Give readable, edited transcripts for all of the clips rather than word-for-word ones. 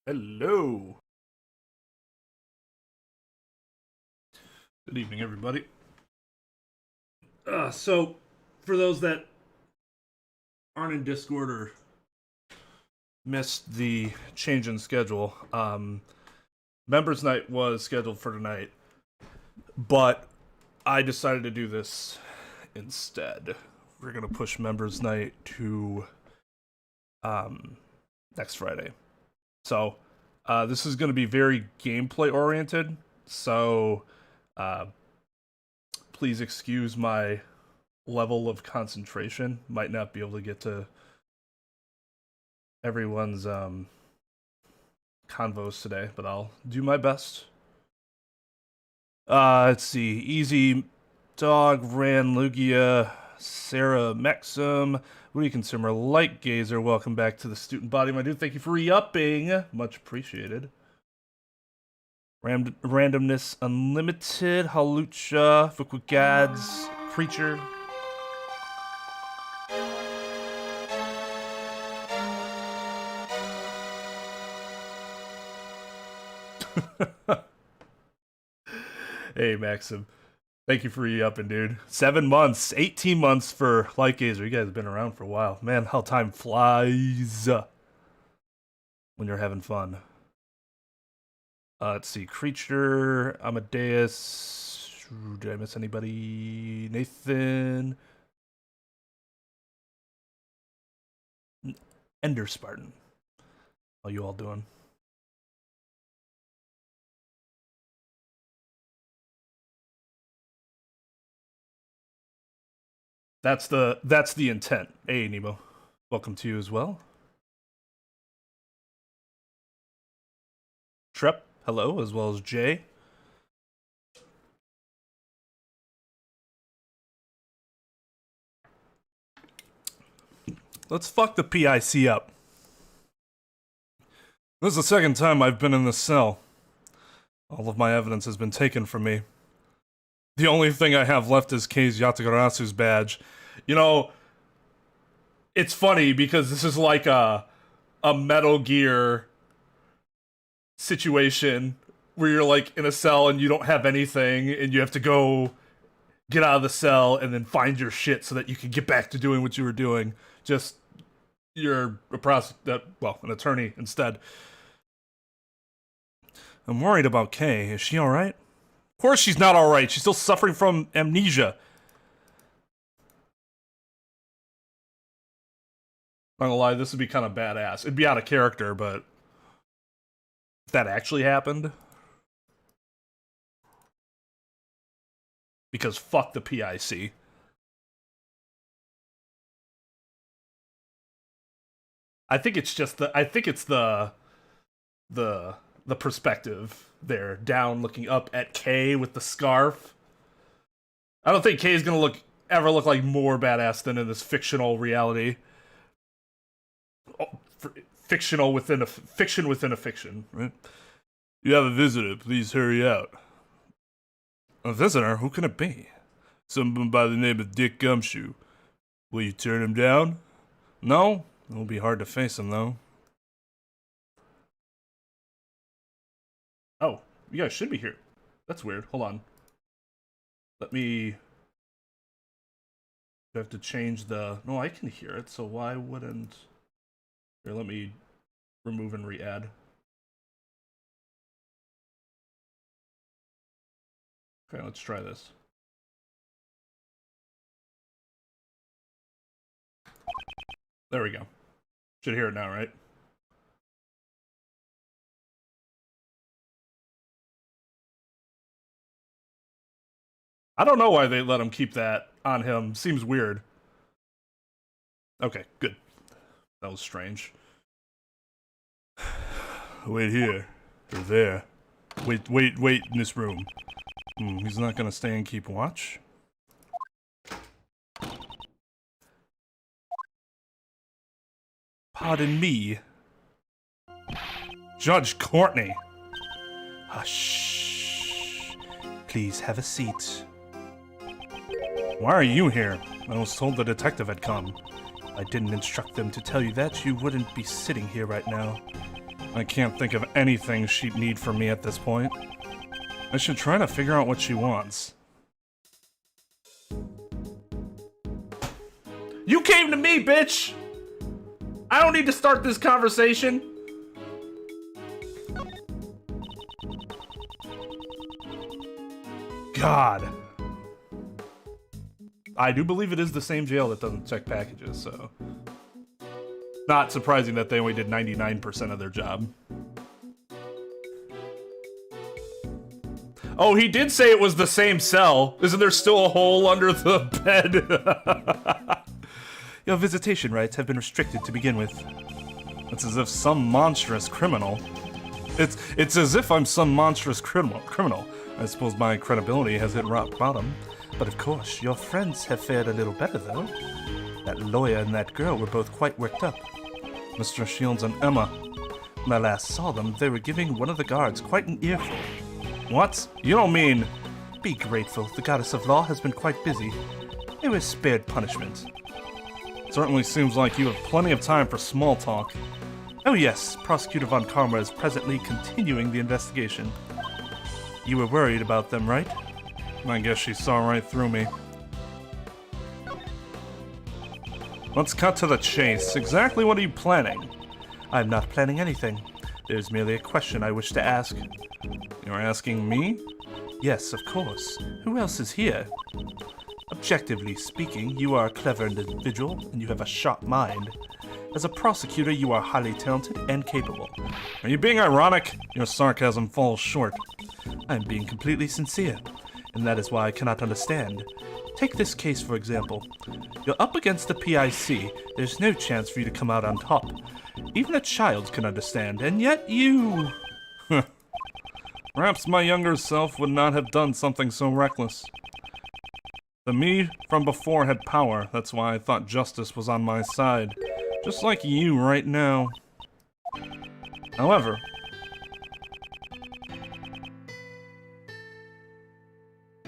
Hello. Good evening, everybody. So, for those that aren't in Discord or missed the change in schedule, Members Night was scheduled for tonight, but I decided to do this instead. We're gonna push Members Night to next Friday. So, this is going to be very gameplay oriented, so please excuse my level of concentration. Might not be able to get to everyone's convos today, but I'll do my best. Let's see. Easy Dog, Ran, Lugia, Sarah, Maxim, Woody Consumer, Light Gazer, welcome back to the Student Body, my dude. Thank you for re-upping. Much appreciated. Randomness Unlimited, Halucha, Fukugads, Creature. Hey, Maxim. Thank you for re-upping, dude. 7 months, 18 months for Light Gazer. You guys have been around for a while. Man, how time flies when you're having fun. Let's see. Creature, Amadeus. Did I miss anybody? Nathan. Ender Spartan. How you all doing? That's the intent. Hey, Nemo. Welcome to you as well. Trep, hello, as well as Jay. Let's fuck the PIC up. This is the second time I've been in this cell. All of my evidence has been taken from me. The only thing I have left is Kei's Yatagarasu's badge. You know, it's funny because this is like a Metal Gear situation where you're like in a cell and you don't have anything and you have to go get out of the cell and then find your shit so that you can get back to doing what you were doing. Just, you're an attorney instead. I'm worried about Kei. Is she alright? Of course she's not alright. She's still suffering from amnesia. Not gonna lie, this would be kind of badass. It'd be out of character, but if that actually happened, because fuck the PIC. I think it's just the perspective there, down looking up at Kei with the scarf. I don't think Kei's gonna ever look like more badass than in this fictional reality. Fictional within a fiction within a fiction, right? You have a visitor, please hurry out. A visitor? Who can it be? Someone by the name of Dick Gumshoe. Will you turn him down? No? It'll be hard to face him, though. Oh, you guys should be here. That's weird. Hold on. Let me... I have to change the... No, I can hear it, so why wouldn't... Here, let me remove and re-add. Okay, let's try this. There we go. Should hear it now, right? I don't know why they let him keep that on him. Seems weird. Okay, good. That was strange. Wait here. Or there. Wait in this room. He's not gonna stay and keep watch? Pardon me. Judge Courtney. Hush. Please have a seat. Why are you here? I was told the detective had come. I didn't instruct them to tell you that. You wouldn't be sitting here right now. I can't think of anything she'd need from me at this point. I should try to figure out what she wants. You came to me, bitch! I don't need to start this conversation. God. I do believe it is the same jail that doesn't check packages, so... Not surprising that they only did 99% of their job. Oh, he did say it was the same cell. Isn't there still a hole under the bed? Your visitation rights have been restricted to begin with. It's as if some monstrous criminal... It's as if I'm some monstrous criminal. I suppose my credibility has hit rock bottom. But of course, your friends have fared a little better, though. That lawyer and that girl were both quite worked up. Mr. Shields and Emma. When I last saw them, they were giving one of the guards quite an earful. What? You don't mean... Be grateful, the goddess of law has been quite busy. They were spared punishment. Certainly seems like you have plenty of time for small talk. Oh yes, Prosecutor von Karma is presently continuing the investigation. You were worried about them, right? I guess she saw right through me. Let's cut to the chase. Exactly what are you planning? I'm not planning anything. There's merely a question I wish to ask. You're asking me? Yes, of course. Who else is here? Objectively speaking, you are a clever individual, and you have a sharp mind. As a prosecutor, you are highly talented and capable. Are you being ironic? Your sarcasm falls short. I'm being completely sincere, and that is why I cannot understand. Take this case, for example. You're up against the PIC. There's no chance for you to come out on top. Even a child can understand, and yet you... Perhaps my younger self would not have done something so reckless. The me from before had power. That's why I thought justice was on my side. Just like you right now. However...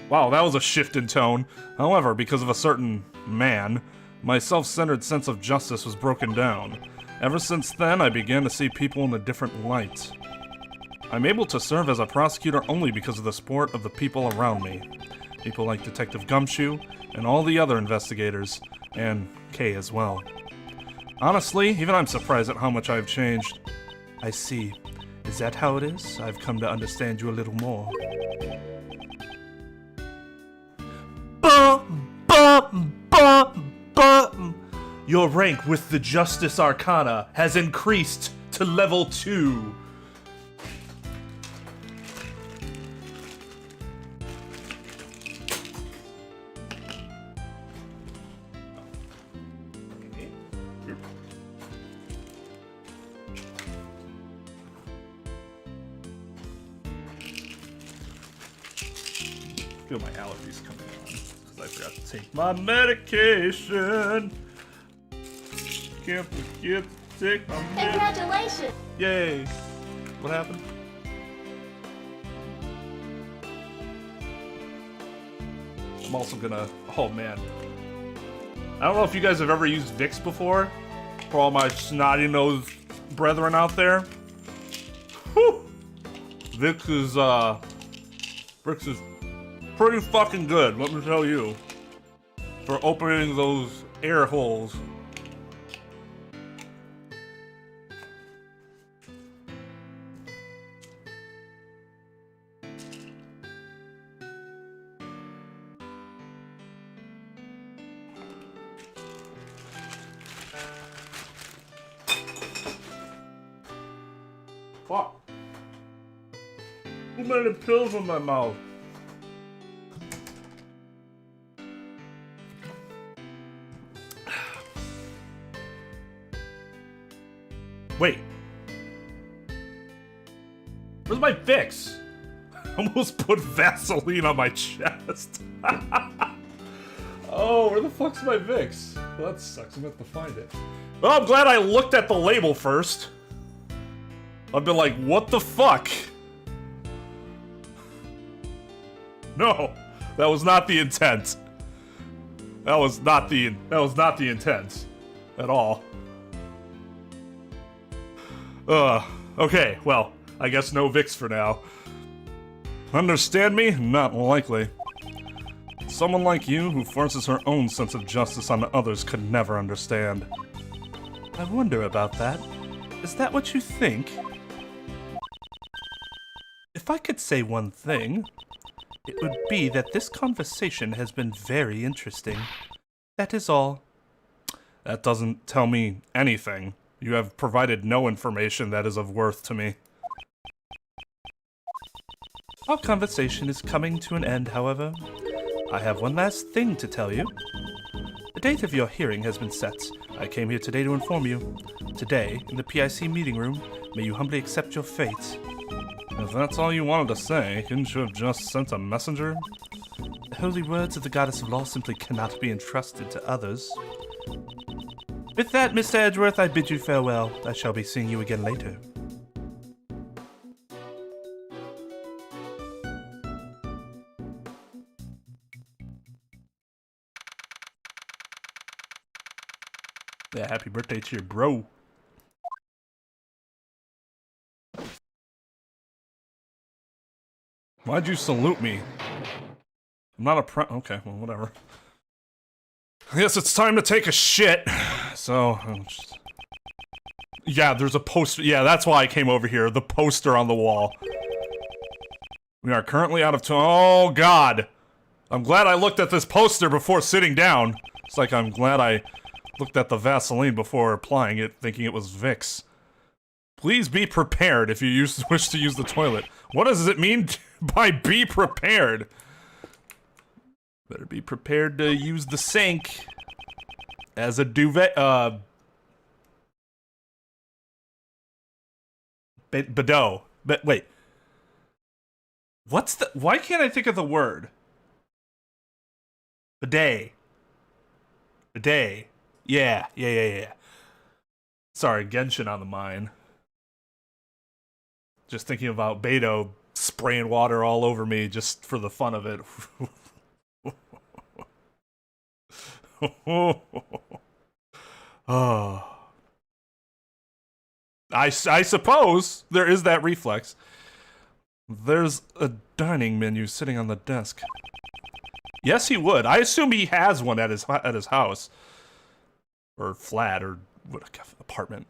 Wow, that was a shift in tone. However, because of a certain man, my self-centered sense of justice was broken down. Ever since then, I began to see people in a different light. I'm able to serve as a prosecutor only because of the support of the people around me. People like Detective Gumshoe, and all the other investigators, and Kay as well. Honestly, even I'm surprised at how much I've changed. I see. Is that how it is? I've come to understand you a little more. Your rank with the Justice Arcana has increased to level 2. Feel my allergies coming on because I forgot to take my medication. Can't forget to take my medication. Congratulations! Yay! What happened? I'm also gonna... Oh man. I don't know if you guys have ever used Vicks before. For all my snotty-nosed brethren out there. Whew! Vicks is pretty fucking good, let me tell you. For opening those air holes. Fuck. Too many pills in my mouth. Wait. Where's my Vicks? I almost put Vaseline on my chest. Oh, where the fuck's my Vicks? Well, that sucks. I'm gonna have to find it. Well, I'm glad I looked at the label first. I've been like, what the fuck? No, that was not the intent. That was not the intent at all. Okay, well, I guess no Vicks for now. Understand me? Not likely. Someone like you who forces her own sense of justice on others could never understand. I wonder about that. Is that what you think? If I could say one thing, it would be that this conversation has been very interesting. That is all. That doesn't tell me anything. You have provided no information that is of worth to me. Our conversation is coming to an end, however. I have one last thing to tell you. The date of your hearing has been set. I came here today to inform you. Today, in the PIC meeting room, may you humbly accept your fate. If that's all you wanted to say, couldn't you have just sent a messenger? The holy words of the goddess of law simply cannot be entrusted to others. With that, Mr. Edgeworth, I bid you farewell. I shall be seeing you again later. Yeah, happy birthday to your bro. Why'd you salute me? I'm not a okay, well, whatever. I guess it's time to take a shit. So, yeah, there's a poster. Yeah, that's why I came over here. The poster on the wall. We are currently out of time. Oh, God. I'm glad I looked at this poster before sitting down. It's like I'm glad I looked at the Vaseline before applying it, thinking it was Vicks. Please be prepared if you wish to use the toilet. What does it mean by be prepared? Better be prepared to use the sink as a duvet, Bedeau. But wait. What's the, why can't I think of the word? Bidet. Bidet. Yeah. Sorry, Genshin on the mind. Just thinking about Beto spraying water all over me just for the fun of it. Oh. I suppose there is that reflex. There's a dining menu sitting on the desk. Yes, he would. I assume he has one at his house. Or flat, or what, apartment.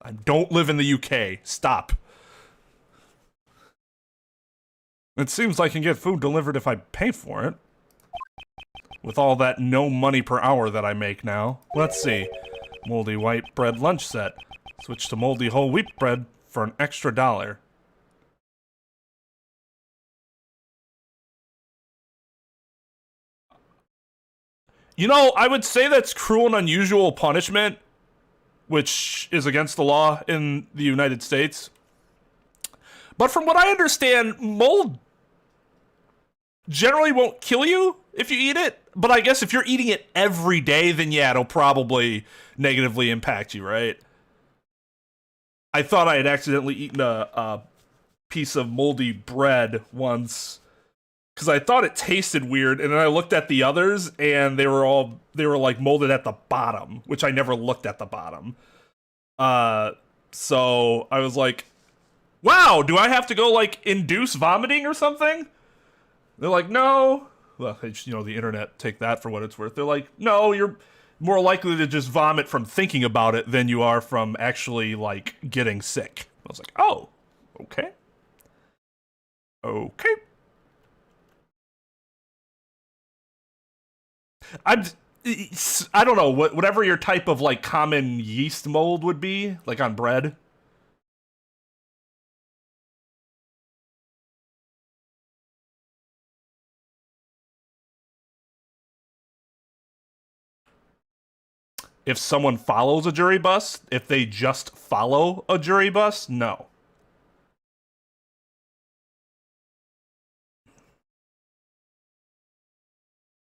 I don't live in the UK. Stop. It seems I can get food delivered if I pay for it. With all that no money per hour that I make now. Let's see. Moldy white bread lunch set. Switch to moldy whole wheat bread for an extra $1. You know, I would say that's cruel and unusual punishment, which is against the law in the United States. But from what I understand, mold generally won't kill you if you eat it. But I guess if you're eating it every day, then yeah, it'll probably negatively impact you, right? I thought I had accidentally eaten a piece of moldy bread once because I thought it tasted weird, and then I looked at the others, and they were like molded at the bottom, which I never looked at the bottom. So I was like, wow, do I have to go like induce vomiting or something? They're like, no. Well, you know, the internet, take that for what it's worth. They're like, no, you're more likely to just vomit from thinking about it than you are from actually like getting sick. I was like, oh, okay. Okay. I don't know, whatever your type of like common yeast mold would be, like on bread. If someone follows a jury bus, if they just follow a jury bus, no.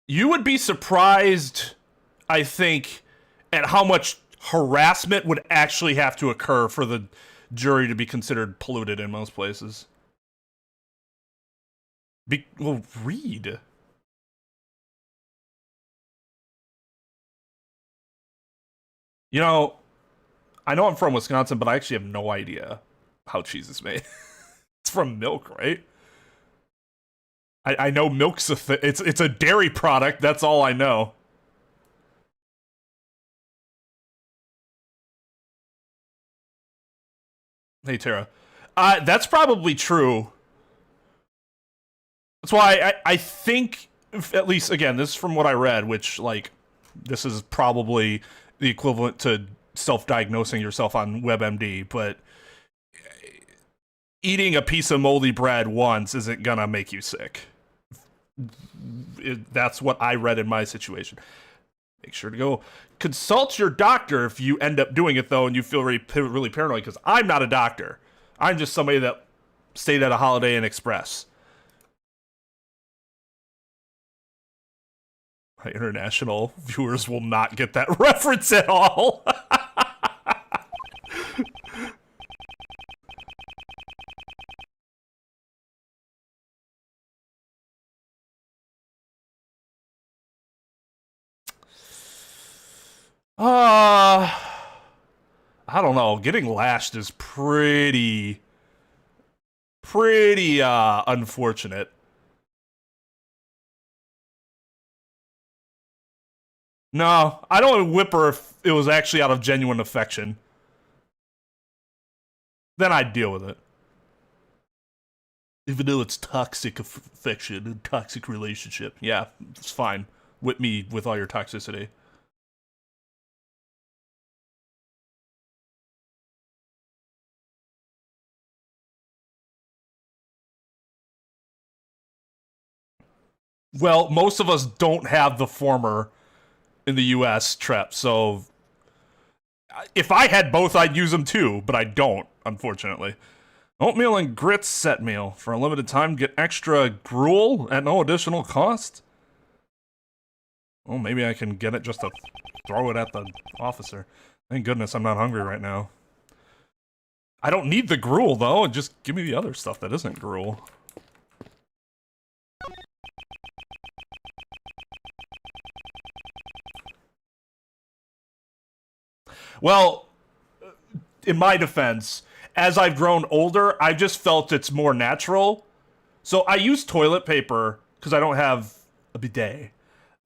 You would be surprised, I think, at how much harassment would actually have to occur for the jury to be considered polluted in most places. Well, read. You know, I know I'm from Wisconsin, but I actually have no idea. how cheese is made. It's from milk, right? I know milk's it's a dairy product. That's all I know. Hey, Tara. That's probably true. That's why I think, at least, again, this is from what I read, which, like, this is probably the equivalent to self-diagnosing yourself on WebMD, but eating a piece of moldy bread once isn't gonna make you sick. That's what I read in my situation. Make sure to go consult your doctor if you end up doing it, though, and you feel really paranoid, because I'm not a doctor. I'm just somebody that stayed at a Holiday Inn Express. My international viewers will not get that reference at all. I don't know. Getting lashed is pretty unfortunate. No, I don't whip her if it was actually out of genuine affection. Then I'd deal with it. Even though it's toxic affection and toxic relationship. Yeah, it's fine. Whip me with all your toxicity. Well, most of us don't have the former in the US, Trep, so if I had both, I'd use them too, but I don't, unfortunately. Oatmeal and grits set meal. For a limited time, get extra gruel at no additional cost? Well, maybe I can get it just to throw it at the officer. Thank goodness I'm not hungry right now. I don't need the gruel, though. Just give me the other stuff that isn't gruel. Well, in my defense, as I've grown older, I've just felt it's more natural. So I use toilet paper because I don't have a bidet.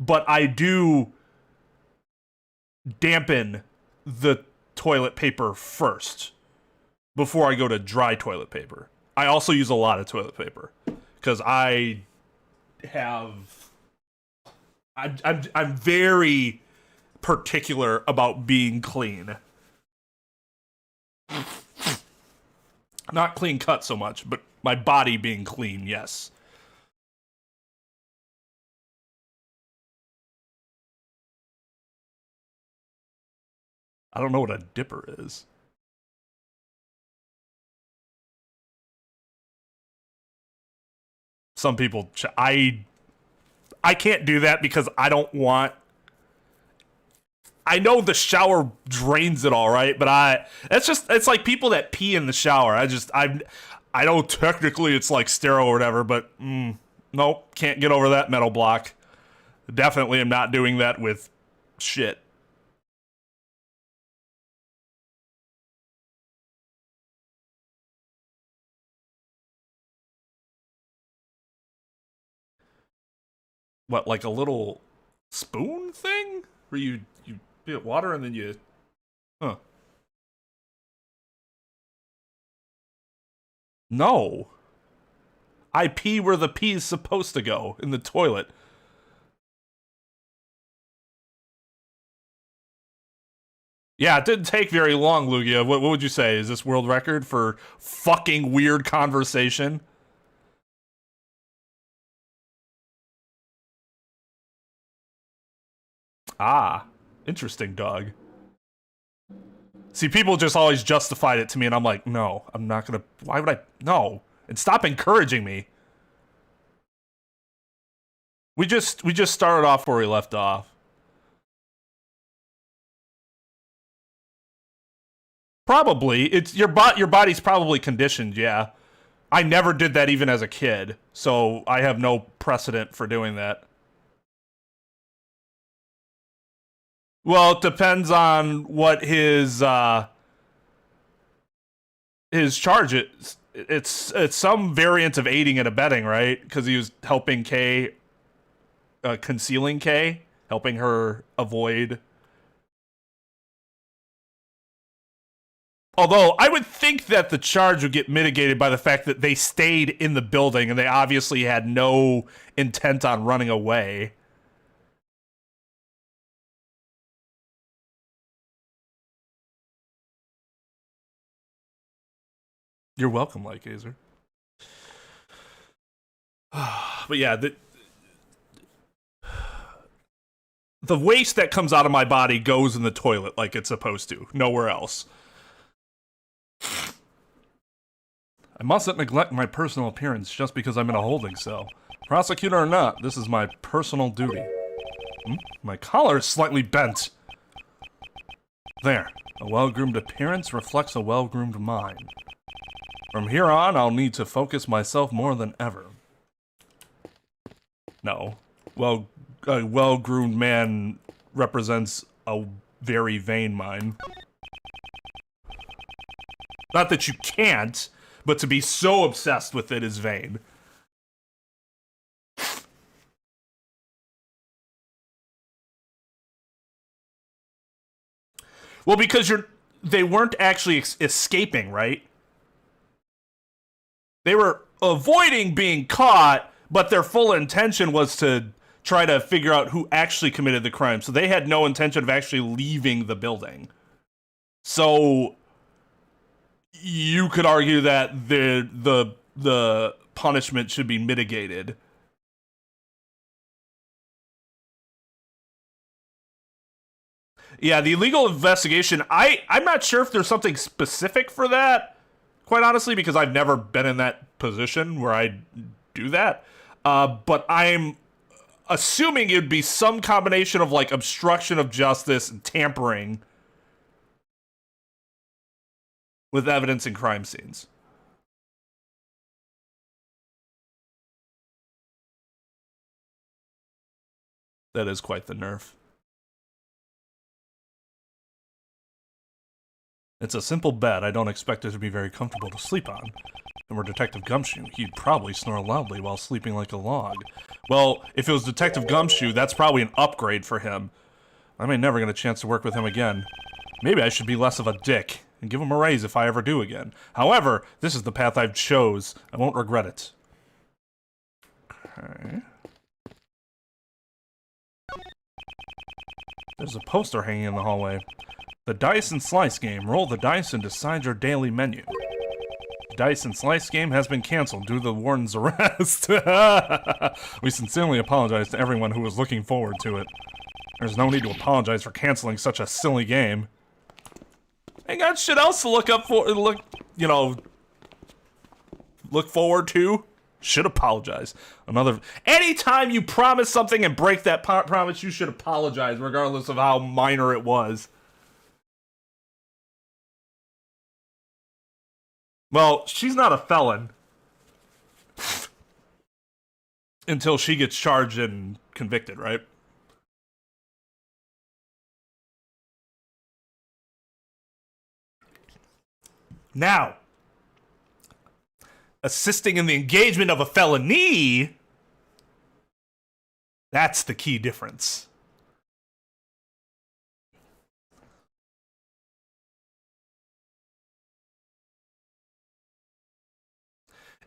But I do dampen the toilet paper first before I go to dry toilet paper. I also use a lot of toilet paper because I'm very particular about being clean. Not clean cut so much, but my body being clean, yes. I don't know what a dipper is. Some people, I can't do that because I don't want. I know the shower drains it all, right? But it's like people that pee in the shower. I know technically it's like sterile or whatever, but nope, can't get over that metal block. Definitely am not doing that with shit. What, like a little spoon thing? Where you get water and then you... Huh. No. I pee where the pee is supposed to go, in the toilet. Yeah, it didn't take very long, Lugia. What would you say? Is this world record for fucking weird conversation? Ah, interesting, dog. See, people just always justified it to me, and I'm like, no, I'm not gonna. Why would I? No, and stop encouraging me. We just started off where we left off. Probably, it's your body's probably conditioned. Yeah, I never did that even as a kid, so I have no precedent for doing that. Well, it depends on what his his charge, it's some variant of aiding and abetting, right? Because he was helping Kay, concealing Kay, helping her avoid. Although, I would think that the charge would get mitigated by the fact that they stayed in the building and they obviously had no intent on running away. You're welcome, Lycazer. But yeah, the waste that comes out of my body goes in the toilet like it's supposed to. Nowhere else. I mustn't neglect my personal appearance just because I'm in a holding cell. Prosecutor or not, this is my personal duty. My collar is slightly bent. There. A well-groomed appearance reflects a well-groomed mind. From here on, I'll need to focus myself more than ever. No. Well, a well-groomed man represents a very vain mind. Not that you can't, but to be so obsessed with it is vain. Well, because they weren't actually escaping, right? They were avoiding being caught, but their full intention was to try to figure out who actually committed the crime. So they had no intention of actually leaving the building. So you could argue that the punishment should be mitigated. Yeah, the illegal investigation, I'm not sure if there's something specific for that, quite honestly, because I've never been in that position where I do that. But I'm assuming it'd be some combination of, like, obstruction of justice and tampering with evidence in crime scenes. That is quite the nerf. It's a simple bed. I don't expect it to be very comfortable to sleep on. And we're Detective Gumshoe. He'd probably snore loudly while sleeping like a log. Well, if it was Detective Gumshoe, that's probably an upgrade for him. I may never get a chance to work with him again. Maybe I should be less of a dick and give him a raise if I ever do again. However, this is the path I've chose. I won't regret it. Okay. There's a poster hanging in the hallway. The Dice and Slice game. Roll the dice and decide your daily menu. The Dice and Slice game has been canceled due to the warden's arrest. We sincerely apologize to everyone who was looking forward to it. There's no need to apologize for canceling such a silly game. Ain't got shit else to look forward to. Should apologize. Anytime you promise something and break that promise, you should apologize, regardless of how minor it was. Well, she's not a felon. Until she gets charged and convicted, right? Now, assisting in the engagement of a felony, that's the key difference.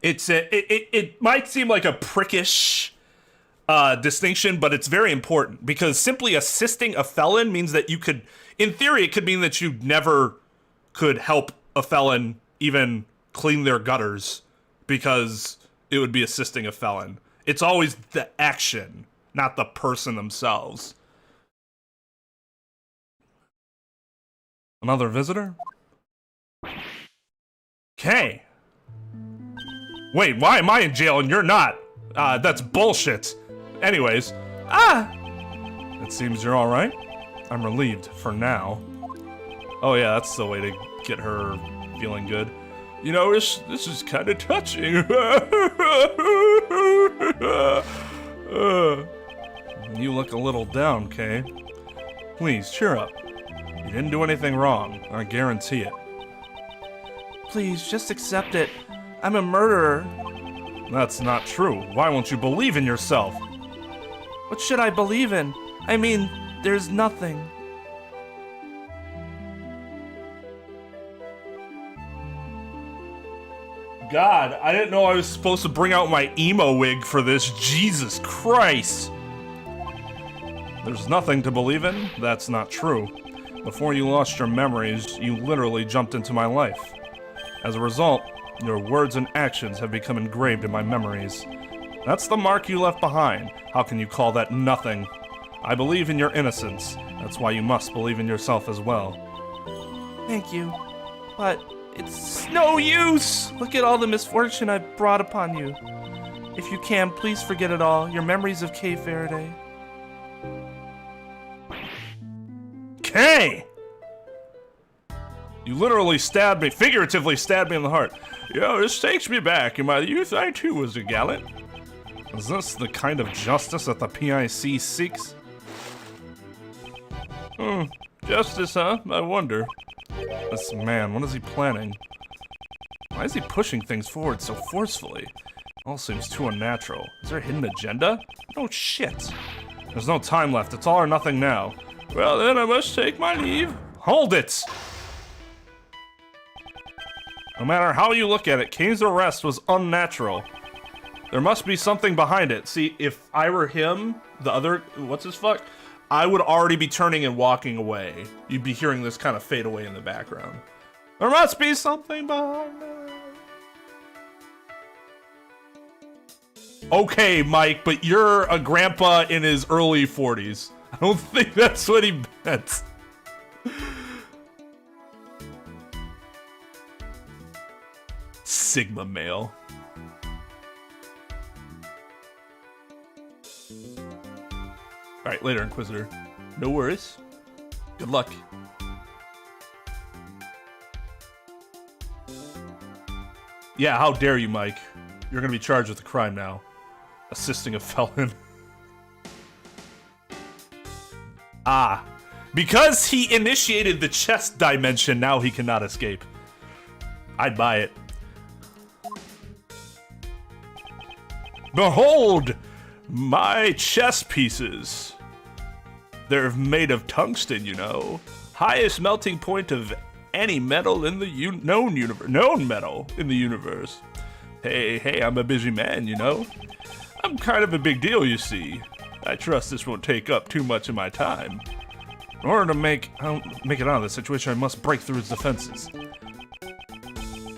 It might seem like a prickish distinction, but it's very important, because simply assisting a felon means that you could, in theory, it could mean that you never could help a felon even clean their gutters, because it would be assisting a felon. It's always the action, not the person themselves. Another visitor? Okay. Wait, why am I in jail and you're not? That's bullshit. Anyways, it seems you're alright. I'm relieved, for now. Oh yeah, that's the way to get her feeling good. You know, this is kind of touching. You look a little down, Kay. Please, cheer up. You didn't do anything wrong, I guarantee it. Please, just accept it. I'm a murderer. That's not true. Why won't you believe in yourself? What should I believe in? I mean, there's nothing. God, I didn't know I was supposed to bring out my emo wig for this. Jesus Christ. There's nothing to believe in? That's not true. Before you lost your memories, you literally jumped into my life. As a result, your words and actions have become engraved in my memories. That's the mark you left behind. How can you call that nothing? I believe in your innocence. That's why you must believe in yourself as well. Thank you, but it's no use! Look at all the misfortune I've brought upon you. If you can, please forget it all. Your memories of Kay Faraday. Kay! You literally stabbed me, figuratively stabbed me in the heart. Yo, this takes me back. In my youth, I too was a gallant. Is this the kind of justice that the PIC seeks? Justice, huh? I wonder. This man, what is he planning? Why is he pushing things forward so forcefully? All seems too unnatural. Is there a hidden agenda? No shit. There's no time left. It's all or nothing now. Well then, I must take my leave. Hold it! No matter how you look at it, Kay's arrest was unnatural. There must be something behind it. See, if I were him, the other, what's his fuck? I would already be turning and walking away. You'd be hearing this kind of fade away in the background. There must be something behind it. Okay, Mike, but you're a grandpa in his early 40s. I don't think that's what he meant. Sigma male. Alright, later, Inquisitor. No worries. Good luck. Yeah, how dare you, Mike? You're gonna be charged with a crime now. Assisting a felon. Ah. Because he initiated the chest dimension, now he cannot escape. I'd buy it. Behold! My chess pieces. They're made of tungsten, you know. Highest melting point of any metal in the known metal in the universe. Hey, I'm a busy man, you know. I'm kind of a big deal, you see. I trust this won't take up too much of my time. In order to make it out of this situation, I must break through his defenses.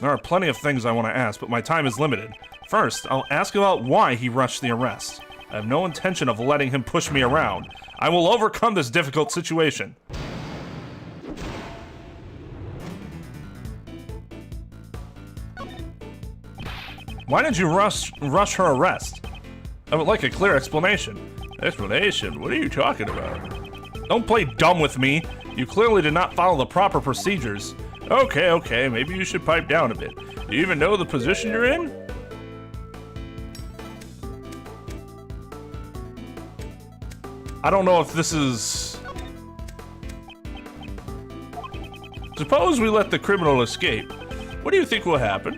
There are plenty of things I want to ask, but my time is limited. First, I'll ask about why he rushed the arrest. I have no intention of letting him push me around. I will overcome this difficult situation. Why did you rush her arrest? I would like a clear explanation. Explanation? What are you talking about? Don't play dumb with me. You clearly did not follow the proper procedures. Okay, maybe you should pipe down a bit. Do you even know the position you're in? I don't know if this is... Suppose we let the criminal escape. What do you think will happen?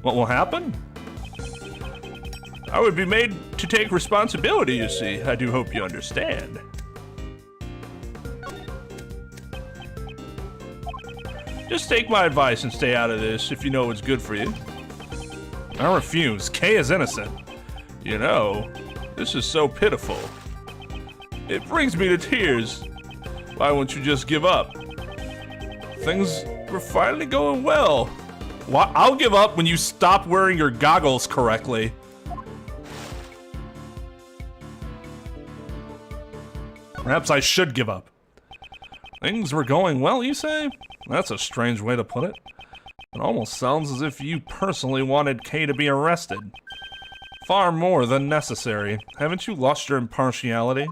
What will happen? I would be made to take responsibility, you see. I do hope you understand. Just take my advice and stay out of this if you know what's good for you. I refuse. Kay is innocent. You know, this is so pitiful. It brings me to tears. Why won't you just give up? Things were finally going well. Why? I'll give up when you stop wearing your goggles correctly. Perhaps I should give up. Things were going well, you say? That's a strange way to put it. It almost sounds as if you personally wanted Kay to be arrested. Far more than necessary. Haven't you lost your impartiality?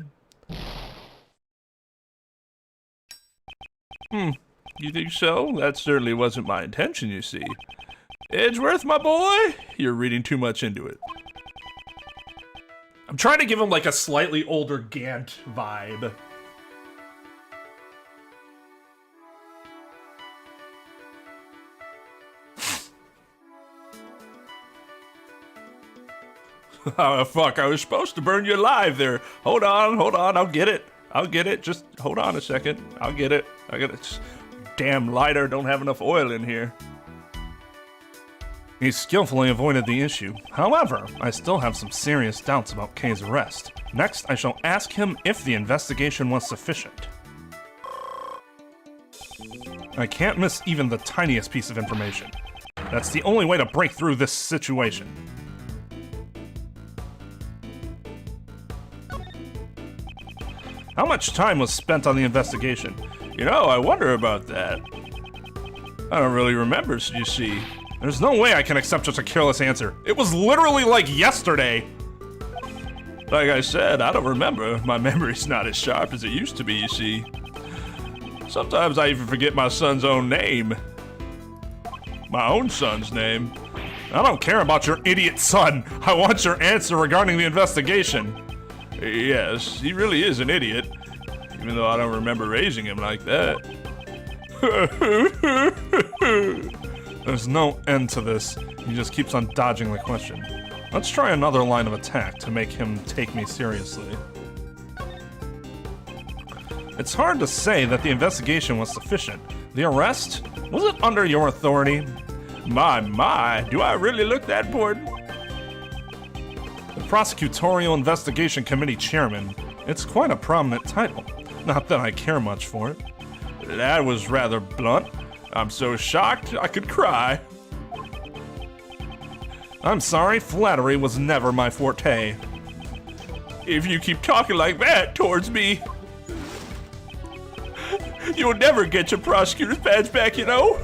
You think so? That certainly wasn't my intention, you see. Edgeworth, my boy, you're reading too much into it. I'm trying to give him like a slightly older Gant vibe. Oh, fuck, I was supposed to burn you alive there. Hold on, I'll get it. Just hold on a second. I'll get it. Damn lighter, don't have enough oil in here. He skillfully avoided the issue. However, I still have some serious doubts about Kay's arrest. Next, I shall ask him if the investigation was sufficient. I can't miss even the tiniest piece of information. That's the only way to break through this situation. How much time was spent on the investigation? You know, I wonder about that. I don't really remember, you see. There's no way I can accept such a careless answer. It was literally like yesterday. Like I said, I don't remember. My memory's not as sharp as it used to be, you see. Sometimes I even forget my son's own name. My own son's name. I don't care about your idiot son. I want your answer regarding the investigation. Yes, he really is an idiot. Even though I don't remember raising him like that. There's no end to this. He just keeps on dodging the question. Let's try another line of attack to make him take me seriously. It's hard to say that the investigation was sufficient. The arrest? Was it under your authority? My, do I really look that important? The Prosecutorial Investigation Committee Chairman. It's quite a prominent title. Not that I care much for it. That was rather blunt. I'm so shocked I could cry. I'm sorry, flattery was never my forte. If you keep talking like that towards me, you'll never get your prosecutor's badge back, you know?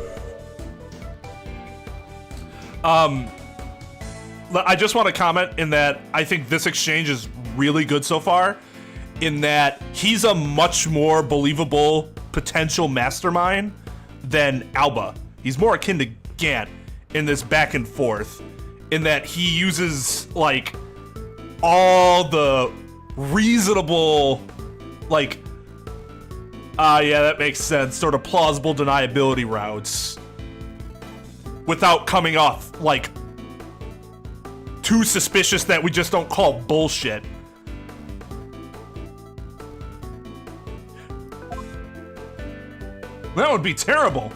I just want to comment in that I think this exchange is really good so far, in that he's a much more believable potential mastermind than Alba. He's more akin to Gant in this back and forth, in that he uses, like, all the reasonable, like, yeah, that makes sense, sort of plausible deniability routes without coming off, like, too suspicious that we just don't call bullshit. That would be terrible.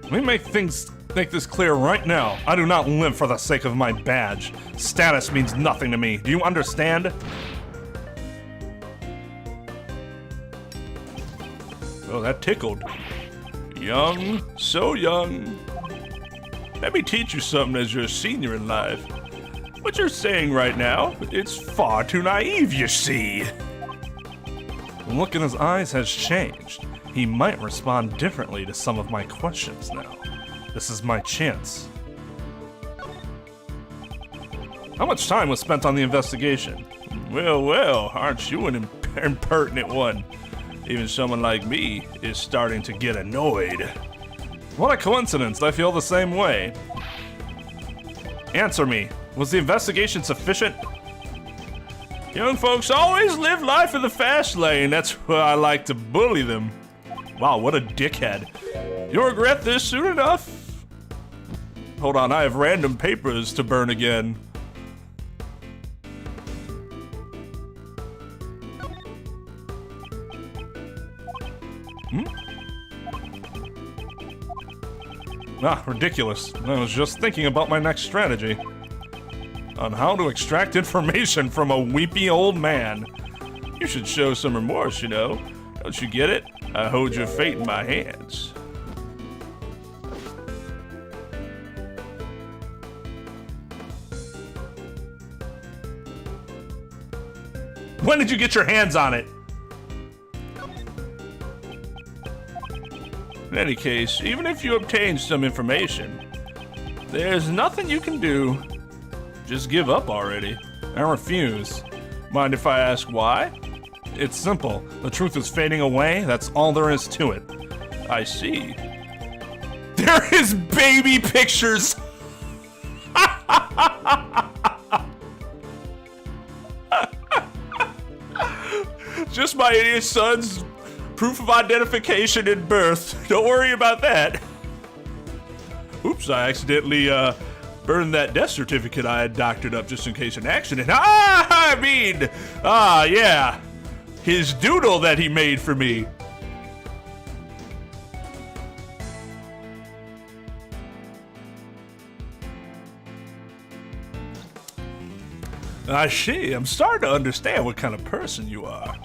Let me make this clear right now. I do not live for the sake of my badge. Status means nothing to me. Do you understand? Oh, that tickled. Young, so young. Let me teach you something as you're a senior in life. What you're saying right now, it's far too naive, you see. The look in his eyes has changed. He might respond differently to some of my questions now. This is my chance. How much time was spent on the investigation? Well, aren't you an impertinent one? Even someone like me is starting to get annoyed. What a coincidence, I feel the same way. Answer me, was the investigation sufficient? Young folks always live life in the fast lane. That's why I like to bully them. Wow, what a dickhead. You'll regret this soon enough. Hold on, I have random papers to burn again. Ridiculous. I was just thinking about my next strategy. On how to extract information from a weepy old man. You should show some remorse, you know. Don't you get it? I hold your fate in my hands. When did you get your hands on it? In any case, even if you obtain some information, there's nothing you can do. Just give up already. I refuse. Mind if I ask why? It's simple. The truth is fading away. That's all there is to it. I see. There is baby pictures. Just my idiot son's proof of identification in birth. Don't worry about that. Oops, I accidentally burn that death certificate I had doctored up just in case an accident. Yeah. His doodle that he made for me. I see. I'm starting to understand what kind of person you are.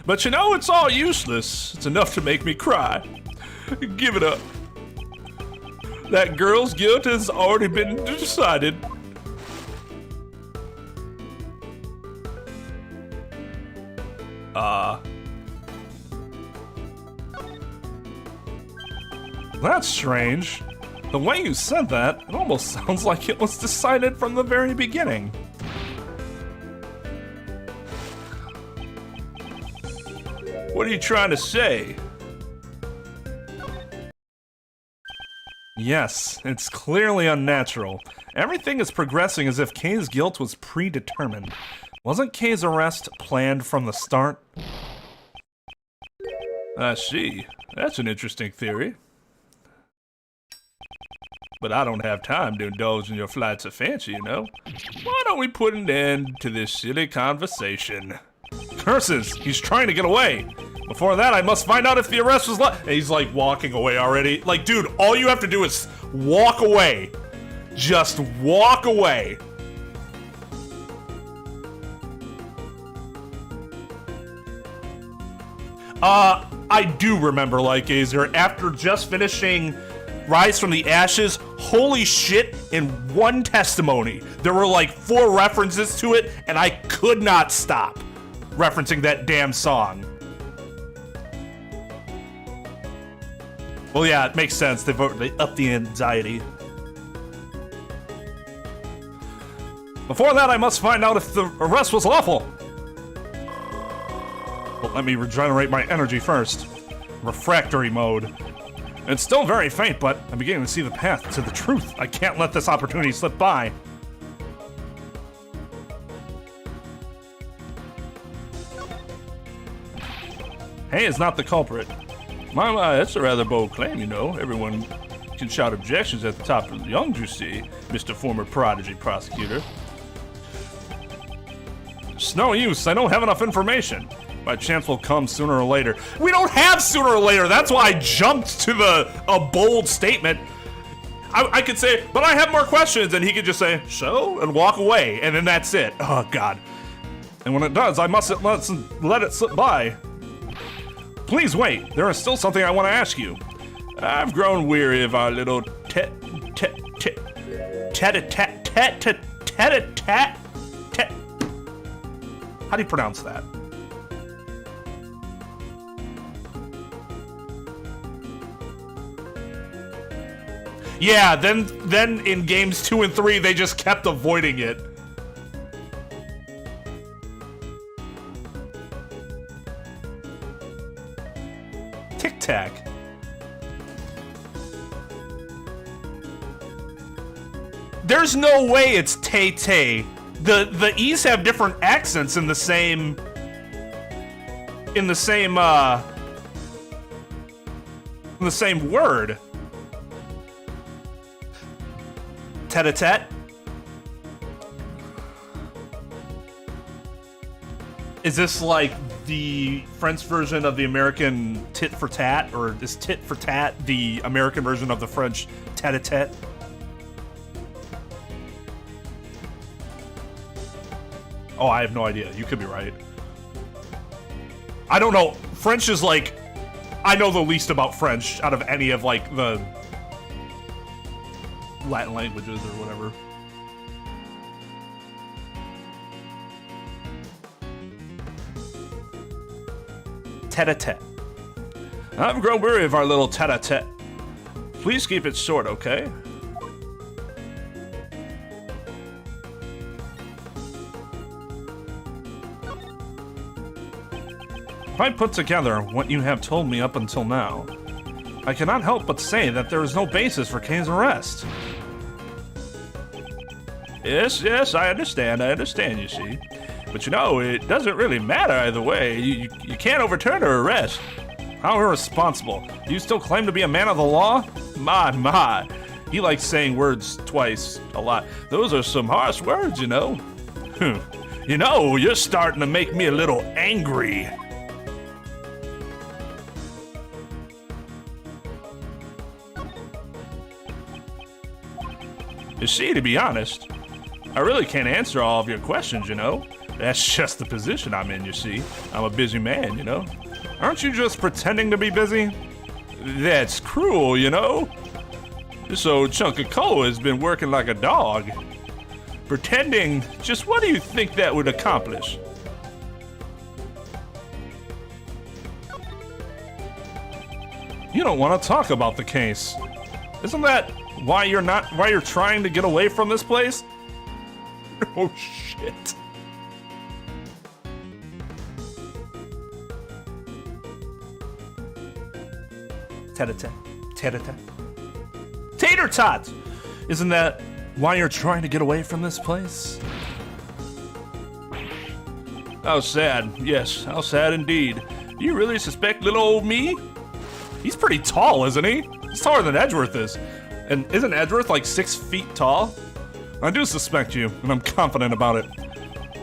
But you know, it's all useless. It's enough to make me cry. Give it up. That girl's guilt has already been decided. That's strange. The way you said that, it almost sounds like it was decided from the very beginning. What are you trying to say? Yes, it's clearly unnatural. Everything is progressing as if Kay's guilt was predetermined. Wasn't Kay's arrest planned from the start? I see. That's an interesting theory. But I don't have time to indulge in your flights of fancy, you know? Why don't we put an end to this silly conversation? Curses! He's trying to get away! Before that, I must find out if the arrest was He's like walking away already. Like, dude, all you have to do is walk away. Just walk away. I do remember Light Gazer after just finishing Rise from the Ashes. Holy shit, in one testimony, there were like 4 references to it, and I could not stop referencing that damn song. Well, yeah, it makes sense. They up the anxiety. Before that, I must find out if the arrest was lawful. But let me regenerate my energy first. Refractory mode. It's still very faint, but I'm beginning to see the path to the truth. I can't let this opportunity slip by. Hay is not the culprit. My, that's a rather bold claim, you know. Everyone can shout objections at the top of the lungs, you see, Mr. Former Prodigy Prosecutor. It's no use. I don't have enough information. My chance will come sooner or later. We don't have sooner or later. That's why I jumped to a bold statement. I could say, but I have more questions, and he could just say, so, and walk away, and then that's it. Oh, God. And when it does, I mustn't let it slip by. Please wait. There is still something I want to ask you. I've grown weary of our little tete-a-tat. How do you pronounce that? Yeah, then in games 2 and 3, they just kept avoiding it. Tic-tac. There's no way it's tay-tay. The E's have different accents in the same word. Tete-a-tat. Is this like the French version of the American tit for tat, or is tit for tat the American version of the French tete-a-tat? Oh, I have no idea. You could be right. I don't know. French is like, I know the least about French out of any of like the Latin languages or whatever. Tete-a-tete. I've grown weary of our little tete-a-tete. Please keep it short, okay? If I put together what you have told me up until now, I cannot help but say that there is no basis for Kane's arrest. Yes, I understand, you see. But you know, it doesn't really matter either way. You can't overturn her arrest. How irresponsible. Do you still claim to be a man of the law? My. He likes saying words twice a lot. Those are some harsh words, you know. You know, you're starting to make me a little angry. You see, to be honest, I really can't answer all of your questions, you know. That's just the position I'm in, you see. I'm a busy man, you know. Aren't you just pretending to be busy? That's cruel, you know. This old chunk of coal has been working like a dog. Pretending, just what do you think that would accomplish? You don't want to talk about the case. Isn't that why you're trying to get away from this place? Oh shit. Ta-ta-ta, ta-ta-ta. Tater tots! Isn't that why you're trying to get away from this place? How sad. Yes, how sad indeed. Do you really suspect little old me? He's pretty tall, isn't he? He's taller than Edgeworth is. And isn't Edgeworth like 6 feet tall? I do suspect you, and I'm confident about it.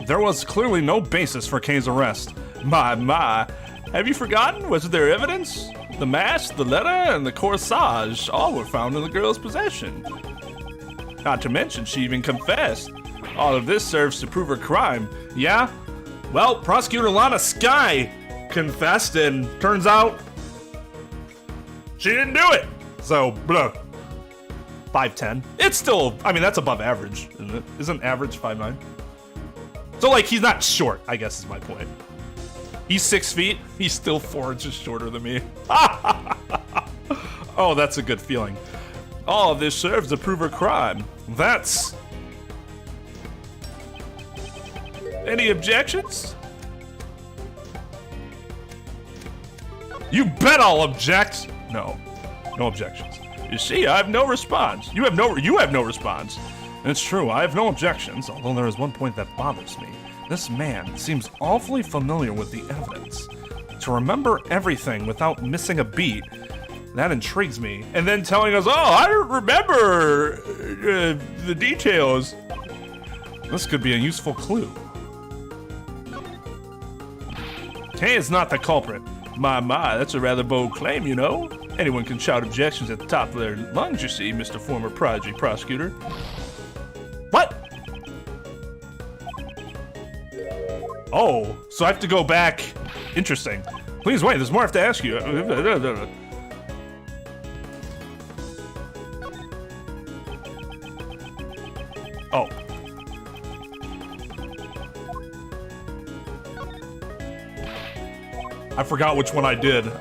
There was clearly no basis for Kay's arrest. My. Have you forgotten? Was there evidence? The mask, the letter, and the corsage all were found in the girl's possession. Not to mention, she even confessed. All of this serves to prove her crime. Yeah? Well, Prosecutor Lana Sky confessed, and turns out she didn't do it. So, blah. 5'10". It's still, I mean, that's above average, isn't it? Isn't average 5'9"? So, like, he's not short, I guess is my point. He's 6 feet. He's still 4 inches shorter than me. Oh, that's a good feeling. All of this serves to prove her crime. That's... Any objections? You bet I'll object. No objections. You see, I have no response. You have no response. It's true, I have no objections, although there is one point that bothers me. This man seems awfully familiar with the evidence. To remember everything without missing a beat, that intrigues me. And then telling us, oh, I remember the details. This could be a useful clue. Kay is not the culprit. My, that's a rather bold claim, you know. Anyone can shout objections at the top of their lungs, you see, Mr. Former Prodigy Prosecutor. What? Oh, so I have to go back. Interesting. Please wait, there's more I have to ask you. Oh. I forgot which one I did.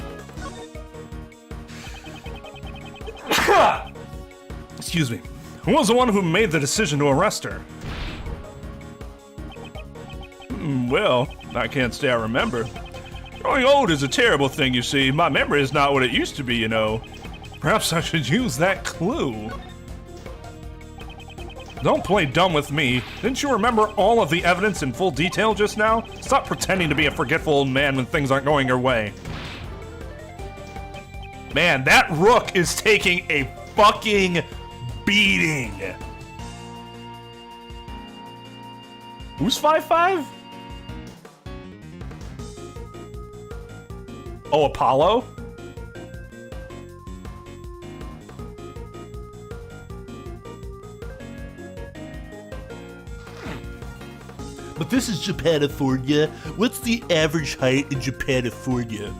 Excuse me. Who was the one who made the decision to arrest her? Well, I can't say I remember. Growing old is a terrible thing, you see. My memory is not what it used to be, you know. Perhaps I should use that clue. Don't play dumb with me. Didn't you remember all of the evidence in full detail just now? Stop pretending to be a forgetful old man when things aren't going your way. Man, that rook is taking a fucking beating. Who's 5'5"? Oh, Apollo? But this is Japanifornia. What's the average height in Japanifornia?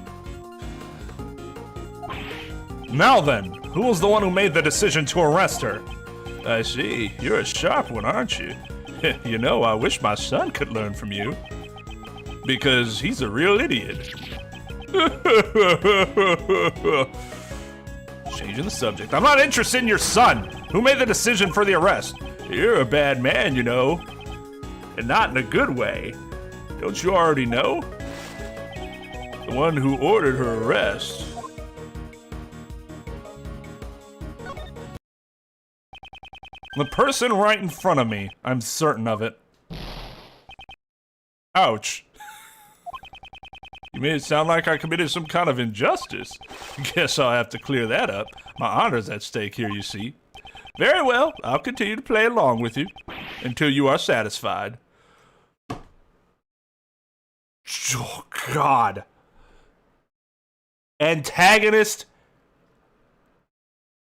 Now then, who was the one who made the decision to arrest her? I see, you're a sharp one, aren't you? You know, I wish my son could learn from you. Because he's a real idiot. Changing the subject. I'm not interested in your son. Who made the decision for the arrest? You're a bad man, you know. And not in a good way. Don't you already know? The one who ordered her arrest. The person right in front of me. I'm certain of it. Ouch. You made it sound like I committed some kind of injustice. Guess I'll have to clear that up. My honor's at stake here, you see. Very well, I'll continue to play along with you until you are satisfied. Oh, God. Antagonist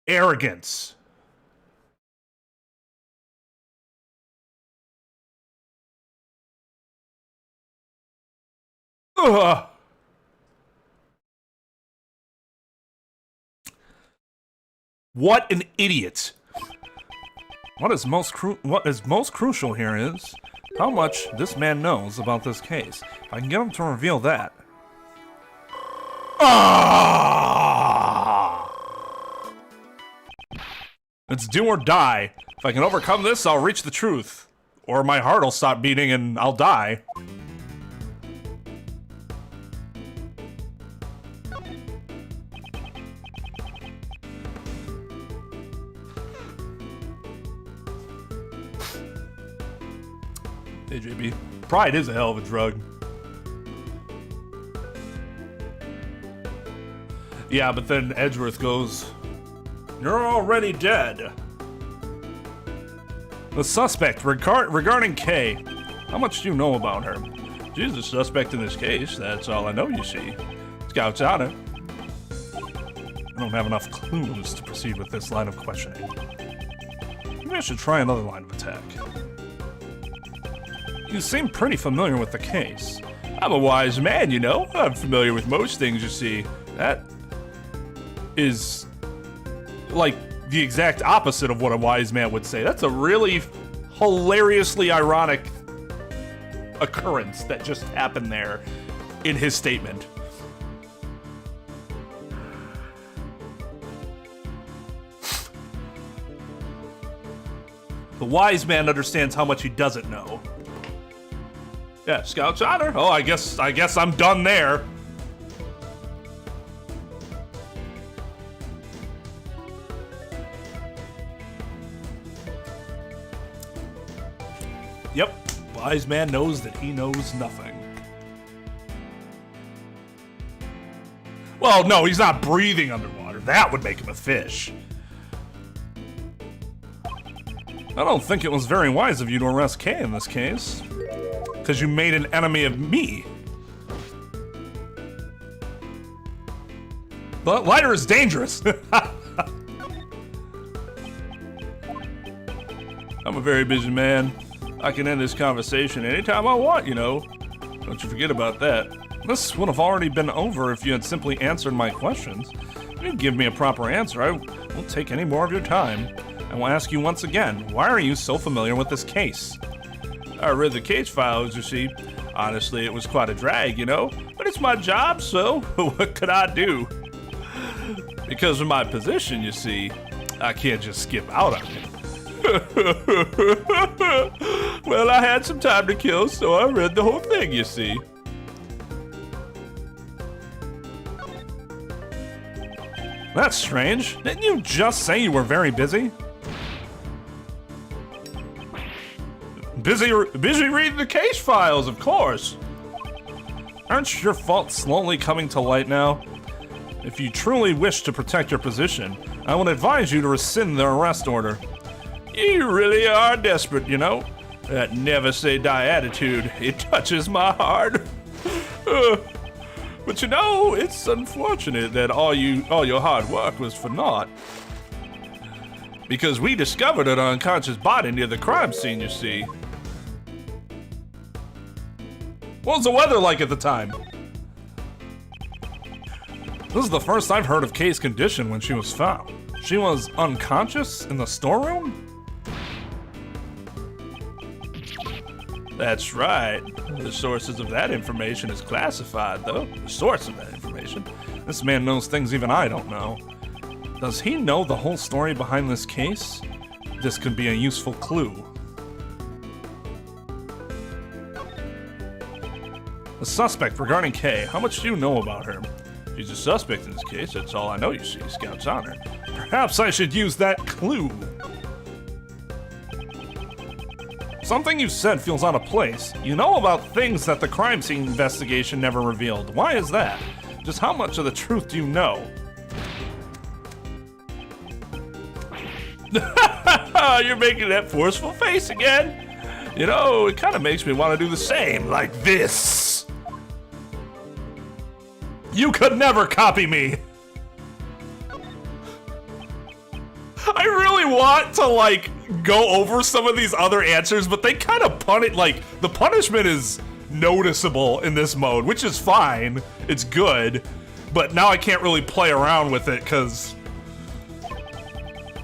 arrogance. Ugh. What an idiot. What is most crucial here is how much this man knows about this case. If I can get him to reveal that. Ah! It's do or die. If I can overcome this, I'll reach the truth. Or my heart will stop beating and I'll die. Hey, JB. Pride is a hell of a drug. Yeah, but then Edgeworth goes, "You're already dead." The suspect regarding Kay. How much do you know about her? She's the suspect in this case. That's all I know, you see. Scouts on her. I don't have enough clues to proceed with this line of questioning. Maybe I should try another line of attack. You seem pretty familiar with the case. I'm a wise man, you know. I'm familiar with most things, you see. That is like the exact opposite of what a wise man would say. That's a really hilariously ironic occurrence that just happened there in his statement. The wise man understands how much he doesn't know. Yeah, Scout's honor. Oh, I guess I'm done there. Yep, wise man knows that he knows nothing. Well, no, he's not breathing underwater. That would make him a fish. I don't think it was very wise of you to arrest Kay in this case. Because you made an enemy of me. But lighter is dangerous. I'm a very busy man. I can end this conversation anytime I want, you know. Don't you forget about that. This would have already been over if you had simply answered my questions. If you give me a proper answer, I won't take any more of your time. I will ask you once again, why are you so familiar with this case? I read the case files, you see. Honestly, it was quite a drag, you know? But it's my job, so what could I do? Because of my position, you see, I can't just skip out on it. Well, I had some time to kill, so I read the whole thing, you see. That's strange. Didn't you just say you were very busy? Busy reading the case files, of course. Aren't your faults slowly coming to light now? If you truly wish to protect your position, I would advise you to rescind the arrest order. You really are desperate, you know. That never say die attitude, it touches my heart. But you know, it's unfortunate that all your hard work was for naught. Because we discovered an unconscious body near the crime scene, you see. What was the weather like at the time? This is the first I've heard of Kay's condition when she was found. She was unconscious in the storeroom? That's right. The sources of that information is classified, though. The source of that information. This man knows things even I don't know. Does he know the whole story behind this case? This could be a useful clue. The suspect regarding Kay. How much do you know about her? She's a suspect in this case. That's all I know, you see. Scout's honor. Perhaps I should use that clue. Something you said feels out of place. You know about things that the crime scene investigation never revealed. Why is that? Just how much of the truth do you know? You're making that forceful face again. You know, it kind of makes me want to do the same, like this. You could never copy me. I really want to, like, go over some of these other answers, but they kind of punish, like, the punishment is noticeable in this mode, which is fine. It's good. But now I can't really play around with it, because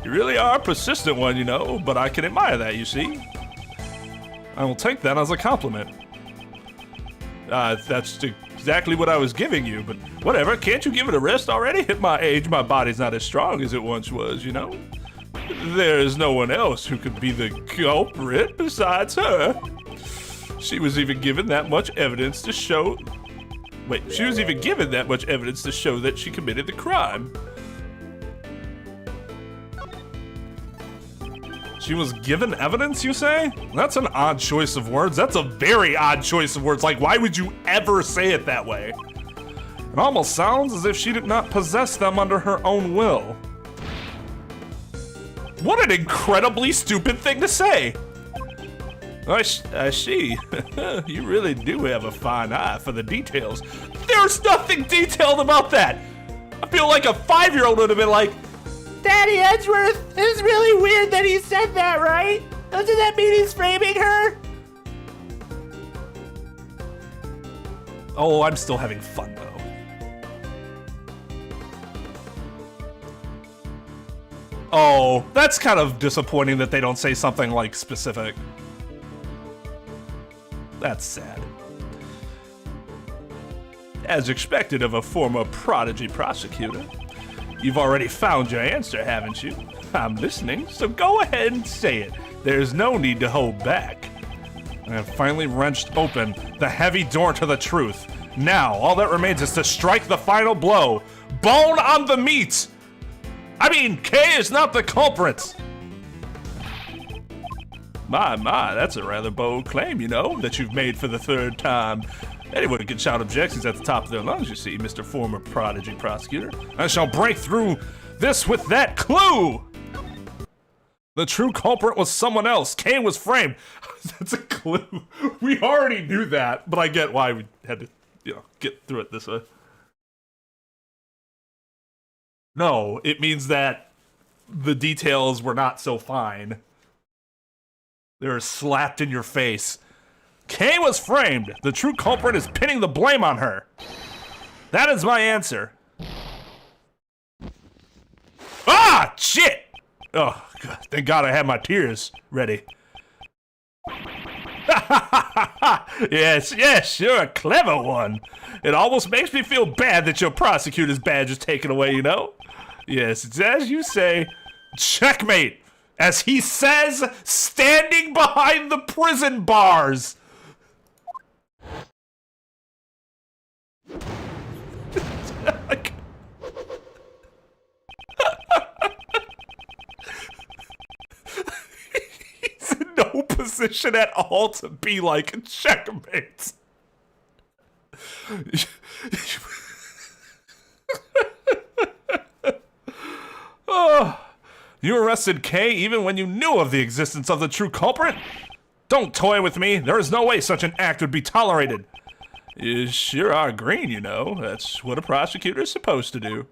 you really are a persistent one, you know, but I can admire that, you see. I will take that as a compliment. That's exactly what I was giving you, but whatever, can't you give it a rest already? At my age, my body's not as strong as it once was, you know? There is no one else who could be the culprit besides her. She was even given that much evidence to show... Wait, she was even given that much evidence to show that she committed the crime. She was given evidence, you say? That's an odd choice of words. That's a very odd choice of words. Like, why would you ever say it that way? It almost sounds as if she did not possess them under her own will. What an incredibly stupid thing to say! I see. You really do have a fine eye for the details. There's nothing detailed about that! I feel like a 5-year-old would have been like, Daddy Edgeworth, it's really weird that he said that, right? Doesn't that mean he's framing her? oh, I'm still having fun though. Oh, that's kind of disappointing that they don't say something like specific. That's sad. As expected of a former prodigy prosecutor, you've already found your answer, haven't you? I'm listening, so go ahead and say it. There's no need to hold back. I have finally wrenched open the heavy door to the truth. Now, all that remains is to strike the final blow. Bone on the meat! I mean, Kay is not the culprit! My, that's a rather bold claim, you know, that you've made for the third time. Anyone can shout objections at the top of their lungs, you see, Mr. Former Prodigy Prosecutor. I shall break through this with that clue! The true culprit was someone else. Kane was framed. That's a clue. We already knew that, but I get why we had to, you know, get through it this way. No, it means that the details were not so fine. They're slapped in your face. Kay was framed. The true culprit is pinning the blame on her. That is my answer. Ah, shit! Oh, God, thank God I had my tears ready. Yes, you're a clever one. It almost makes me feel bad that your prosecutor's badge is taken away, you know? Yes, it's as you say. Checkmate! As he says, standing behind the prison bars! He's in no position at all to be like, checkmate. Oh, you arrested Kay even when you knew of the existence of the true culprit? Don't toy with me. There is no way such an act would be tolerated. You sure are green, you know. That's what a prosecutor is supposed to do.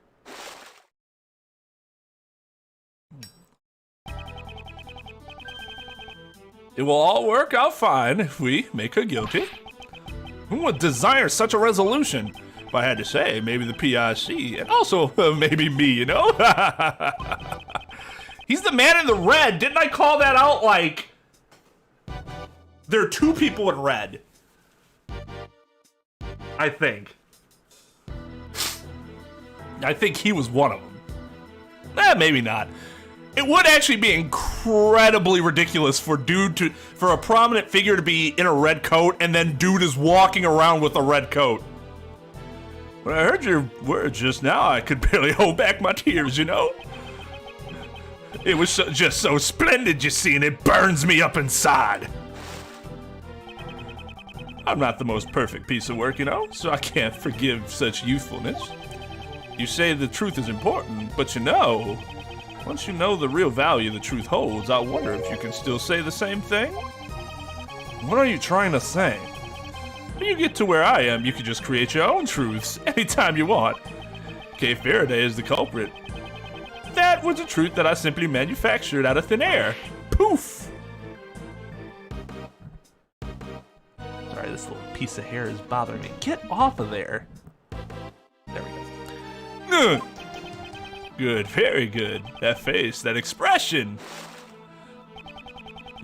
It will all work out fine if we make her guilty. Who would desire such a resolution? If I had to say, maybe the PIC, and also maybe me, you know? He's the man in the red. Didn't I call that out? Like, there are two people in red. I think he was one of them. Maybe not. It would actually be incredibly ridiculous for for a prominent figure to be in a red coat and then dude is walking around with a red coat. When I heard your words just now, I could barely hold back my tears, you know? It was just so splendid, you see, and it burns me up inside. I'm not the most perfect piece of work, you know, so I can't forgive such youthfulness. You say the truth is important, but you know, Once you know the real value the truth holds, I wonder if you can still say the same thing? What are you trying to say? When you get to where I am, you can just create your own truths anytime you want. Kay Faraday is the culprit. That was a truth that I simply manufactured out of thin air. Poof! Sorry, this little piece of hair is bothering me. Get off of there. There we go. Good, very good. That face, that expression.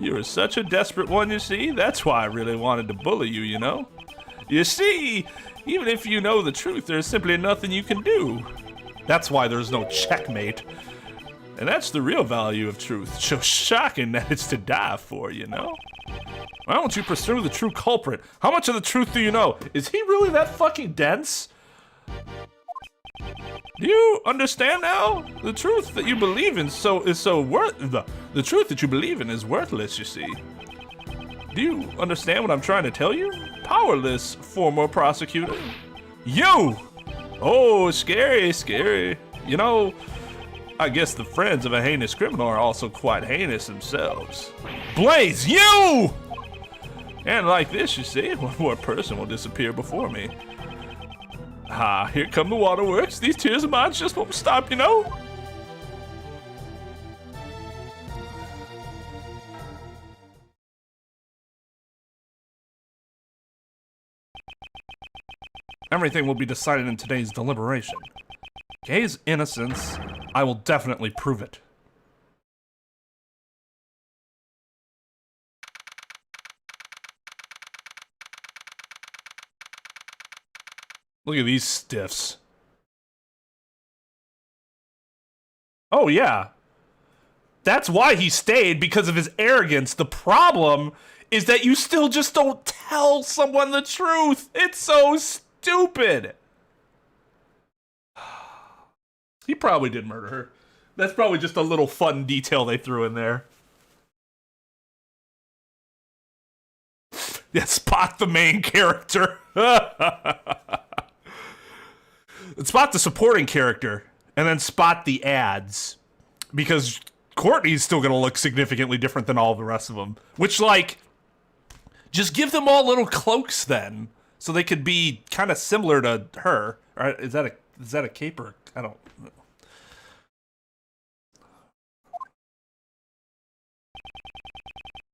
You were such a desperate one, you see? That's why I really wanted to bully you, you know? You see, even if you know the truth, there's simply nothing you can do. That's why there's no checkmate. And that's the real value of truth. So shocking that it's to die for, you know? Why don't you pursue the true culprit? How much of the truth do you know? Is he really that fucking dense? Do you understand now? The truth that you believe in the truth that you believe in is worthless, you see. Do you understand what I'm trying to tell you? Powerless, former prosecutor. You! Oh, scary, scary. You know, I guess the friends of a heinous criminal are also quite heinous themselves. Blaze, you! And like this, you see, one more person will disappear before me. Ah, here come the waterworks. These tears of mine just won't stop, you know? Everything will be decided in today's deliberation. Kay's innocence, I will definitely prove it. Look at these stiffs. Oh, yeah. That's why he stayed, because of his arrogance. The problem is that you still just don't tell someone the truth. It's so stupid. He probably did murder her. That's probably just a little fun detail they threw in there. Yeah, spot the main character. Spot the supporting character, and then spot the ads. Because Courtney's still gonna look significantly different than all the rest of them. Which, like, just give them all little cloaks then, so they could be kind of similar to her. Or is that a cape or I don't know.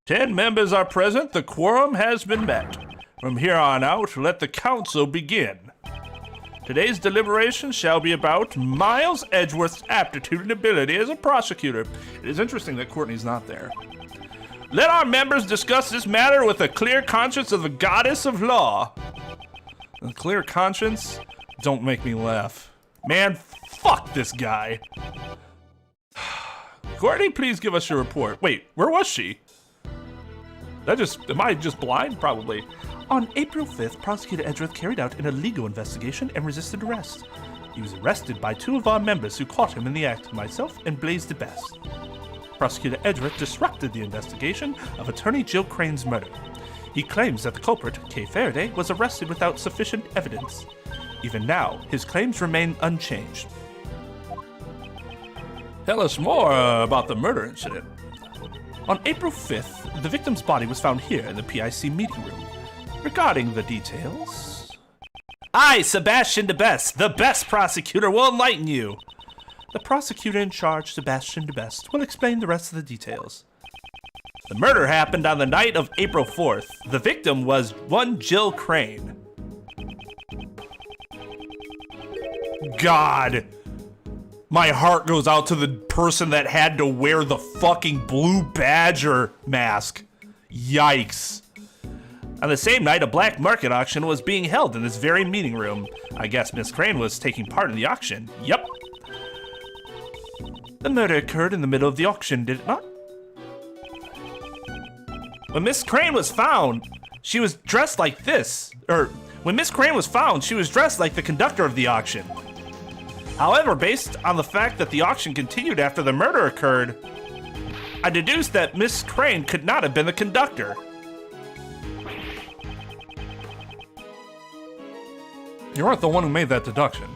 10 members are present. The quorum has been met. From here on out, let the council begin. Today's deliberation shall be about Miles Edgeworth's aptitude and ability as a prosecutor. It is interesting that Courtney's not there. Let our members discuss this matter with a clear conscience of the goddess of law. A clear conscience? Don't make me laugh. Man, fuck this guy. Courtney, please give us your report. Wait, where was she? Am I just blind? Probably. On April 5th, Prosecutor Edgeworth carried out an illegal investigation and resisted arrest. He was arrested by 2 of our members who caught him in the act, myself and Blaze the Best. Prosecutor Edgeworth disrupted the investigation of attorney Jill Crane's murder. He claims that the culprit, Kay Faraday, was arrested without sufficient evidence. Even now, his claims remain unchanged. Tell us more about the murder incident. On April 5th, the victim's body was found here in the PIC meeting room. Regarding the details... I, Sebastian DeBest, the best prosecutor, will enlighten you. The prosecutor in charge, Sebastian DeBest, will explain the rest of the details. The murder happened on the night of April 4th. The victim was one Jill Crane. God. My heart goes out to the person that had to wear the fucking blue badger mask. Yikes. On the same night, a black market auction was being held in this very meeting room. I guess Miss Crane was taking part in the auction. Yep. The murder occurred in the middle of the auction, did it not? When Miss Crane was found, she was dressed like this. When Miss Crane was found, she was dressed like the conductor of the auction. However, based on the fact that the auction continued after the murder occurred, I deduced that Miss Crane could not have been the conductor. You aren't the one who made that deduction.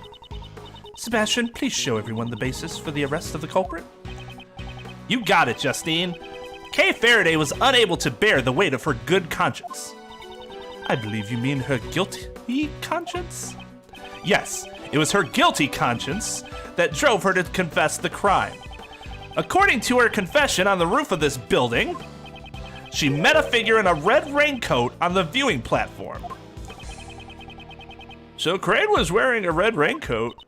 Sebastian, please show everyone the basis for the arrest of the culprit. You got it, Justine. Kay Faraday was unable to bear the weight of her good conscience. I believe you mean her guilty conscience? Yes, it was her guilty conscience that drove her to confess the crime. According to her confession on the roof of this building, she met a figure in a red raincoat on the viewing platform. So Crane was wearing a red raincoat?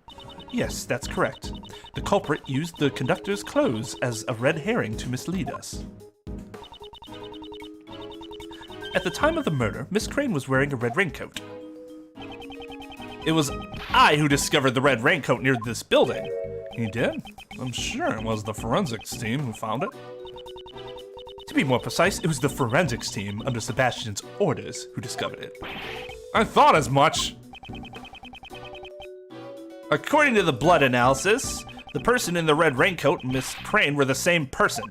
Yes, that's correct. The culprit used the conductor's clothes as a red herring to mislead us. At the time of the murder, Miss Crane was wearing a red raincoat. It was I who discovered the red raincoat near this building. He did? I'm sure it was the forensics team who found it. To be more precise, it was the forensics team under Sebastian's orders who discovered it. I thought as much. According to the blood analysis, the person in the red raincoat and Miss Crane were the same person.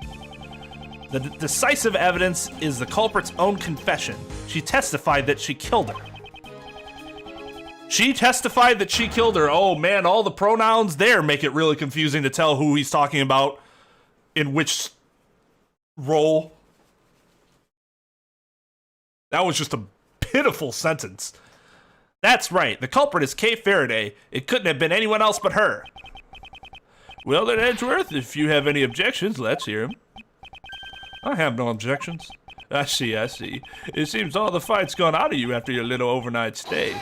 The decisive evidence is the culprit's own confession. She testified that she killed her. She testified that she killed her. Oh man, all the pronouns there make it really confusing to tell who he's talking about in which role. That was just a pitiful sentence. That's right, the culprit is Kay Faraday. It couldn't have been anyone else but her. Well then, Edgeworth, if you have any objections, let's hear them. I have no objections. I see. It seems all the fight's gone out of you after your little overnight stay.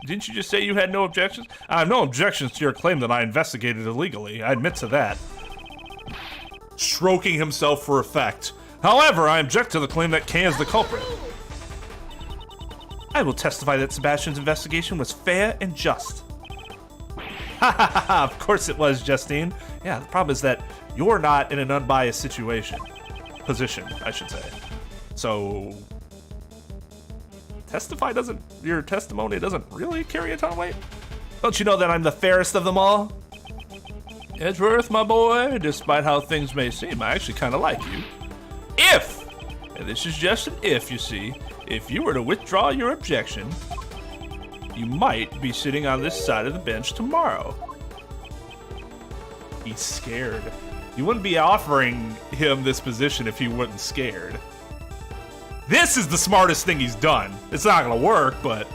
Didn't you just say you had no objections? I have no objections to your claim that I investigated illegally. I admit to that. Stroking himself for effect. However, I object to the claim that Kay is the culprit. I will testify that Sebastian's investigation was fair and just. Ha ha ha ha, of course it was, Justine. Yeah, the problem is that you're not in an unbiased position, I should say. So, your testimony doesn't really carry a ton of weight? Don't you know that I'm the fairest of them all? Edgeworth, my boy, despite how things may seem, I actually kind of like you. If, and this is just an if, you see, if you were to withdraw your objection, you might be sitting on this side of the bench tomorrow. He's scared. You wouldn't be offering him this position if he wasn't scared. This is the smartest thing he's done. It's not gonna work, but...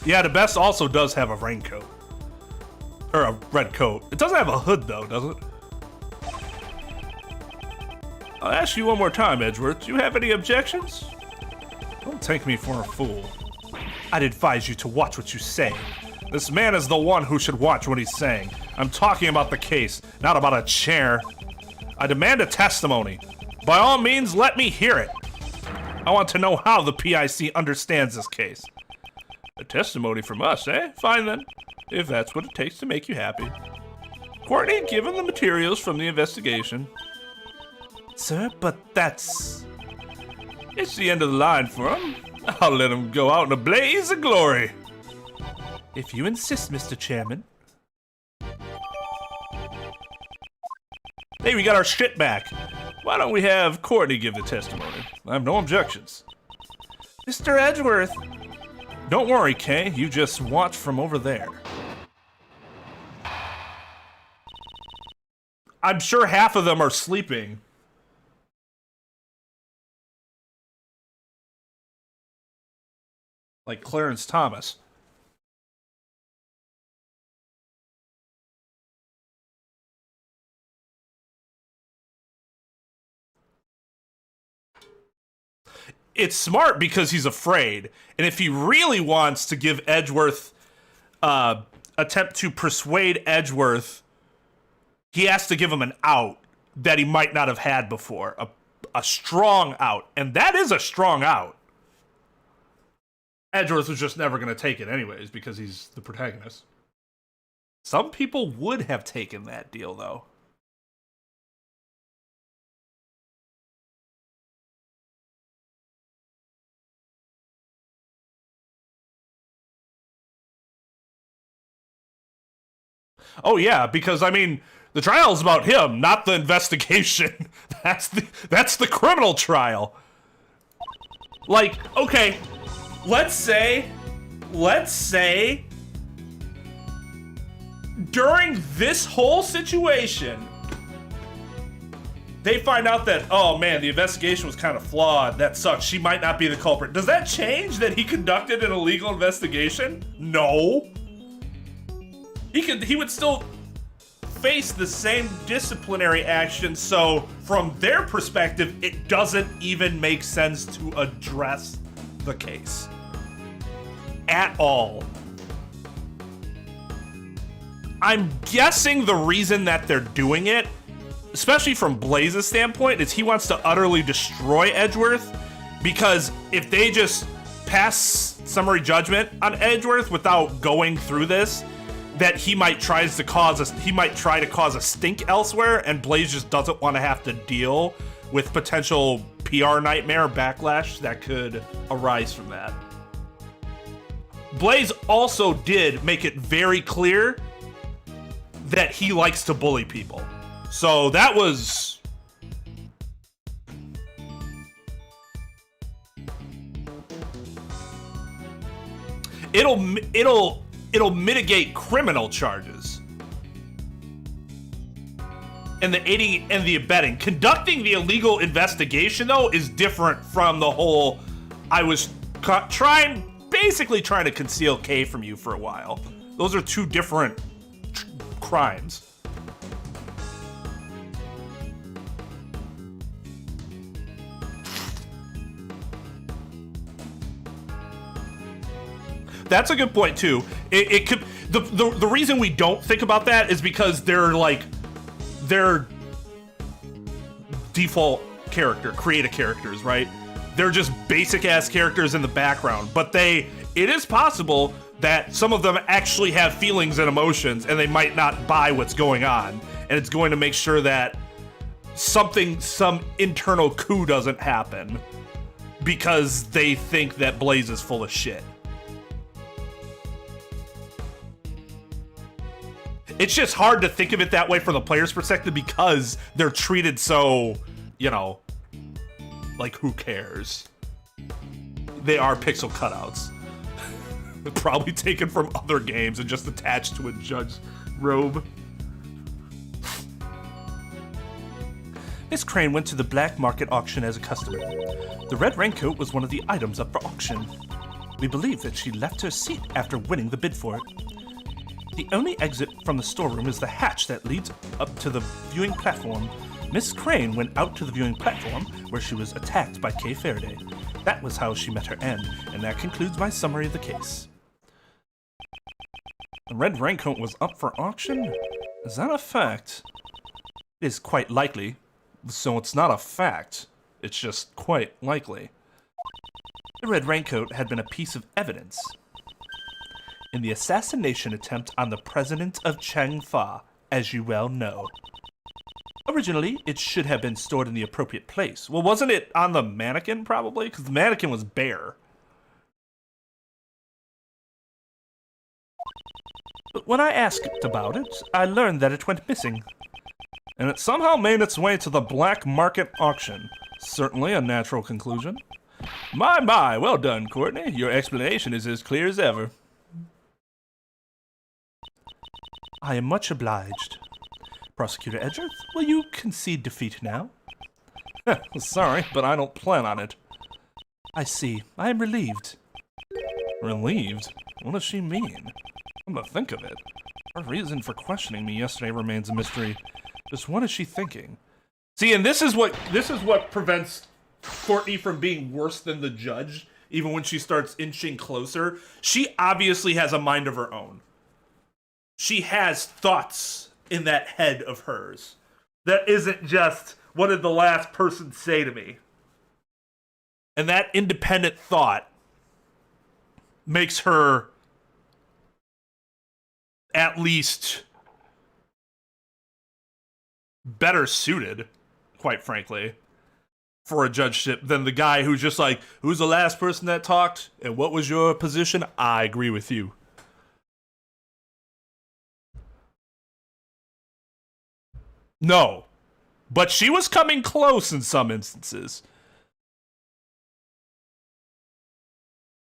Yeah, the best also does have a raincoat. Or a red coat. It doesn't have a hood though, does it? I'll ask you one more time, Edgeworth. Do you have any objections? Don't take me for a fool. I'd advise you to watch what you say. This man is the one who should watch what he's saying. I'm talking about the case, not about a chair. I demand a testimony. By all means, let me hear it. I want to know how the PIC understands this case. A testimony from us, eh? Fine then, if that's what it takes to make you happy. Courtney, given the materials from the investigation. Sir, but that's... It's the end of the line for him. I'll let him go out in a blaze of glory. If you insist, Mr. Chairman. Hey, we got our shit back. Why don't we have Courtney give the testimony? I have no objections. Mr. Edgeworth. Don't worry, Kay. You just watch from over there. I'm sure half of them are sleeping. Like Clarence Thomas. It's smart because he's afraid. And if he really wants to give Edgeworth, attempt to persuade Edgeworth, he has to give him an out that he might not have had before. A strong out. And that is a strong out. Edgeworth was just never going to take it anyways because he's the protagonist. Some people would have taken that deal, though. Oh yeah, because I mean, the trial's about him, not the investigation. That's the criminal trial. Like, okay, let's say during this whole situation, they find out that, oh man, the investigation was kind of flawed. That sucks. She might not be the culprit. Does that change that he conducted an illegal investigation? No. He would still face the same disciplinary action, so from their perspective, it doesn't even make sense to address the case at all. I'm guessing the reason that they're doing it, especially from Blaze's standpoint, is he wants to utterly destroy Edgeworth, because if they just pass summary judgment on Edgeworth without going through this, that he might try to cause a stink elsewhere, and Blaze just doesn't want to have to deal with potential PR nightmare backlash that could arise from that. Blaze also did make it very clear that he likes to bully people. So that was... It'll mitigate criminal charges. And the aiding and the abetting. Conducting the illegal investigation, though, is different from the whole, I was basically trying to conceal K from you for a while. Those are two different crimes. That's a good point too. It could the reason we don't think about that is because they're default creative characters, right? They're just basic ass characters in the background, but it is possible that some of them actually have feelings and emotions, and they might not buy what's going on, and it's going to make sure that some internal coup doesn't happen because they think that Blaze is full of shit. It's just hard to think of it that way from the player's perspective because they're treated so, like, who cares? They are pixel cutouts. Probably taken from other games and just attached to a judge's robe. Miss Crane went to the black market auction as a customer. The red raincoat was one of the items up for auction. We believe that she left her seat after winning the bid for it. The only exit from the storeroom is the hatch that leads up to the viewing platform. Miss Crane went out to the viewing platform where she was attacked by Kay Faraday. That was how she met her end, and that concludes my summary of the case. The red raincoat was up for auction? Is that a fact? It is quite likely, so it's not a fact. It's just quite likely. The red raincoat had been a piece of evidence in the assassination attempt on the president of Changfa, as you well know. Originally, it should have been stored in the appropriate place. Well, wasn't it on the mannequin, probably? Because the mannequin was bare. But when I asked about it, I learned that it went missing. And it somehow made its way to the black market auction. Certainly a natural conclusion. My, well done, Courtney. Your explanation is as clear as ever. I am much obliged. Prosecutor Edgeworth, will you concede defeat now? Sorry, but I don't plan on it. I see. I am relieved. Relieved? What does she mean? Come to think of it, her reason for questioning me yesterday remains a mystery. Just what is she thinking? See, and this is what prevents Courtney from being worse than the judge, even when she starts inching closer. She obviously has a mind of her own. She has thoughts in that head of hers. That isn't just, what did the last person say to me? And that independent thought makes her at least better suited, quite frankly, for a judgeship than the guy who's just like, who's the last person that talked? And what was your position? I agree with you. No. But she was coming close in some instances.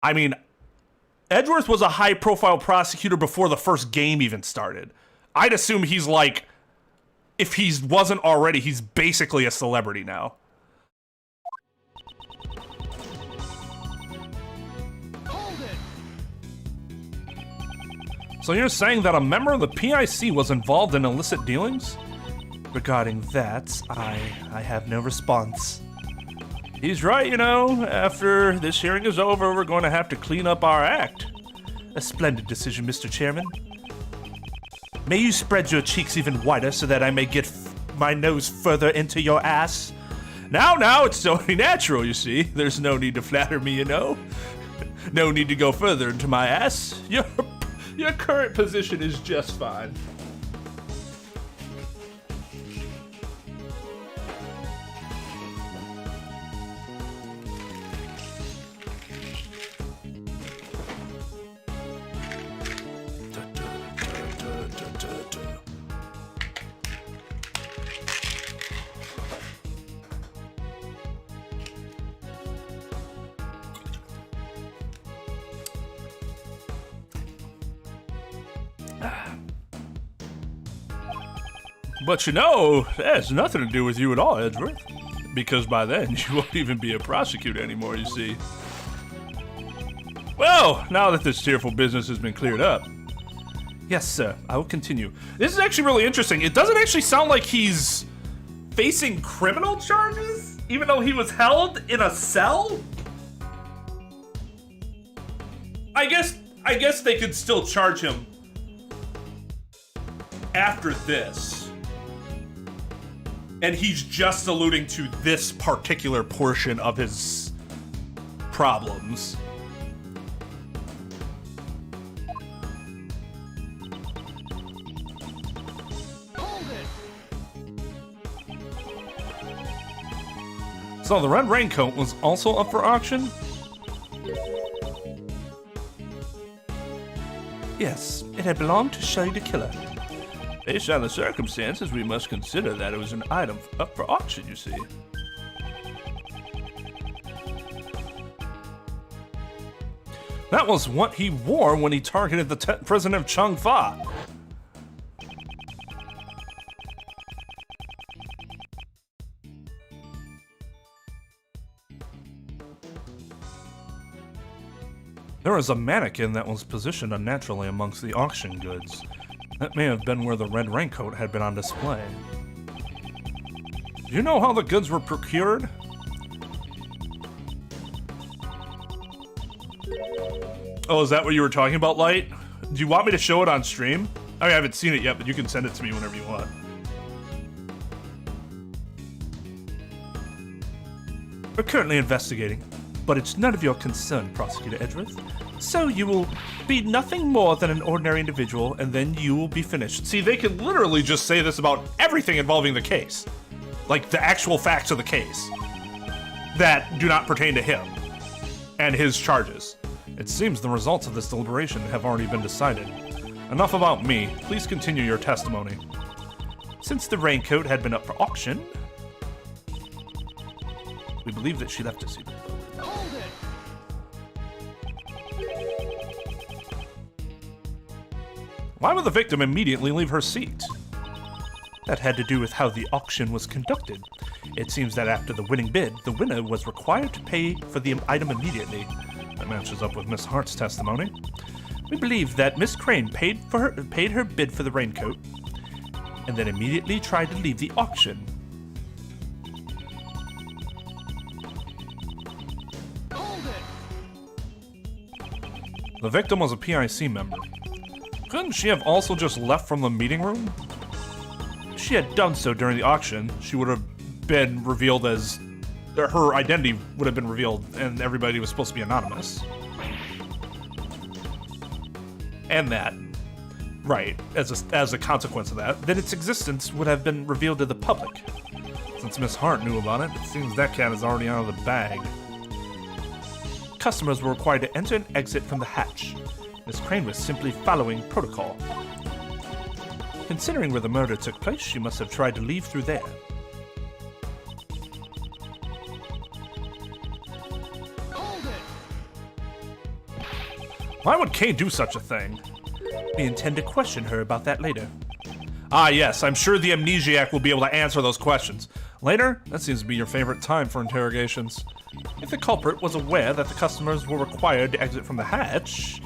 I mean, Edgeworth was a high-profile prosecutor before the first game even started. I'd assume he's like, if he wasn't already, he's basically a celebrity now. So you're saying that a member of the PIC was involved in illicit dealings? Regarding that, I have no response. He's right, you know. After this hearing is over, we're going to have to clean up our act. A splendid decision, Mr. Chairman. May you spread your cheeks even wider so that I may get my nose further into your ass. Now, it's only natural, you see. There's no need to flatter me, you know. No need to go further into my ass. Your current position is just fine. But you know, that has nothing to do with you at all, Edgeworth. Because by then, you won't even be a prosecutor anymore, you see. Well, now that this tearful business has been cleared up. Yes, sir. I will continue. This is actually really interesting. It doesn't actually sound like he's facing criminal charges, even though he was held in a cell. I guess they could still charge him after this. And he's just alluding to this particular portion of his problems. So the red raincoat was also up for auction? Yes, it had belonged to Shelley the Killer. Based on the circumstances, we must consider that it was an item up for auction, you see. That was what he wore when he targeted the president of Chung Fa. There was a mannequin that was positioned unnaturally amongst the auction goods. That may have been where the red raincoat had been on display. Do you know how the goods were procured? Oh, is that what you were talking about, Light? Do you want me to show it on stream? I haven't seen it yet, but you can send it to me whenever you want. We're currently investigating, but it's none of your concern, Prosecutor Edgeworth. So you will be nothing more than an ordinary individual, and then you will be finished. See, they could literally just say this about everything involving the case. Like, the actual facts of the case. That do not pertain to him. And his charges. It seems the results of this deliberation have already been decided. Enough about me. Please continue your testimony. Since the raincoat had been up for auction, we believe that she left us even. Why would the victim immediately leave her seat? That had to do with how the auction was conducted. It seems that after the winning bid, the winner was required to pay for the item immediately. That matches up with Miss Hart's testimony. We believe that Miss Crane paid her bid for the raincoat, and then immediately tried to leave the auction. The victim was a PIC member. Couldn't she have also just left from the meeting room? If she had done so during the auction, She would have been revealed as... Her identity would have been revealed, and everybody was supposed to be anonymous. and that, Right, as a consequence of that. then its existence would have been revealed to the public. Since Miss Hart knew about it, it seems that cat is already out of the bag. Customers were required to enter and exit from the hatch. Miss Crane was simply following protocol. Considering where the murder took place, she must have tried to leave through there. Why would Kay do such a thing? We intend to question her about that later. Ah, yes, I'm sure the amnesiac will be able to answer those questions. Later? That seems to be your favorite time for interrogations. If the culprit was aware that the customers were required to exit from the hatch,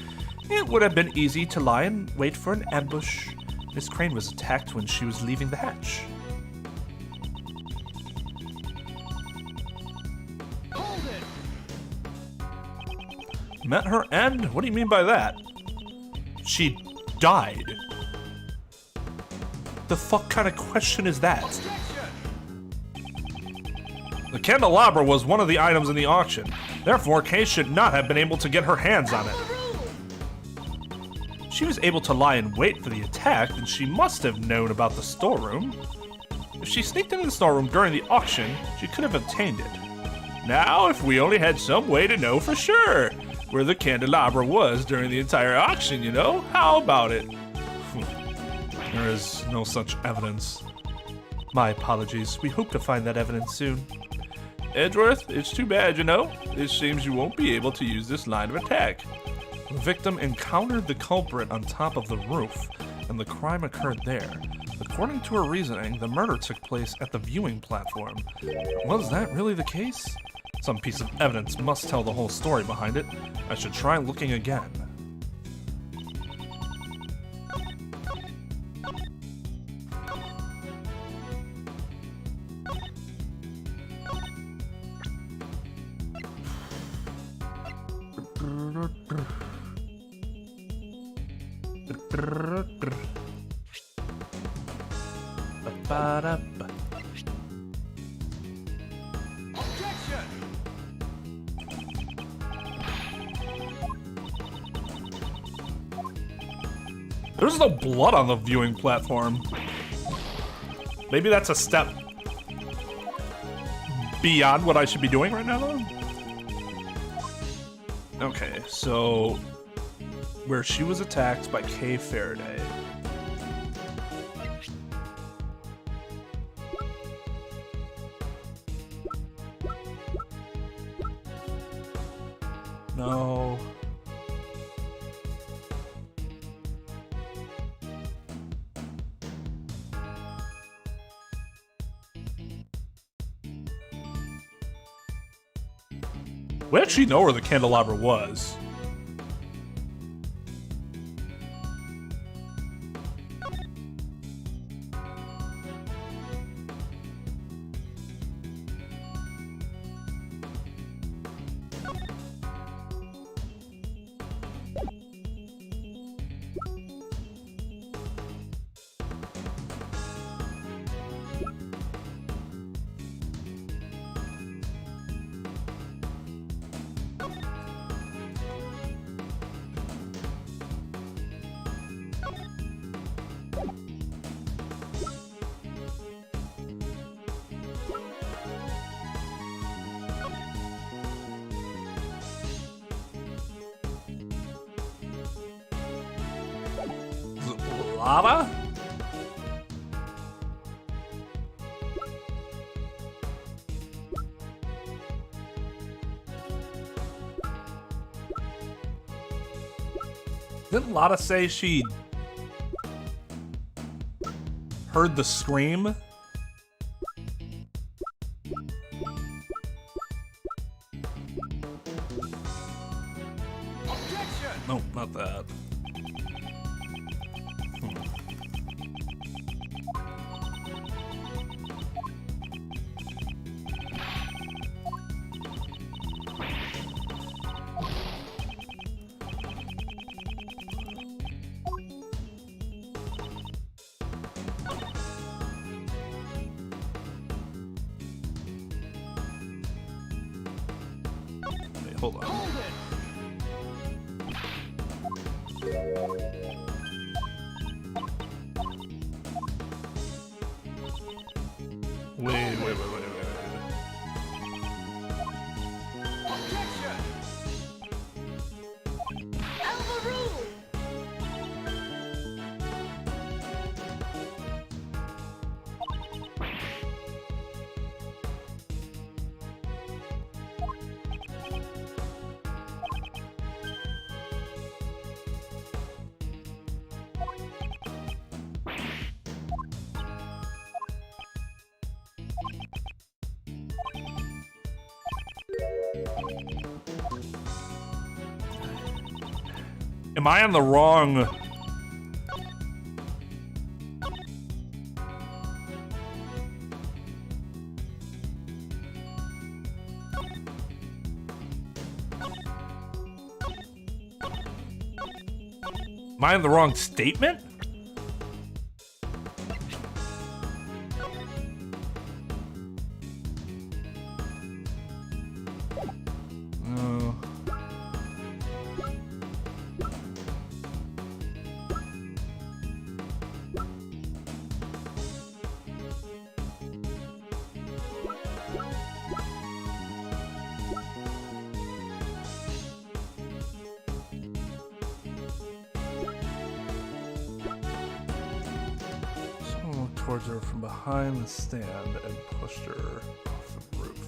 it would have been easy to lie and wait for an ambush. Miss Crane was attacked when she was leaving the hatch. Met her end? What do you mean by that? She died. The fuck kind of question is that? The candelabra was one of the items in the auction. Therefore, Kay should not have been able to get her hands on it. She was able to lie in wait for the attack, and she must have known about the storeroom. If she sneaked into the storeroom during the auction, she could have obtained it. Now, if we only had some way to know for sure where the candelabra was during the entire auction, you know? How about it? There is no such evidence. My apologies. We hope to find that evidence soon. Edgeworth, it's too bad, you know? It seems you won't be able to use this line of attack. The victim encountered the culprit on top of the roof, and the crime occurred there. According to her reasoning, the murder took place at the viewing platform. Was that really the case? Some piece of evidence must tell the whole story behind it. I should try looking again. There's no blood on the viewing platform. Maybe that's a step beyond what I should be doing right now, though. Okay, so where she was attacked by Kay Faraday. No. We actually know where the candelabra was. Lava? Didn't Lotta say she heard the scream? No, not that. Hold on. Wait. Am I on the wrong... Am I in the wrong statement? No. Someone looked towards her from behind the stand and pushed her off the roof.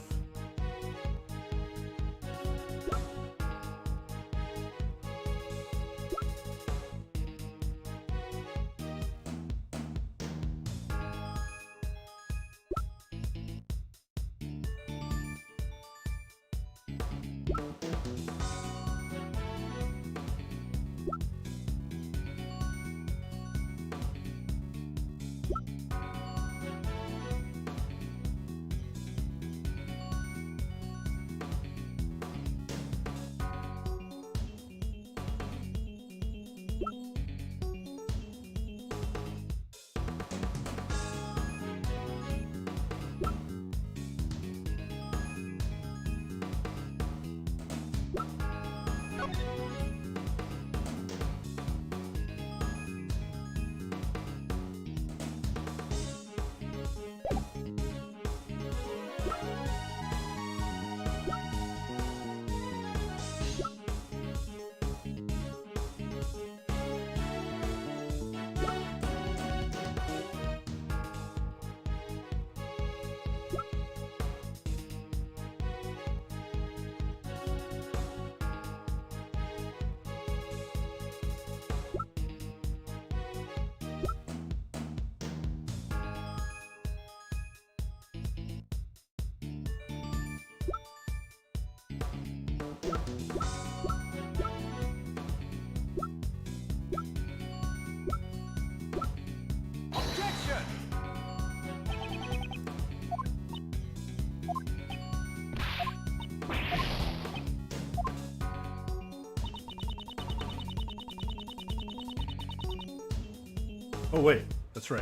Oh wait, that's right.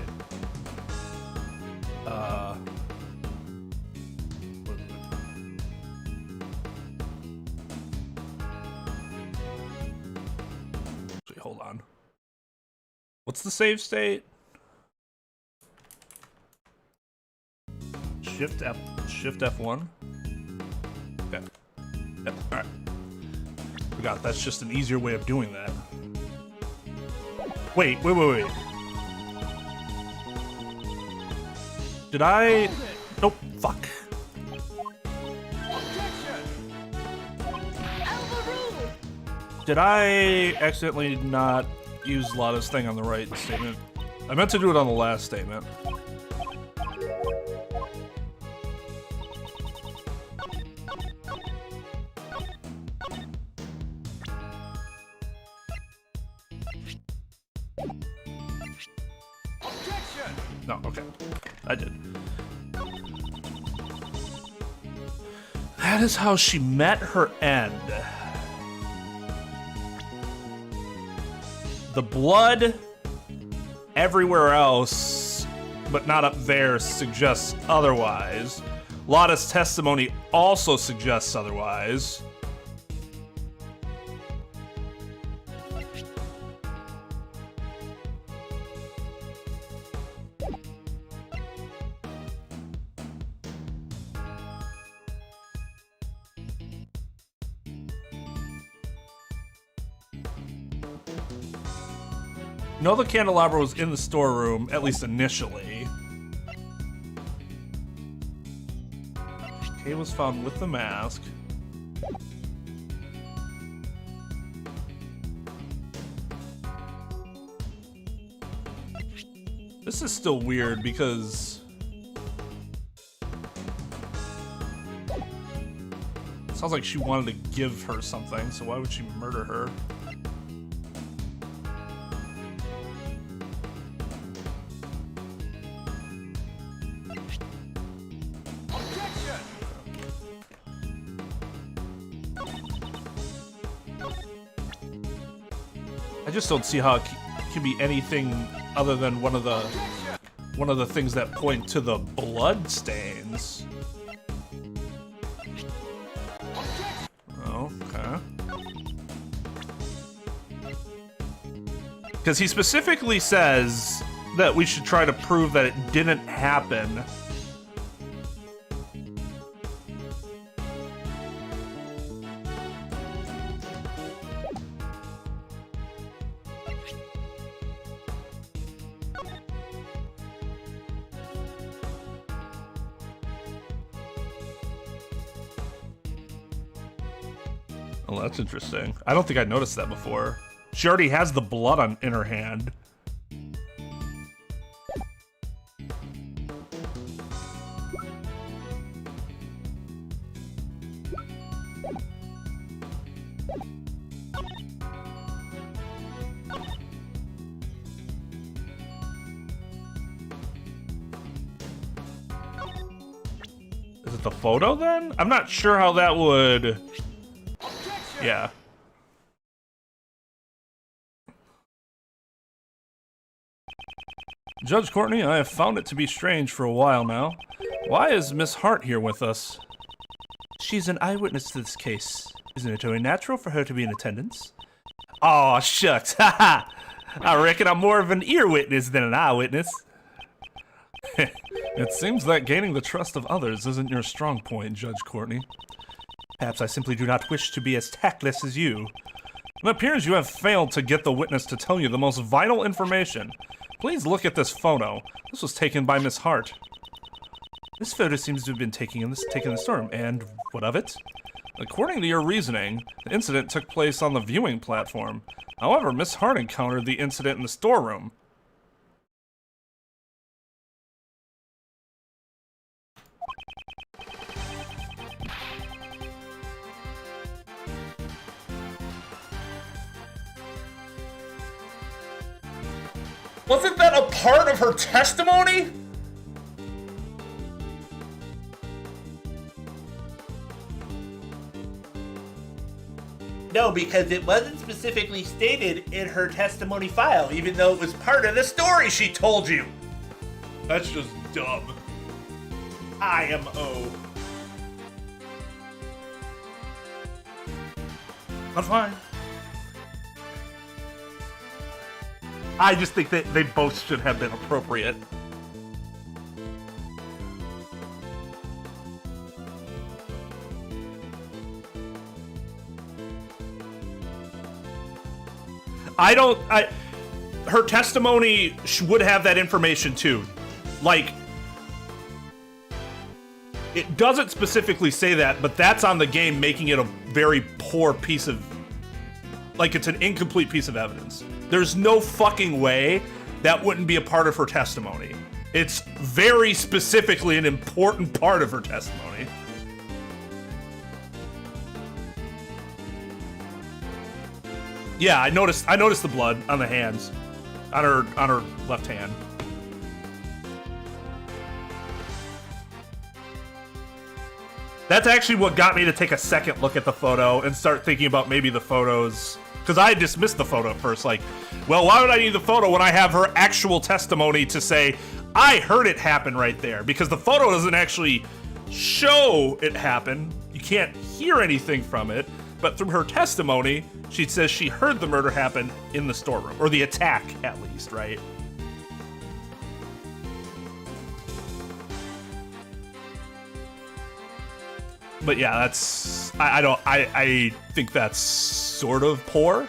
What is it? Actually, hold on. What's the save state? Shift F1. Okay. Yep. All right. Forgot that's just an easier way of doing that. Wait. Did I? Nope. Fuck. Did I accidentally not use Lotta's thing on the right statement? I meant to do it on the last statement. No, okay. I did. That is how she met her end. The blood everywhere else, but not up there, suggests otherwise. Lotta's testimony also suggests otherwise. You know the candelabra was in the storeroom, at least initially. Kay was found with the mask. This is still weird because... it sounds like she wanted to give her something, so why would she murder her? I just don't see how it can be anything other than one of the things that point to the blood stains. Okay. Because he specifically says that we should try to prove that it didn't happen. Well, that's interesting. I don't think I noticed that before. She already has the blood in her hand. Is it the photo then? I'm not sure how that would... Yeah. Judge Courtney, I have found it to be strange for a while now. Why is Miss Hart here with us? She's an eyewitness to this case. Isn't it only natural for her to be in attendance? Aw, shucks, haha! I reckon I'm more of an ear witness than an eyewitness. It seems that gaining the trust of others isn't your strong point, Judge Courtney. Perhaps I simply do not wish to be as tactless as you. It appears you have failed to get the witness to tell you the most vital information. Please look at this photo. This was taken by Miss Hart. This photo seems to have been taken in the storm, and what of it? According to your reasoning, the incident took place on the viewing platform. However, Miss Hart encountered the incident in the storeroom. Wasn't that a part of her testimony? No, because it wasn't specifically stated in her testimony file, even though it was part of the story she told you. That's just dumb. IMO. I'm fine. I just think that they both should have been appropriate. Her testimony would have that information too. Like, it doesn't specifically say that, but that's on the game, making it a very poor piece of, like, it's an incomplete piece of evidence. There's no fucking way that wouldn't be a part of her testimony. It's very specifically an important part of her testimony. Yeah, I noticed the blood on the hands, on her left hand. That's actually what got me to take a second look at the photo and start thinking about maybe the photos, because I dismissed the photo at first, like, well, why would I need the photo when I have her actual testimony to say, I heard it happen right there? Because the photo doesn't actually show it happen. You can't hear anything from it, but through her testimony, she says she heard the murder happen in the storeroom, or the attack, at least, right? But yeah, that's, I think that's sort of poor.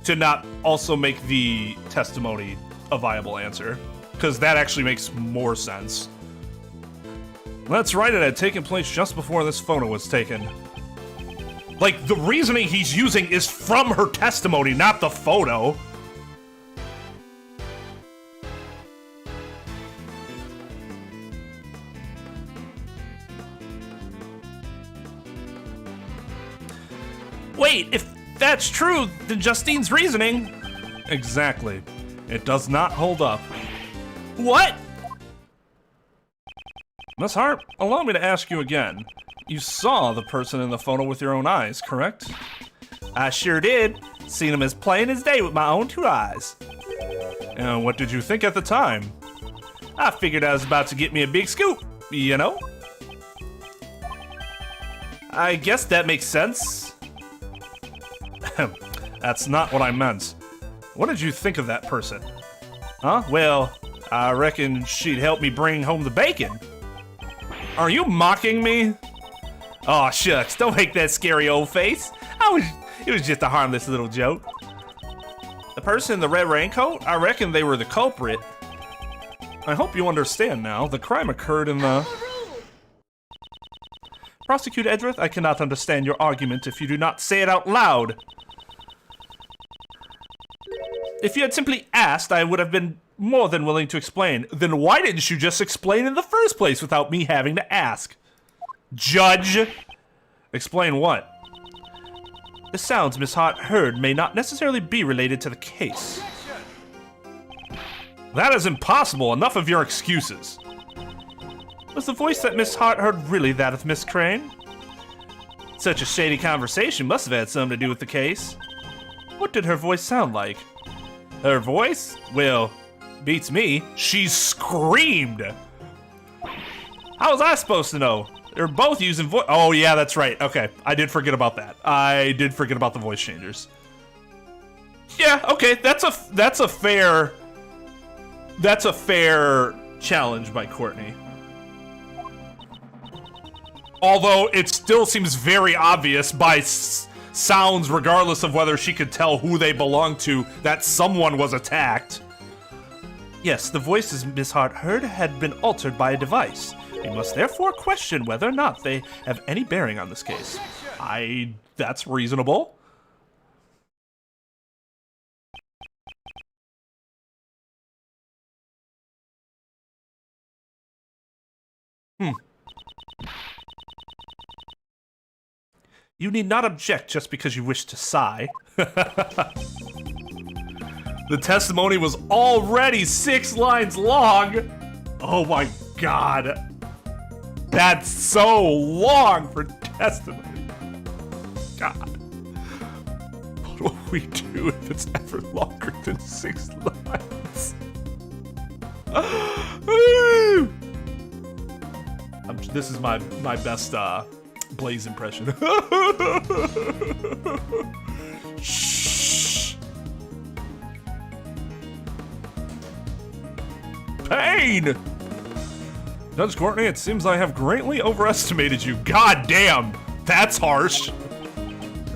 To not also make the testimony a viable answer, because that actually makes more sense. That's right, it had taken place just before this photo was taken. Like, the reasoning he's using is from her testimony, not the photo. Wait, if that's true, then Justine's reasoning... Exactly. It does not hold up. What? Miss Hart, allow me to ask you again. You saw the person in the photo with your own eyes, correct? I sure did. Seen him as plain as day with my own 2 eyes. And what did you think at the time? I figured I was about to get me a big scoop, you know? I guess that makes sense. That's not what I meant. What did you think of that person? Huh? Well, I reckon she'd help me bring home the bacon. Are you mocking me? Aw, shucks, don't make that scary old face. It was just a harmless little joke. The person in the red raincoat, I reckon they were the culprit. I hope you understand now. The crime occurred in the... Prosecutor Edgeworth, I cannot understand your argument if you do not say it out loud. If you had simply asked, I would have been more than willing to explain. Then why didn't you just explain in the first place without me having to ask? Judge! Explain what? The sounds Miss Hart heard may not necessarily be related to the case. That is impossible. Enough of your excuses. Was the voice that Miss Hart heard really that of Miss Crane? Such a shady conversation must have had something to do with the case. What did her voice sound like? Her voice? Well, beats me. She screamed! How was I supposed to know? They're both using voice. Oh, yeah, that's right. Okay, I did forget about that. I did forget about the voice changers. Yeah, okay, that's a fair challenge by Courtney. Although it still seems very obvious by sounds, regardless of whether she could tell who they belong to, that someone was attacked. Yes, the voices Miss Hart heard had been altered by a device. We must therefore question whether or not they have any bearing on this case. That's reasonable. You need not object just because you wish to sigh. The testimony was already 6 lines long. Oh my god. That's so long for testimony. God. What will we do if it's ever longer than 6 lines? This is my best Blaze impression. Shh. Pain! Judge Courtney, it seems I have greatly overestimated you. God damn! That's harsh.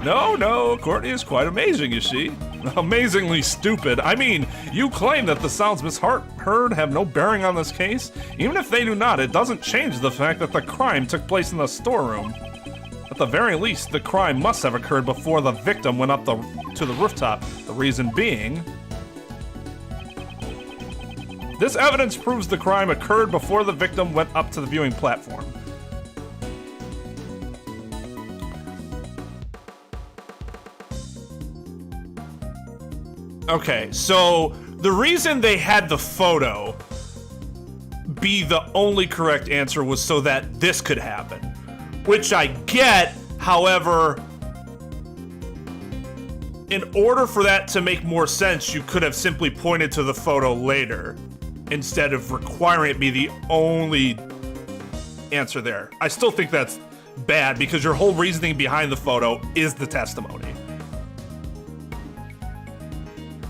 No, Courtney is quite amazing, you see. Amazingly stupid. I mean, you claim that the sounds Miss Hart heard have no bearing on this case. Even if they do not, it doesn't change the fact that the crime took place in the storeroom. At the very least, the crime must have occurred before the victim went up to the rooftop. The reason being... This evidence proves the crime occurred before the victim went up to the viewing platform. Okay, so the reason they had the photo be the only correct answer was so that this could happen. Which I get, however, in order for that to make more sense, you could have simply pointed to the photo later instead of requiring it be the only answer there. I still think that's bad because your whole reasoning behind the photo is the testimony.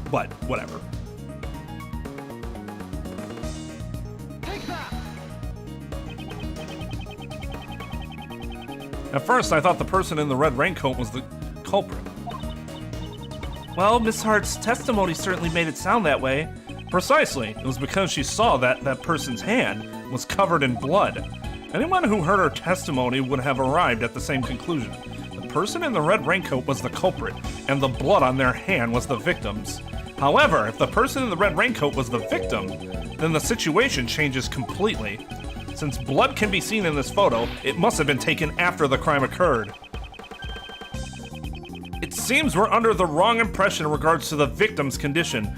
But whatever. At first, I thought the person in the red raincoat was the culprit. Well, Miss Hart's testimony certainly made it sound that way. Precisely. It was because she saw that person's hand was covered in blood. Anyone who heard her testimony would have arrived at the same conclusion. The person in the red raincoat was the culprit, and the blood on their hand was the victim's. However, if the person in the red raincoat was the victim, then the situation changes completely. Since blood can be seen in this photo, it must have been taken after the crime occurred. It seems we're under the wrong impression in regards to the victim's condition.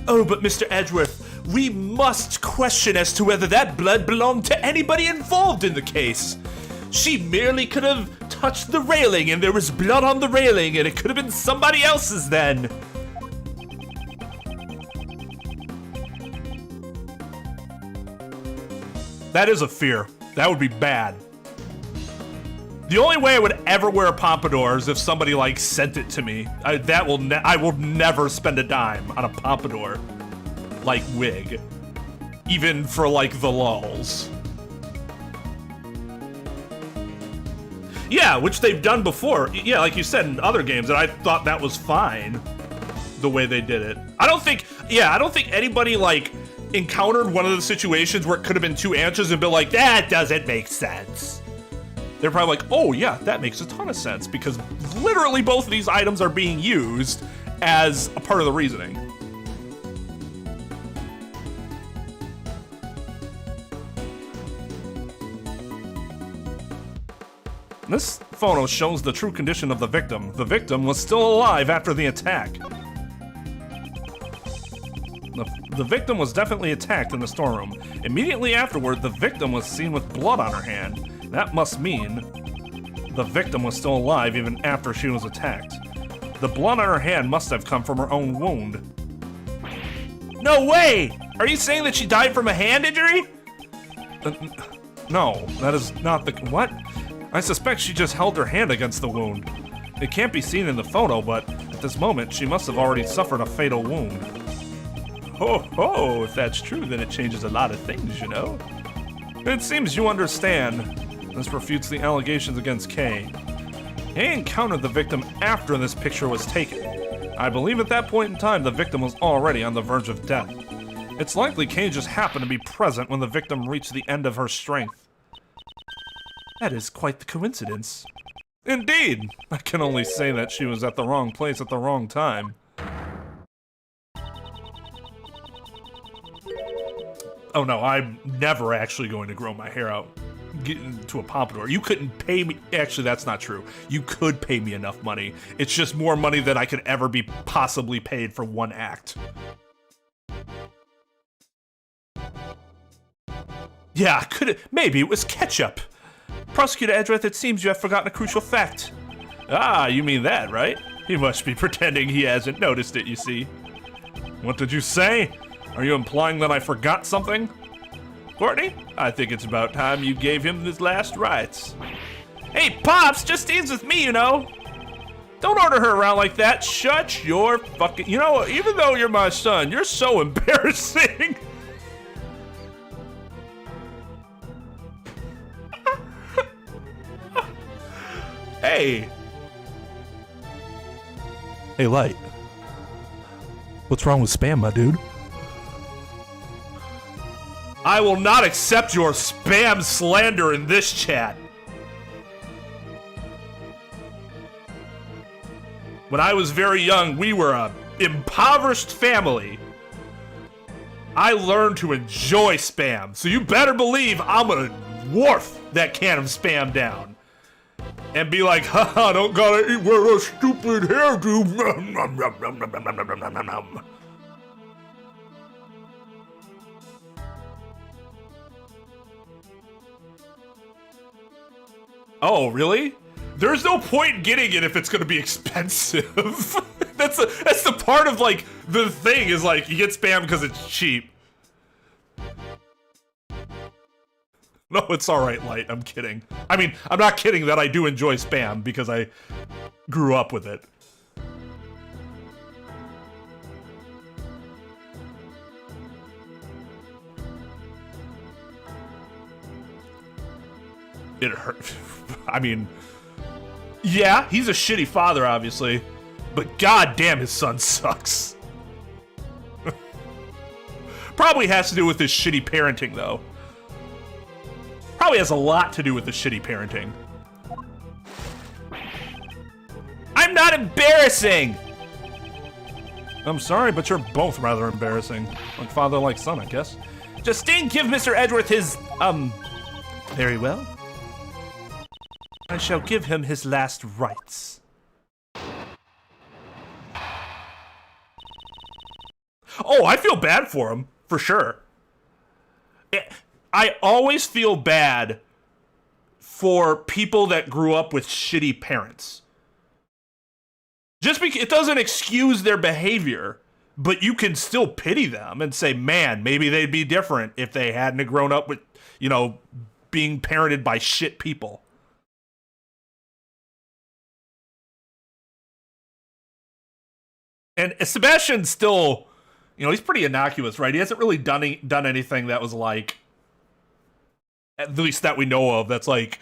Oh, but Mr. Edgeworth, we must question as to whether that blood belonged to anybody involved in the case. She merely could have touched the railing and there was blood on the railing and it could have been somebody else's then. That is a fear. That would be bad. The only way I would ever wear a pompadour is if somebody like sent it to me. I will never spend a dime on a pompadour like wig, even for like the lulz. Yeah, which they've done before. Yeah, like you said in other games, and I thought that was fine the way they did it. I don't think anybody like encountered one of the situations where it could have been two answers and been like, that doesn't make sense. They're probably like, oh yeah, that makes a ton of sense because literally both of these items are being used as a part of the reasoning. This photo shows the true condition of the victim. The victim was still alive after the attack. The victim was definitely attacked in the storeroom. Immediately afterward, the victim was seen with blood on her hand. That must mean the victim was still alive even after she was attacked. The blood on her hand must have come from her own wound. No way! Are you saying that she died from a hand injury? No, that is not the... What? I suspect she just held her hand against the wound. It can't be seen in the photo, but at this moment, she must have already suffered a fatal wound. Ho ho, if that's true, then it changes a lot of things, you know? It seems you understand. This refutes the allegations against Kay. Kay encountered the victim after this picture was taken. I believe at that point in time, the victim was already on the verge of death. It's likely Kay just happened to be present when the victim reached the end of her strength. That is quite the coincidence. Indeed! I can only say that she was at the wrong place at the wrong time. Oh no, I'm never actually going to grow my hair out to a pompadour. You couldn't pay me. Actually, that's not true. You could pay me enough money. It's just more money than I could ever be possibly paid for one act. Yeah, maybe it was ketchup. Prosecutor Edgeworth, it seems you have forgotten a crucial fact. Ah, you mean that, right? He must be pretending he hasn't noticed it, you see. What did you say? Are you implying that I forgot something? Courtney, I think it's about time you gave him his last rites. Hey, Pops, Justine's with me, you know. Don't order her around like that. Shut your fucking... You know, even though you're my son, you're so embarrassing. Hey. Hey, Light. What's wrong with spam, my dude? I will not accept your spam slander in this chat. When I was very young, we were a impoverished family. I learned to enjoy spam, so you better believe I'm gonna wharf that can of spam down. And be like, haha, don't gotta eat with a stupid hairdo. Oh, really? There's no point in getting it if it's gonna be expensive. That's the part of like the thing is like you get spam because it's cheap. No, it's alright, Light. I'm kidding. I mean, I'm not kidding that I do enjoy spam because I grew up with it. It hurt. I mean, yeah, he's a shitty father, obviously, but goddamn, his son sucks. Probably has to do with his shitty parenting, though. Probably has a lot to do with the shitty parenting. I'm not embarrassing! I'm sorry, but you're both rather embarrassing. Like father, like son, I guess. Justine, give Mr. Edgeworth his, very well. I shall give him his last rites. Oh, I feel bad for him, for sure. I always feel bad for people that grew up with shitty parents. Just because it doesn't excuse their behavior, but you can still pity them and say, man, maybe they'd be different if they hadn't grown up with, you know, being parented by shit people. And Sebastian's still, you know, he's pretty innocuous, right? He hasn't really done anything that was like, at least that we know of, that's like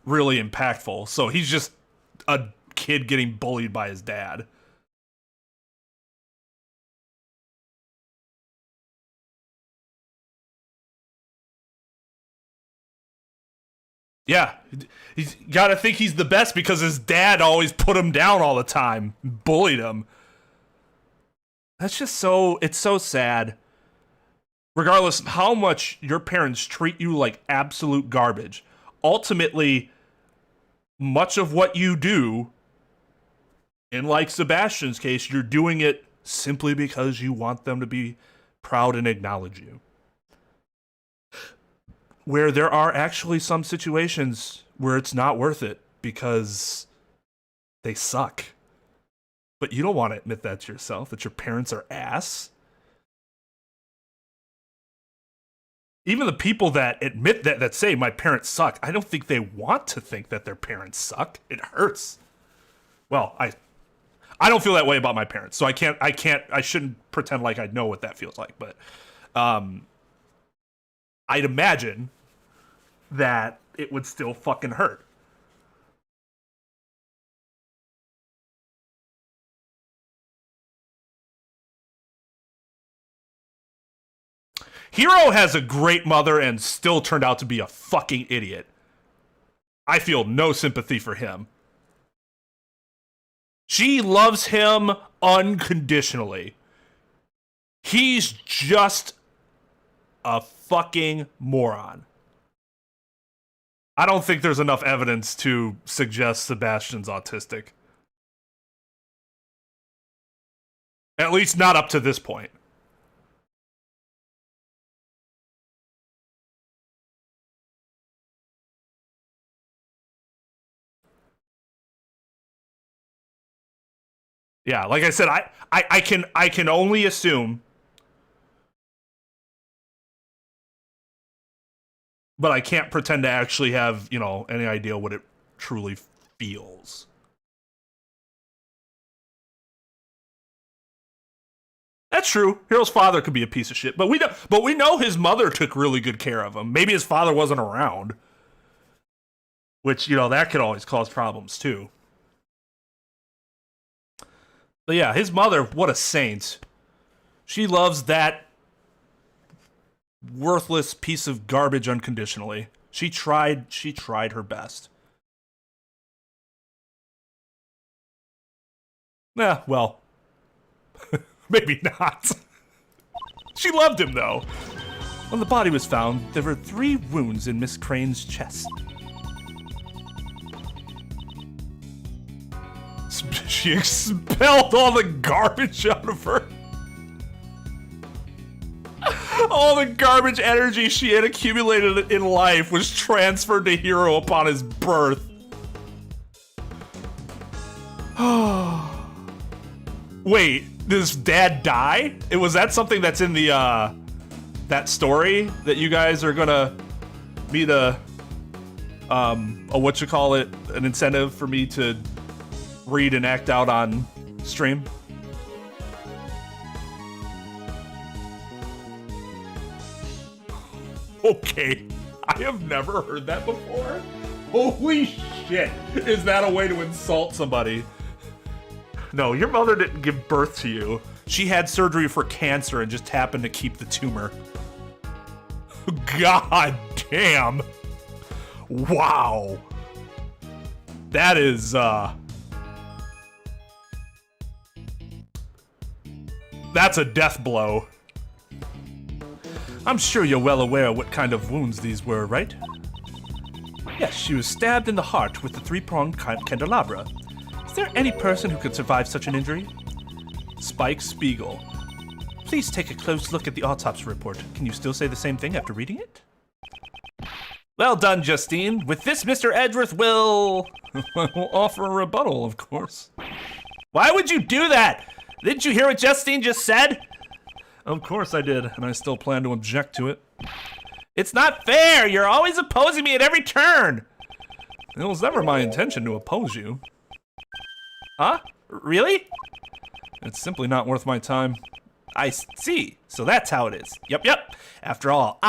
really impactful. So he's just a kid getting bullied by his dad. Yeah, he's got to think he's the best because his dad always put him down all the time, bullied him. That's just so, it's so sad. Regardless of how much your parents treat you like absolute garbage, ultimately, much of what you do, in like Sebastian's case, you're doing it simply because you want them to be proud and acknowledge you. Where there are actually some situations where it's not worth it because they suck. But you don't want to admit that to yourself, that your parents are ass. Even the people that admit that say my parents suck, I don't think they want to think that their parents suck. It hurts. Well, I don't feel that way about my parents, so I shouldn't pretend like I know what that feels like, but I'd imagine that it would still fucking hurt. Hero has a great mother and still turned out to be a fucking idiot. I feel no sympathy for him. She loves him unconditionally. He's just a fucking moron. I don't think there's enough evidence to suggest Sebastian's autistic. At least not up to this point. Yeah, like I said, I can only assume, but I can't pretend to actually have, you know, any idea what it truly feels. That's true. Hero's father could be a piece of shit, but we know his mother took really good care of him. Maybe his father wasn't around, which, you know, that could always cause problems too. But yeah, his mother, what a saint. She loves that worthless piece of garbage unconditionally. She tried her best. Yeah, well, maybe not. She loved him, though. When the body was found, there were 3 wounds in Miss Crane's chest. She expelled all the garbage out of her. All the garbage energy she had accumulated in life was transferred to Hero upon his birth. Wait, did his dad die? Was that something that's in the that story that you guys are gonna meet an incentive for me to read and act out on stream? Okay, I have never heard that before. Holy shit, is that a way to insult somebody? No, your mother didn't give birth to you. She had surgery for cancer and just happened to keep the tumor. God damn. Wow. That is, that's a death blow. I'm sure you're well aware what kind of wounds these were, right? Yes, she was stabbed in the heart with the 3-pronged candelabra. Is there any person who could survive such an injury? Spike Spiegel. Please take a close look at the autopsy report. Can you still say the same thing after reading it? Well done, Justine. With this, Mr. Edgeworth will... I will offer a rebuttal, of course. Why would you do that? Didn't you hear what Justine just said? Of course I did, and I still plan to object to it. It's not fair. You're always opposing me at every turn. It was never my intention to oppose you. Huh? Really? It's simply not worth my time. I see. So that's how it is. Yep. After all,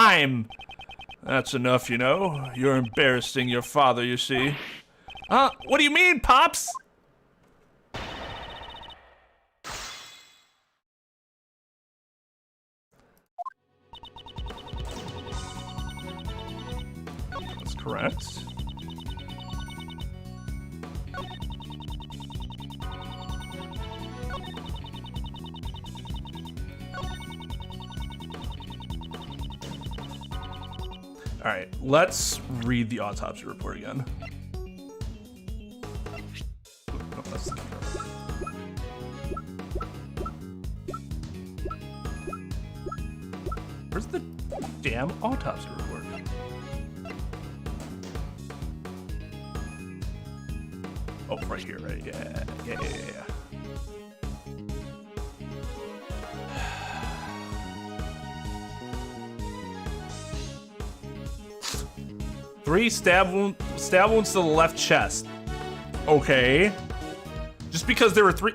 That's enough, you know. You're embarrassing your father, you see. What do you mean, Pops? That's correct. All right, let's read the autopsy report again. Oh, that's not correct. Where's the damn autopsy report? Oh, right here, right? Yeah. 3 stab wounds to the left chest. Okay. Just because there were 3.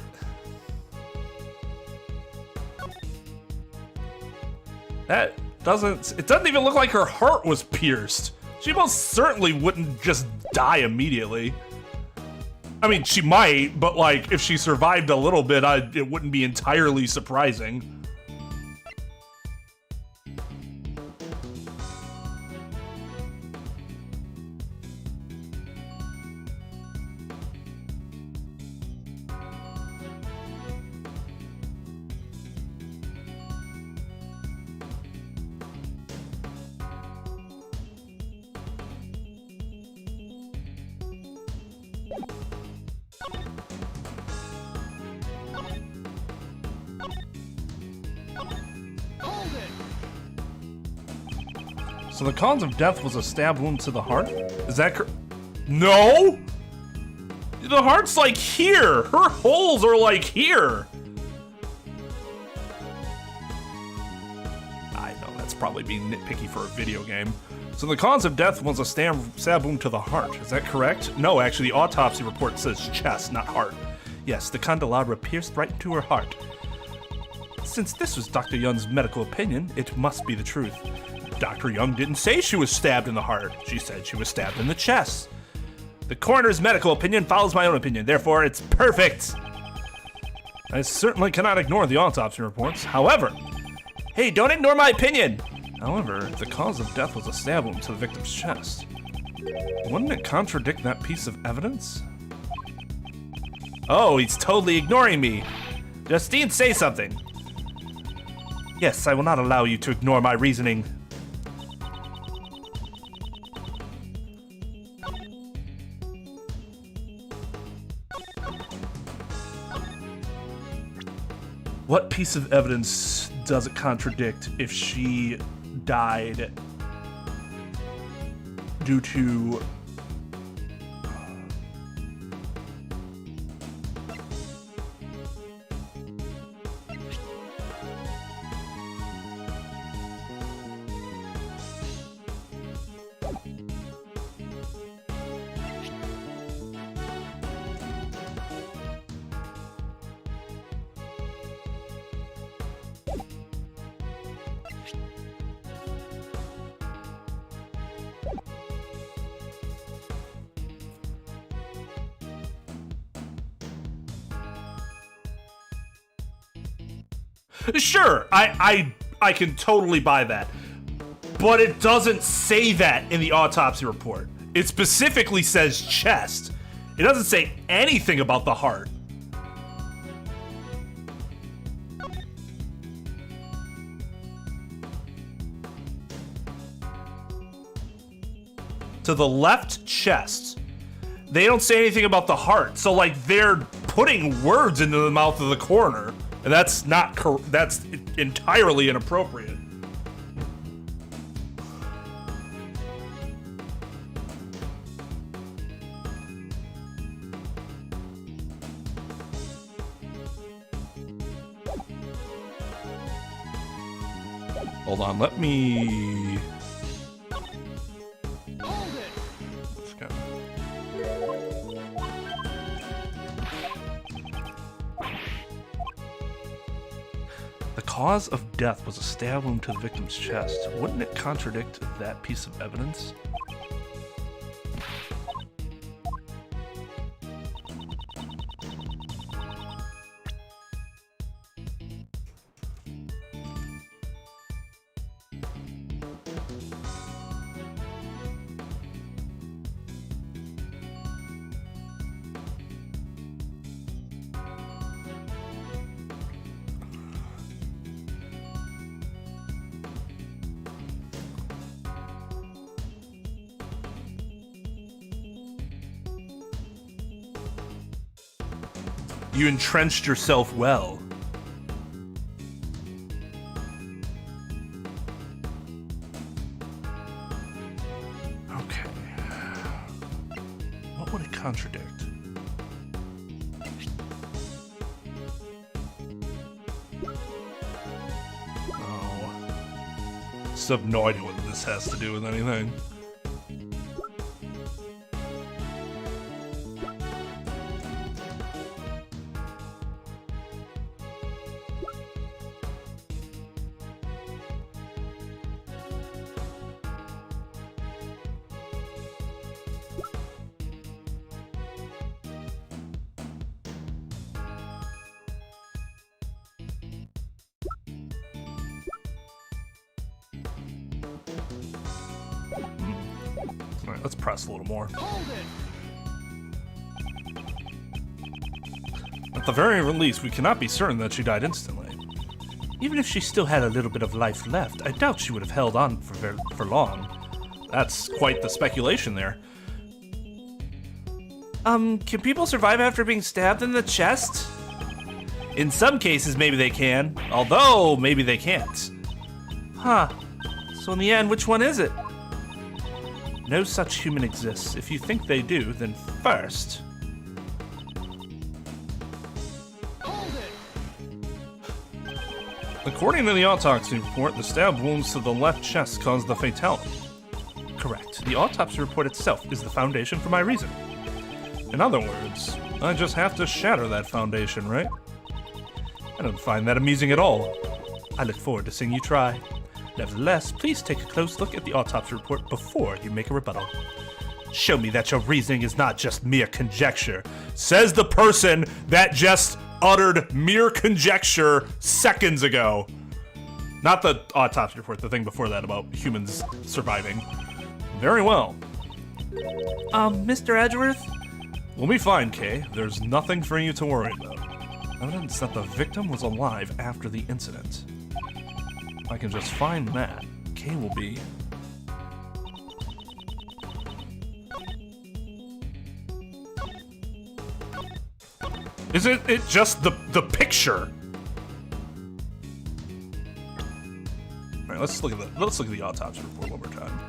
It doesn't even look like her heart was pierced. She most certainly wouldn't just die immediately. I mean, she might, but like, if she survived a little bit, it wouldn't be entirely surprising. So the cause of death was a stab wound to the heart? Is that correct? No! The heart's like here! Her holes are like here! I know, that's probably being nitpicky for a video game. So the cause of death was a stab wound to the heart. Is that correct? No, actually, the autopsy report says chest, not heart. Yes, the candelabra pierced right into her heart. Since this was Dr. Young's medical opinion, it must be the truth. Dr. Young didn't say she was stabbed in the heart. She said she was stabbed in the chest. The coroner's medical opinion follows my own opinion, therefore it's perfect. I certainly cannot ignore the autopsy reports. However, Hey, don't ignore my opinion. However, the cause of death was a stab wound to the victim's chest. Wouldn't it contradict that piece of evidence? Oh, he's totally ignoring me. Justine, say something. Yes, I will not allow you to ignore my reasoning. What piece of evidence does it contradict if she died due to Sure, I can totally buy that. But it doesn't say that in the autopsy report. It specifically says chest. It doesn't say anything about the heart. To the left chest. They don't say anything about the heart. So like they're putting words into the mouth of the coroner. And that's that's entirely inappropriate. Hold on, let me... Let's go. The cause of death was a stab wound to the victim's chest. Wouldn't it contradict that piece of evidence? You entrenched yourself well. Okay. What would it contradict? Oh. Still have no idea what this has to do with anything. Alright, let's press a little more. At the very least, we cannot be certain that she died instantly. Even if she still had a little bit of life left, I doubt she would have held on for long. That's quite the speculation there. Can people survive after being stabbed in the chest? In some cases, maybe they can, although maybe they can't. Huh. So in the end, which one is it? No such human exists. If you think they do, then first... According to the autopsy report, the stab wounds to the left chest caused the fatality. Correct. The autopsy report itself is the foundation for my reason. In other words, I just have to shatter that foundation, right? I don't find that amusing at all. I look forward to seeing you try. Nevertheless, please take a close look at the autopsy report before you make a rebuttal. Show me that your reasoning is not just mere conjecture, says the person that just uttered mere conjecture seconds ago. Not the autopsy report, the thing before that about humans surviving. Very well. Mr. Edgeworth? We'll be fine, Kay. There's nothing for you to worry about. Evidence that the victim was alive after the incident. If I can just find that, Kay will be... Isn't it just the picture? All right, let's look at the autopsy report one more time.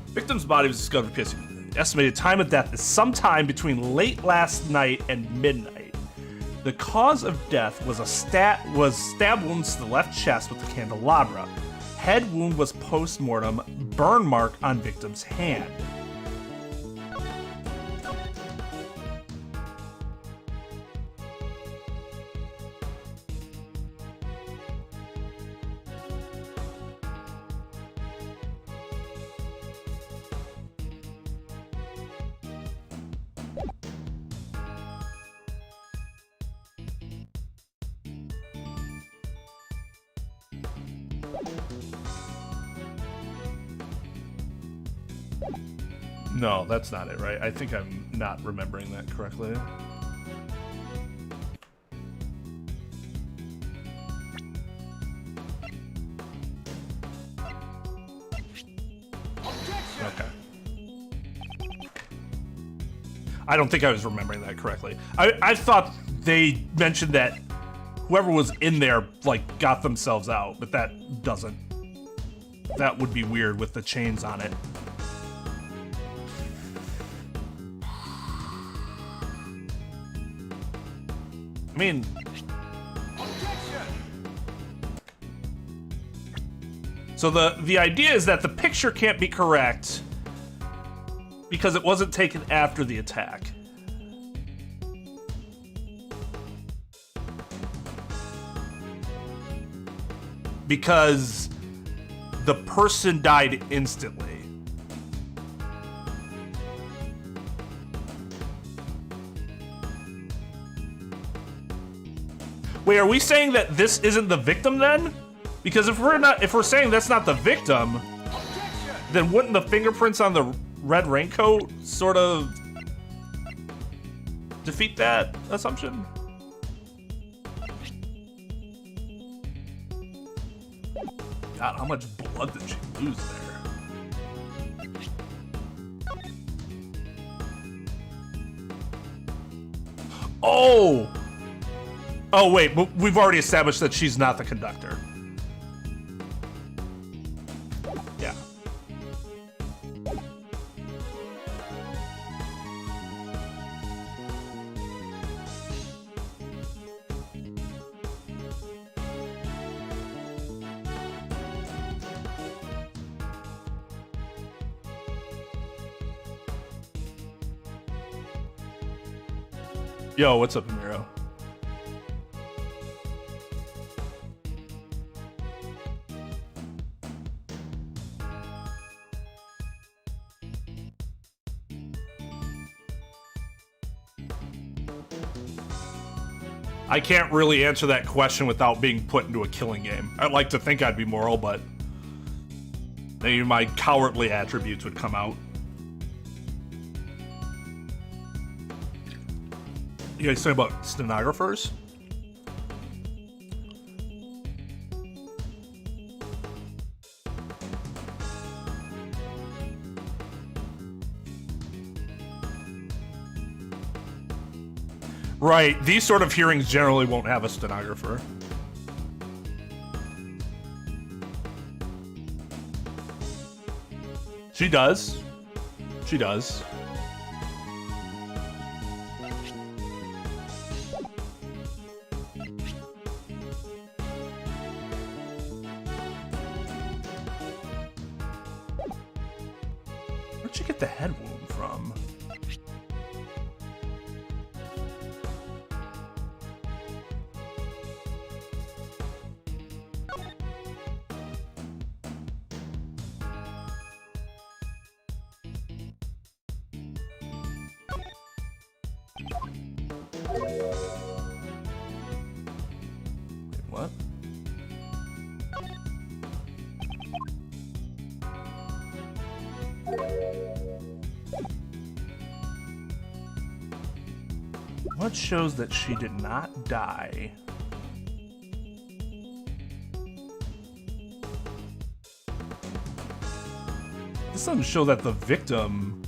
Victim's body was discovered piercing. Estimated time of death is sometime between late last night and midnight. The cause of death was stab wounds to the left chest with a candelabra. Head wound was post-mortem, burn mark on victim's hand. No, that's not it, right? I think I'm not remembering that correctly. Okay. I don't think I was remembering that correctly. I thought they mentioned that whoever was in there, like, got themselves out, but that doesn't. That would be weird with the chains on it. I mean, So the idea is that the picture can't be correct because it wasn't taken after the attack. Because the person died instantly. Wait, are we saying that this isn't the victim then? Because if we're saying that's not the victim, then wouldn't the fingerprints on the red raincoat sort of defeat that assumption? God, how much blood did she lose there? Oh! Oh, wait, but we've already established that she's not the conductor. Yeah. Yo, what's up, Amiro? I can't really answer that question without being put into a killing game. I'd like to think I'd be moral, but maybe my cowardly attributes would come out. You guys talking about stenographers? Right, these sort of hearings generally won't have a stenographer. She does. She does. Where'd she get the head wound from? What? What shows that she did not die? This doesn't show that the victim...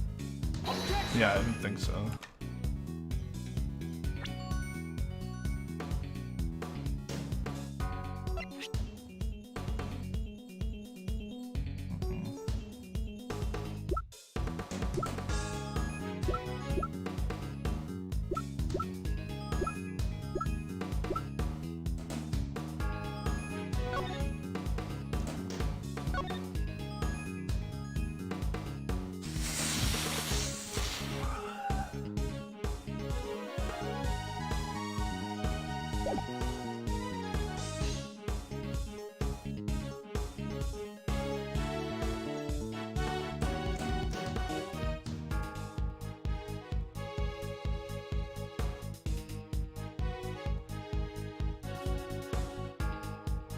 Yeah, I didn't think so.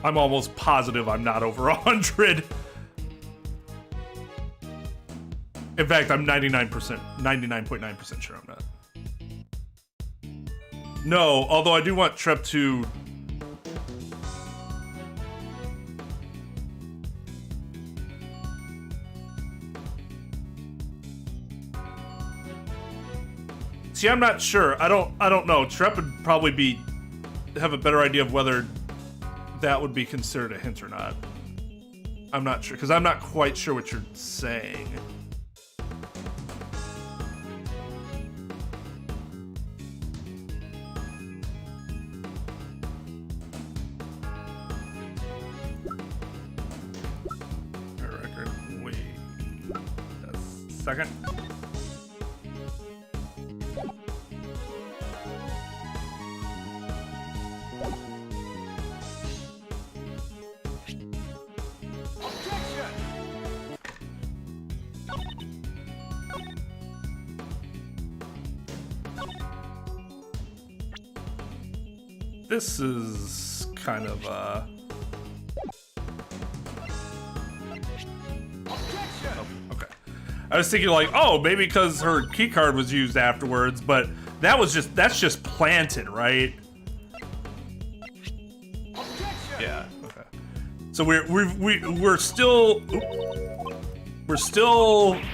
I'm almost positive I'm not over 100. In fact, I'm 99.9% sure I'm not. No, although I do want Trep to... See, I'm not sure. I don't know. Trep would probably have a better idea of whether that would be considered a hint or not. I'm not sure, because I'm not quite sure what you're saying. second. This is kind of oh, okay. I was thinking like, oh, maybe because her key card was used afterwards, but that's just planted, right? Yeah. Okay. So we're still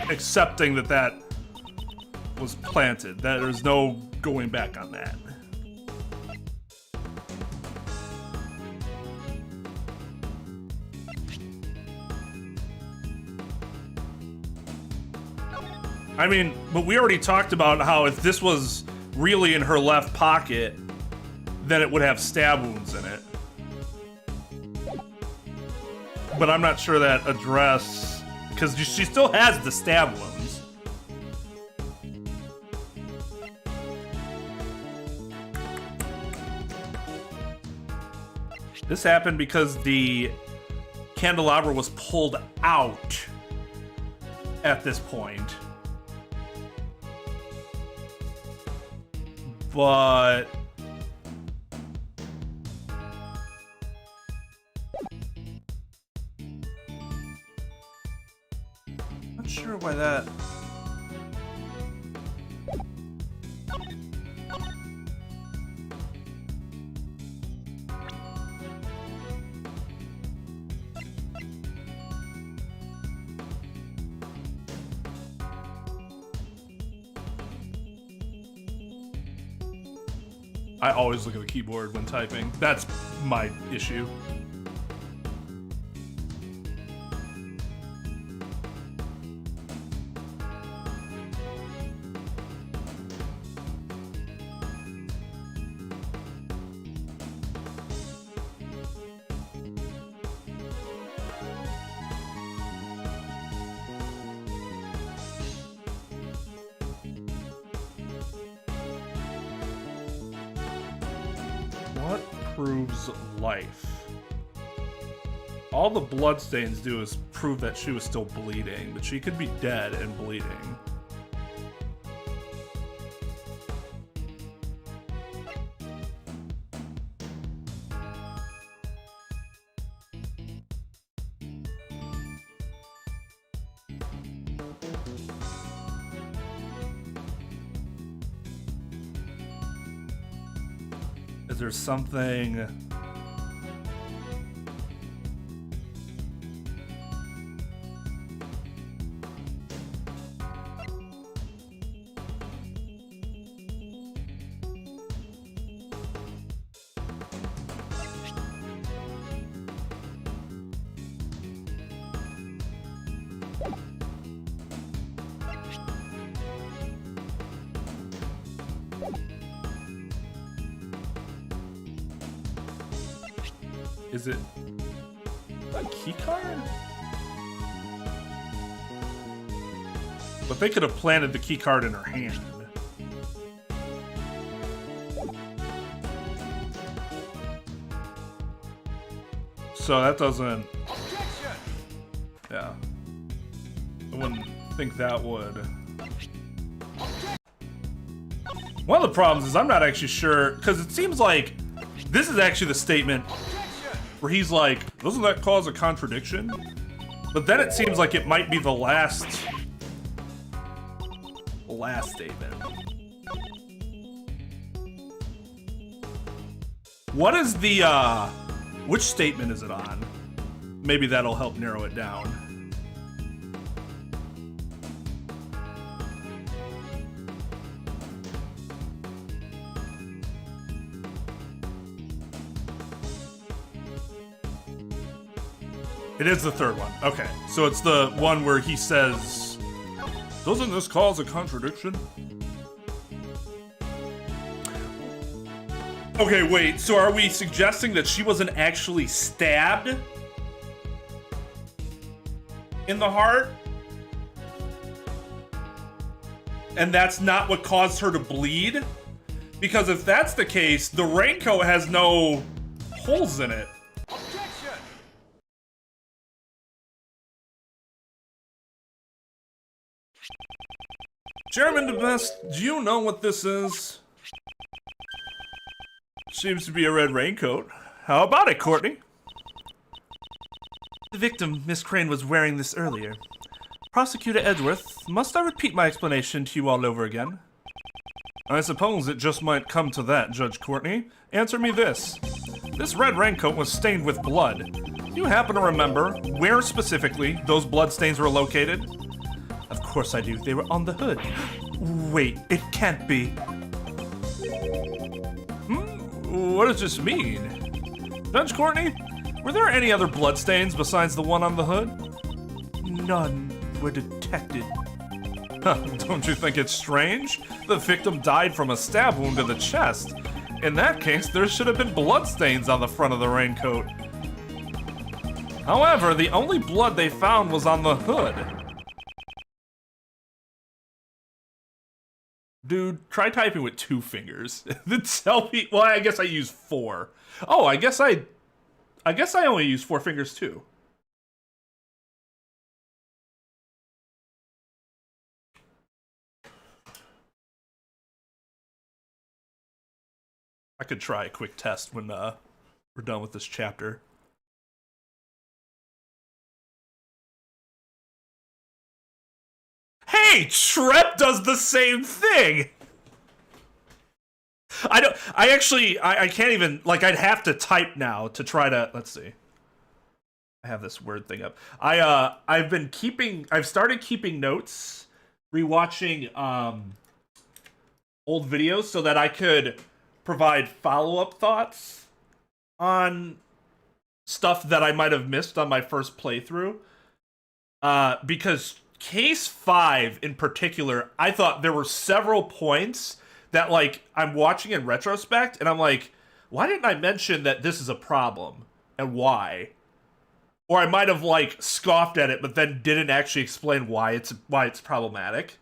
accepting that was planted. That there's no going back on that. I mean, but we already talked about how if this was really in her left pocket, then it would have stab wounds in it. But I'm not sure that address, because she still has the stab wounds. This happened because the candelabra was pulled out at this point. But not sure why that. I always look at the keyboard when typing. That's my issue. What proves life? All the bloodstains do is prove that she was still bleeding, but she could be dead and bleeding. Is there something? Is it a key card? But they could have planted the key card in her hand. So that doesn't. Yeah. I wouldn't think that would. One of the problems is I'm not actually sure, because it seems like this is actually the statement where he's like, doesn't that cause a contradiction? But then it seems like it might be the last statement. What is the, which statement is it on? Maybe that'll help narrow it down. It is the third one. Okay, so it's the one where he says, doesn't this cause a contradiction? Okay, wait, so are we suggesting that she wasn't actually stabbed in the heart? and that's not what caused her to bleed? Because if that's the case, the raincoat has no holes in it. Chairman DeBest, do you know what this is? Seems to be a red raincoat. How about it, Courtney? The victim, Miss Crane, was wearing this earlier. Prosecutor Edgeworth, must I repeat my explanation to you all over again? I suppose it just might come to that, Judge Courtney. Answer me this. This red raincoat was stained with blood. Do you happen to remember where specifically those bloodstains were located? Of course I do. They were on the hood. Wait, it can't be. What does this mean? Judge Courtney, were there any other bloodstains besides the one on the hood? None were detected. Huh, don't you think it's strange? The victim died from a stab wound to the chest. In that case, there should have been bloodstains on the front of the raincoat. However, the only blood they found was on the hood. Dude, try typing with 2 fingers. Then tell me. Well, I guess I use 4. Oh, I guess I only use 4 fingers too. I could try a quick test when we're done with this chapter. Hey, Trep does the same thing! I can't even, like, I'd have to type now to try to, let's see. I have this word thing up. I've started keeping notes, rewatching, old videos so that I could provide follow-up thoughts on stuff that I might have missed on my first playthrough. Because Case 5 in particular, I thought there were several points that, like, I'm watching in retrospect, and I'm like, why didn't I mention that this is a problem, and why? Or I might have, like, scoffed at it, but then didn't actually explain why it's problematic.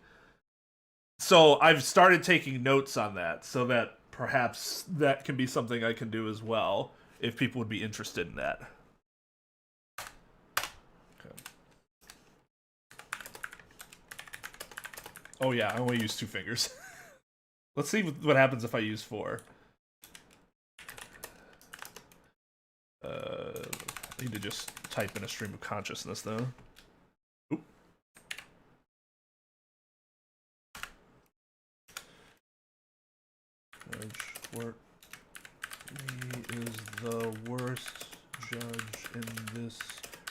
So I've started taking notes on that, so that perhaps that can be something I can do as well, if people would be interested in that. Oh yeah, I only use 2 fingers. Let's see what happens if I use 4. I need to just type in a stream of consciousness though. Oop. Judge Courtney is the worst judge in this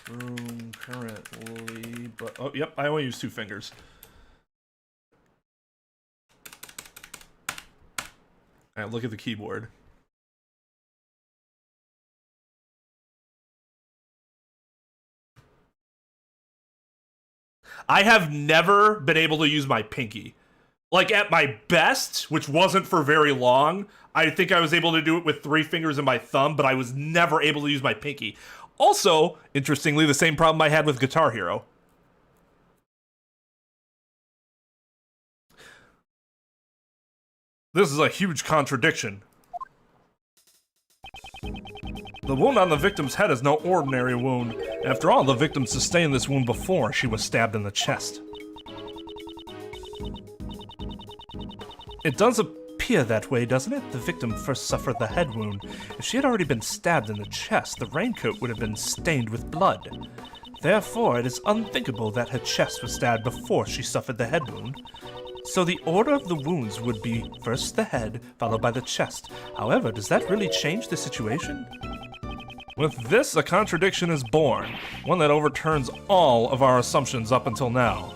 room currently, but oh yep, I only use 2 fingers. All right, look at the keyboard. I have never been able to use my pinky. Like, at my best, which wasn't for very long, I think I was able to do it with 3 fingers and my thumb, but I was never able to use my pinky. Also, interestingly, the same problem I had with Guitar Hero. This is a huge contradiction. The wound on the victim's head is no ordinary wound. After all, the victim sustained this wound before she was stabbed in the chest. It does appear that way, doesn't it? The victim first suffered the head wound. If she had already been stabbed in the chest, the raincoat would have been stained with blood. Therefore, it is unthinkable that her chest was stabbed before she suffered the head wound. So the order of the wounds would be first the head, followed by the chest. However, does that really change the situation? With this, a contradiction is born, one that overturns all of our assumptions up until now.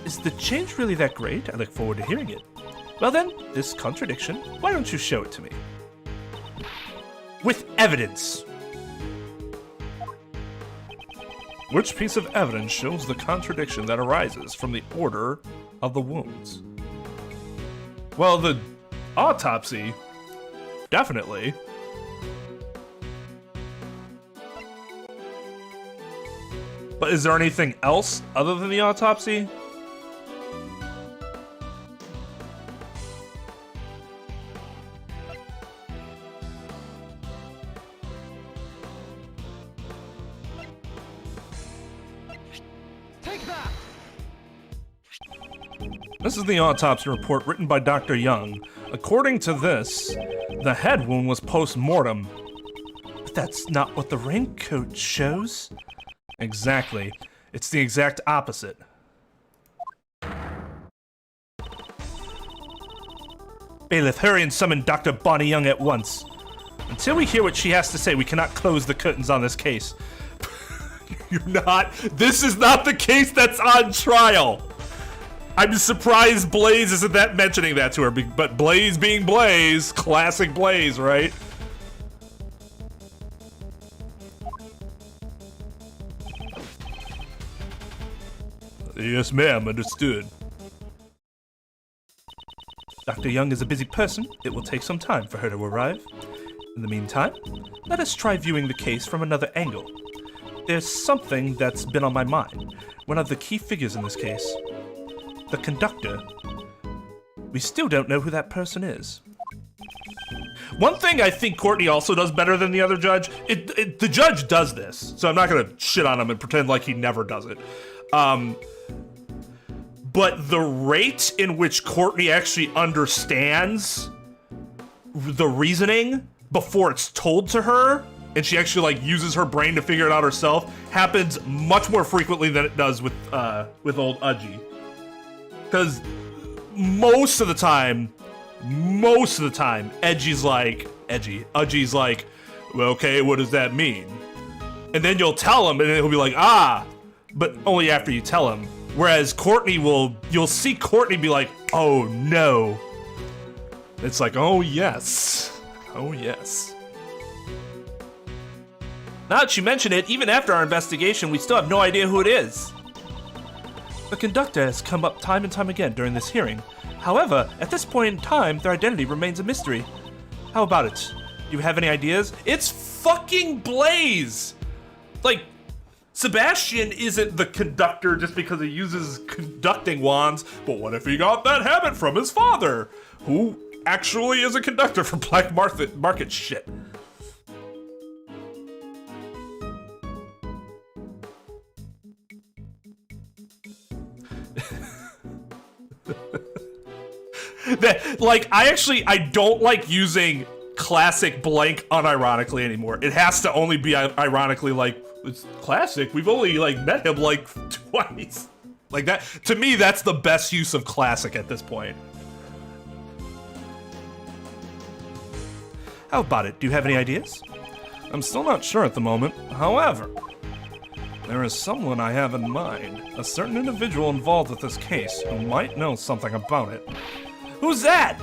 Is the change really that great? I look forward to hearing it. Well then, this contradiction, why don't you show it to me? With evidence! Which piece of evidence shows the contradiction that arises from the order of the wounds? Well, the autopsy, definitely. But is there anything else other than the autopsy? This is the autopsy report written by Dr. Young. According to this, the head wound was post-mortem. But that's not what the raincoat shows. Exactly. It's the exact opposite. Bailiff, hurry and summon Dr. Bonnie Young at once. Until we hear what she has to say, we cannot close the curtains on this case. You're not. This is not the case that's on trial. I'm surprised Blaze isn't that mentioning that to her, but Blaze being Blaze, classic Blaze, right? Yes, ma'am, understood. Dr. Young is a busy person. It will take some time for her to arrive. In the meantime, let us try viewing the case from another angle. There's something that's been on my mind. One of the key figures in this case. The conductor. We still don't know who that person is. One thing I think Courtney also does better than the other judge, the judge does this, so I'm not gonna shit on him and pretend like he never does it. But the rate in which Courtney actually understands the reasoning before it's told to her, and she actually like uses her brain to figure it out herself, happens much more frequently than it does with old Udgy. Because most of the time, Udgy's like, well, okay, what does that mean? And then you'll tell him, and he'll be like, ah, but only after you tell him. Whereas Courtney you'll see Courtney be like, oh no. It's like, oh yes. Oh yes. Now that you mention it, even after our investigation, we still have no idea who it is. The conductor has come up time and time again during this hearing. However, at this point in time, their identity remains a mystery. How about it? Do you have any ideas? It's fucking Blaze! Like, Sebastian isn't the conductor just because he uses conducting wands, but what if he got that habit from his father, who actually is a conductor for black market shit? I don't like using classic blank unironically anymore. It has to only be ironically like, it's classic. We've only like met him like twice. Like that, to me, that's the best use of classic at this point. How about it? Do you have any ideas? I'm still not sure at the moment. However, there is someone I have in mind. A certain individual involved with this case who might know something about it. Who's that?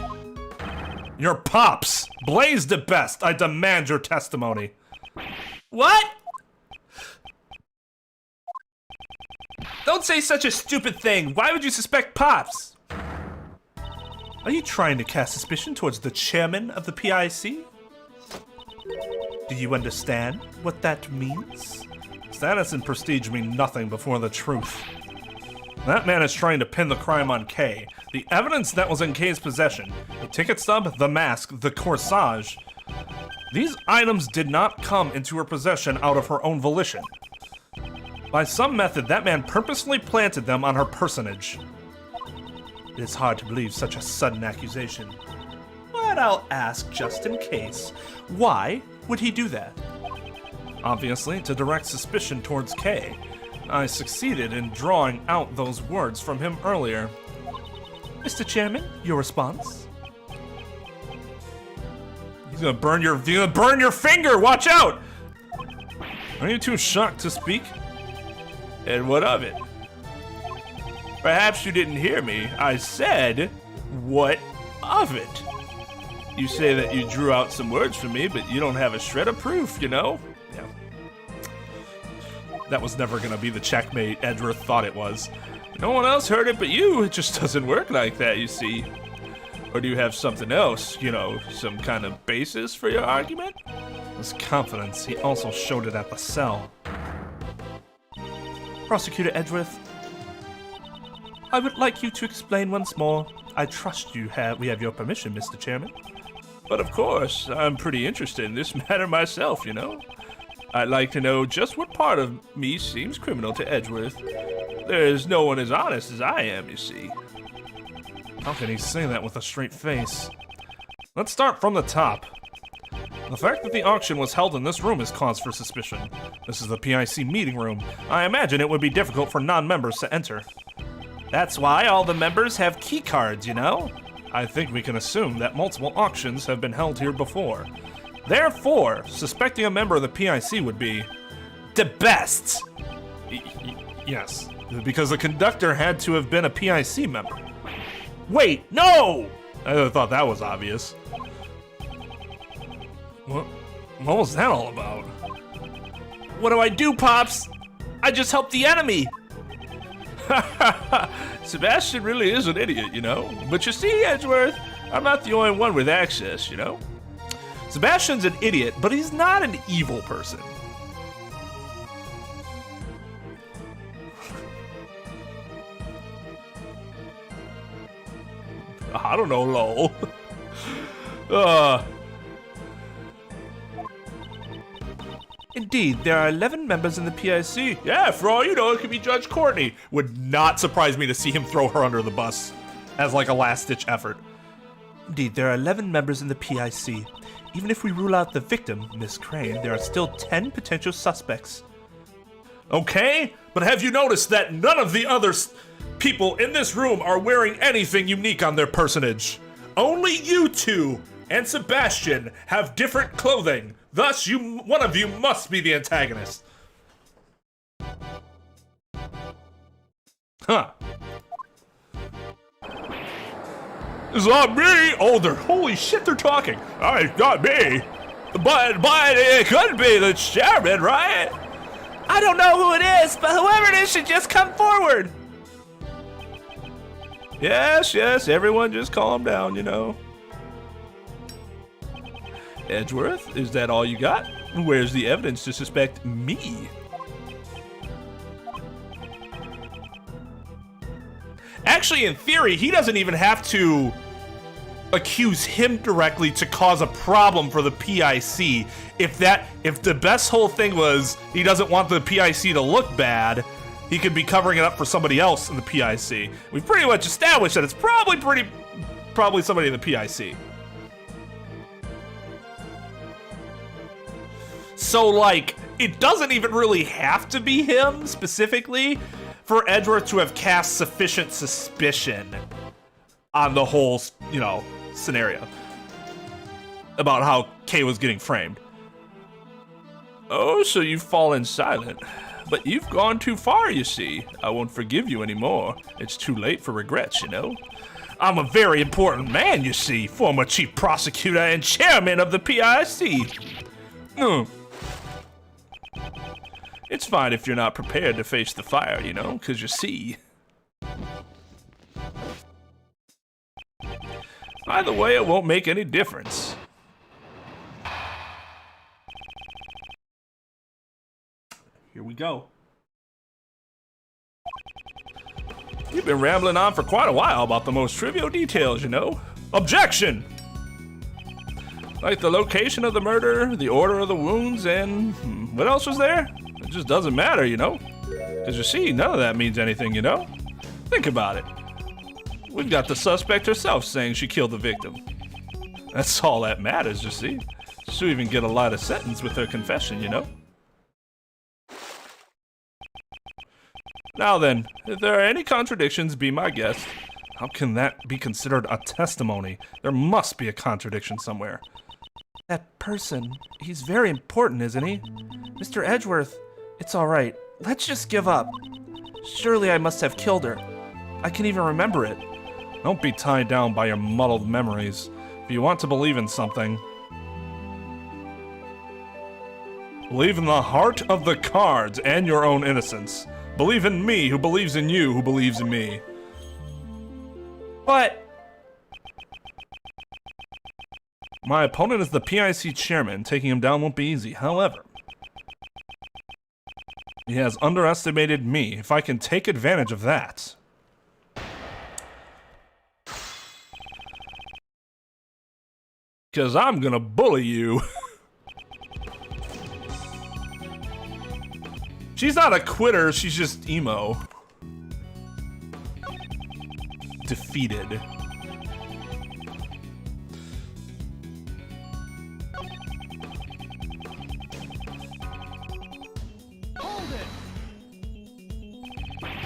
Your pops! Blaze the best! I demand your testimony. What? Don't say such a stupid thing. Why would you suspect Pops? Are you trying to cast suspicion towards the chairman of the PIC? Do you understand what that means? Status and prestige mean nothing before the truth. That man is trying to pin the crime on Kay. The evidence that was in Kay's possession, the ticket stub, the mask, the corsage, these items did not come into her possession out of her own volition. By some method, that man purposefully planted them on her personage. It is hard to believe such a sudden accusation. But I'll ask just in case. Why would he do that? Obviously, to direct suspicion towards Kay. I succeeded in drawing out those words from him earlier. Mr. Chairman, your response? He's gonna burn your finger! Watch out! Are you too shocked to speak? And what of it? Perhaps you didn't hear me. I said, what of it? You say that you drew out some words for me, but you don't have a shred of proof, you know? Yeah. That was never gonna be the checkmate Edgeworth thought it was. No one else heard it but you. It just doesn't work like that, you see. Or do you have something else, you know, some kind of basis for your argument? His confidence, he also showed it at the cell. Prosecutor Edgeworth, I would like you to explain once more. I trust we have your permission, Mr. Chairman. But of course, I'm pretty interested in this matter myself, you know. I'd like to know just what part of me seems criminal to Edgeworth. There's no one as honest as I am, you see. How can he say that with a straight face? Let's start from the top. The fact that the auction was held in this room is cause for suspicion. This is the PIC meeting room. I imagine it would be difficult for non-members to enter. That's why all the members have key cards, you know? I think we can assume that multiple auctions have been held here before. Therefore, suspecting a member of the PIC would be... The best! Yes, because the conductor had to have been a PIC member. Wait, no! I thought that was obvious. What was that all about? What do I do, Pops? I just helped the enemy! Sebastian really is an idiot, you know? But you see, Edgeworth, I'm not the only one with access, you know? Sebastian's an idiot, but he's not an evil person. I don't know, lol. Indeed, there are 11 members in the PIC. Yeah, for all you know, it could be Judge Courtney. Would not surprise me to see him throw her under the bus as like a last-ditch effort. Indeed, there are 11 members in the PIC. Even if we rule out the victim, Miss Crane, there are still 10 potential suspects. Okay, but have you noticed that none of the other people in this room are wearing anything unique on their personage? Only you two and Sebastian have different clothing. Thus, one of you must be the antagonist. Huh. It's not me! Oh, holy shit, they're talking. Oh, it's not me. But it could be the chairman, right? I don't know who it is, but whoever it is should just come forward. Yes, everyone just calm down, you know. Edgeworth, is that all you got? Where's the evidence to suspect me? Actually, in theory, he doesn't even have to accuse him directly to cause a problem for the PIC. If the best whole thing was he doesn't want the PIC to look bad, he could be covering it up for somebody else in the PIC. We've pretty much established that it's probably somebody in the PIC. So, like, it doesn't even really have to be him specifically for Edgeworth to have cast sufficient suspicion on the whole, you know, scenario about how Kay was getting framed. Oh, so you've fallen silent. But you've gone too far, you see. I won't forgive you anymore. It's too late for regrets, you know. I'm a very important man, you see, former chief prosecutor and chairman of the PIC. It's fine if you're not prepared to face the fire, you know, because you see. Either way, it won't make any difference. Here we go. You've been rambling on for quite a while about the most trivial details, you know. Objection! Like the location of the murder, the order of the wounds, and what else was there? It just doesn't matter, you know? Because you see, none of that means anything, you know? Think about it. We've got the suspect herself saying she killed the victim. That's all that matters, you see. She'll even get a lighter sentence with her confession, you know? Now then, if there are any contradictions, be my guest. How can that be considered a testimony? There must be a contradiction somewhere. That person, he's very important, isn't he? Mr. Edgeworth, it's all right. Let's just give up. Surely I must have killed her. I can even remember it. Don't be tied down by your muddled memories. If you want to believe in something, believe in the heart of the cards and your own innocence. Believe in me, who believes in you, who believes in me. But my opponent is the PIC chairman. Taking him down won't be easy. However, he has underestimated me. If I can take advantage of that, because I'm gonna bully you. She's not a quitter, she's just emo. Defeated.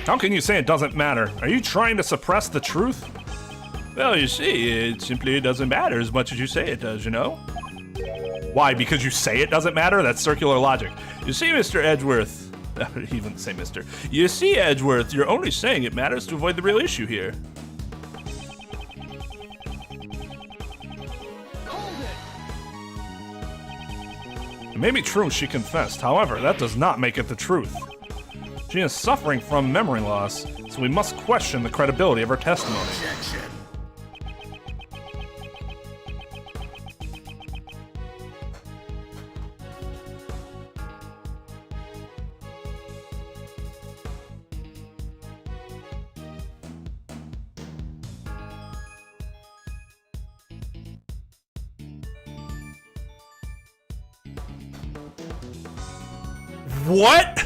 How can you say it doesn't matter? Are you trying to suppress the truth? Well, you see, it simply doesn't matter as much as you say it does, you know? Why? Because you say it doesn't matter? That's circular logic. You see, Mr. Edgeworth... He wouldn't say Mr. You see, Edgeworth, you're only saying it matters to avoid the real issue here. It may be true she confessed, however, that does not make it the truth. She is suffering from memory loss, so we must question the credibility of her testimony. Objection. What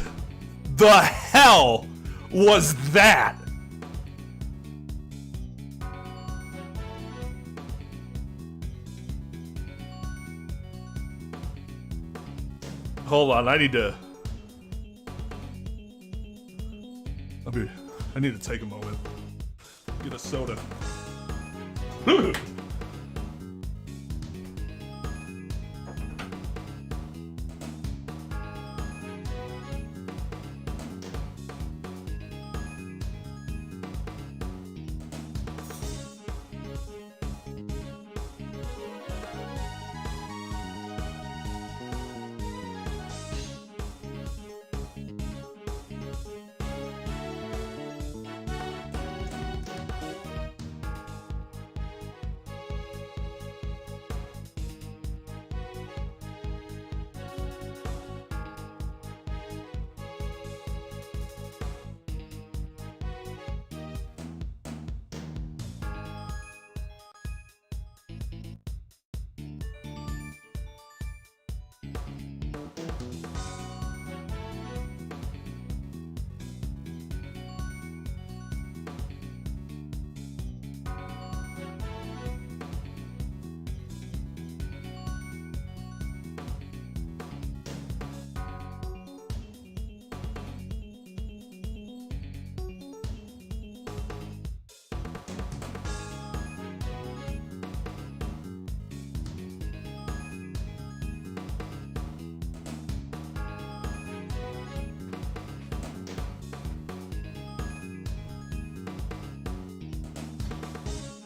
the hell was that? Hold on, I need to take a moment. Get a soda.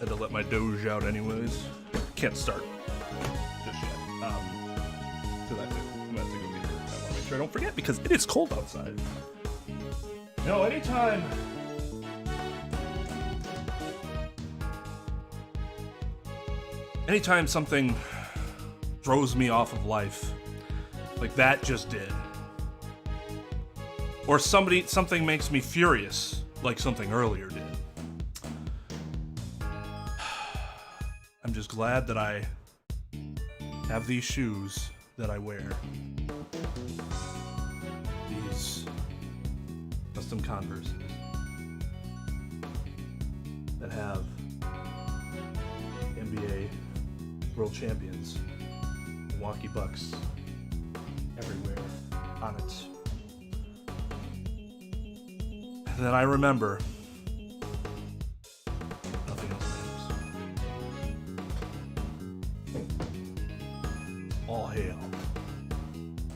Had to let my doge out anyways. Can't start just yet. Cause I'm gonna have to go get her. I wanna make sure I don't forget because it is cold outside. No, anytime something throws me off of life, like that just did, or something makes me furious, like something earlier did, I'm just glad that I have these shoes that I wear. These custom Converses that have NBA World Champions, Milwaukee Bucks everywhere on it. And then I remember nothing else matters. All hail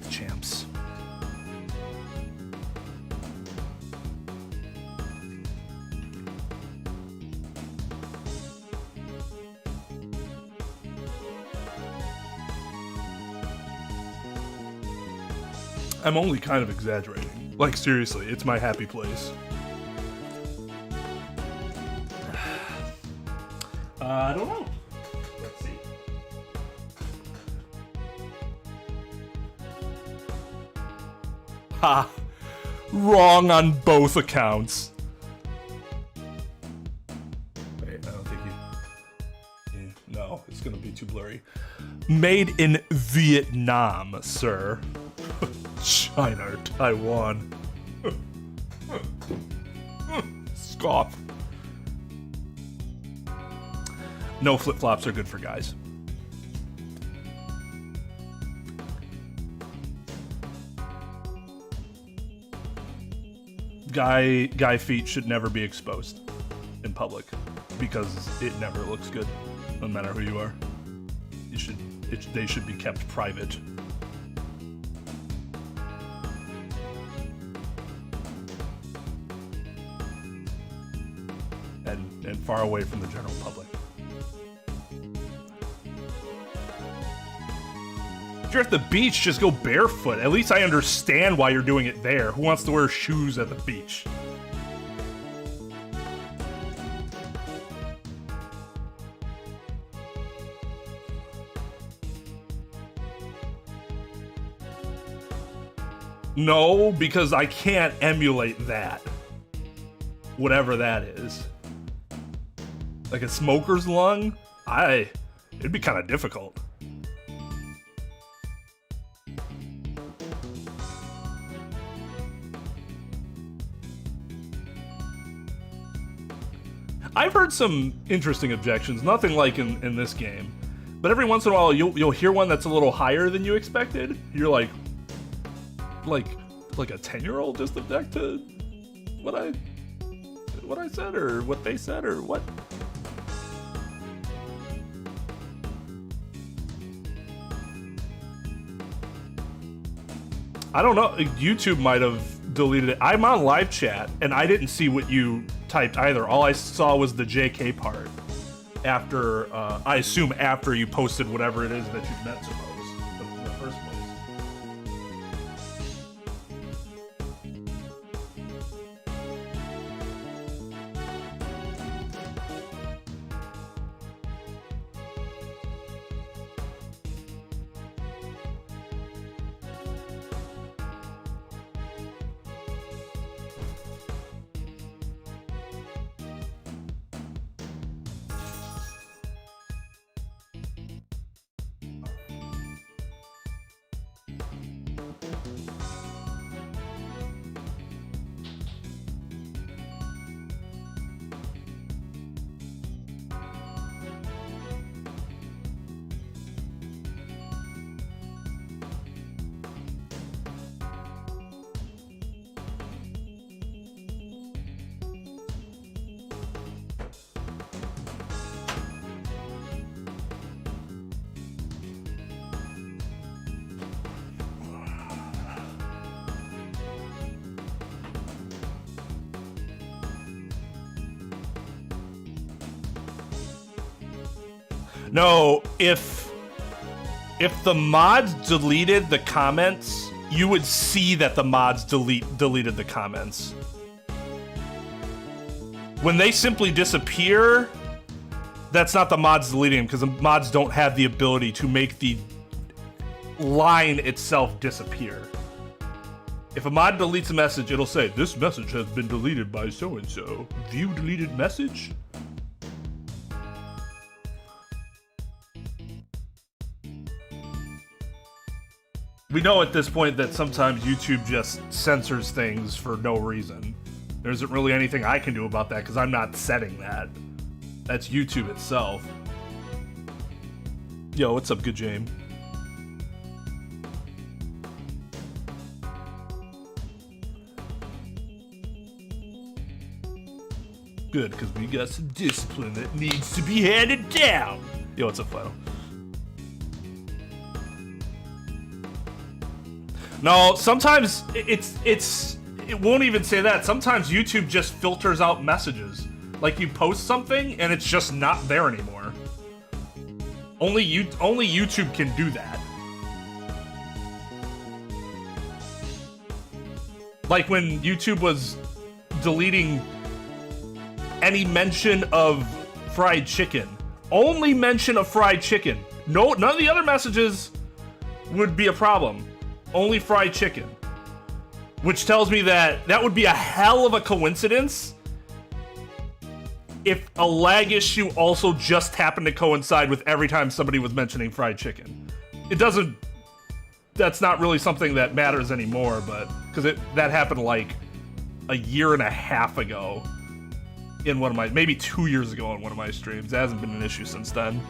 the champs. I'm only kind of exaggerating. Like, seriously, it's my happy place. I don't know. Let's see. Ha! Wrong on both accounts. Wait, I don't think you... No, it's gonna be too blurry. Made in Vietnam, sir. China or Taiwan. off. No flip-flops are good for guys. Guy feet should never be exposed in public because it never looks good, no matter who you are. They should be kept private. And far away from the general public. If you're at the beach, just go barefoot. At least I understand why you're doing it there. Who wants to wear shoes at the beach? No, because I can't emulate that. Whatever that is. Like a smoker's lung? It'd be kind of difficult. I've heard some interesting objections, nothing like in this game. But every once in a while, you'll hear one that's a little higher than you expected. You're like a 10-year-old just object to what I said or what they said or what? I don't know. YouTube might have deleted it. I'm on live chat and I didn't see what you typed either. All I saw was the JK part after, I assume after you posted whatever it is that you meant to post in the first place. No, if the mods deleted the comments, you would see that the mods deleted the comments. When they simply disappear, that's not the mods deleting them, because the mods don't have the ability to make the line itself disappear. If a mod deletes a message, it'll say, "This message has been deleted by so-and-so. View deleted message?" We know at this point that sometimes YouTube just censors things for no reason. There isn't really anything I can do about that because I'm not setting that. That's YouTube itself. Yo, what's up, Good Jame? Good, because we got some discipline that needs to be handed down. Yo, what's up, Flannel? No, sometimes it won't even say that. Sometimes YouTube just filters out messages. Like you post something and it's just not there anymore. Only YouTube can do that. Like when YouTube was deleting any mention of fried chicken. Only mention of fried chicken. No, none of the other messages would be a problem. Only fried chicken. Which tells me that that would be a hell of a coincidence if a lag issue also just happened to coincide with every time somebody was mentioning fried chicken. It doesn't... That's not really something that matters anymore, but... Because that happened like a year and a half ago. in one of my, maybe 2 years ago on one of my streams. It hasn't been an issue since then.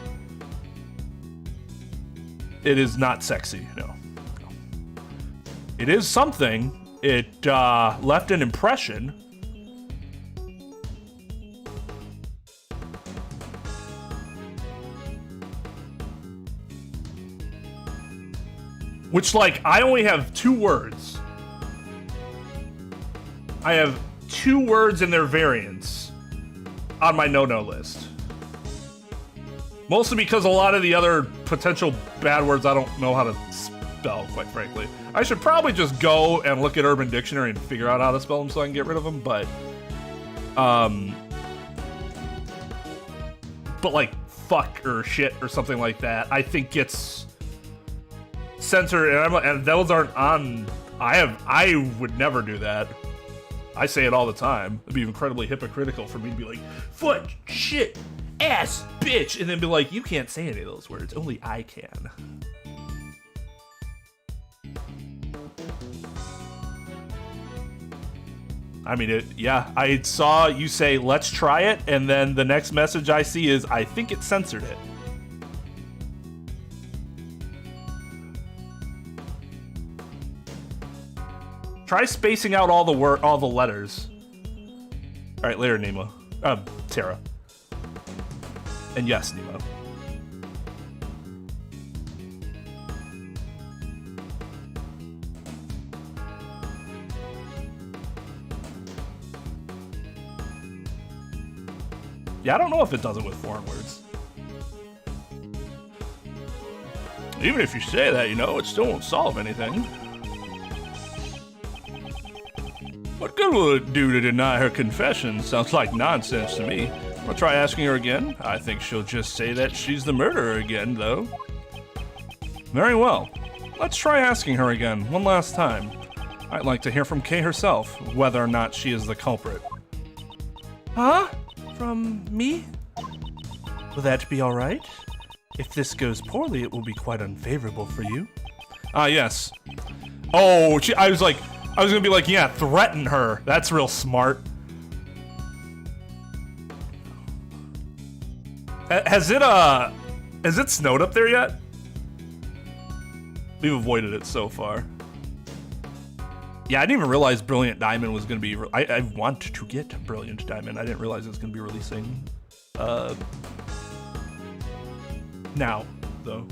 It is not sexy, no. It is something. It left an impression. Which, like, I only have 2 words. I have 2 words and their variants on my no-no list. Mostly because a lot of the other potential bad words I don't know how to spell, quite frankly. I should probably just go and look at Urban Dictionary and figure out how to spell them so I can get rid of them, but like, fuck or shit or something like that, I think gets censored, and those aren't on. I would never do that. I say it all the time. It'd be incredibly hypocritical for me to be like, foot, shit, ass, bitch, and then be like, you can't say any of those words. Only I can. I mean, yeah, I saw you say, let's try it, and then the next message I see is, I think it censored it. Try spacing out all the letters. All right, later, Nemo. Tara. And yes, Nemo. Yeah, I don't know if it does it with foreign words. Even if you say that, you know, it still won't solve anything. What good will it do to deny her confession? Sounds like nonsense to me. I'll try asking her again. I think she'll just say that she's the murderer again, though. Very well. Let's try asking her again, one last time. I'd like to hear from Kay herself, whether or not she is the culprit. Huh? From me? Will that be alright? If this goes poorly, it will be quite unfavorable for you. Yes. Oh, I was gonna be like, yeah, threaten her. That's real smart. Has it snowed up there yet? We've avoided it so far. Yeah, I didn't even realize Brilliant Diamond was gonna be. I want to get Brilliant Diamond. I didn't realize it was gonna be releasing. Now, though,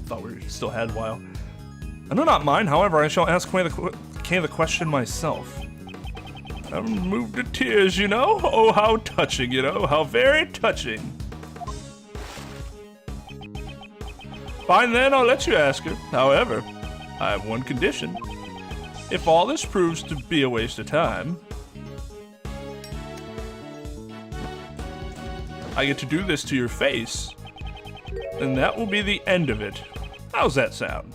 thought we still had a while. I do not mind. However, I shall ask Kay the question myself. I'm moved to tears, you know. Oh, how touching, you know. How very touching. Fine then, I'll let you ask her. However, I have one condition. If all this proves to be a waste of time, I get to do this to your face, and that will be the end of it. How's that sound?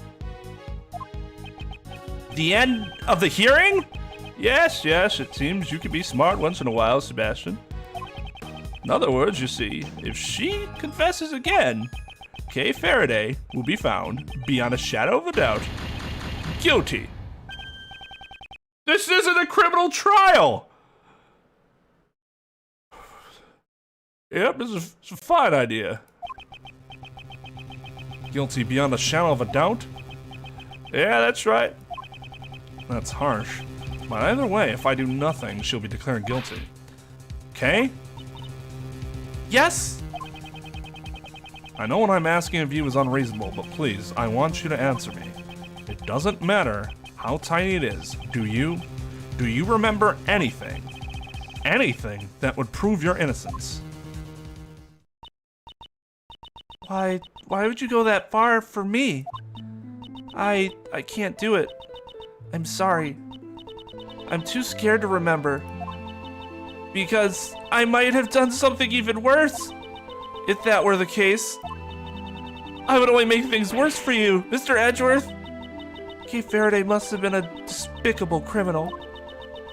The end of the hearing? Yes, it seems you can be smart once in a while, Sebastian. In other words, you see, if she confesses again, Kay Faraday will be found, beyond a shadow of a doubt, guilty. This isn't a criminal trial! Yep, this is a fine idea. Guilty beyond a shadow of a doubt? Yeah, that's right. That's harsh. But either way, if I do nothing, she'll be declared guilty. Okay? Yes? I know what I'm asking of you is unreasonable, but please, I want you to answer me. It doesn't matter how tiny it is. Do you remember anything? Anything that would prove your innocence? Why would you go that far for me? I can't do it. I'm sorry. I'm too scared to remember. Because I might have done something even worse. If that were the case, I would only make things worse for you, Mr. Edgeworth. Kay Faraday must have been a despicable criminal.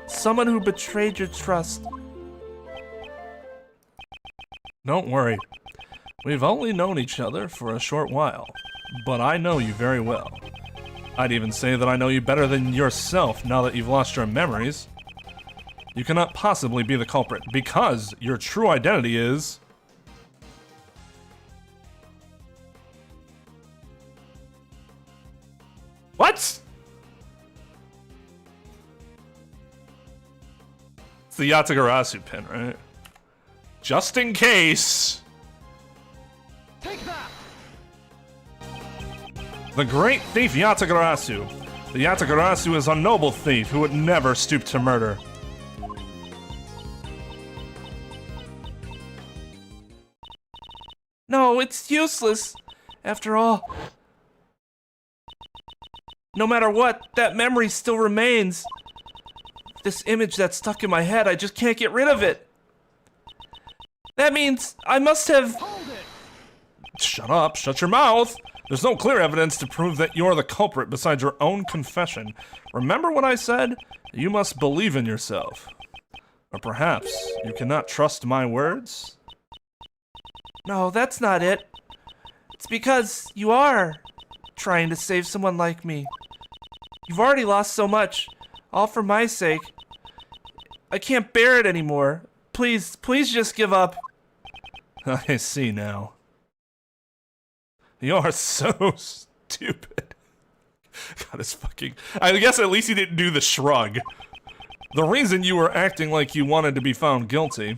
Someone who betrayed your trust. Don't worry. We've only known each other for a short while, but I know you very well. I'd even say that I know you better than yourself now that you've lost your memories. You cannot possibly be the culprit because your true identity is... What? It's the Yatagarasu pin, right? Just in case. Take that! The great thief Yatagarasu. The Yatagarasu is a noble thief who would never stoop to murder. No, it's useless. After all, no matter what, that memory still remains. This image that's stuck in my head, I just can't get rid of it. That means I must have... Hold it! Shut up, shut your mouth. There's no clear evidence to prove that you're the culprit besides your own confession. Remember what I said? You must believe in yourself. Or perhaps you cannot trust my words? No, that's not it. It's because you are trying to save someone like me. You've already lost so much, all for my sake. I can't bear it anymore. Please just give up. I see now. You're so stupid. God, it's fucking... I guess at least he didn't do the shrug. The reason you were acting like you wanted to be found guilty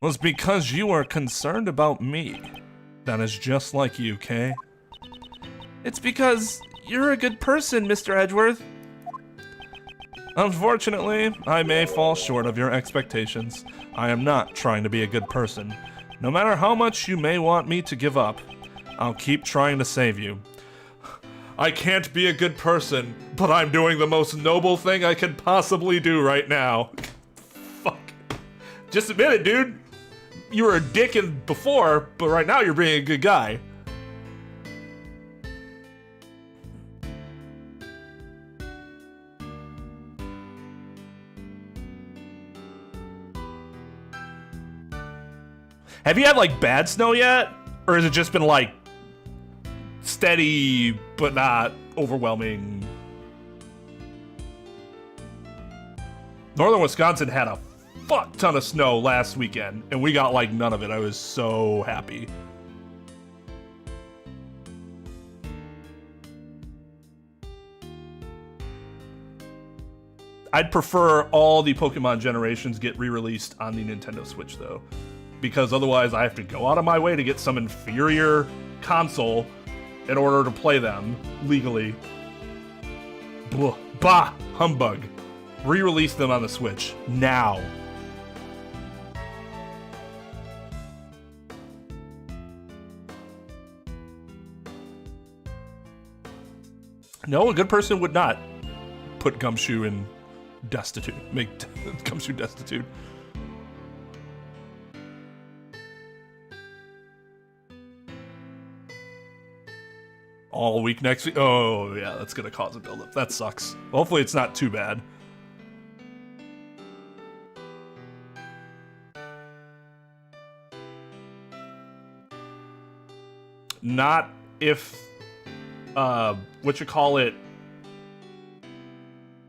was because you were concerned about me. That is just like you, Kay. It's because you're a good person, Mr. Edgeworth. Unfortunately, I may fall short of your expectations. I am not trying to be a good person. No matter how much you may want me to give up, I'll keep trying to save you. I can't be a good person, but I'm doing the most noble thing I can possibly do right now. Fuck. Just admit it, dude. You were a dick before, but right now you're being a good guy. Have you had, like, bad snow yet? Or has it just been, like, steady, but not overwhelming? Northern Wisconsin had a fuck ton of snow last weekend, and we got, like, none of it. I was so happy. I'd prefer all the Pokemon generations get re-released on the Nintendo Switch, though. Because otherwise I have to go out of my way to get some inferior console in order to play them legally. Blah, bah, humbug. Re-release them on the Switch now. No, a good person would not put Gumshoe in destitute. Make Gumshoe destitute. All week next week? Oh, yeah, that's gonna cause a buildup. That sucks. Hopefully it's not too bad. Not if,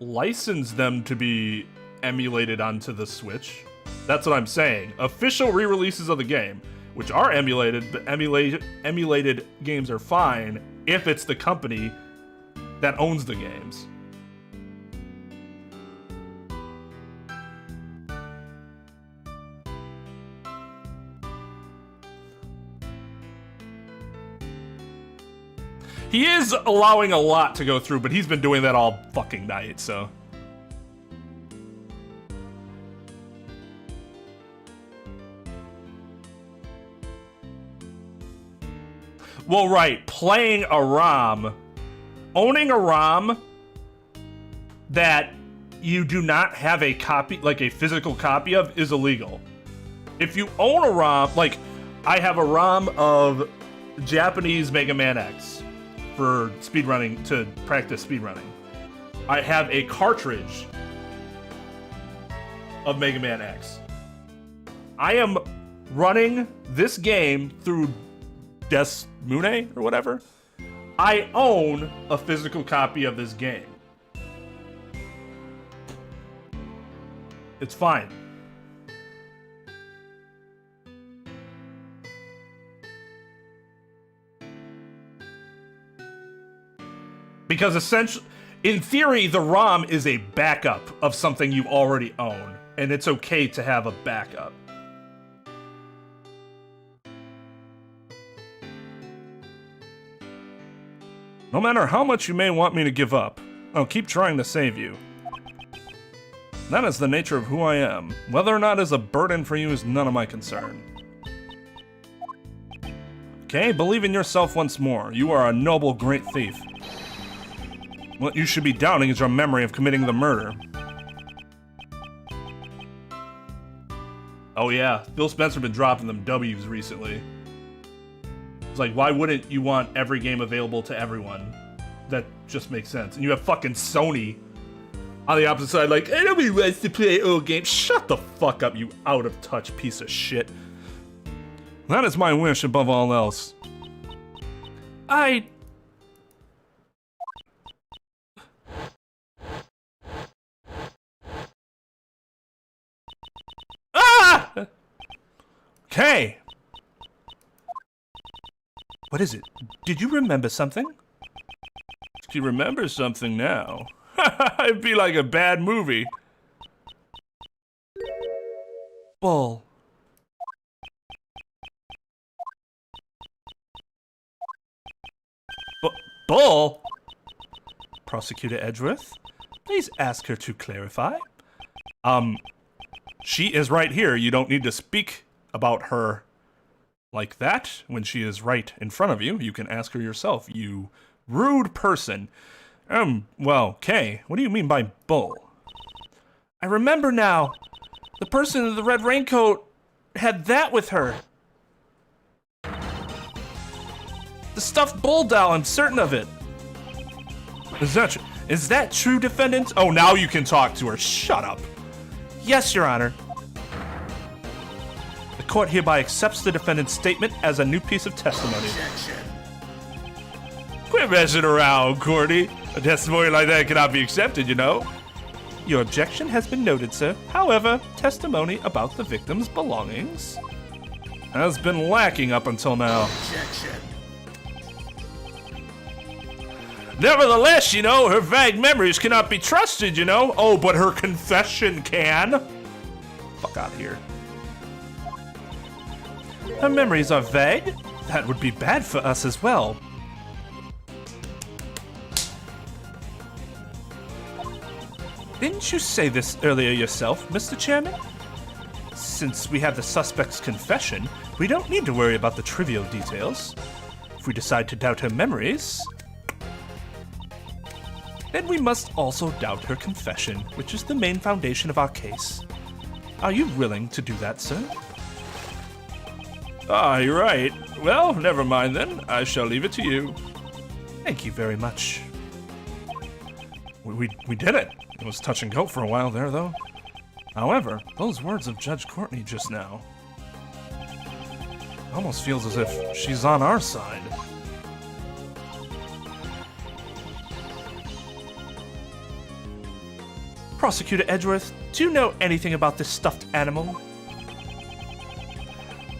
license them to be emulated onto the Switch. That's what I'm saying. Official re-releases of the game, which are emulated, but emulated games are fine if it's the company that owns the games. He is allowing a lot to go through, but he's been doing that all fucking night, so... Well, right, playing a ROM, owning a ROM that you do not have a copy, like a physical copy of, is illegal. If you own a ROM, like, I have a ROM of Japanese Mega Man X for speedrunning, to practice speedrunning. I have a cartridge of Mega Man X. I am running this game through Desmune or whatever. I own a physical copy of this game. It's fine. Because essentially, in theory, the ROM is a backup of something you already own, and it's okay to have a backup. No matter how much you may want me to give up, I'll keep trying to save you. That is the nature of who I am. Whether or not it's a burden for you is none of my concern. Okay, believe in yourself once more. You are a noble, great thief. What you should be doubting is your memory of committing the murder. Oh yeah, Phil Spencer been dropping them W's recently. It's like, why wouldn't you want every game available to everyone? That just makes sense. And you have fucking Sony on the opposite side, like, nobody wants to play old games. Shut the fuck up, you out-of-touch piece of shit. That is my wish above all else. Ah! Okay. What is it? Did you remember something? If you remember something now, it'd be like a bad movie. Bull. Bull? Prosecutor Edgeworth, please ask her to clarify. She is right here. You don't need to speak about her like that when she is right in front of you. You can ask her yourself, you rude person. Well, Kay, what do you mean by bull? I remember now. The person in the red raincoat had that with her. The stuffed bull doll, I'm certain of it. Is that true, defendant? Oh, now you can talk to her. Shut up. Yes, Your Honor. The court hereby accepts the defendant's statement as a new piece of testimony. Quit messing around, Courtney. A testimony like that cannot be accepted, you know. Your objection has been noted, sir. However, testimony about the victim's belongings has been lacking up until now. Nevertheless, you know, her vague memories cannot be trusted, you know. Oh, but her confession can. Fuck out of here. Her memories are vague. That would be bad for us as well. Didn't you say this earlier yourself, Mr. Chairman? Since we have the suspect's confession, we don't need to worry about the trivial details. If we decide to doubt her memories, then we must also doubt her confession, which is the main foundation of our case. Are you willing to do that, sir? Ah, you're right. Well, never mind then. I shall leave it to you. Thank you very much. We did it. It was touch and go for a while there, though. However, those words of Judge Courtney just now almost feels as if she's on our side. Prosecutor Edgeworth, do you know anything about this stuffed animal?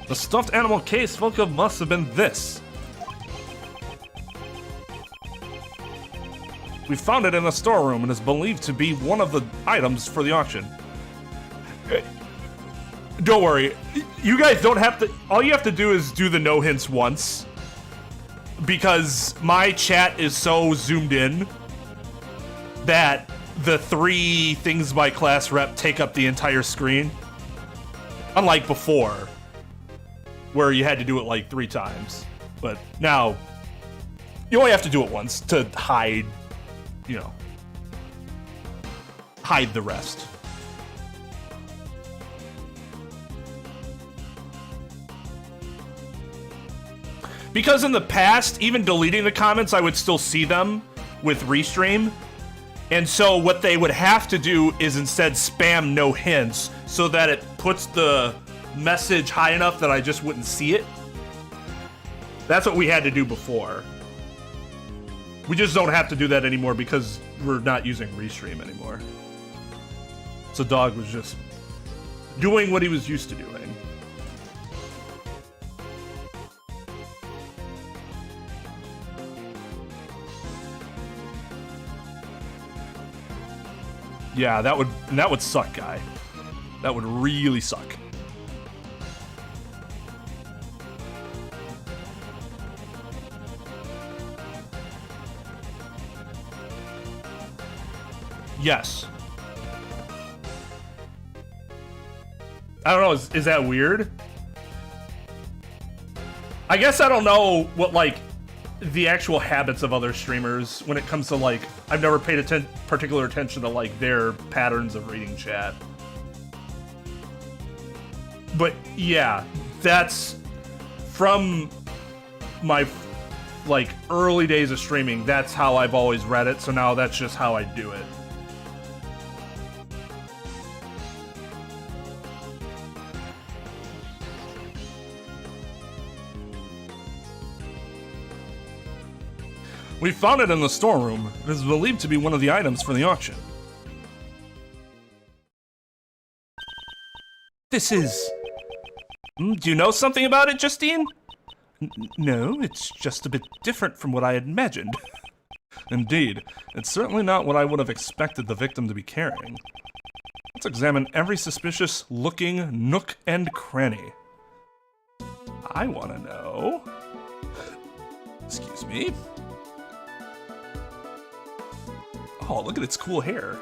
The stuffed animal case spoke of must have been this. We found it in the storeroom and is believed to be one of the items for the auction. Don't worry, you guys don't have to. All you have to do is do the no hints once, because my chat is so zoomed in that the 3 things by class rep take up the entire screen, unlike before, where you had to do it like 3 times. But now you only have to do it once to hide, you know, hide the rest. Because in the past, even deleting the comments, I would still see them with Restream. And so what they would have to do is instead spam no hints so that it puts the message high enough that I just wouldn't see it. That's what we had to do before. We just don't have to do that anymore because we're not using Restream anymore. So dog was just doing what he was used to doing. Yeah, that would suck, guy. That would really suck. Yes. I don't know, is that weird? I guess I don't know what, like, the actual habits of other streamers when it comes to, like, I've never paid particular attention to, like, their patterns of reading chat. But, yeah, that's from my, like, early days of streaming, that's how I've always read it, so now that's just how I do it. We found it in the storeroom. It is believed to be one of the items for the auction. This is... Do you know something about it, Justine? No, it's just a bit different from what I had imagined. Indeed, it's certainly not what I would have expected the victim to be carrying. Let's examine every suspicious looking nook and cranny. I want to know... Excuse me. Oh, look at its cool hair.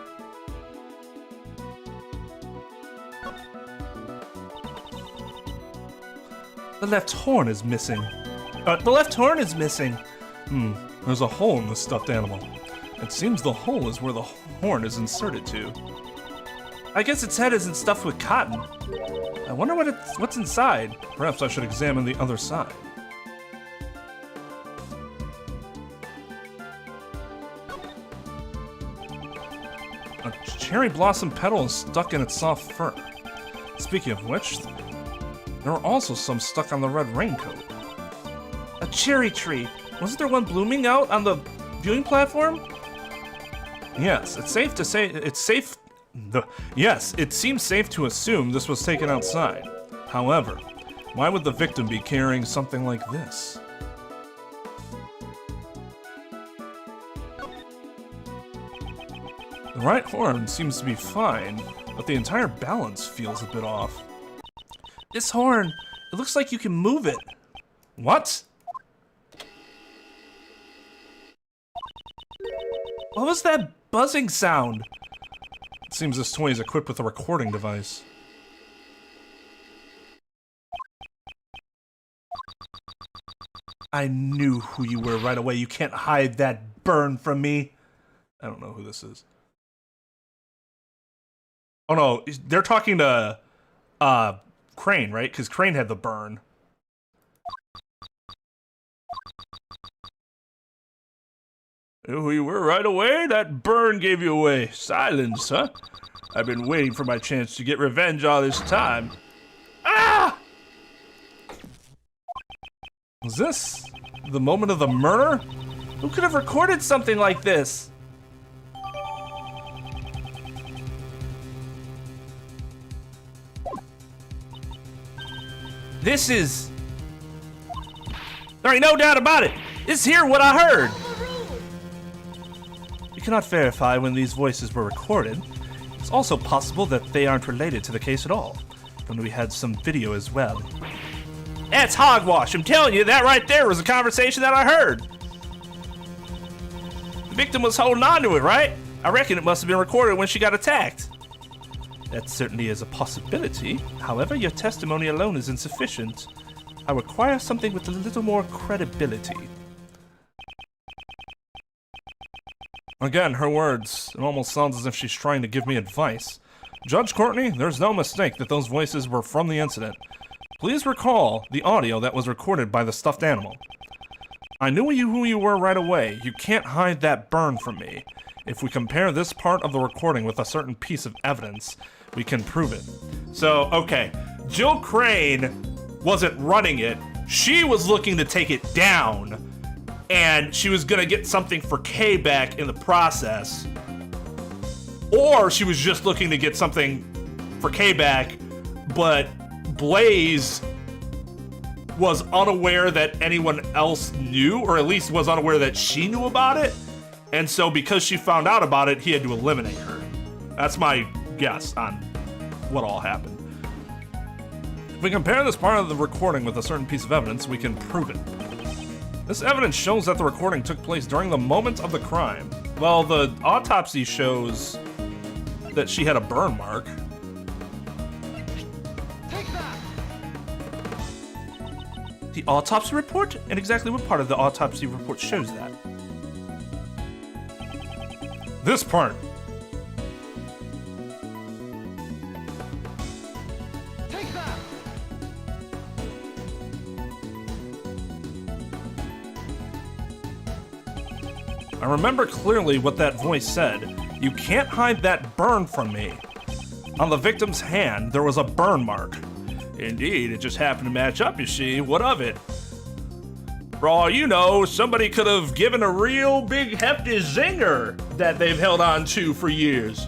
The left horn is missing. The left horn is missing. There's a hole in the stuffed animal. It seems the hole is where the horn is inserted to. I guess its head isn't stuffed with cotton. I wonder what's inside. Perhaps I should examine the other side. A cherry blossom petal is stuck in its soft fur. Speaking of which, there are also some stuck on the red raincoat. A cherry tree. Wasn't there one blooming out on the viewing platform? Yes, it seems safe to assume this was taken outside. However, why would the victim be carrying something like this? The right horn seems to be fine, but the entire balance feels a bit off. This horn, it looks like you can move it. What? What was that buzzing sound? It seems this toy is equipped with a recording device. I knew who you were right away. You can't hide that burn from me. I don't know who this is. Oh no, they're talking to Crane, right? Because Crane had the burn. Who you were right away? That burn gave you away. Silence, huh? I've been waiting for my chance to get revenge all this time. Ah! Was this the moment of the murder? Who could have recorded something like this? This is... There ain't no doubt about it. It's here what I heard. We cannot verify when these voices were recorded. It's also possible that they aren't related to the case at all. And we had some video as well. That's hogwash. I'm telling you, that right there was a conversation that I heard. The victim was holding on to it, right? I reckon it must have been recorded when she got attacked. That certainly is a possibility. However, your testimony alone is insufficient. I require something with a little more credibility. Again, her words. It almost sounds as if she's trying to give me advice. Judge Courtney, there's no mistake that those voices were from the incident. Please recall the audio that was recorded by the stuffed animal. I knew who you were right away. You can't hide that burn from me. If we compare this part of the recording with a certain piece of evidence, we can prove it. So, okay, Jill Crane wasn't running it. She was looking to take it down, and she was gonna get something for Kay back in the process. Or she was just looking to get something for Kay back but Blaze was unaware that anyone else knew, or at least was unaware that she knew about it. And so because she found out about it, he had to eliminate her. That's my guess on what all happened. If we compare this part of the recording with a certain piece of evidence, we can prove it. This evidence shows that the recording took place during the moment of the crime. Well, the autopsy shows that she had a burn mark. Take that! The autopsy report? And exactly what part of the autopsy report shows that? This part. Take that! I remember clearly what that voice said. You can't hide that burn from me. On the victim's hand, there was a burn mark. Indeed, it just happened to match up, you see. What of it? For all you know, somebody could have given a real big hefty zinger that they've held on to for years.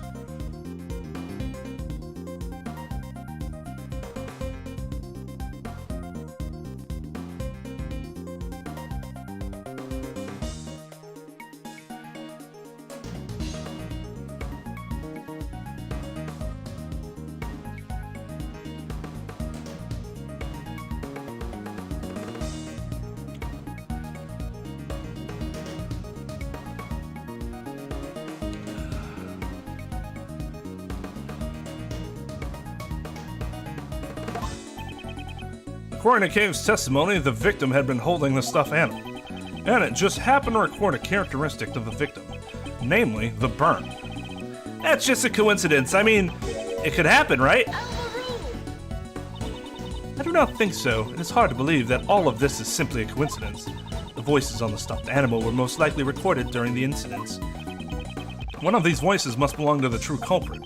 According to Cave's testimony, the victim had been holding the stuffed animal, and it just happened to record a characteristic of the victim, namely the burn. That's just a coincidence. I mean, it could happen, right? I do not think so. It is hard to believe that all of this is simply a coincidence. The voices on the stuffed animal were most likely recorded during the incidents. One of these voices must belong to the true culprit.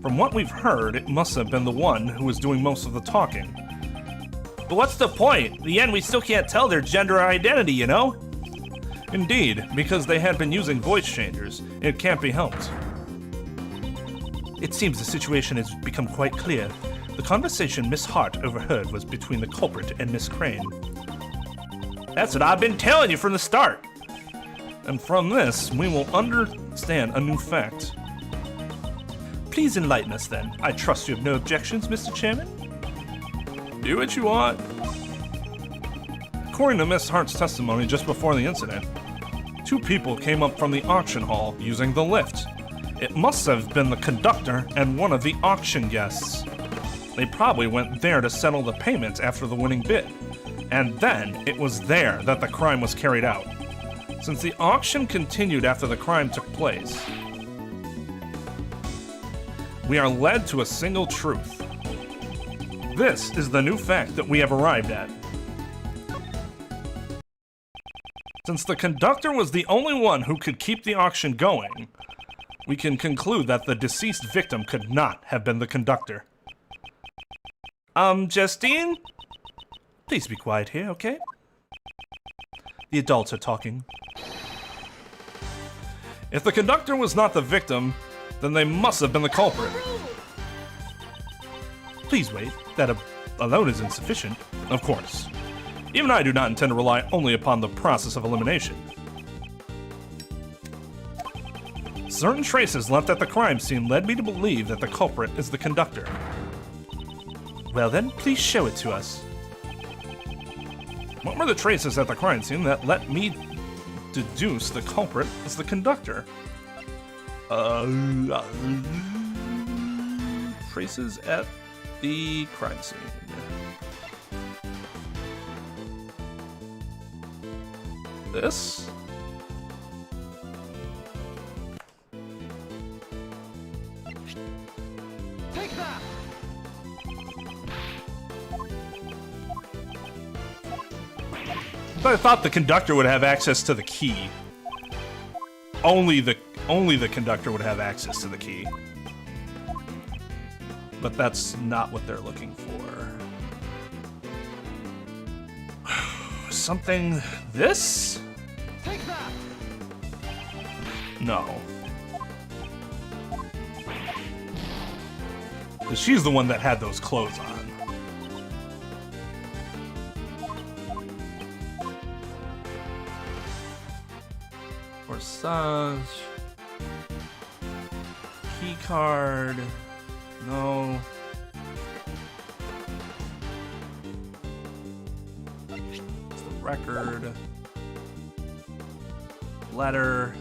From what we've heard, it must have been the one who was doing most of the talking. But what's the point? In the end, we still can't tell their gender or identity, you know? Indeed, because they had been using voice changers, it can't be helped. It seems the situation has become quite clear. The conversation Miss Hart overheard was between the culprit and Miss Crane. That's what I've been telling you from the start. And from this, we will understand a new fact. Please enlighten us then. I trust you have no objections, Mr. Chairman? Do what you want. According to Miss Hart's testimony just before the incident, two people came up from the auction hall using the lift. It must have been the conductor and one of the auction guests. They probably went there to settle the payment after the winning bid, and then it was there that the crime was carried out. Since the auction continued after the crime took place, we are led to a single truth. This is the new fact that we have arrived at. Since the conductor was the only one who could keep the auction going, we can conclude that the deceased victim could not have been the conductor. Justine? Please be quiet here, okay? The adults are talking. If the conductor was not the victim, then they must have been the culprit. Please wait. That alone is insufficient. Of course. Even I do not intend to rely only upon the process of elimination. Certain traces left at the crime scene led me to believe that the culprit is the conductor. Well then, please show it to us. What were the traces at the crime scene that let me deduce the culprit is the conductor? Traces at the crime scene. This? Take that! But I thought the conductor would have access to the key. Only the conductor would have access to the key. But that's not what they're looking for. Something this? Take that! No. Because she's the one that had those clothes on. Corsage. Key card. No. It's the record. Letter.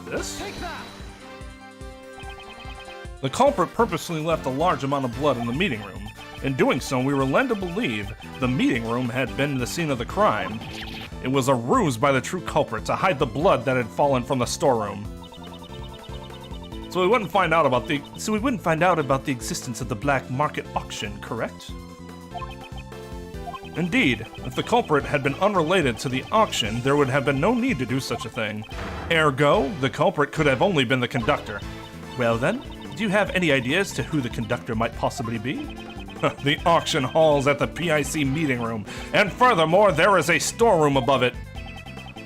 This? Take that! The culprit purposely left a large amount of blood in the meeting room. In doing so, we were led to believe the meeting room had been the scene of the crime. It was a ruse by the true culprit to hide the blood that had fallen from the storeroom. So we wouldn't find out about the existence of the black market auction, correct? Indeed, if the culprit had been unrelated to the auction, there would have been no need to do such a thing. Ergo, the culprit could have only been the conductor. Well then, do you have any idea as to who the conductor might possibly be? The auction hall's at the PIC meeting room, and furthermore, there is a storeroom above it.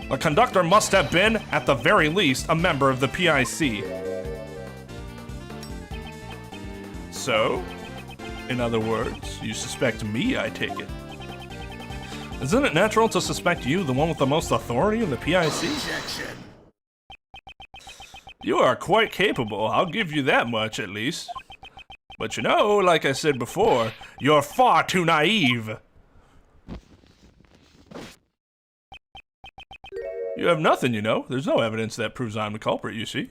The conductor must have been, at the very least, a member of the PIC. So, in other words, you suspect me, I take it. Isn't it natural to suspect you, the one with the most authority in the PIC? Objection. You are quite capable, I'll give you that much at least. But you know, like I said before, you're far too naive. You have nothing, you know. There's no evidence that proves I'm the culprit, you see.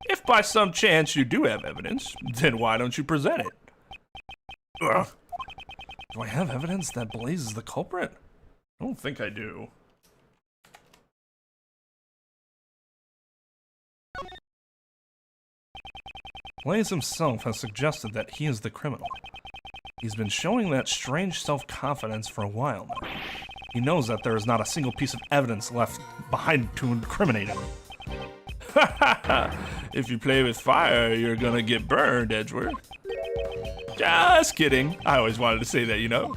If by some chance you do have evidence, then why don't you present it? Ugh. Do I have evidence that Blaze is the culprit? I don't think I do. Blaze himself has suggested that he is the criminal. He's been showing that strange self-confidence for a while now. He knows that there is not a single piece of evidence left behind to incriminate him. If you play with fire, you're gonna get burned, Edgeworth. Just kidding. I always wanted to say that, you know.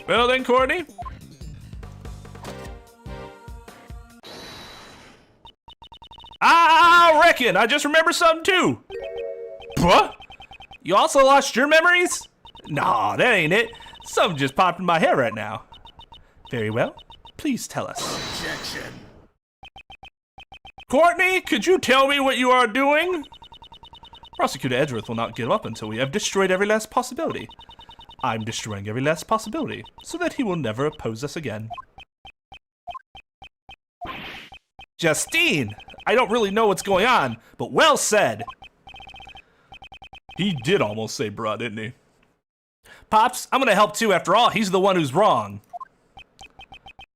Well then, Courtney. I reckon I just remembered something too. What? You also lost your memories? Nah, that ain't it. Something just popped in my head right now. Very well. Please tell us. Objection. Courtney, could you tell me what you are doing? Prosecutor Edgeworth will not give up until we have destroyed every last possibility. I'm destroying every last possibility, so that he will never oppose us again. Justine, I don't really know what's going on, but well said. He did almost say bruh, didn't he? Pops, I'm gonna help too. After all, he's the one who's wrong.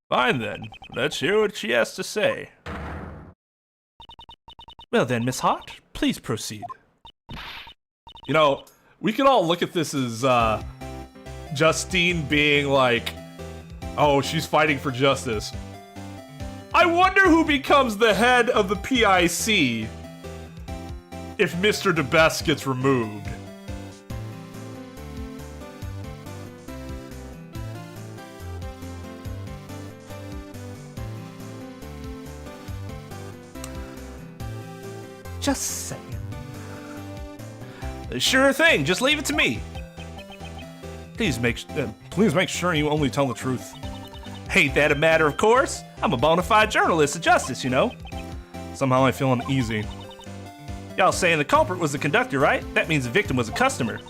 Fine then, let's hear what she has to say. Well then, Miss Hart, please proceed. You know, we can all look at this as Justine being like, oh, she's fighting for justice. I wonder who becomes the head of the PIC if Mr. DeBest gets removed. Just saying. Sure thing, just leave it to me. Please make sure you only tell the truth. Ain't that a matter of course? I'm a bona fide journalist of justice, you know. Somehow I feel uneasy. Y'all saying the culprit was the conductor, right? That means the victim was a customer.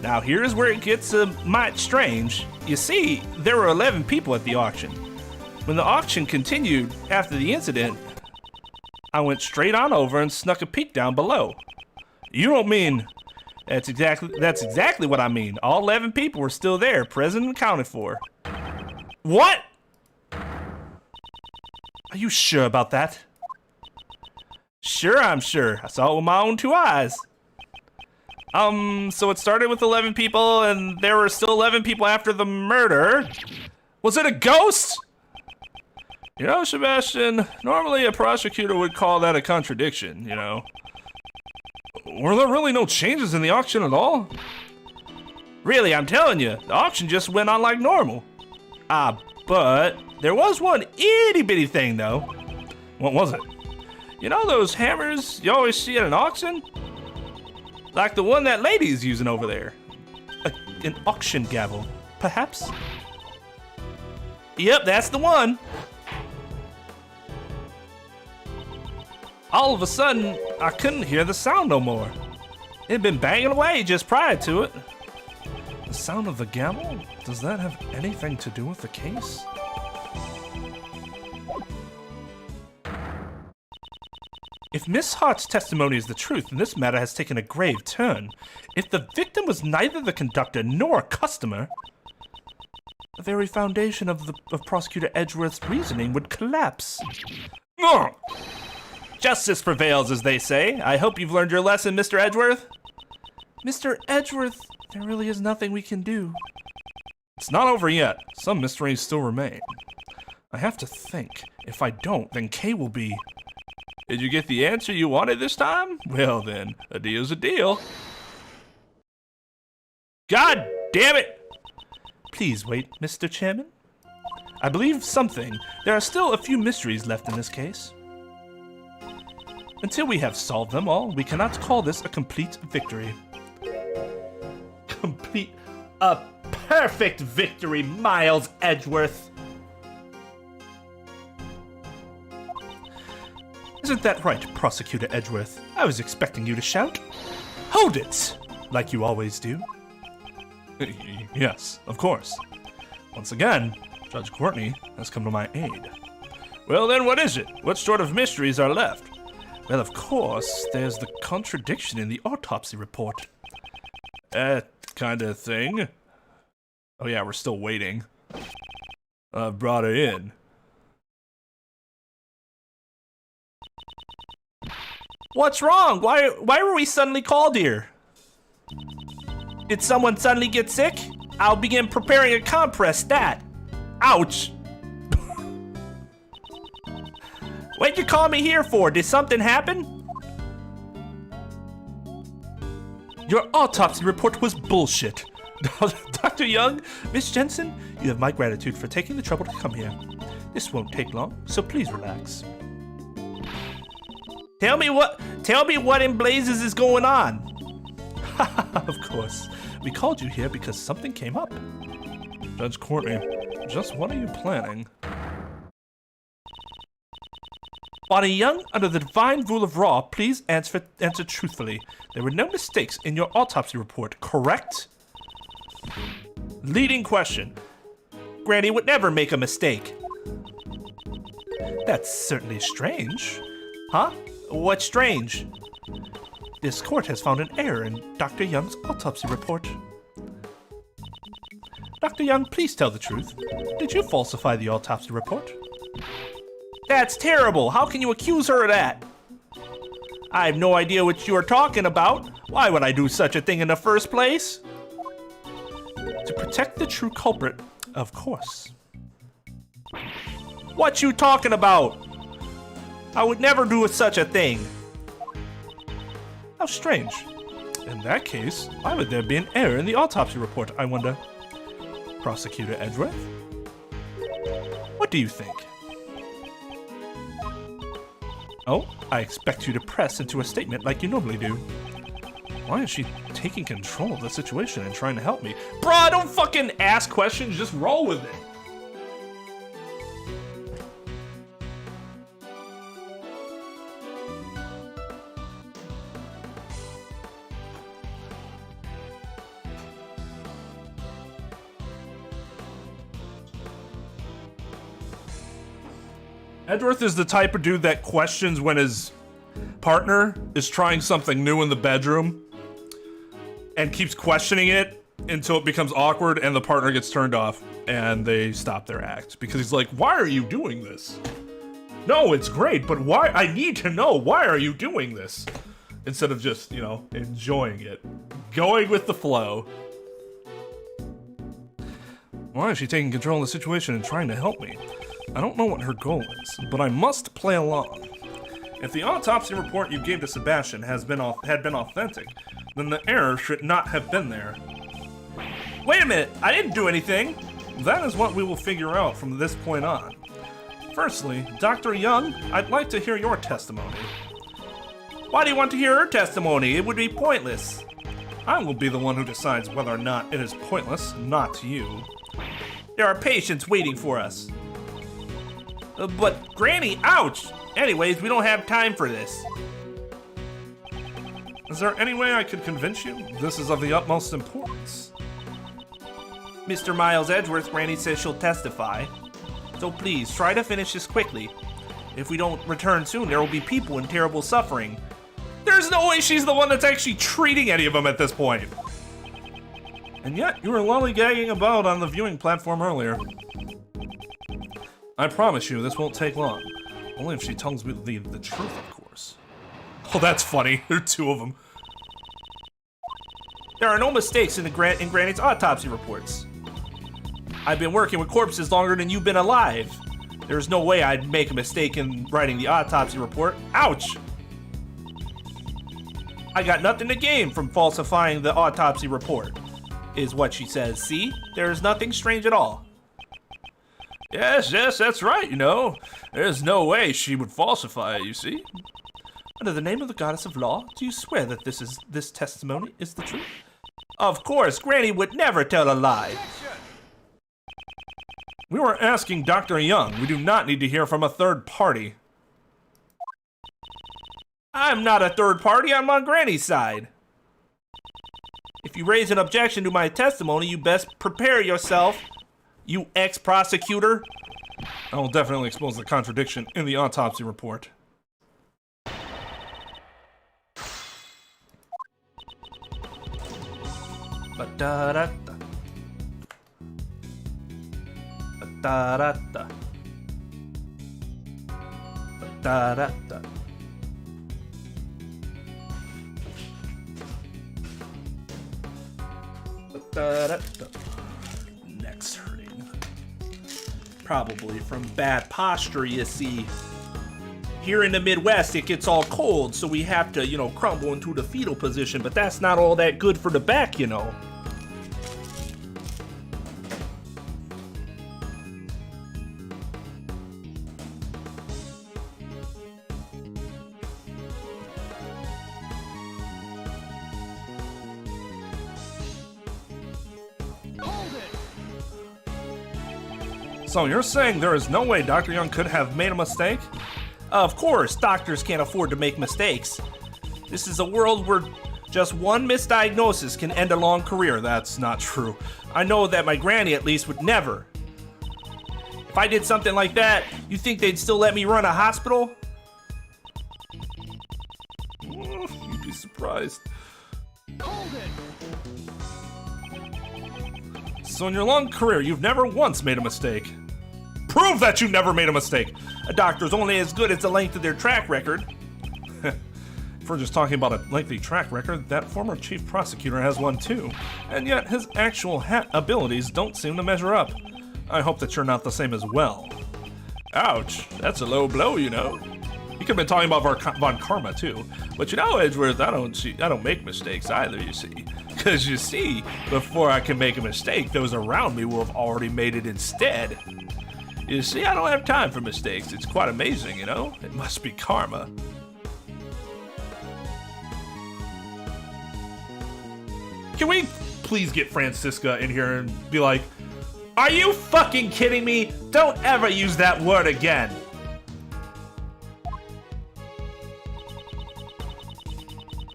Now here's where it gets a mite strange. You see, there were 11 people at the auction. When the auction continued after the incident, I went straight on over and snuck a peek down below. You don't mean... That's exactly what I mean. All 11 people were still there, present and accounted for. What? Are you sure about that? Sure, I'm sure. I saw it with my own 2 eyes. So it started with 11 people, and there were still 11 people after the murder. Was it a ghost? You know, Sebastian, normally a prosecutor would call that a contradiction, you know. Were there really no changes in the auction at all? Really, I'm telling you, the auction just went on like normal. But there was one itty bitty thing though. What was it? You know those hammers you always see at an auction? Like the one that lady's using over there. An auction gavel, perhaps? Yep, that's the one. All of a sudden, I couldn't hear the sound no more. It had been banging away just prior to it. The sound of the gavel? Does that have anything to do with the case? If Miss Hart's testimony is the truth, then this matter has taken a grave turn. If the victim was neither the conductor nor a customer, the very foundation of Prosecutor Edgeworth's reasoning would collapse. Ugh. Justice prevails, as they say. I hope you've learned your lesson, Mr. Edgeworth. Mr. Edgeworth, there really is nothing we can do. It's not over yet. Some mysteries still remain. I have to think. If I don't, then Kay will be... Did you get the answer you wanted this time? Well then, a deal's a deal. God damn it! Please wait, Mr. Chairman. I believe something. There are still a few mysteries left in this case. Until we have solved them all, we cannot call this a complete victory. A perfect victory, Miles Edgeworth. Isn't that right, Prosecutor Edgeworth? I was expecting you to shout. Hold it! Like you always do. Yes, of course. Once again, Judge Courtney has come to my aid. Well then, what is it? What sort of mysteries are left? Well, of course, there's the contradiction in the autopsy report. That kind of thing. Oh yeah, we're still waiting. I've brought her in. What's wrong? Why were we suddenly called here? Did someone suddenly get sick? I'll begin preparing a compress stat. Ouch! What'd you call me here for? Did something happen? Your autopsy report was bullshit. Dr. Young, Miss Jensen, you have my gratitude for taking the trouble to come here. This won't take long, so please relax. Tell me what in blazes is going on. Of course. We called you here because something came up. Judge Courtney, just what are you planning? Bonnie Young, under the divine rule of law, please answer truthfully. There were no mistakes in your autopsy report, correct? Leading question. Granny would never make a mistake. That's certainly strange. Huh? What's strange? This court has found an error in Dr. Young's autopsy report. Dr. Young, please tell the truth. Did you falsify the autopsy report? That's terrible! How can you accuse her of that? I have no idea what you are talking about. Why would I do such a thing in the first place? To protect the true culprit, of course. What you talking about? I would never do such a thing. How strange. In that case, why would there be an error in the autopsy report, I wonder? Prosecutor Edgeworth? What do you think? Oh, I expect you to press into a statement like you normally do. Why is she taking control of the situation and trying to help me? Bruh, don't fucking ask questions, just roll with it. Edgeworth is the type of dude that questions when his partner is trying something new in the bedroom and keeps questioning it until it becomes awkward and the partner gets turned off and they stop their act because he's like, why are you doing this? No, it's great, but why? I need to know, why are you doing this? Instead of just, you know, enjoying it, going with the flow. Why is she taking control of the situation and trying to help me? I don't know what her goal is, but I must play along. If the autopsy report you gave to Sebastian had been authentic, then the error should not have been there. Wait a minute, I didn't do anything. That is what we will figure out from this point on. Firstly, Dr. Young, I'd like to hear your testimony. Why do you want to hear her testimony? It would be pointless. I will be the one who decides whether or not it is pointless, not you. There are patients waiting for us. But Granny, ouch! Anyways, we don't have time for this. Is there any way I could convince you this is of the utmost importance? Mr. Miles Edgeworth, Granny says she'll testify. So please, try to finish this quickly. If we don't return soon, there will be people in terrible suffering. There's no way she's the one that's actually treating any of them at this point. And yet, you were lollygagging about on the viewing platform earlier. I promise you, this won't take long. Only if she tells me the truth, of course. Oh, that's funny. There are two of them. There are no mistakes in Granny's autopsy reports. I've been working with corpses longer than you've been alive. There's no way I'd make a mistake in writing the autopsy report. Ouch! I got nothing to gain from falsifying the autopsy report, is what she says. See? There's nothing strange at all. Yes, that's right, you know. There's no way she would falsify it, you see. Under the name of the goddess of law, do you swear that this testimony is the truth? Of course, Granny would never tell a lie. We were asking Dr. Young. We do not need to hear from a third party. I'm not a third party, I'm on Granny's side. If you raise an objection to my testimony, you best prepare yourself, you ex-prosecutor. I will definitely expose the contradiction in the autopsy report. Ba-da-da-da. Ba-da-da-da. Ba-da-da-da. Ba-da-da-da. Neck's hurting. Probably from bad posture, you see. Here in the Midwest, it gets all cold, so we have to, crumble into the fetal position, but that's not all that good for the back, So you're saying there is no way Dr. Young could have made a mistake? Of course, doctors can't afford to make mistakes. This is a world where just one misdiagnosis can end a long career. That's not true. I know that my granny at least would never. If I did something like that, you think they'd still let me run a hospital? You'd be surprised. So in your long career, you've never once made a mistake. Prove that you never made a mistake. A doctor's only as good as the length of their track record. If we're just talking about a lengthy track record, that former chief prosecutor has one too. And yet his actual abilities don't seem to measure up. I hope that you're not the same as well. Ouch, that's a low blow, you know. You could have been talking about Von Karma too. But you know, Edgeworth, I don't make mistakes either, you see. Because you see, before I can make a mistake, those around me will have already made it instead. You see, I don't have time for mistakes. It's quite amazing, you know? It must be karma. Can we please get Francisca in here and be like, are you fucking kidding me? Don't ever use that word again.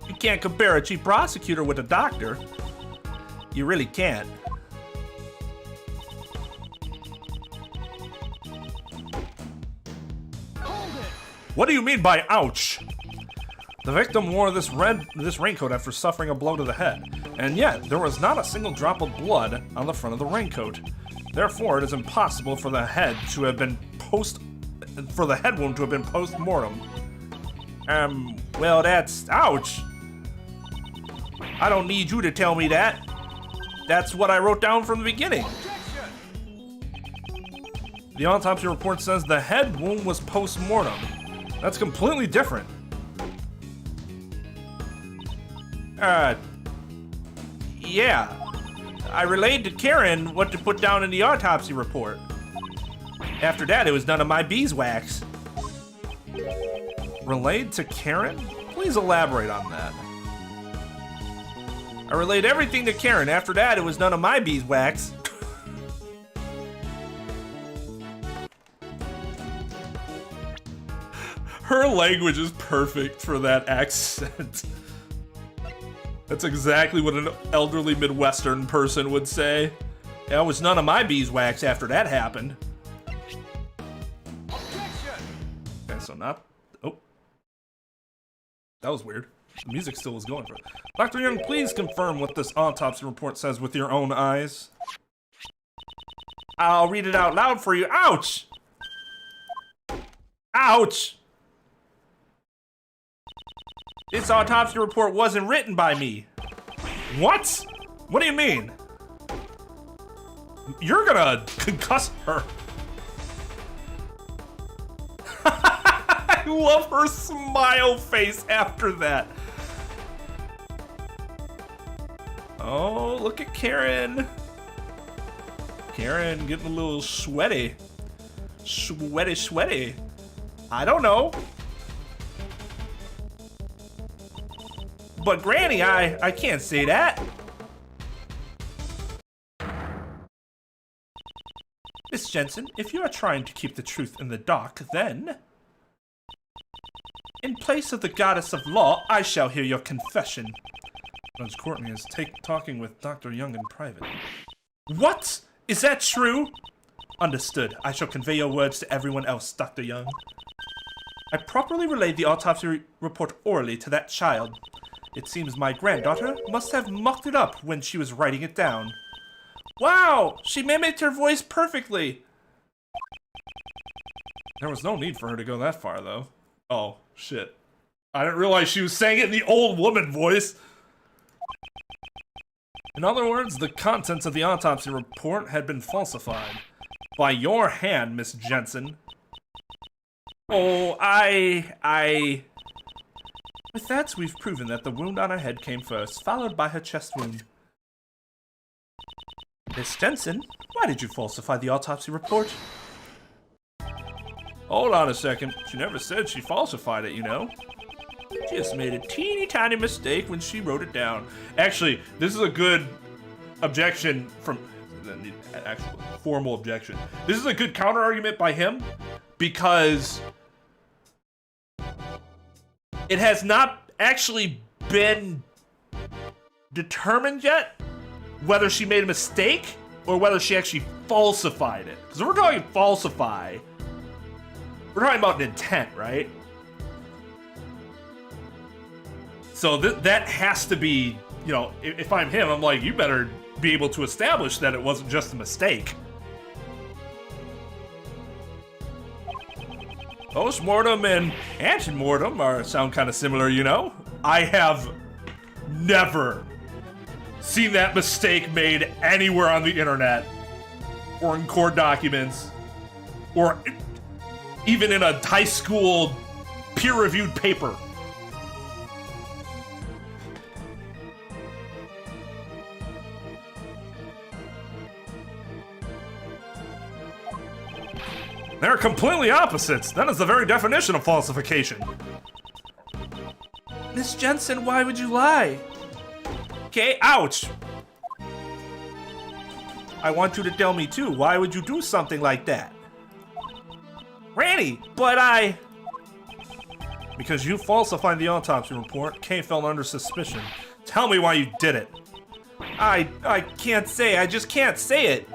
You can't compare a chief prosecutor with a doctor. You really can't. What do you mean by ouch? The victim wore this raincoat after suffering a blow to the head, and yet there was not a single drop of blood on the front of the raincoat. Therefore, it is impossible for the head wound to have been post-mortem. Well, that's ouch. I don't need you to tell me that. That's what I wrote down from the beginning. The autopsy report says the head wound was post-mortem. That's completely different. Yeah. I relayed to Karen what to put down in the autopsy report. After that, it was none of my beeswax. Relayed to Karen? Please elaborate on that. I relayed everything to Karen. After that, it was none of my beeswax. Her language is perfect for that accent. That's exactly what an elderly Midwestern person would say. Yeah, it was none of my beeswax after that happened. Okay, so not... Oh. That was weird. The music still was going for it. Dr. Young, please confirm what this autopsy report says with your own eyes. I'll read it out loud for you. Ouch! Ouch! This autopsy report wasn't written by me. What? What do you mean? You're gonna concuss her. I love her smile face after that. Oh, look at Karen. Karen getting a little sweaty. Sweaty, sweaty. I don't know. But Granny, I can't say that. Miss Jensen, if you are trying to keep the truth in the dark, then... in place of the goddess of law, I shall hear your confession. Judge Courtney is talking with Dr. Young in private. What? Is that true? Understood. I shall convey your words to everyone else, Dr. Young. I properly relayed the autopsy report orally to that child. It seems my granddaughter must have mucked it up when she was writing it down. Wow! She mimicked her voice perfectly! There was no need for her to go that far, though. Oh, shit. I didn't realize she was saying it in the old woman voice. In other words, the contents of the autopsy report had been falsified. By your hand, Miss Jensen. Oh, I... With that, we've proven that the wound on her head came first, followed by her chest wound. Miss Jensen, why did you falsify the autopsy report? Hold on a second. She never said she falsified it, you know? She just made a teeny tiny mistake when she wrote it down. Actually, this is a good objection from... actual formal objection. This is a good counter argument by him because it has not actually been determined yet whether she made a mistake or whether she actually falsified it. Because if we're talking falsify, we're talking about an intent, right? so that has to be, you know, if I'm him, I'm like, you better be able to establish that it wasn't just a mistake. Post-mortem and ante-mortem sound kind of similar, you know? I have never seen that mistake made anywhere on the internet, or in court documents, or even in a high school peer-reviewed paper. They're completely opposites. That is the very definition of falsification. Miss Jensen, why would you lie? Okay, ouch! I want you to tell me too, why would you do something like that? Randy, but I... Because you falsified the autopsy report, Kay fell under suspicion. Tell me why you did it. I can't say, I just can't say it.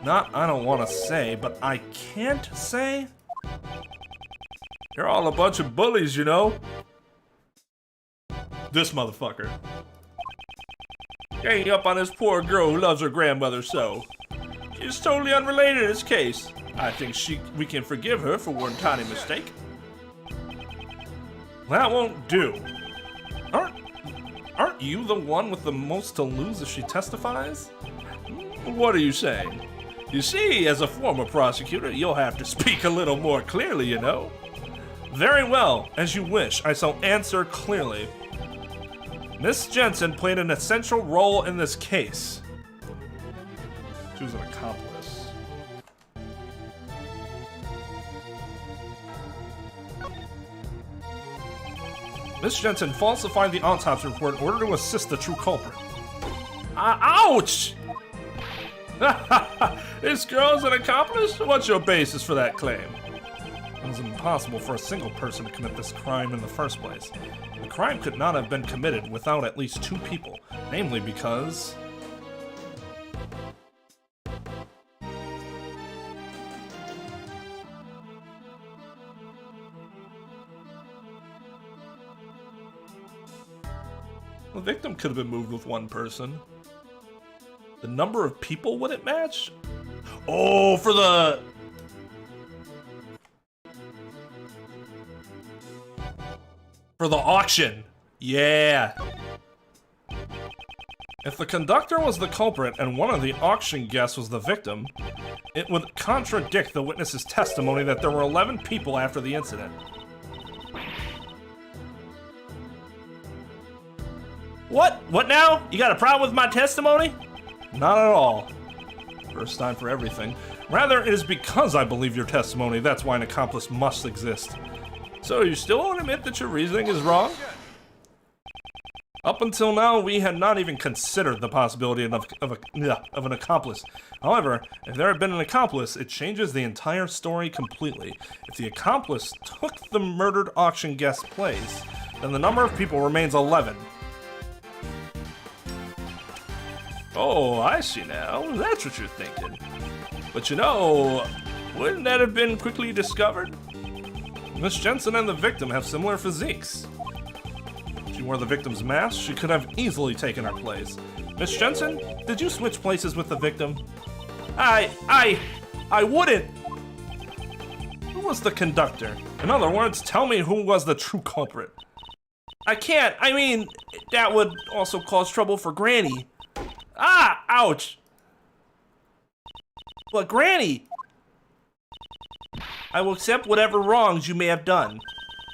Not I don't want to say, but I can't say? You're all a bunch of bullies, you know? This motherfucker. Ganging up on this poor girl who loves her grandmother so. She's totally unrelated to this case. I think we can forgive her for one tiny mistake. That won't do. Aren't you the one with the most to lose if she testifies? What are you saying? You see, as a former prosecutor, you'll have to speak a little more clearly, you know? Very well, as you wish, I shall answer clearly. Miss Jensen played an essential role in this case. She was an accomplice. Miss Jensen falsified the autopsy report in order to assist the true culprit. Ouch! This girl's an accomplice? What's your basis for that claim? It was impossible for a single person to commit this crime in the first place. The crime could not have been committed without at least 2 people, namely because... the victim could have been moved with 1 person. The number of people would it match? Oh, for the auction. Yeah. If the conductor was the culprit and one of the auction guests was the victim, it would contradict the witness's testimony that there were 11 people after the incident. What? What now? You got a problem with my testimony? Not at all. First time for everything. Rather, it is because I believe your testimony that's why an accomplice must exist. So you still won't admit that your reasoning is wrong? Up until now, we had not even considered the possibility of an accomplice. However, if there had been an accomplice, it changes the entire story completely. If the accomplice took the murdered auction guest's place, then the number of people remains 11. Oh, I see now. That's what you're thinking. But you know, wouldn't that have been quickly discovered? Miss Jensen and the victim have similar physiques. If she wore the victim's mask, she could have easily taken her place. Miss Jensen, did you switch places with the victim? I wouldn't. Who was the conductor? In other words, tell me who was the true culprit. I can't. I mean, that would also cause trouble for Granny. Ouch. But Granny, I will accept whatever wrongs you may have done.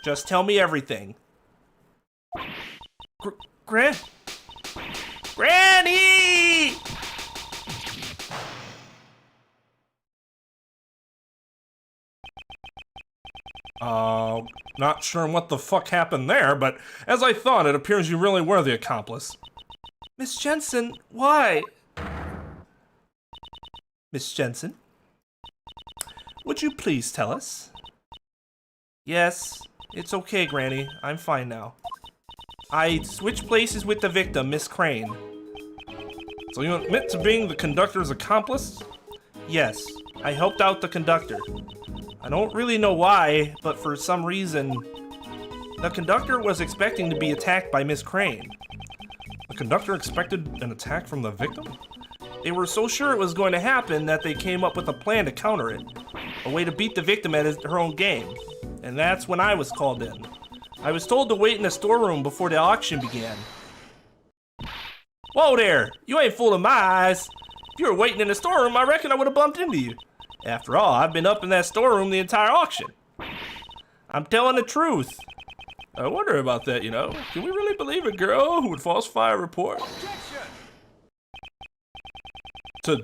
Just tell me everything. Granny! Not sure what the fuck happened there, but as I thought, it appears you really were the accomplice. Miss Jensen, why? Miss Jensen, would you please tell us? Yes, it's okay, Granny. I'm fine now. I switched places with the victim, Miss Crane. So you admit to being the conductor's accomplice? Yes, I helped out the conductor. I don't really know why, but for some reason, the conductor was expecting to be attacked by Miss Crane. The conductor expected an attack from the victim? They were so sure it was going to happen that they came up with a plan to counter it. A way to beat the victim at her own game. And that's when I was called in. I was told to wait in the storeroom before the auction began. Whoa there! You ain't fooling my eyes! If you were waiting in the storeroom, I reckon I would have bumped into you. After all, I've been up in that storeroom the entire auction. I'm telling the truth. I wonder about that, you know. Can we really believe a girl who would falsify a report? To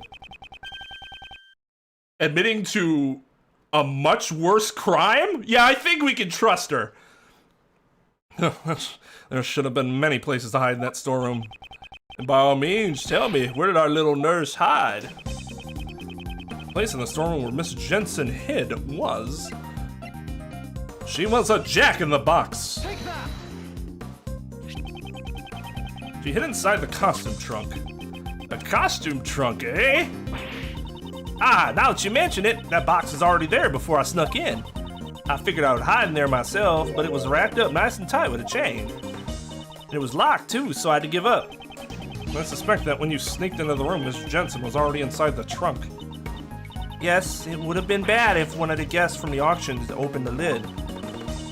admitting to a much worse crime? Yeah, I think we can trust her. There should have been many places to hide in that storeroom. And by all means, tell me, where did our little nurse hide? The place in the storeroom where Miss Jensen hid was... she was a jack-in-the-box. Take that! She hid inside the costume trunk. A costume trunk, eh? Now that you mention it, that box was already there before I snuck in. I figured I would hide in there myself, but it was wrapped up nice and tight with a chain. And it was locked too, so I had to give up. I suspect that when you sneaked into the room, Miss Jensen was already inside the trunk. Yes, it would have been bad if one of the guests from the auction opened the lid.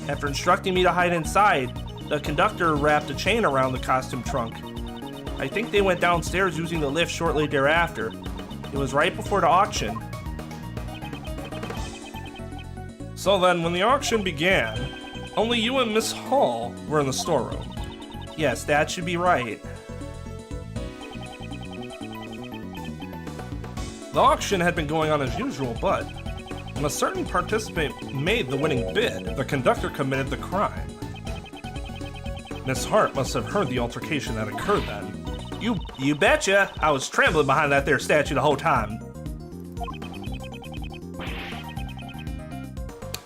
After instructing me to hide inside, the conductor wrapped a chain around the costume trunk. I think they went downstairs using the lift shortly thereafter. It was right before the auction. So then, when the auction began, only you and Miss Hall were in the storeroom. Yes, that should be right. The auction had been going on as usual, but when a certain participant made the winning bid, the conductor committed the crime. Miss Hart must have heard the altercation that occurred then. You betcha. I was trembling behind that there statue the whole time.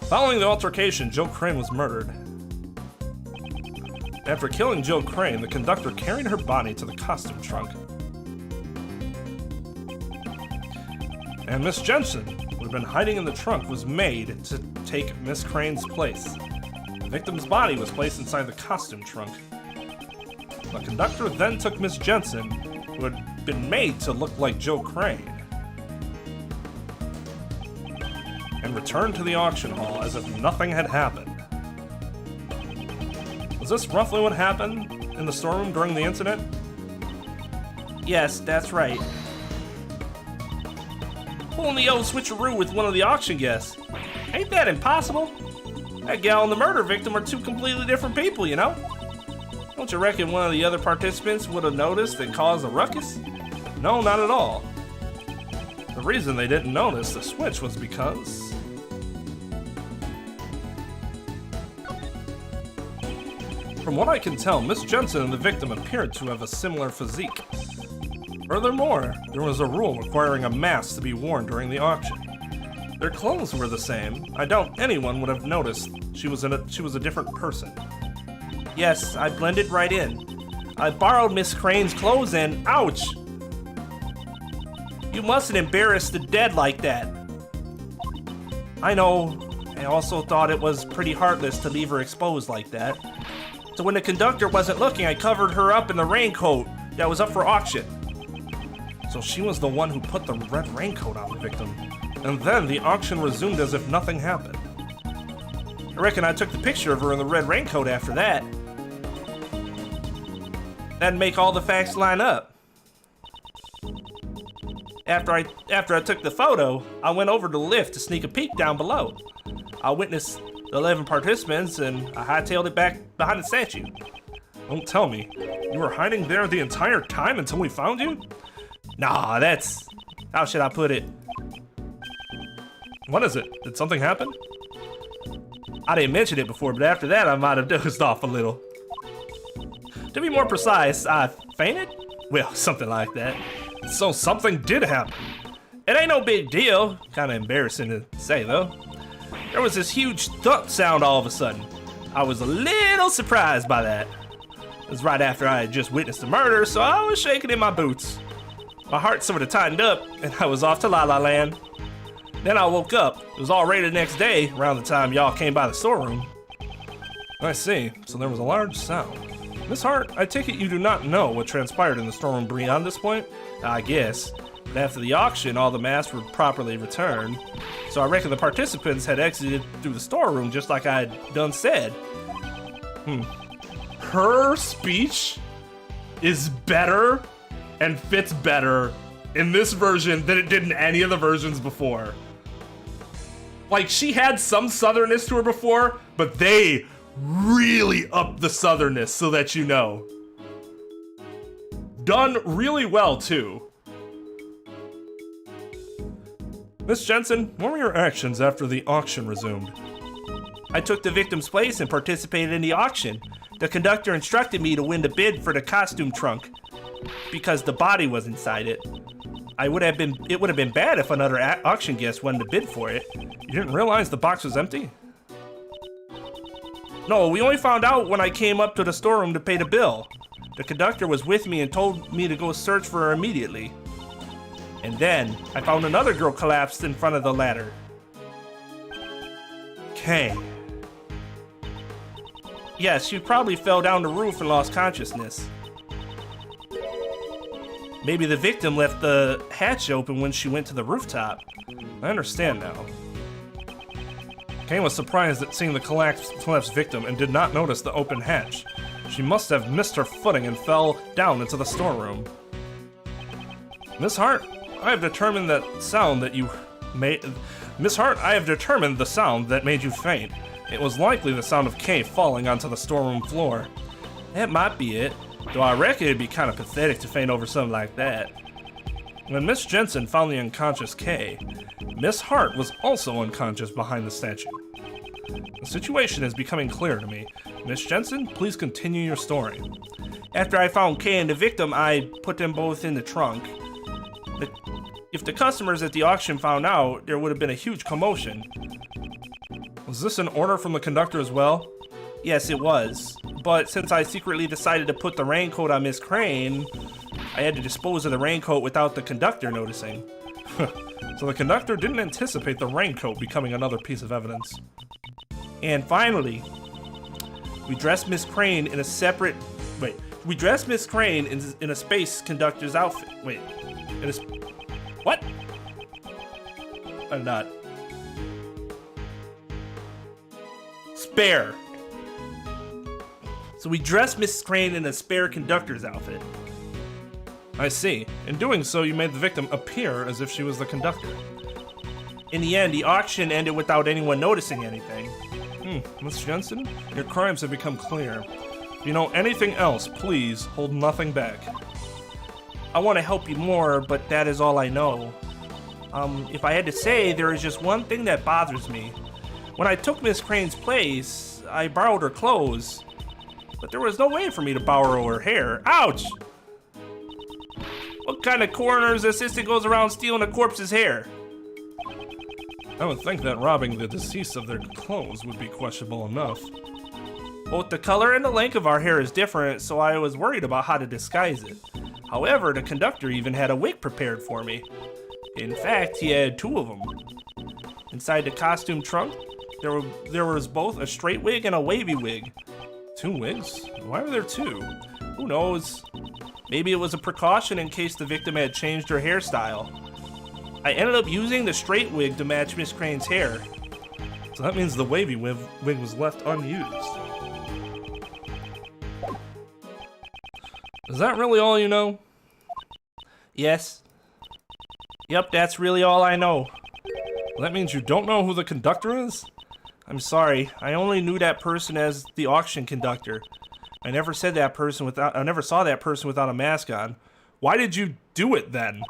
Following the altercation, Joe Crane was murdered. After killing Joe Crane, the conductor carried her body to the costume trunk. And Miss Jensen, who had been hiding in the trunk, was made to take Miss Crane's place. The victim's body was placed inside the costume trunk. The conductor then took Miss Jensen, who had been made to look like Joe Crane, and returned to the auction hall as if nothing had happened. Was this roughly what happened in the storeroom during the incident? Yes, that's right. Pulling the old switcheroo with one of the auction guests. Ain't that impossible? That gal and the murder victim are two completely different people, you know? Don't you reckon one of the other participants would have noticed and caused a ruckus? No, not at all. The reason they didn't notice the switch was because... From what I can tell, Miss Jensen and the victim appeared to have a similar physique. Furthermore, there was a rule requiring a mask to be worn during the auction. Their clothes were the same. I doubt anyone would have noticed she was a different person. Yes, I blended right in. I borrowed Miss Crane's clothes and ouch! You mustn't embarrass the dead like that. I know. I also thought it was pretty heartless to leave her exposed like that. So when the conductor wasn't looking, I covered her up in the raincoat that was up for auction. So she was the one who put the red raincoat on the victim. And then the auction resumed as if nothing happened. I reckon I took the picture of her in the red raincoat after that. That'd make all the facts line up. After I took the photo, I went over to the lift to sneak a peek down below. I witnessed the 11 participants and I hightailed it back behind the statue. Don't tell me. You were hiding there the entire time until we found you? Nah, that's... how should I put it? What is it? Did something happen? I didn't mention it before, but after that I might have dozed off a little. To be more precise, I fainted? Well, something like that. So something did happen. It ain't no big deal. Kinda embarrassing to say, though. There was this huge thump sound all of a sudden. I was a little surprised by that. It was right after I had just witnessed the murder, so I was shaking in my boots. My heart sort of tightened up, and I was off to La La Land. Then I woke up. It was already the next day, around the time y'all came by the storeroom. I see. So there was a large sound. Miss Hart, I take it you do not know what transpired in the storeroom beyond this point? I guess. But after the auction, all the masks were properly returned. So I reckon the participants had exited through the storeroom just like I had done said. Her speech is better and fits better in this version than it did in any of the versions before. Like, she had some southernness to her before, but they really upped the southernness, so that you know. Done really well, too. Miss Jensen, what were your actions after the auction resumed? I took the victim's place and participated in the auction. The conductor instructed me to win the bid for the costume trunk because the body was inside it. It would have been bad if another auction guest wanted to bid for it. You didn't realize the box was empty? No, we only found out when I came up to the storeroom to pay the bill. The conductor was with me and told me to go search for her immediately. And then I found another girl collapsed in front of the ladder. Kay. Yes, she probably fell down the roof and lost consciousness. Maybe the victim left the hatch open when she went to the rooftop. I understand now. Kay was surprised at seeing the collapsed victim and did not notice the open hatch. She must have missed her footing and fell down into the storeroom. Miss Hart, I have determined the sound that made you faint. It was likely the sound of Kay falling onto the storeroom floor. That might be it, though I reckon it'd be kind of pathetic to faint over something like that. When Miss Jensen found the unconscious Kay, Miss Hart was also unconscious behind the statue. The situation is becoming clear to me. Miss Jensen, please continue your story. After I found Kay and the victim, I put them both in the trunk. If the customers at the auction found out, there would have been a huge commotion. Was this an order from the conductor as well? Yes, it was. But since I secretly decided to put the raincoat on Miss Crane, I had to dispose of the raincoat without the conductor noticing. So the conductor didn't anticipate the raincoat becoming another piece of evidence. And finally, we dressed Miss Crane in a separate... Wait. We dressed Miss Crane in a space conductor's outfit. Wait. What? I'm not. Spare. So we dressed Miss Crane in a spare conductor's outfit. I see. In doing so, you made the victim appear as if she was the conductor. In the end, the auction ended without anyone noticing anything. Miss Jensen, your crimes have become clear. If you know anything else, please hold nothing back. I want to help you more, but that is all I know. If I had to say, there is just one thing that bothers me. When I took Miss Crane's place, I borrowed her clothes, but there was no way for me to borrow her hair. Ouch! What kind of coroner's assistant goes around stealing a corpse's hair? I would think that robbing the deceased of their clothes would be questionable enough. Both the color and the length of our hair is different, so I was worried about how to disguise it. However, the conductor even had a wig prepared for me. In fact, he had two of them. Inside the costume trunk, there was both a straight wig and a wavy wig. Two wigs? Why are there two? Who knows? Maybe it was a precaution in case the victim had changed her hairstyle. I ended up using the straight wig to match Miss Crane's hair. So that means the wavy wig was left unused. Is that really all you know? Yes. Yep, that's really all I know. Well, that means you don't know who the conductor is? I'm sorry. I only knew that person as the auction conductor. I never saw that person without a mask on. Why did you do it then?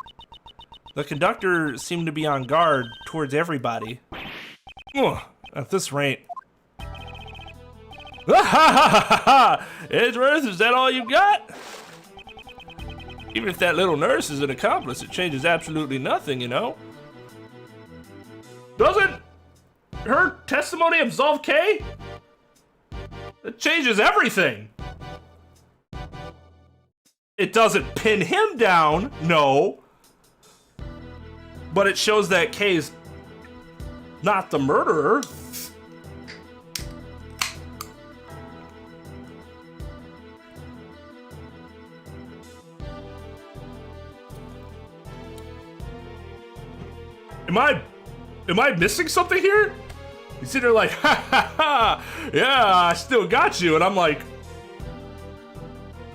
The conductor seemed to be on guard towards everybody. Ugh, at this rate. Edgeworth, is that all you got? Even if that little nurse is an accomplice, it changes absolutely nothing, you know? Doesn't her testimony absolve Kay? It changes everything. It doesn't pin him down, no. But it shows that Kay's not the murderer. Am I missing something here? You sit there like, ha ha ha, yeah, I still got you. And I'm like,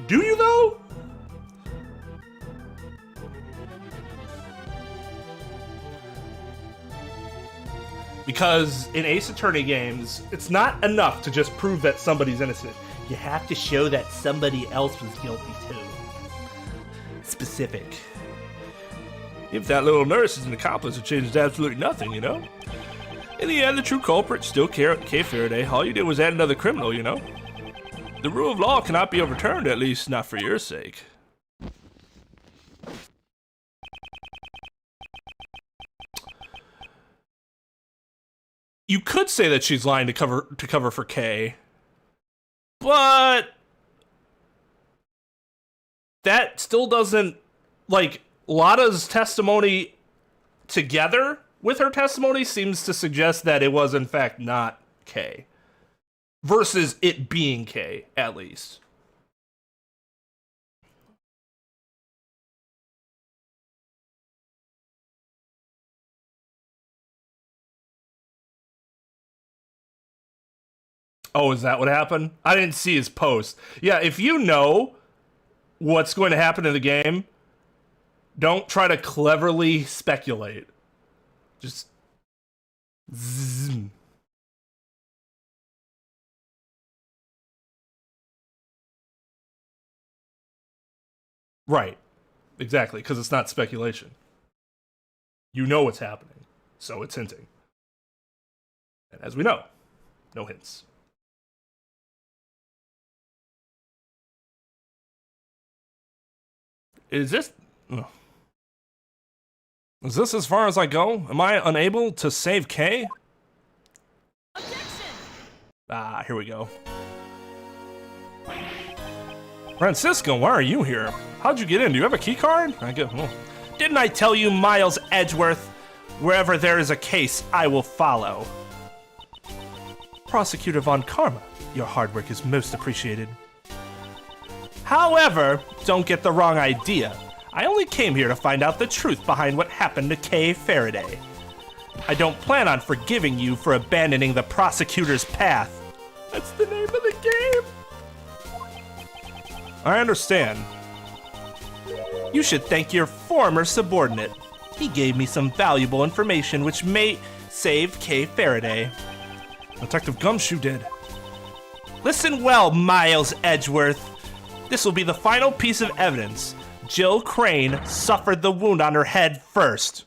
do you though? Because in Ace Attorney games, it's not enough to just prove that somebody's innocent. You have to show that somebody else was guilty too. Specific. If that little nurse is an accomplice, it changes absolutely nothing, you know? In the end, the true culprit still Kay Faraday. All you did was add another criminal, you know? The rule of law cannot be overturned, at least not for your sake. You could say that she's lying to cover for Kay, But that still doesn't, like, Lada's testimony together with her testimony seems to suggest that it was in fact not Kay. Versus it being Kay, at least. Oh, is that what happened? I didn't see his post. Yeah, if you know what's going to happen in the game, don't try to cleverly speculate. Just zzz. Right. Exactly, because it's not speculation. You know what's happening, so it's hinting. And as we know, No hints. Is this as far as I go? Am I unable to save Kay? Ah, here we go. Francisco, why are you here? How'd you get in? Do you have a key card? Didn't I tell you, Miles Edgeworth? Wherever there is a case, I will follow. Prosecutor Von Karma, your hard work is most appreciated. However, don't get the wrong idea. I only came here to find out the truth behind what happened to Kay Faraday. I don't plan on forgiving you for abandoning the prosecutor's path. That's the name of the game. I understand. You should thank your former subordinate. He gave me some valuable information which may save Kay Faraday. Detective Gumshoe did. Listen well, Miles Edgeworth. This will be the final piece of evidence. Jill Crane suffered the wound on her head first.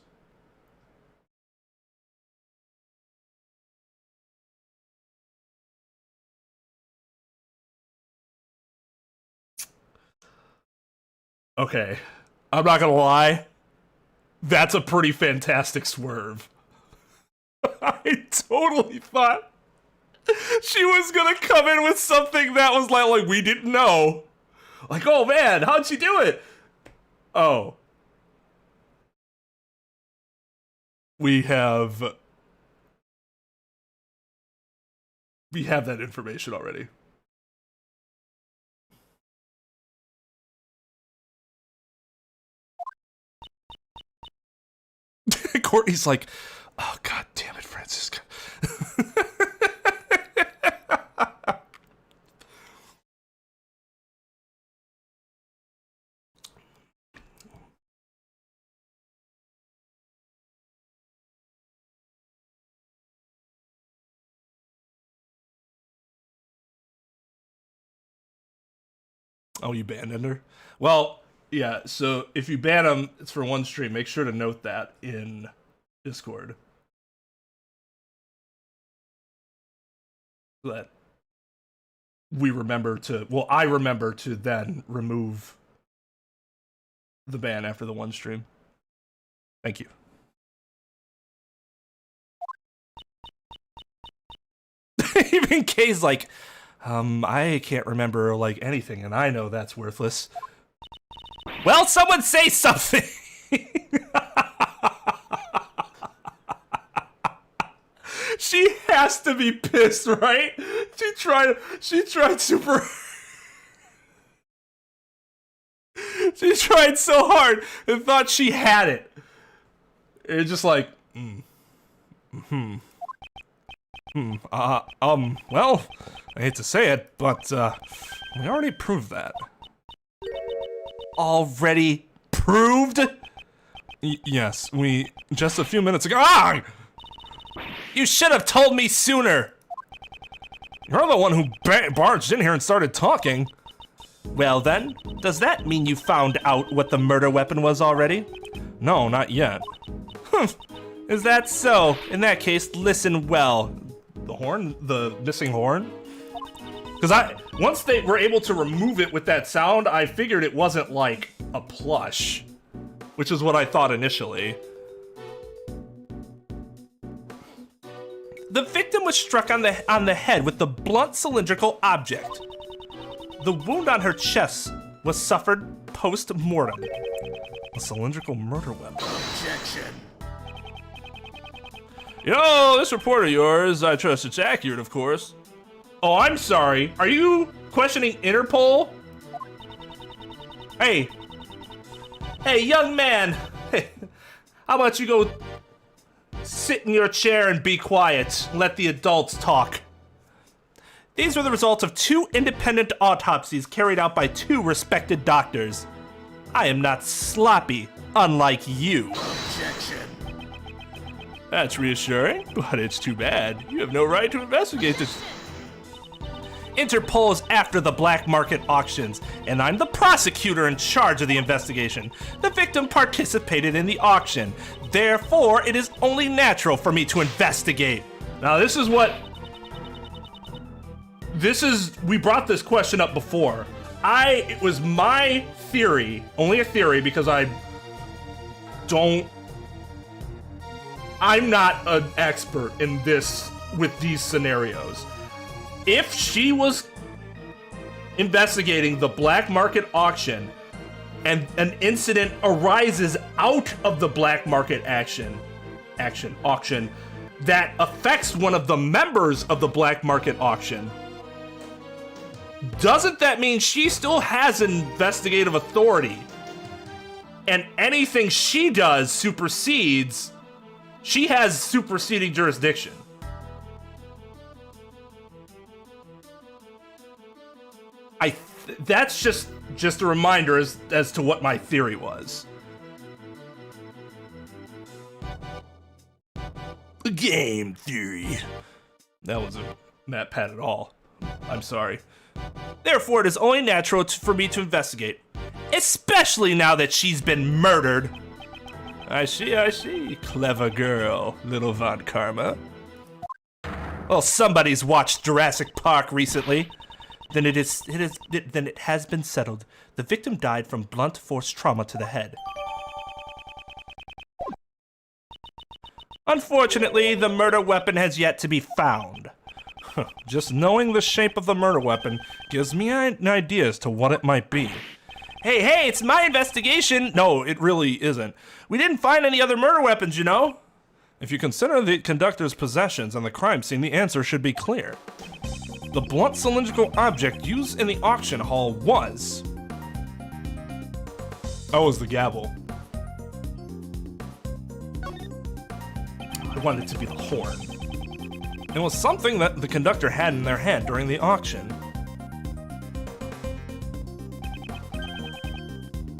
Okay, I'm not gonna lie. That's a pretty fantastic swerve. I totally thought she was gonna come in with something that was like we didn't know. Like, oh man, how'd she do it? Oh. We have that information already. Courtney's like, oh god damn it, Francisca. Oh, you abandoned her? Well, yeah, so if you ban them, it's for one stream. Make sure to note that in Discord. So that we remember to, well, I remember to then remove the ban after the one stream. Thank you. Even Kay's like, I can't remember, like, anything, and I know that's worthless. Well, someone say something! She has to be pissed, right? She tried super... She tried so hard and thought she had it. It's just like, well, I hate to say it, but, we already proved that. Already proved? Yes, just a few minutes ago. Ah! You should have told me sooner. You're the one who barged in here and started talking. Well then, does that mean you found out what the murder weapon was already? No, not yet. Is that so? In that case, listen well. the horn, the missing horn. Because once they were able to remove it with that sound, I figured it wasn't like a plush, which is what I thought initially. The victim was struck on the head with the blunt cylindrical object. The wound on her chest was suffered post-mortem. A cylindrical murder weapon. Objection. Yo, this report of yours, I trust it's accurate, of course. Oh, I'm sorry. Are you questioning Interpol? Hey, young man. Hey, how about you go sit in your chair and be quiet. Let the adults talk. These were the results of 2 independent autopsies carried out by 2 respected doctors. I am not sloppy, unlike you. Objection. That's reassuring, but it's too bad. You have no right to investigate this. Interpol is after the black market auctions, and I'm the prosecutor in charge of the investigation. The victim participated in the auction. Therefore, it is only natural for me to investigate. Now, this is what we brought this question up before. It was my theory, only a theory, because I'm not an expert in this with these scenarios. If she was investigating the black market auction and an incident arises out of the black market auction that affects one of the members of the black market auction, doesn't that mean she still has investigative authority? And anything she does supersedes, she has superseding jurisdiction. That's just a reminder as to what my theory was. Game theory. That wasn't Matt Pat at all. I'm sorry. Therefore, it is only natural for me to investigate, especially now that she's been murdered. I see. Clever girl, little Von Karma. Well, somebody's watched Jurassic Park recently. Then it has been settled. The victim died from blunt force trauma to the head. Unfortunately, the murder weapon has yet to be found. Just knowing the shape of the murder weapon gives me an idea as to what it might be. Hey, it's my investigation. No, it really isn't. We didn't find any other murder weapons, you know? If you consider the conductor's possessions on the crime scene, the answer should be clear. The blunt cylindrical object used in the auction hall was... Oh, it was the gavel. I wanted it to be the horn. It was something that the conductor had in their hand during the auction.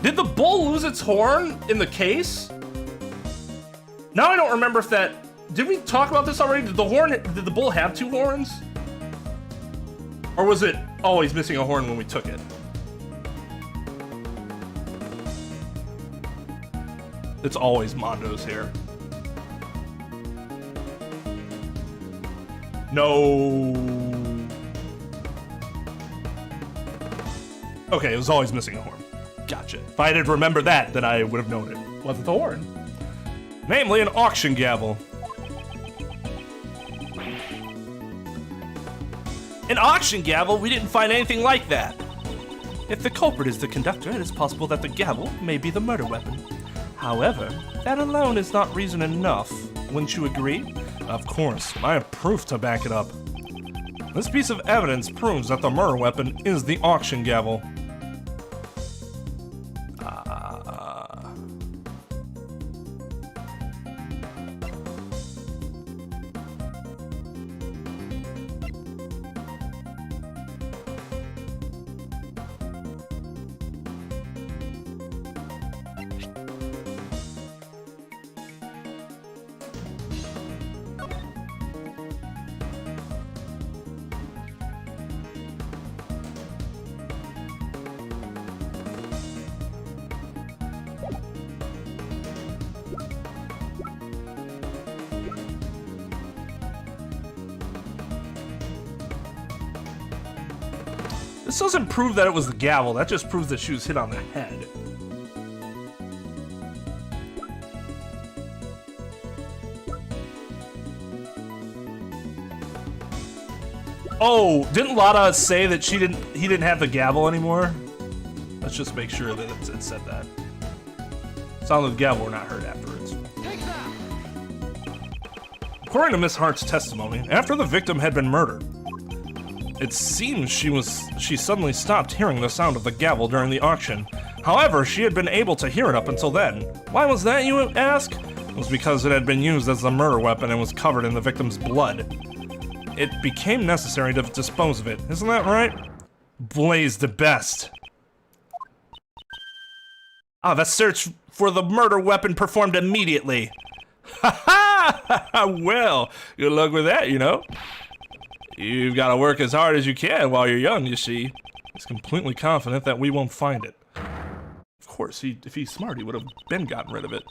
Did the bull lose its horn in the case? Now I don't remember if that... Did we talk about this already? Did the bull have two horns? Or was it always missing a horn when we took it? It's always Mondo's hair. No. Okay, it was always missing a horn. Gotcha. If I had remembered that, then I would have known it wasn't the horn. Namely, an auction gavel. An auction gavel? We didn't find anything like that. If the culprit is the conductor, it is possible that the gavel may be the murder weapon. However, that alone is not reason enough. Wouldn't you agree? Of course, I have proof to back it up. This piece of evidence proves that the murder weapon is the auction gavel. This doesn't prove that it was the gavel, that just proves that she was hit on the head. Oh, didn't Lada say that he didn't have the gavel anymore? Let's just make sure that it said that. Sound of the gavel were not heard afterwards. Take that! According to Miss Hart's testimony, after the victim had been murdered, it seems she suddenly stopped hearing the sound of the gavel during the auction. However, she had been able to hear it up until then. Why was that, you ask? It was because it had been used as the murder weapon and was covered in the victim's blood. It became necessary to dispose of it. Isn't that right? Blaze the best. The search for the murder weapon performed immediately. Ha ha! Well, good luck with that, you know. You've got to work as hard as you can while you're young, you see. He's completely confident that we won't find it. Of course, if he's smart, he would have been gotten rid of it.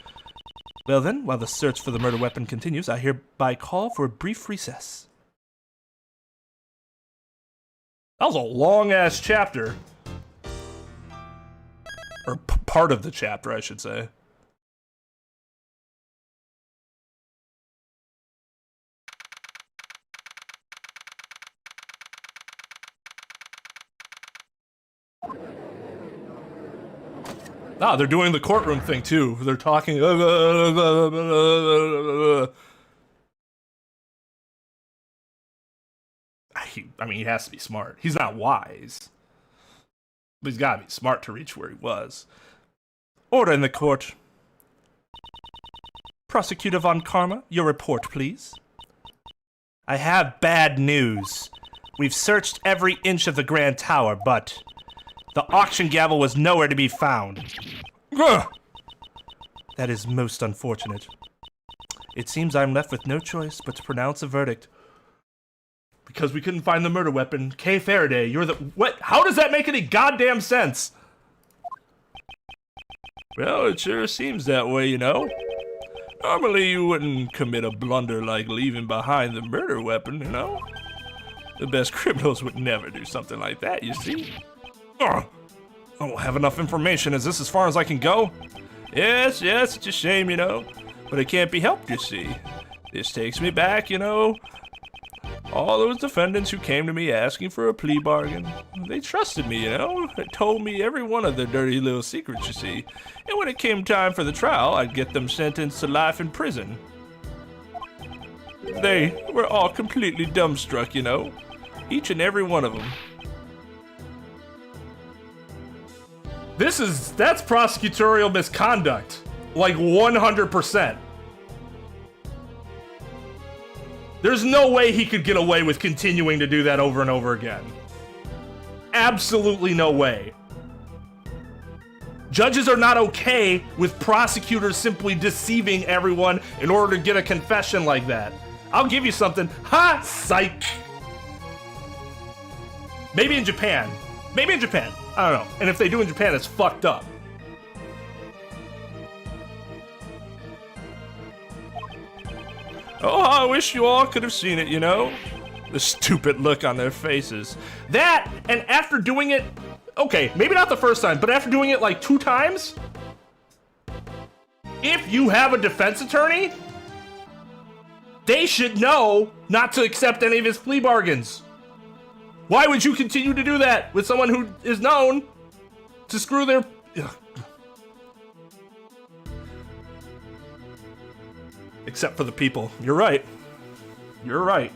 Well then, while the search for the murder weapon continues, I hereby call for a brief recess. That was a long-ass chapter. Or part of the chapter, I should say. Ah, they're doing the courtroom thing too. They're talking. I mean, he has to be smart. He's not wise. But he's got to be smart to reach where he was. Order in the court. Prosecutor von Karma, your report, please. I have bad news. We've searched every inch of the Grand Tower, but the auction gavel was nowhere to be found. Ugh. That is most unfortunate. It seems I'm left with no choice but to pronounce a verdict. Because we couldn't find the murder weapon. Kay Faraday, you're the... What? How does that make any goddamn sense? Well, it sure seems that way, you know. Normally you wouldn't commit a blunder like leaving behind the murder weapon, you know? The best criminals would never do something like that, you see? Ugh. I don't have enough information. Is this as far as I can go? Yes, it's a shame, you know. But it can't be helped, you see. This takes me back, you know. All those defendants who came to me asking for a plea bargain, they trusted me, you know. They told me every one of their dirty little secrets, you see. And when it came time for the trial, I'd get them sentenced to life in prison. They were all completely dumbstruck, you know. Each and every one of them. That's prosecutorial misconduct. Like 100%. There's no way he could get away with continuing to do that over and over again. Absolutely no way. Judges are not okay with prosecutors simply deceiving everyone in order to get a confession like that. I'll give you something. Ha! Psych! Maybe in Japan. Maybe in Japan. I don't know. And if they do in Japan, it's fucked up. Oh, I wish you all could have seen it, you know? The stupid look on their faces. That, and after doing it, okay, maybe not the first time, but after doing it like 2 times, if you have a defense attorney, they should know not to accept any of his plea bargains. Why would you continue to do that with someone who is known to screw their... Ugh. Except for the people. You're right. You're right.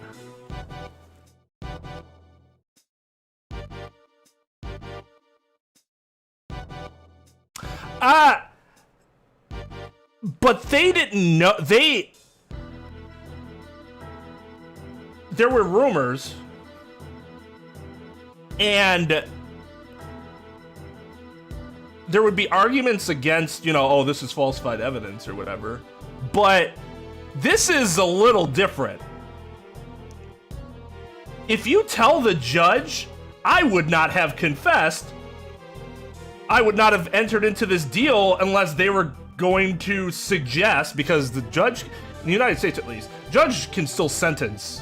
But they didn't know. There were rumors, and there would be arguments against, you know, oh, this is falsified evidence or whatever. But this is a little different. If you tell the judge, I would not have confessed, I would not have entered into this deal unless they were going to suggest, because the judge, in the United States at least, judge can still sentence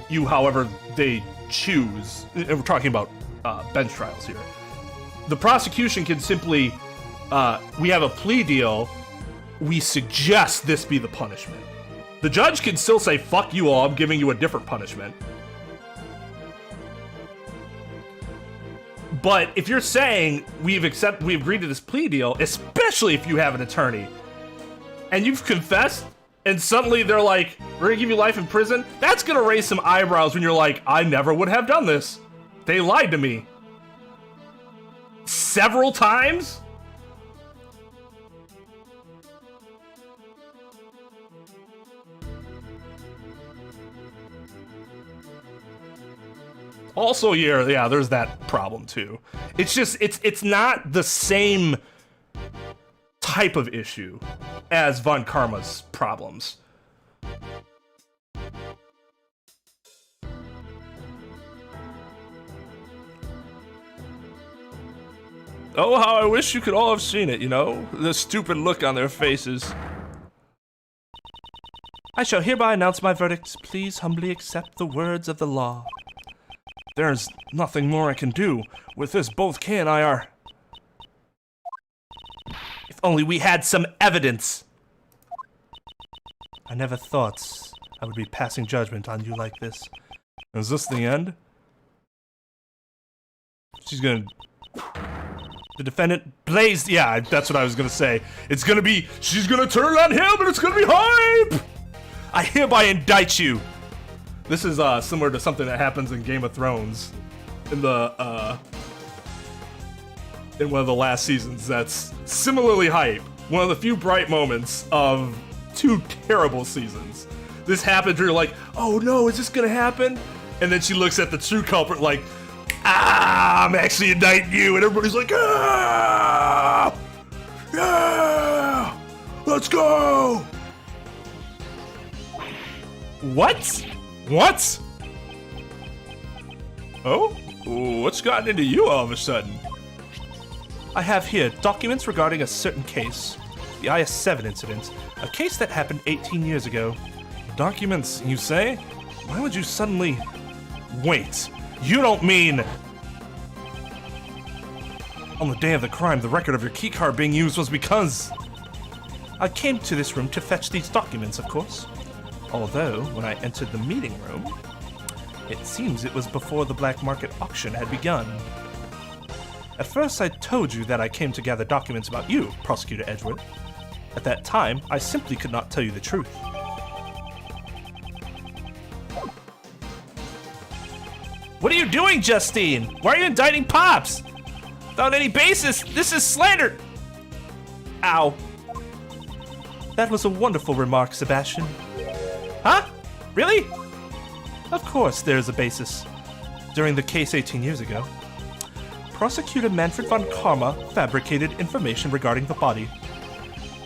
you however they choose. And we're talking about bench trials here. The prosecution can simply, we have a plea deal, we suggest this be the punishment. The judge can still say, fuck you all, I'm giving you a different punishment. But if you're saying we agreed to this plea deal, especially if you have an attorney, and you've confessed, and suddenly they're like, we're gonna give you life in prison, that's gonna raise some eyebrows when you're like, I never would have done this. They lied to me. Several times? Also, yeah, there's that problem too. It's just, it's not the same type of issue as Von Karma's problems. Oh, how I wish you could all have seen it, you know? The stupid look on their faces. I shall hereby announce my verdict. Please humbly accept the words of the law. There's nothing more I can do. With this, both Kay and I are... If only we had some evidence. I never thought I would be passing judgment on you like this. Is this the end? She's gonna... The defendant blazed... Yeah, that's what I was gonna say. It's gonna be... She's gonna turn on him and it's gonna be hype! I hereby indict you. This is similar to something that happens in Game of Thrones in the in one of the last seasons that's similarly hype. One of the few bright moments of 2 terrible seasons. This happens where you're like, oh no, is this gonna happen? And then she looks at the true culprit like, I'm actually indicting you, and everybody's like, yeah, let's go. What? What? Oh? What's gotten into you all of a sudden? I have here documents regarding a certain case, the IS-7 incident, a case that happened 18 years ago. Documents, you say? Why would you suddenly... Wait, you don't mean... On the day of the crime, the record of your keycard being used was because... I came to this room to fetch these documents, of course. Although, when I entered the meeting room, it seems it was before the black market auction had begun. At first, I told you that I came to gather documents about you, Prosecutor Edgeworth. At that time, I simply could not tell you the truth. What are you doing, Justine? Why are you indicting Pops? Without any basis, this is slander! Ow. That was a wonderful remark, Sebastian. Huh? Really? Of course there is a basis. During the case 18 years ago, Prosecutor Manfred von Karma fabricated information regarding the body.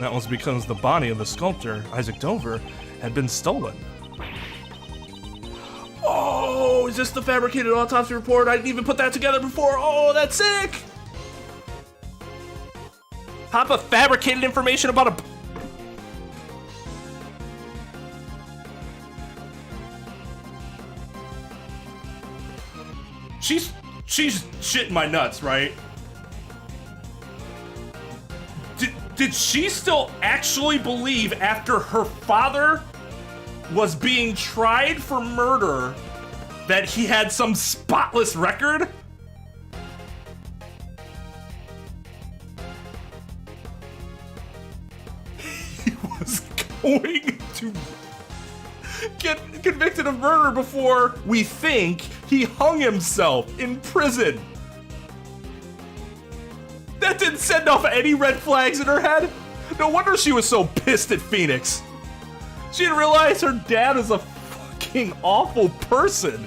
That was because the body of the sculptor, Isaac Dover, had been stolen. Oh, is this the fabricated autopsy report? I didn't even put that together before. Oh, that's sick. Papa fabricated information about a... She's shitting my nuts, right? Did she still actually believe after her father was being tried for murder that he had some spotless record? He was going to get convicted of murder before we think he hung himself in prison. That didn't send off any red flags in her head. No wonder she was so pissed at Phoenix. She didn't realize her dad was a fucking awful person.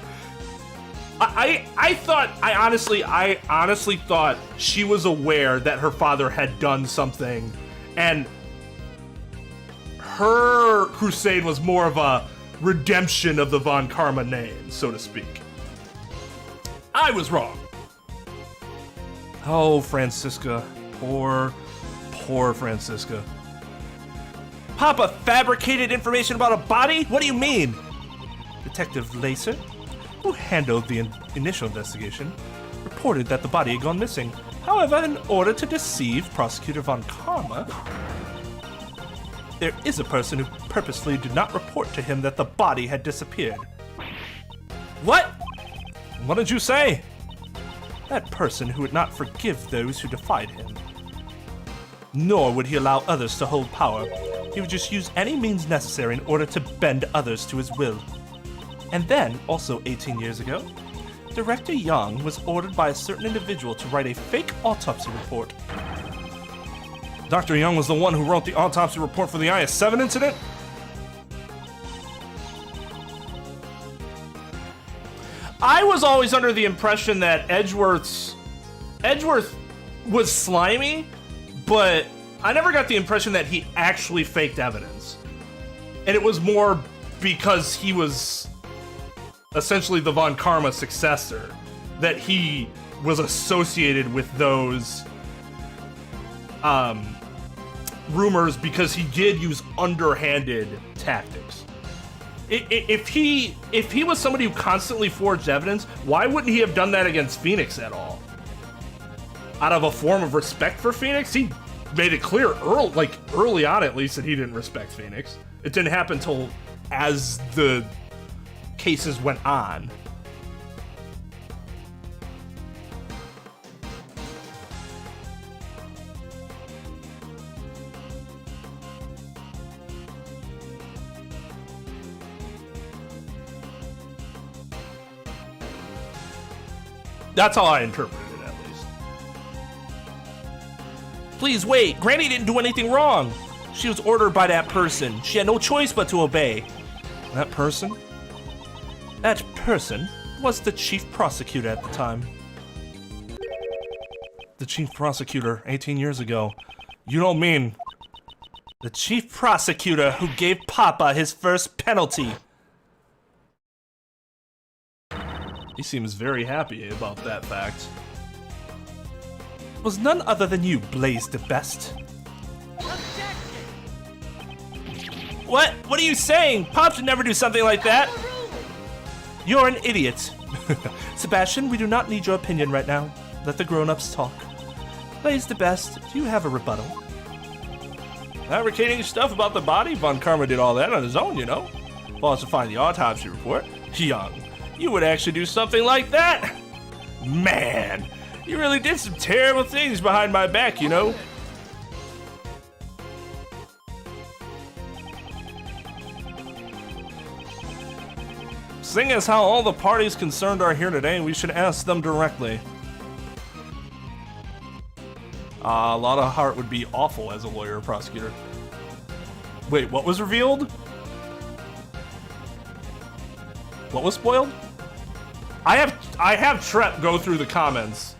I honestly thought she was aware that her father had done something, and her crusade was more of a redemption of the Von Karma name, so to speak. I was wrong. Oh, Francisca. Poor Francisca. Papa fabricated information about a body? What do you mean? Detective Lacer, who handled the initial investigation, reported that the body had gone missing. However, in order to deceive Prosecutor Von Karma, there is a person who purposely did not report to him that the body had disappeared. What? What did you say? That person who would not forgive those who defied him. Nor would he allow others to hold power. He would just use any means necessary in order to bend others to his will. And then, also 18 years ago, Director Young was ordered by a certain individual to write a fake autopsy report. Dr. Young was the one who wrote the autopsy report for the IS-7 incident? I was always under the impression that Edgeworth was slimy, but I never got the impression that he actually faked evidence. And it was more because he was essentially the Von Karma successor, that he was associated with those rumors because he did use underhanded tactics. If he was somebody who constantly forged evidence, why wouldn't he have done that against Phoenix at all? Out of a form of respect for Phoenix, he made it clear early on at least that he didn't respect Phoenix. It didn't happen till as the cases went on. That's how I interpreted it, at least. Please wait, Granny didn't do anything wrong. She was ordered by that person. She had no choice but to obey. That person? That person was the chief prosecutor at the time. The chief prosecutor 18 years ago. You don't mean... The chief prosecutor who gave Papa his first penalty. He seems very happy about that fact. Was none other than you, Blaze the Best. What? What are you saying? Pop should never do something like that. You're an idiot. Sebastian, we do not need your opinion right now. Let the grown-ups talk. Blaze the Best, do you have a rebuttal? Fabricating stuff about the body? Von Karma did all that on his own, you know. Falsifying the autopsy report. Young. You would actually do something like that? Man, you really did some terrible things behind my back, you know? Seeing as how all the parties concerned are here today, we should ask them directly. A lot of heart would be awful as a lawyer or prosecutor. Wait, what was revealed? What was spoiled? I have Trep go through the comments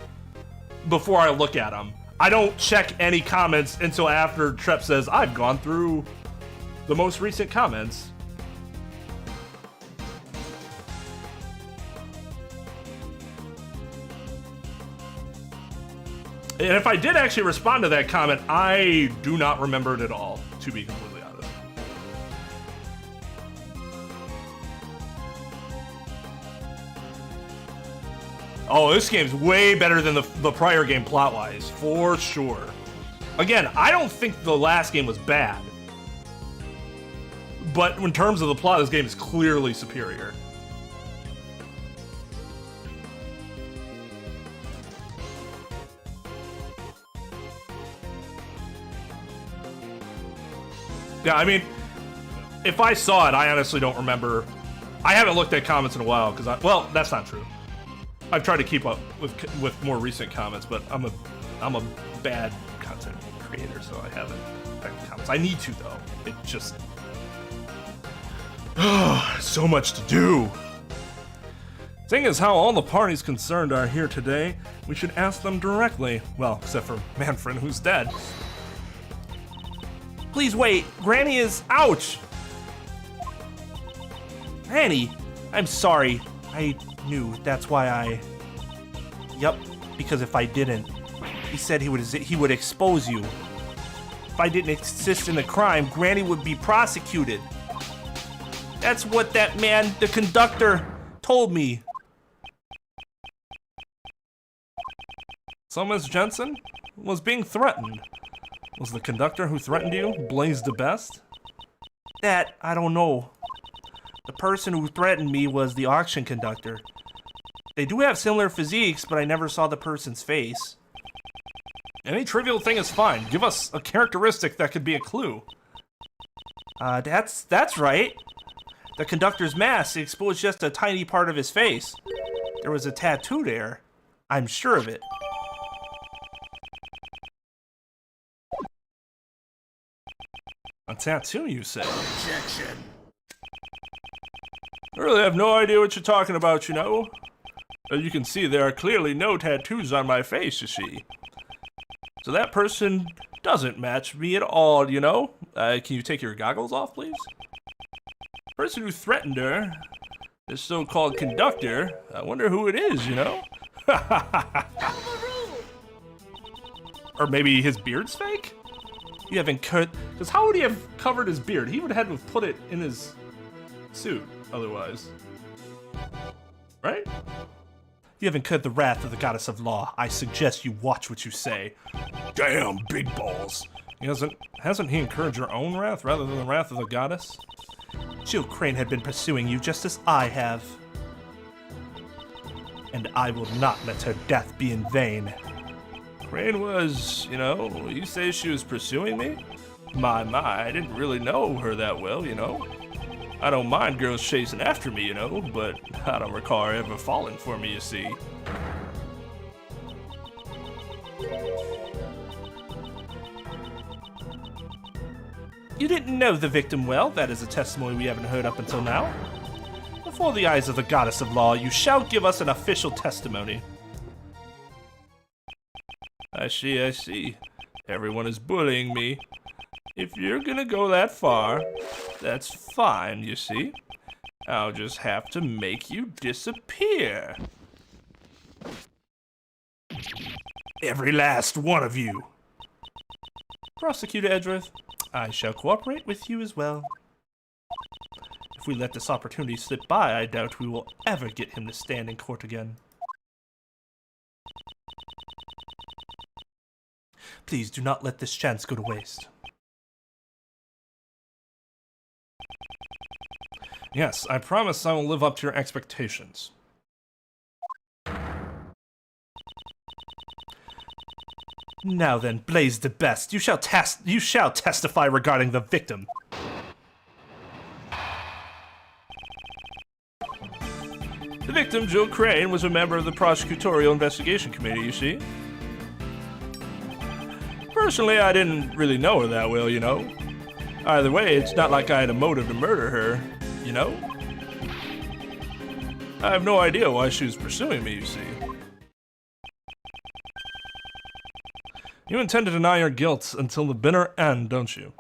before I look at them. I don't check any comments until after Trep says, I've gone through the most recent comments. And if I did actually respond to that comment, I do not remember it at all, to be completely honest. Oh, this game's way better than the prior game plot-wise, for sure. Again, I don't think the last game was bad. But in terms of the plot, this game is clearly superior. Yeah, I mean, if I saw it, I honestly don't remember. I haven't looked at comments in a while because well, that's not true. I've tried to keep up with more recent comments, but I'm a bad content creator, so I haven't checked comments. I need to though. It just so much to do. Seeing as how all the parties concerned are here today, we should ask them directly. Well, except for Manfred, who's dead. Please wait, Granny is... Ouch! Granny, I'm sorry. I knew, that's why I... Yup, because if I didn't, he said he would expose you. If I didn't assist in the crime, Granny would be prosecuted. That's what that man, the conductor, told me. So Miss Jensen was being threatened. Was the conductor who threatened you Blaze the Best? That, I don't know. The person who threatened me was the auction conductor. They do have similar physiques, but I never saw the person's face. Any trivial thing is fine. Give us a characteristic that could be a clue. That's right. The conductor's mask exposed just a tiny part of his face. There was a tattoo there. I'm sure of it. A tattoo, you say? Objection. I really have no idea what you're talking about, you know. As you can see, there are clearly no tattoos on my face, you see. So that person doesn't match me at all, you know. Can you take your goggles off, please? The person who threatened her, this so-called conductor, I wonder who it is, you know. Or maybe his beard's fake? You haven't cut, because how would he have covered his beard? He would have had to put it in his suit otherwise. Right? You have incurred the wrath of the goddess of law. I suggest you watch what you say. Damn, big balls. Hasn't he incurred your own wrath rather than the wrath of the goddess? Jill Crane had been pursuing you just as I have. And I will not let her death be in vain. Crane was, you say she was pursuing me? My, I didn't really know her that well, I don't mind girls chasing after me, but I don't recall her ever falling for me, you see. You didn't know the victim well. That is a testimony we haven't heard up until now. Before the eyes of the goddess of law, you shall give us an official testimony. I see. Everyone is bullying me. If you're gonna go that far, that's fine, you see. I'll just have to make you disappear. Every last one of you. Prosecutor Edgeworth, I shall cooperate with you as well. If we let this opportunity slip by, I doubt we will ever get him to stand in court again. Please do not let this chance go to waste. Yes, I promise I will live up to your expectations. Now then, Blaze the Best, you shall testify regarding the victim. The victim, Jill Crane, was a member of the Prosecutorial Investigation Committee, you see. Personally, I didn't really know her that well, Either way, it's not like I had a motive to murder her, I have no idea why she was pursuing me, you see. You intend to deny your guilt until the bitter end, don't you?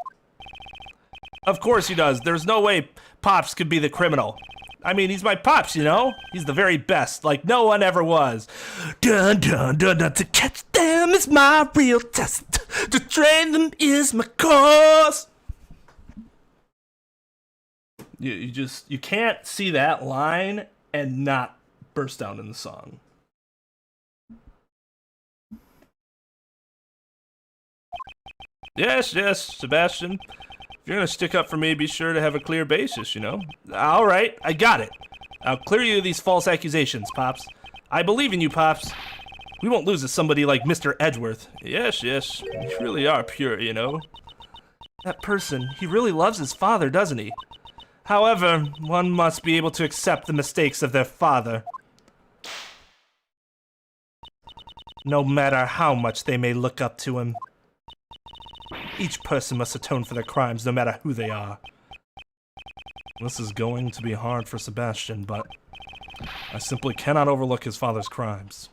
Of course he does. There's no way Pops could be the criminal. I mean, he's my Pops, He's the very best, like no one ever was. Dun dun dun dun, to catch them is my real test. To train them is my course. You can't see that line and not burst down in the song. Yes, Sebastian. If you're gonna stick up for me, be sure to have a clear basis, All right, I got it. I'll clear you of these false accusations, Pops. I believe in you, Pops. We won't lose to somebody like Mr. Edgeworth. Yes, you really are pure, That person, he really loves his father, doesn't he? However, one must be able to accept the mistakes of their father. No matter how much they may look up to him. Each person must atone for their crimes, no matter who they are. This is going to be hard for Sebastian, but I simply cannot overlook his father's crimes.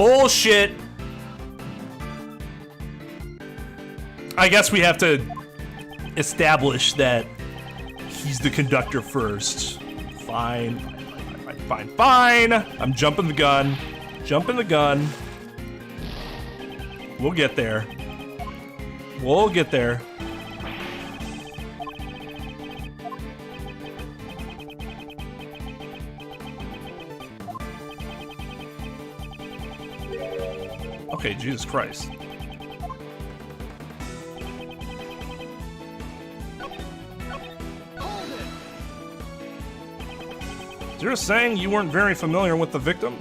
Bullshit! I guess we have to establish that he's the conductor first. Fine. I'm jumping the gun. We'll get there. Okay, Jesus Christ. Hold it. So you're saying you weren't very familiar with the victim?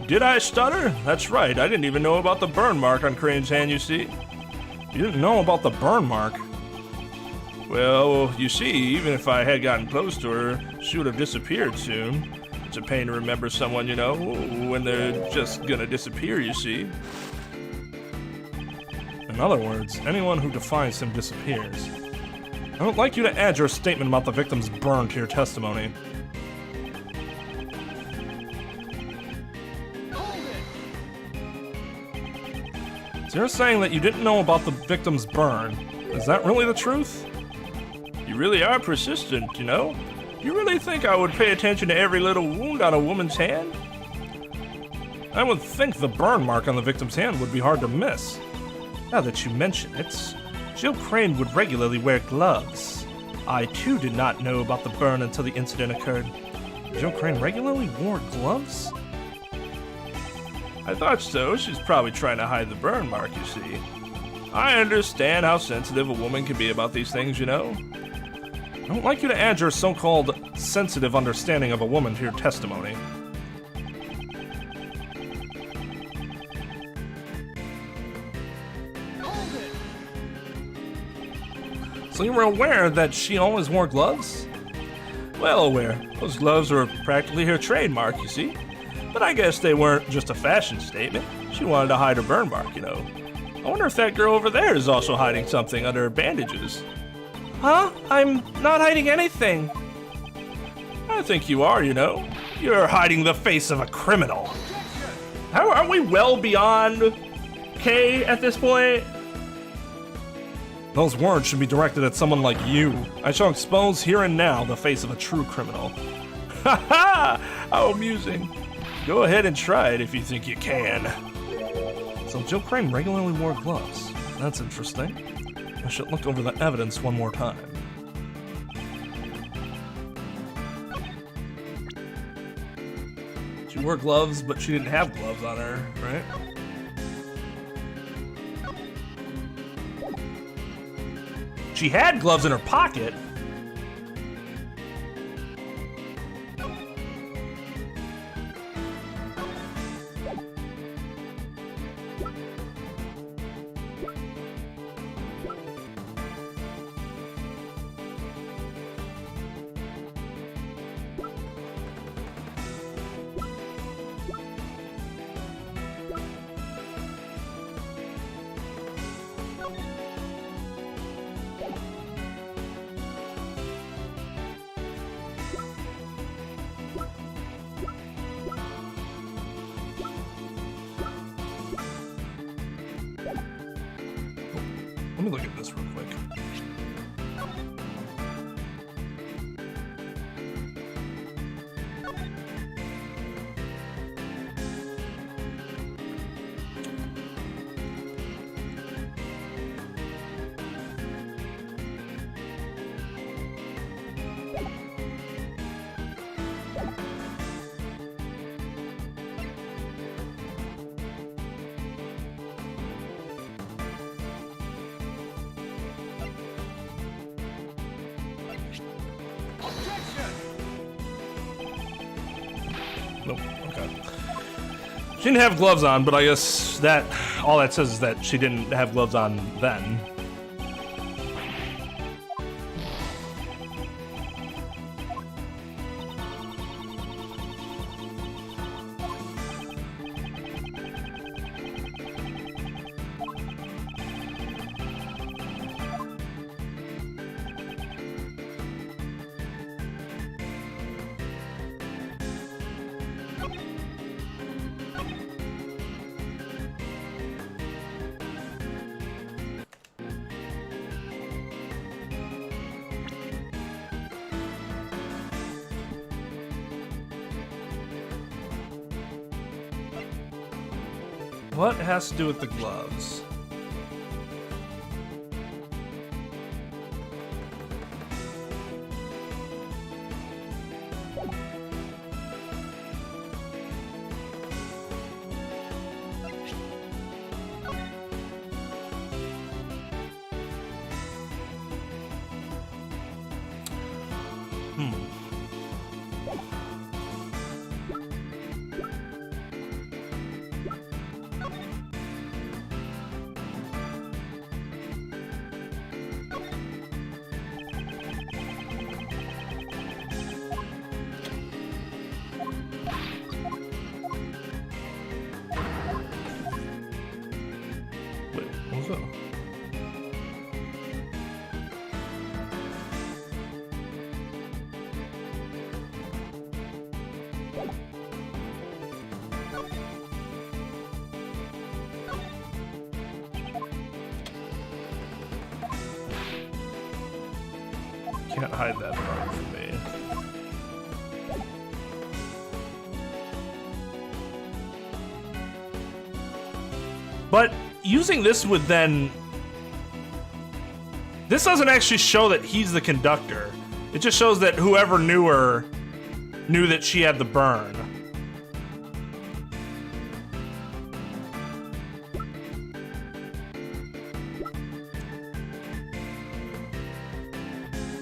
Did I stutter? That's right, I didn't even know about the burn mark on Crane's hand, you see. You didn't know about the burn mark? Well, you see, even if I had gotten close to her, she would have disappeared soon. It's a pain to remember someone, you know, when they're just gonna disappear, you see. In other words, anyone who defies him disappears. I would like you to add your statement about the victim's burn to your testimony. Hold it. So you're saying that you didn't know about the victim's burn. Is that really the truth? You really are persistent, you know? You really think I would pay attention to every little wound on a woman's hand? I would think the burn mark on the victim's hand would be hard to miss. Now that you mention it, Jill Crane would regularly wear gloves. I too did not know about the burn until the incident occurred. Jill Crane regularly wore gloves? I thought so. She's probably trying to hide the burn mark, you see. I understand how sensitive a woman can be about these things, you know? I don't like you to add your so-called sensitive understanding of a woman to your testimony. Hold it. So you were aware that she always wore gloves? Well aware. Those gloves were practically her trademark, you see. But I guess they weren't just a fashion statement. She wanted to hide her burn mark, you know. I wonder if that girl over there is also hiding something under her bandages. Huh? I'm not hiding anything. I think you are, you know. You're hiding the face of a criminal. How aren't we well beyond K at this point? Those words should be directed at someone like you. I shall expose here and now the face of a true criminal. Ha ha! How amusing. Go ahead and try it if you think you can. So Jill Crane regularly wore gloves. That's interesting. I should look over the evidence one more time. She wore gloves, but she didn't have gloves on her, right? She had gloves in her pocket. Let me look at this real quick. Nope. Okay. She didn't have gloves on, but I guess that all that says is that she didn't have gloves on then. What has to do with the gloves? can't hide that part from me. But using this would then... This doesn't actually show that he's the conductor. It just shows that whoever knew her knew that she had the burn.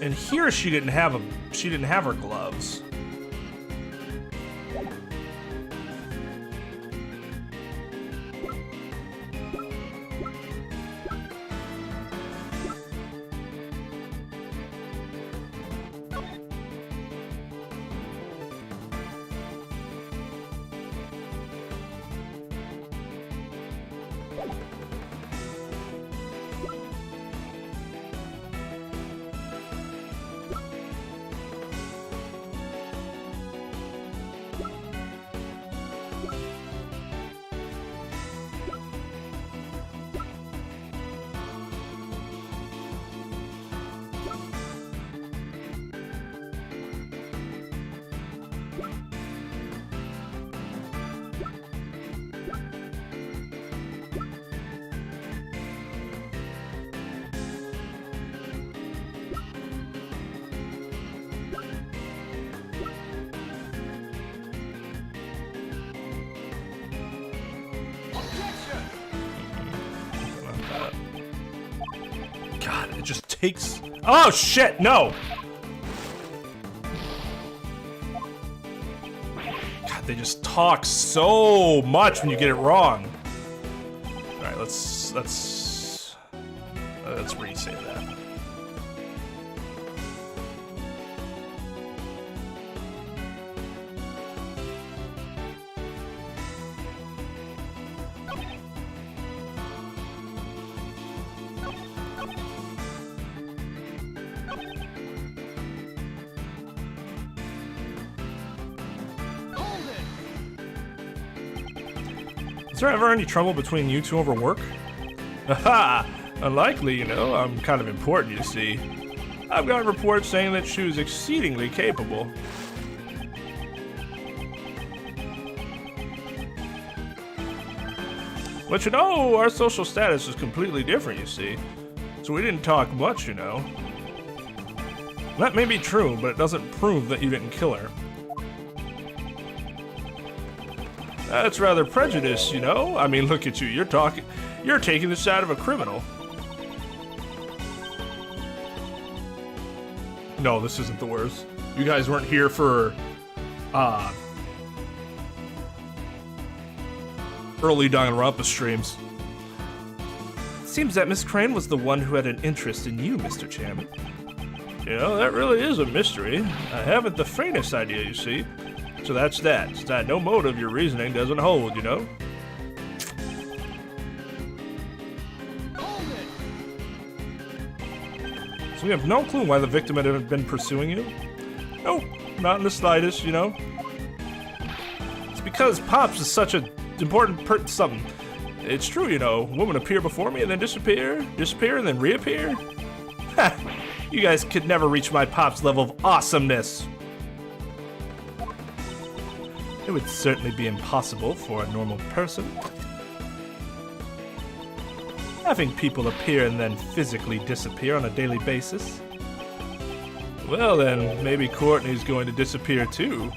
And here she didn't have her gloves. God, it just takes... Oh, shit, no! God, they just talk so much when you get it wrong. Alright, let's re-say that. Is there ever any trouble between you two over work? Aha! Unlikely, you know. I'm kind of important, you see. I've got reports saying that she was exceedingly capable. But you know, our social status is completely different, you see. So we didn't talk much, you know. That may be true, but it doesn't prove that you didn't kill her. That's rather prejudiced, you know? I mean, look at you. You're taking the side of a criminal. No, this isn't the worst. You guys weren't here for, early Danganronpa streams. Seems that Miss Crane was the one who had an interest in you, Mr. Chairman. You know, that really is a mystery. I haven't the faintest idea, you see. So that's that. It's that no motive your reasoning doesn't hold, you know? So we have no clue why the victim had been pursuing you? Nope, not in the slightest, you know? It's because Pops is such an important something. It's true, you know. Women appear before me and then disappear and then reappear. Ha! You guys could never reach my Pops level of awesomeness. It would certainly be impossible for a normal person. Having people appear and then physically disappear on a daily basis. Well then, maybe Courtney's going to disappear too.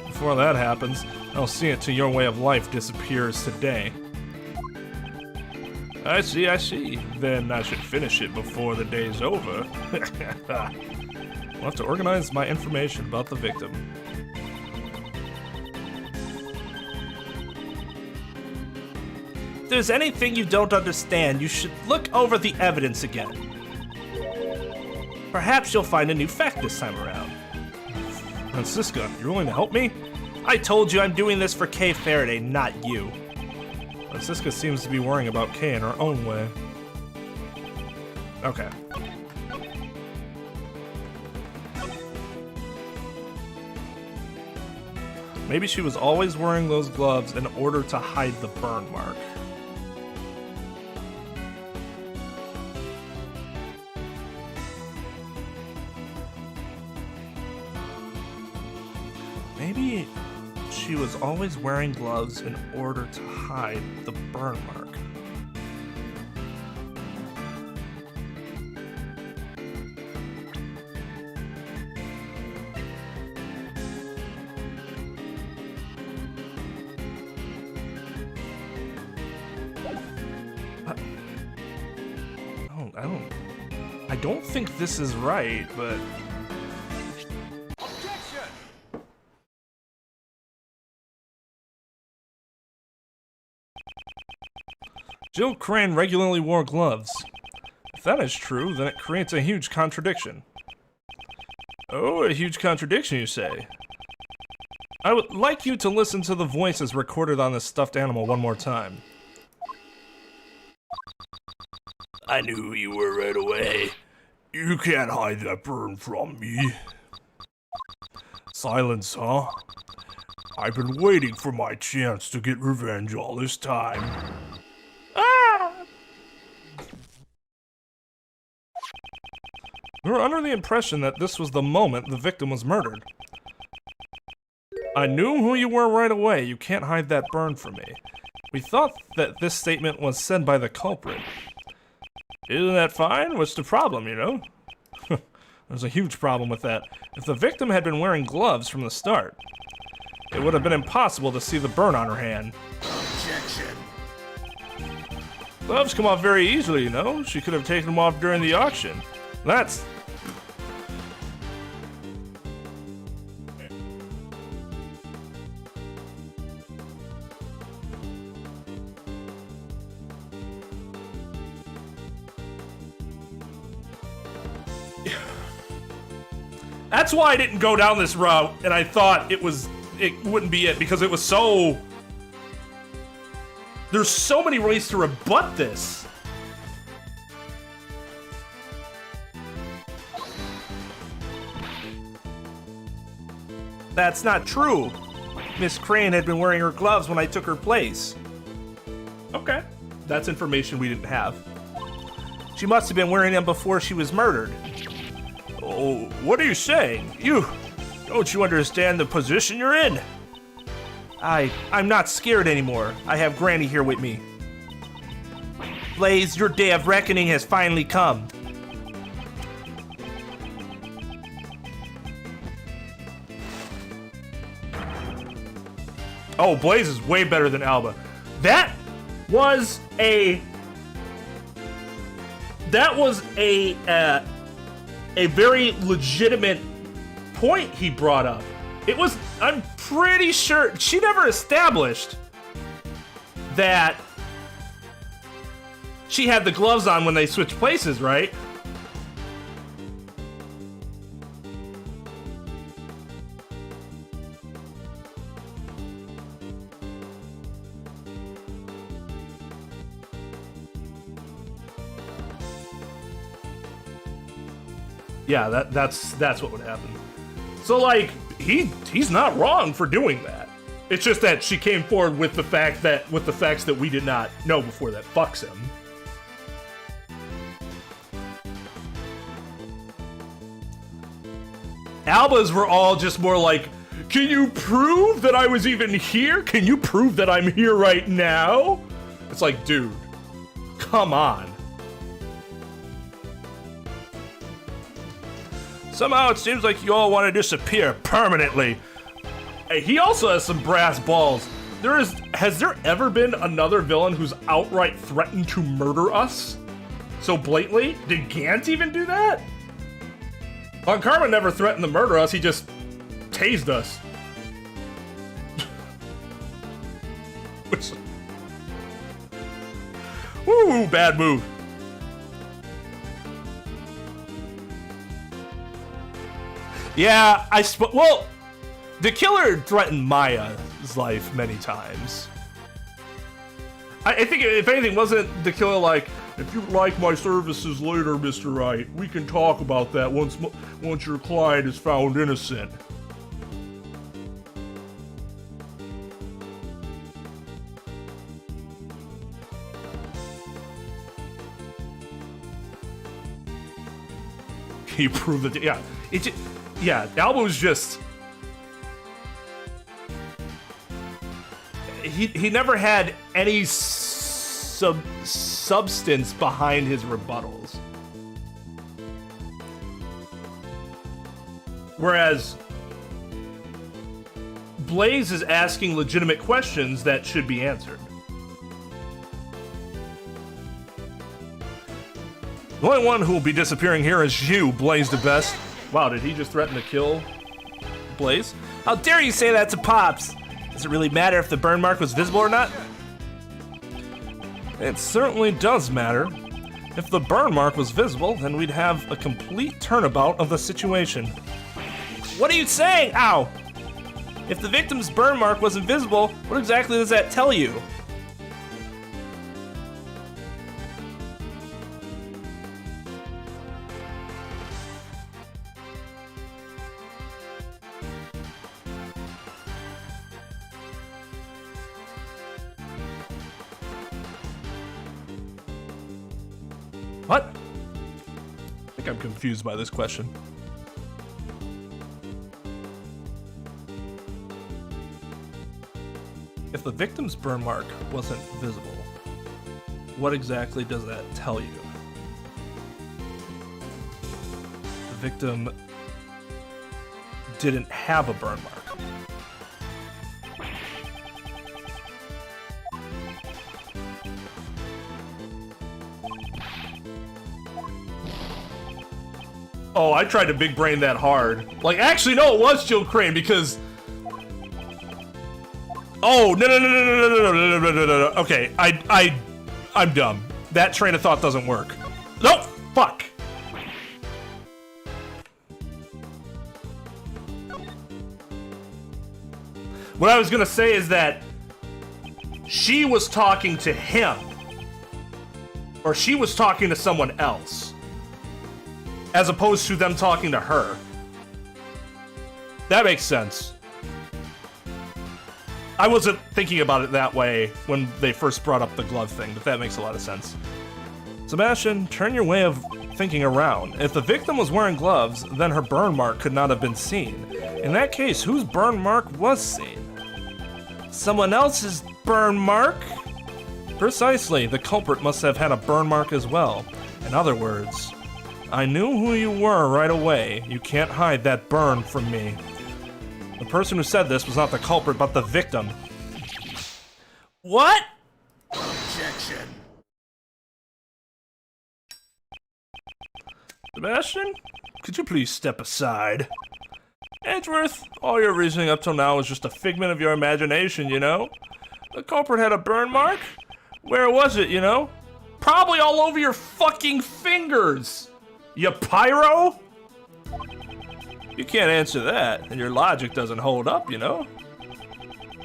Before that happens, I'll see it to your way of life disappears today. I see. Then I should finish it before the day's over. I'll have to organize my information about the victim. If there's anything you don't understand, you should look over the evidence again. Perhaps you'll find a new fact this time around. Francisca, you're willing to help me? I told you I'm doing this for Kay Faraday, not you. Francisca seems to be worrying about Kay in her own way. Okay. Maybe she was always wearing those gloves in order to hide the burn mark. Maybe she was always wearing gloves in order to hide the burn mark. I don't think this is right, but Objection! Jill Crane regularly wore gloves. If that is true, then it creates a huge contradiction. Oh, a huge contradiction, you say? I would like you to listen to the voices recorded on this stuffed animal one more time. I knew who you were right away. You can't hide that burn from me. Silence, huh? I've been waiting for my chance to get revenge all this time. We were under the impression that this was the moment the victim was murdered. I knew who you were right away. You can't hide that burn from me. We thought that this statement was said by the culprit. Isn't that fine? What's the problem, you know? There's a huge problem with that. If the victim had been wearing gloves from the start, it would have been impossible to see the burn on her hand. Objection. Gloves come off very easily, you know? She could have taken them off during the auction. That's... That's why I didn't go down this route, and I thought it wouldn't be it, because it was so... There's so many ways to rebut this. That's not true. Miss Crane had been wearing her gloves when I took her place. Okay. That's information we didn't have. She must have been wearing them before she was murdered. Oh, what are you saying? Don't you understand the position you're in? I'm not scared anymore. I have Granny here with me. Blaze, your day of reckoning has finally come. Oh, Blaze is way better than Alba. That was a very legitimate point he brought up. I'm pretty sure she never established that she had the gloves on when they switched places, right? Yeah, that's what would happen. So like he's not wrong for doing that. It's just that she came forward with the facts that we did not know before that fucks him. Alba's were all just more like, can you prove that I was even here? Can you prove that I'm here right now? It's like, dude, come on. Somehow it seems like you all want to disappear permanently. Hey, he also has some brass balls. Has there ever been another villain who's outright threatened to murder us so blatantly? Did Gant even do that? Von Karma never threatened to murder us, he just tased us. Woo, bad move. Yeah, well, the killer threatened Maya's life many times. I think, if anything, wasn't the killer like, if you like my services later, Mr. Wright, we can talk about that once your client is found innocent. He proved it. Yeah, Alba was just. he never had any substance behind his rebuttals. Whereas Blaze is asking legitimate questions that should be answered. The only one who will be disappearing here is you, Blaze the Best. Wow, did he just threaten to kill Blaze? How dare you say that to Pops? Does it really matter if the burn mark was visible or not? It certainly does matter. If the burn mark was visible, then we'd have a complete turnabout of the situation. What are you saying? Ow! If the victim's burn mark wasn't visible, what exactly does that tell you? What? I think I'm confused by this question. If the victim's burn mark wasn't visible, what exactly does that tell you? The victim didn't have a burn mark. Oh, I tried to big brain that hard. Like, actually, no, it was Jill Crane because. Oh, no. Okay, I'm dumb. That train of thought doesn't work. Nope, fuck. What I was gonna say is that she was talking to him, or she was talking to someone else, as opposed to them talking to her. That makes sense. I wasn't thinking about it that way when they first brought up the glove thing, but that makes a lot of sense. Sebastian, turn your way of thinking around. If the victim was wearing gloves, then her burn mark could not have been seen. In that case, whose burn mark was seen? Someone else's burn mark? Precisely, the culprit must have had a burn mark as well. In other words, I knew who you were right away. You can't hide that burn from me. The person who said this was not the culprit, but the victim. What? Objection. Sebastian, could you please step aside? Edgeworth, all your reasoning up till now was just a figment of your imagination, you know? The culprit had a burn mark? Where was it, you know? Probably all over your fucking fingers, you pyro! You can't answer that, and your logic doesn't hold up, you know?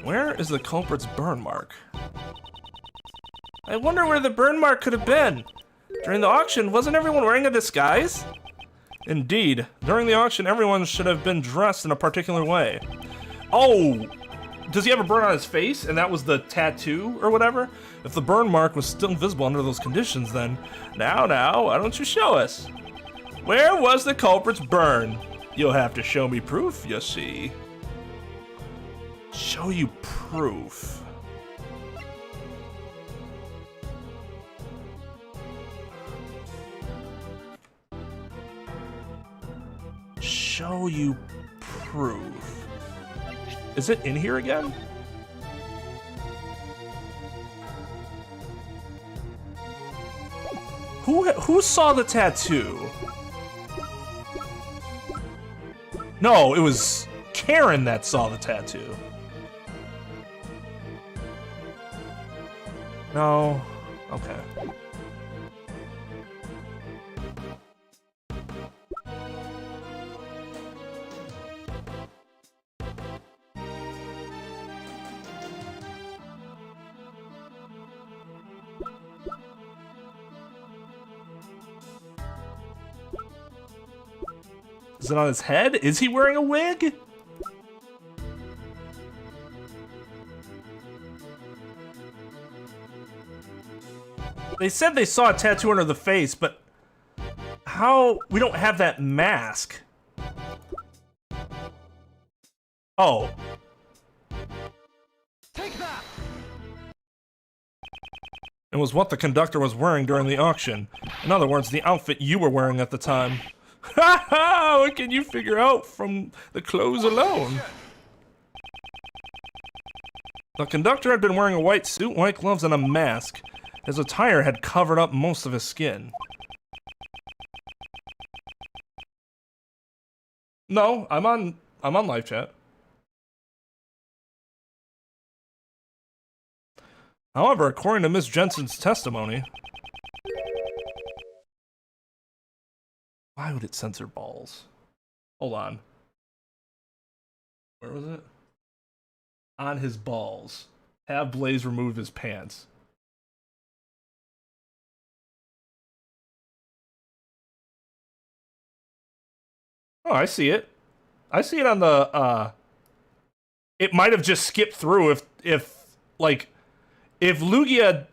Where is the culprit's burn mark? I wonder where the burn mark could have been. During the auction, wasn't everyone wearing a disguise? Indeed, during the auction, everyone should have been dressed in a particular way. Oh, does he have a burn on his face, and that was the tattoo or whatever? If the burn mark was still visible under those conditions, then... Now, why don't you show us? Where was the culprit's burn? You'll have to show me proof, you see. Show you proof. Show you proof. Is it in here again? Who saw the tattoo? No, it was Karen that saw the tattoo. No. Okay. Is it on his head? Is he wearing a wig? They said they saw a tattoo under the face, but how? We don't have that mask. Oh. Take that! It was what the conductor was wearing during the auction. In other words, the outfit you were wearing at the time. Ha ha! What can you figure out from the clothes alone? The conductor had been wearing a white suit, white gloves, and a mask. His attire had covered up most of his skin. No, I'm on live chat. However, according to Miss Jensen's testimony, why would it censor balls? Hold on. Where was it? On his balls. Have Blaze remove his pants. Oh, I see it. I see it on the, it might have just skipped through if Lugia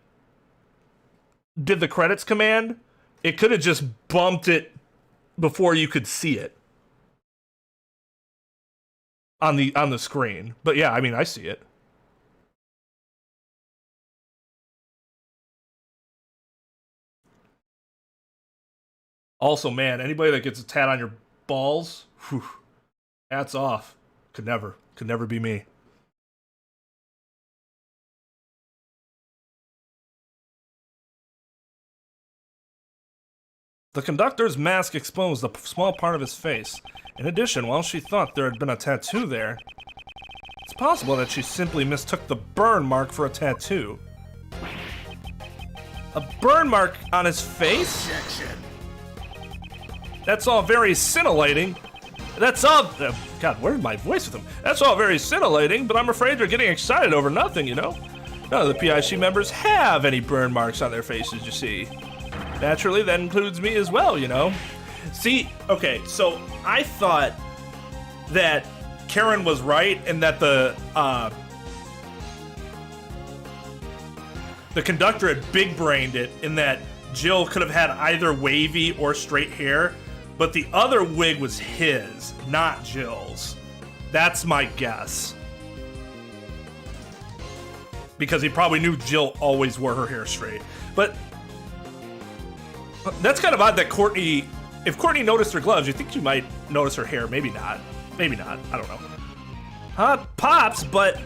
did the credits command, it could have just bumped it before you could see it on the screen. But yeah, I mean, I see it. Also, man, anybody that gets a tat on your balls, whew, hats off. Could never be me. The conductor's mask exposed a small part of his face. In addition, while she thought there had been a tattoo there, it's possible that she simply mistook the burn mark for a tattoo. A burn mark on his face? That's all very scintillating. That's all... God, where's my voice with him? That's all very scintillating, but I'm afraid you're getting excited over nothing, you know? None of the PIC members have any burn marks on their faces, you see. Naturally, that includes me as well, you know? See, okay, so I thought that Karen was right and that the conductor had big-brained it in that Jill could have had either wavy or straight hair, but the other wig was his, not Jill's. That's my guess. Because he probably knew Jill always wore her hair straight. But that's kind of odd that Courtney, if Courtney noticed her gloves, you think she might notice her hair. Maybe not. Maybe not. I don't know. Pops, but...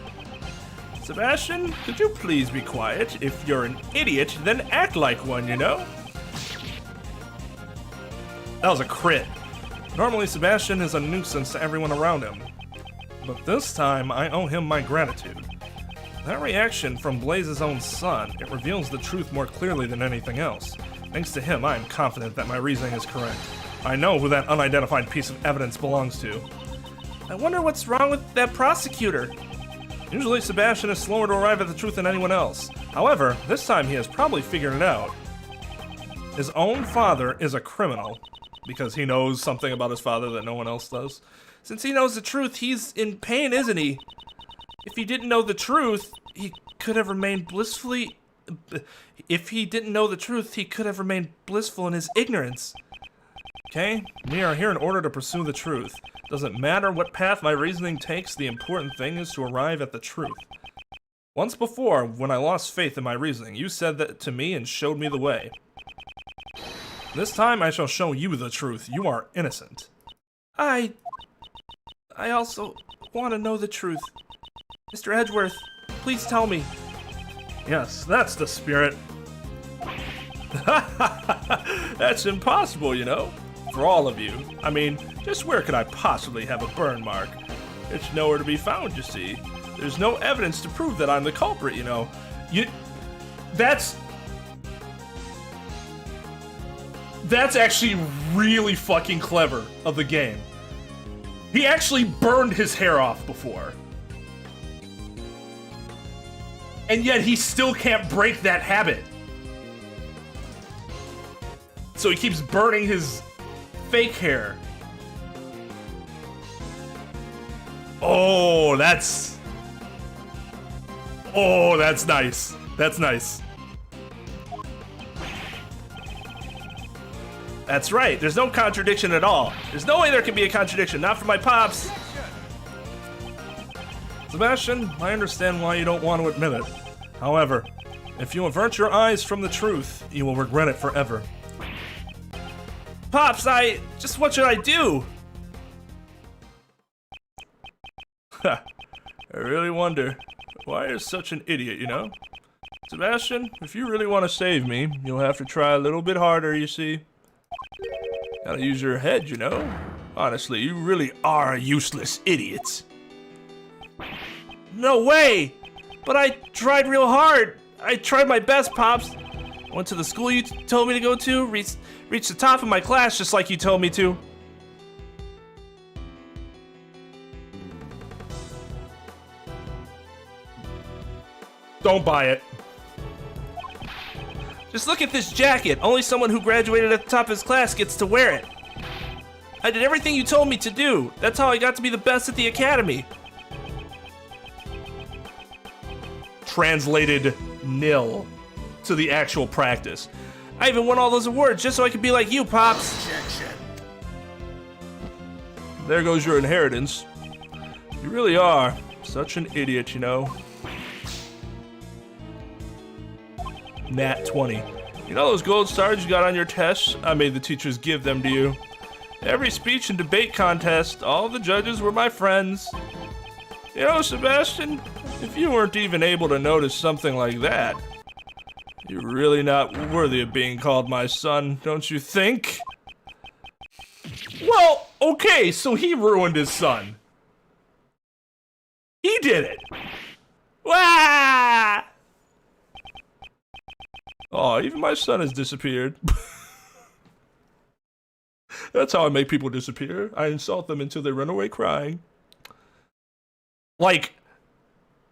Sebastian, could you please be quiet? If you're an idiot, then act like one, you know? That was a crit. Normally, Sebastian is a nuisance to everyone around him. But this time, I owe him my gratitude. That reaction from Blaze's own son, it reveals the truth more clearly than anything else. Thanks to him, I am confident that my reasoning is correct. I know who that unidentified piece of evidence belongs to. I wonder what's wrong with that prosecutor. Usually Sebastian is slower to arrive at the truth than anyone else. However, this time he has probably figured it out. His own father is a criminal, because he knows something about his father that no one else does. Since he knows the truth, he's in pain, isn't he? If he didn't know the truth, he could have remained blissfully... If he didn't know the truth, he could have remained blissful in his ignorance. Okay? We are here in order to pursue the truth. Doesn't matter what path my reasoning takes, the important thing is to arrive at the truth. Once before, when I lost faith in my reasoning, you said that to me and showed me the way. This time I shall show you the truth. You are innocent. I also want to know the truth. Mr. Edgeworth, please tell me. Yes, that's the spirit. That's impossible, you know, for all of you. I mean, just where could I possibly have a burn mark? It's nowhere to be found, you see. There's no evidence to prove that I'm the culprit, you know. That's actually really fucking clever of the game. He actually burned his hair off before. And yet he still can't break that habit. So he keeps burning his fake hair. Oh, that's nice. That's nice. That's right. There's no contradiction at all. There's no way there can be a contradiction. Not for my pops. Sebastian, I understand why you don't want to admit it. However, If you avert your eyes from the truth, you will regret it forever. Pops, what should I do? I really wonder why you're such an idiot, you know? Sebastian, if you really want to save me, you'll have to try a little bit harder, you see? Gotta use your head, you know? Honestly, you really are a useless idiot. No way! But I tried real hard. I tried my best, Pops. Went to the school you told me to go to, reached the top of my class just like you told me to. Don't buy it. Just look at this jacket. Only someone who graduated at the top of his class gets to wear it. I did everything you told me to do. That's how I got to be the best at the academy. Translated nil to the actual practice. I even won all those awards just so I could be like you, Pops. There goes your inheritance. You really are such an idiot, you know. Nat 20. You know those gold stars you got on your tests? I made the teachers give them to you. Every speech and debate contest, all the judges were my friends. You know, Sebastian, if you weren't even able to notice something like that, you're really not worthy of being called my son, don't you think? Well, okay, so he ruined his son. He did it. Wah! Oh, even my son has disappeared. That's how I make people disappear. I insult them until they run away crying. Like,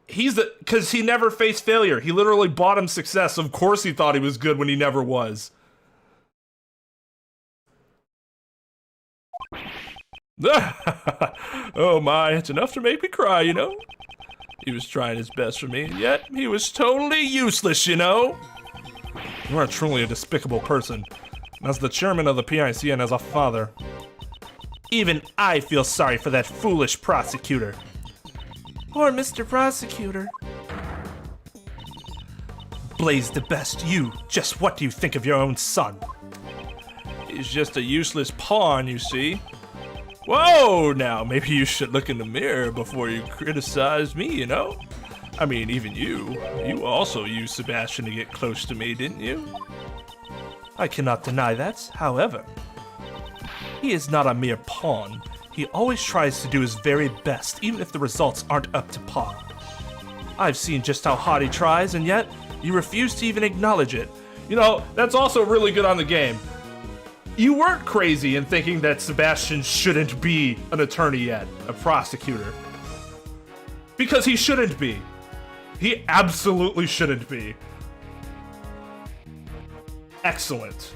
because he never faced failure. He literally bought him success. Of course he thought he was good when he never was. Oh my, it's enough to make me cry, you know? He was trying his best for me, and yet he was totally useless, you know? You are truly a despicable person. As the chairman of the PIC and as a father. Even I feel sorry for that foolish prosecutor. Poor Mr. Prosecutor. Blaze the best, just what do you think of your own son? He's just a useless pawn, you see. Whoa, now maybe you should look in the mirror before you criticize me, you know? I mean, even you also used Sebastian to get close to me, didn't you? I cannot deny that, however. He is not a mere pawn. He always tries to do his very best, even if the results aren't up to par. I've seen just how hard he tries, and yet you refuse to even acknowledge it. You know, that's also really good on the game. You weren't crazy in thinking that Sebastian shouldn't be an attorney yet, a prosecutor. Because he shouldn't be. He absolutely shouldn't be. Excellent.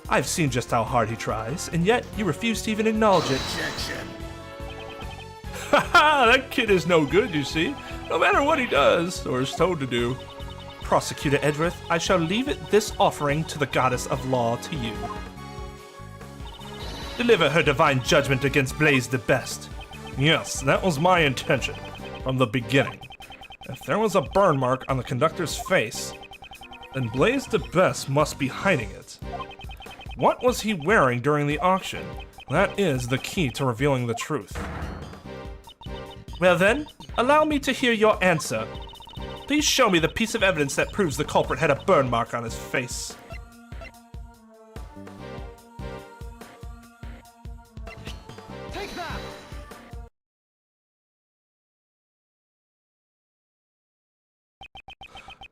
I've seen just how hard he tries, and yet you refuse to even acknowledge it. Haha, that kid is no good, you see. No matter what he does, or is told to do. Prosecutor Edworth, I shall leave it this offering to the goddess of law to you. Deliver her divine judgment against Blaze the Best. Yes, that was my intention, from the beginning. If there was a burn mark on the conductor's face, then Blaze the Best must be hiding it. What was he wearing during the auction? That is the key to revealing the truth. Well then, allow me to hear your answer. Please show me the piece of evidence that proves the culprit had a burn mark on his face. Take that!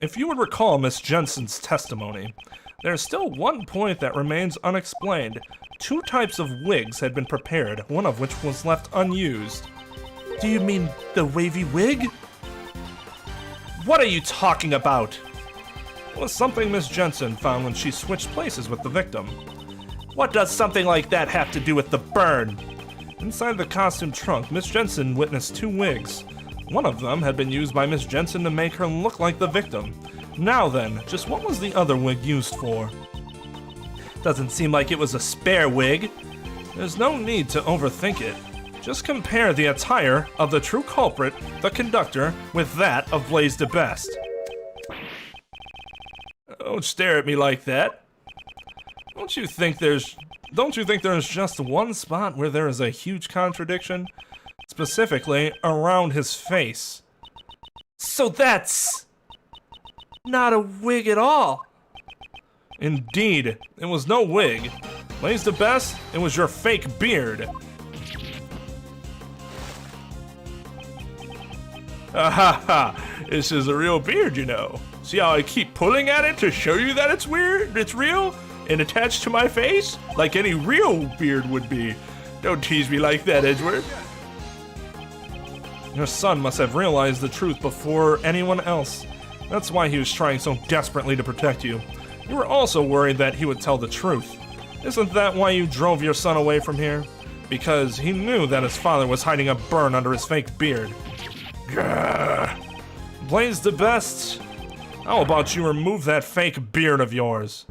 If you would recall Miss Jensen's testimony, there's still one point that remains unexplained. 2 types of wigs had been prepared, one of which was left unused. Do you mean the wavy wig? What are you talking about? It was something Miss Jensen found when she switched places with the victim. What does something like that have to do with the burn? Inside the costume trunk, Miss Jensen witnessed 2 wigs. One of them had been used by Miss Jensen to make her look like the victim. Now then, just what was the other wig used for? Doesn't seem like it was a spare wig. There's no need to overthink it. Just compare the attire of the true culprit, the conductor, with that of Blaise the Best. Don't stare at me like that. Don't you think there's just one spot where there is a huge contradiction? Specifically, around his face. So that's not a wig at all. Indeed, it was no wig. Blaise the Best, it was your fake beard. Ha! This is a real beard, you know. See how I keep pulling at it to show you that it's weird, it's real, and attached to my face? Like any real beard would be. Don't tease me like that, Edgeworth. Your son must have realized the truth before anyone else. That's why he was trying so desperately to protect you. You were also worried that he would tell the truth. Isn't that why you drove your son away from here? Because he knew that his father was hiding a burn under his fake beard. Grr. Blaise the Best. How about you remove that fake beard of yours?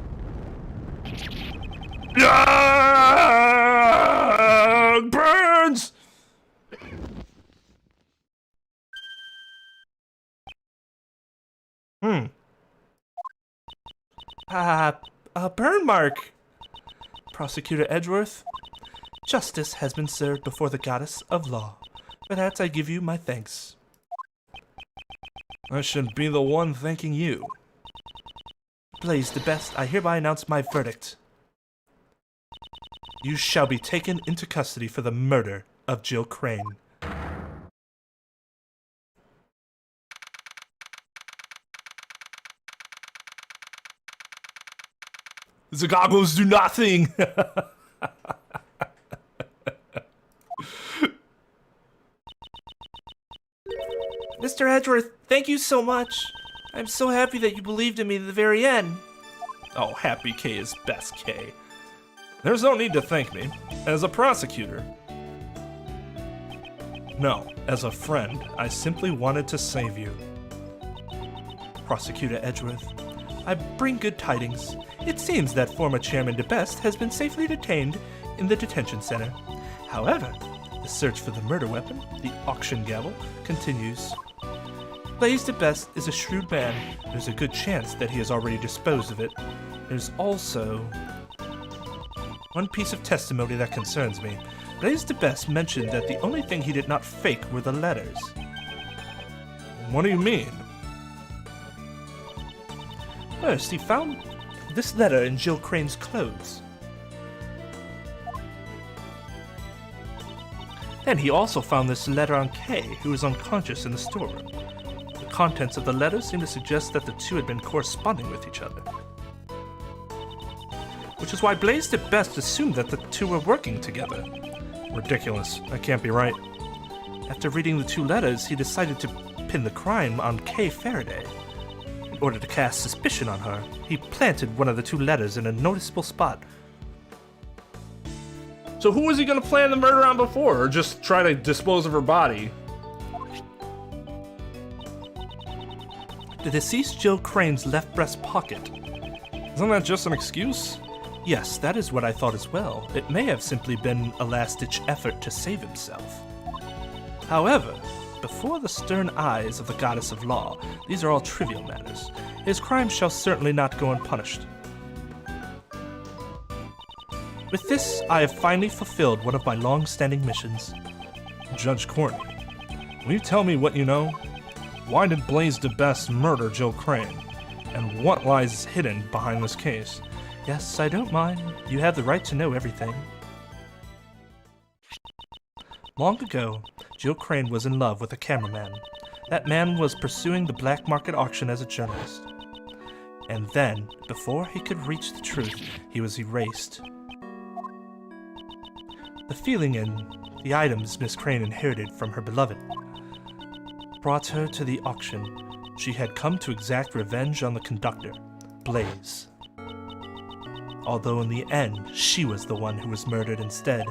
Burns! A burn mark. Prosecutor Edgeworth, justice has been served before the goddess of law. For that I give you my thanks. I should be the one thanking you. Blaise the Best, I hereby announce my verdict. You shall be taken into custody for the murder of Jill Crane. The goggles do nothing! Mr. Edgeworth, thank you so much. I'm so happy that you believed in me to the very end. Oh, happy K is best K. There's no need to thank me. As a prosecutor. No, as a friend, I simply wanted to save you. Prosecutor Edgeworth, I bring good tidings. It seems that former Chairman DeBest has been safely detained in the detention center. However, the search for the murder weapon, the auction gavel, continues. Blaise DeBest is a shrewd man. There's a good chance that he has already disposed of it. There's also one piece of testimony that concerns me. Blaise DeBest mentioned that the only thing he did not fake were the letters. What do you mean? First, he found this letter in Jill Crane's clothes. Then he also found this letter on Kay, who was unconscious in the storeroom. The contents of the letter seem to suggest that the two had been corresponding with each other. Which is why Blaise DeBest assumed that the two were working together. Ridiculous. That can't be right. After reading the two letters, he decided to pin the crime on Kay Faraday. In order to cast suspicion on her, he planted one of the two letters in a noticeable spot. So who was he going to plan the murder on before, or just try to dispose of her body? The deceased Jill Crane's left breast pocket. Isn't that just an excuse? Yes, that is what I thought as well. It may have simply been a last-ditch effort to save himself. However, before the stern eyes of the goddess of law, these are all trivial matters. His crime shall certainly not go unpunished. With this, I have finally fulfilled one of my long-standing missions. Judge Courtney, will you tell me what you know? Why did Blaise DeBest murder Jill Crane? And what lies hidden behind this case? Yes, I don't mind. You have the right to know everything. Long ago, Jill Crane was in love with a cameraman. That man was pursuing the black market auction as a journalist. And then, before he could reach the truth, he was erased. The feeling in the items Miss Crane inherited from her beloved brought her to the auction. She had come to exact revenge on the conductor, Blaise. Although in the end, she was the one who was murdered instead.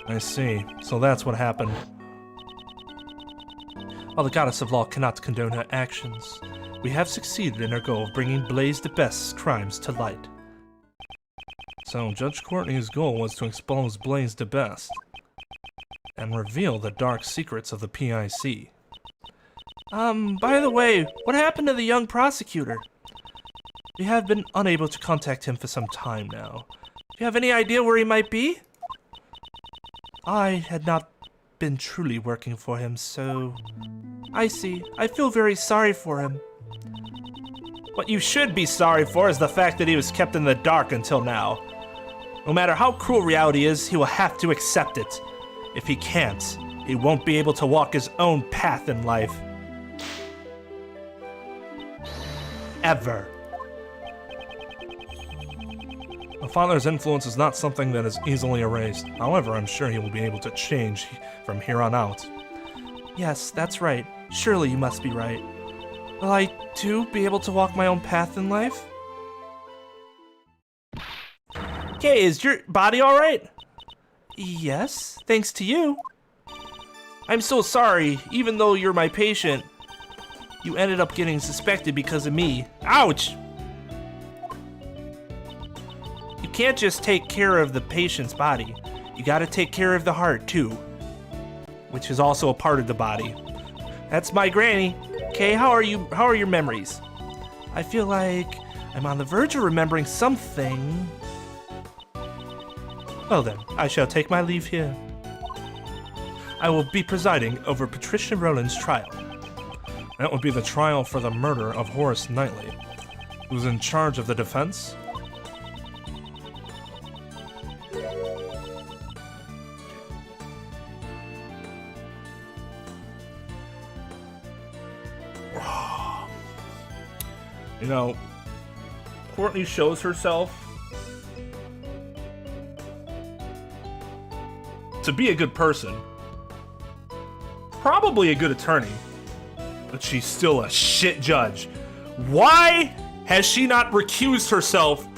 I see. So that's what happened. While the goddess of law cannot condone her actions, we have succeeded in our goal of bringing Blaise DeBest's crimes to light. So Judge Courtney's goal was to expose Blaise DeBest. and reveal the dark secrets of the PIC. By the way, what happened to the young prosecutor? We have been unable to contact him for some time now. Do you have any idea where he might be? I had not been truly working for him, so... I see. I feel very sorry for him. What you should be sorry for is the fact that he was kept in the dark until now. No matter how cruel reality is, he will have to accept it. If he can't, he won't be able to walk his own path in life. Ever. My father's influence is not something that is easily erased. However, I'm sure he will be able to change from here on out. Yes, that's right. Surely you must be right. Will I, too, be able to walk my own path in life? Okay, is your body alright? Yes, thanks to you. I'm so sorry, even though you're my patient. You ended up getting suspected because of me. Ouch! You can't just take care of the patient's body. You gotta take care of the heart, too. Which is also a part of the body. That's my granny. Okay, how are your memories? I feel like I'm on the verge of remembering something. Well then, I shall take my leave here. I will be presiding over Patricia Rowland's trial. That would be the trial for the murder of Horace Knightley. Who's in charge of the defense? You know, Courtney shows herself to be a good person, probably a good attorney, but she's still a shit judge. Why has she not recused herself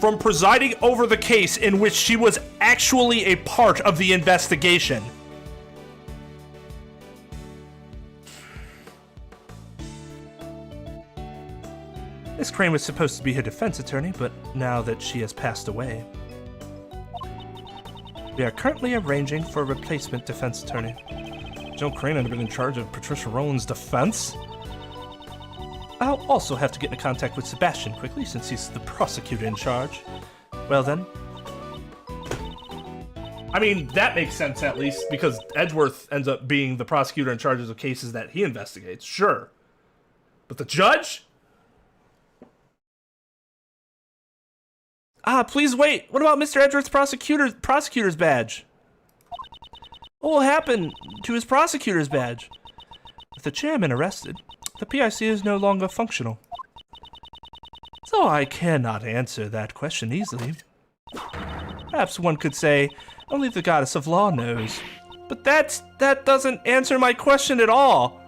from presiding over the case in which she was actually a part of the investigation? Miss Crane was supposed to be her defense attorney, but now that she has passed away, we are currently arranging for a replacement defense attorney. Joe Crane had been in charge of Patricia Rowland's defense? I'll also have to get in contact with Sebastian quickly, since he's the prosecutor in charge. Well then. I mean, that makes sense at least, because Edgeworth ends up being the prosecutor in charge of cases that he investigates, sure. But the judge? Please wait. What about Mr. Edgeworth's prosecutor's badge? What will happen to his prosecutor's badge? With the chairman arrested, the PIC is no longer functional. So I cannot answer that question easily. Perhaps one could say, only the goddess of law knows. But that doesn't answer my question at all.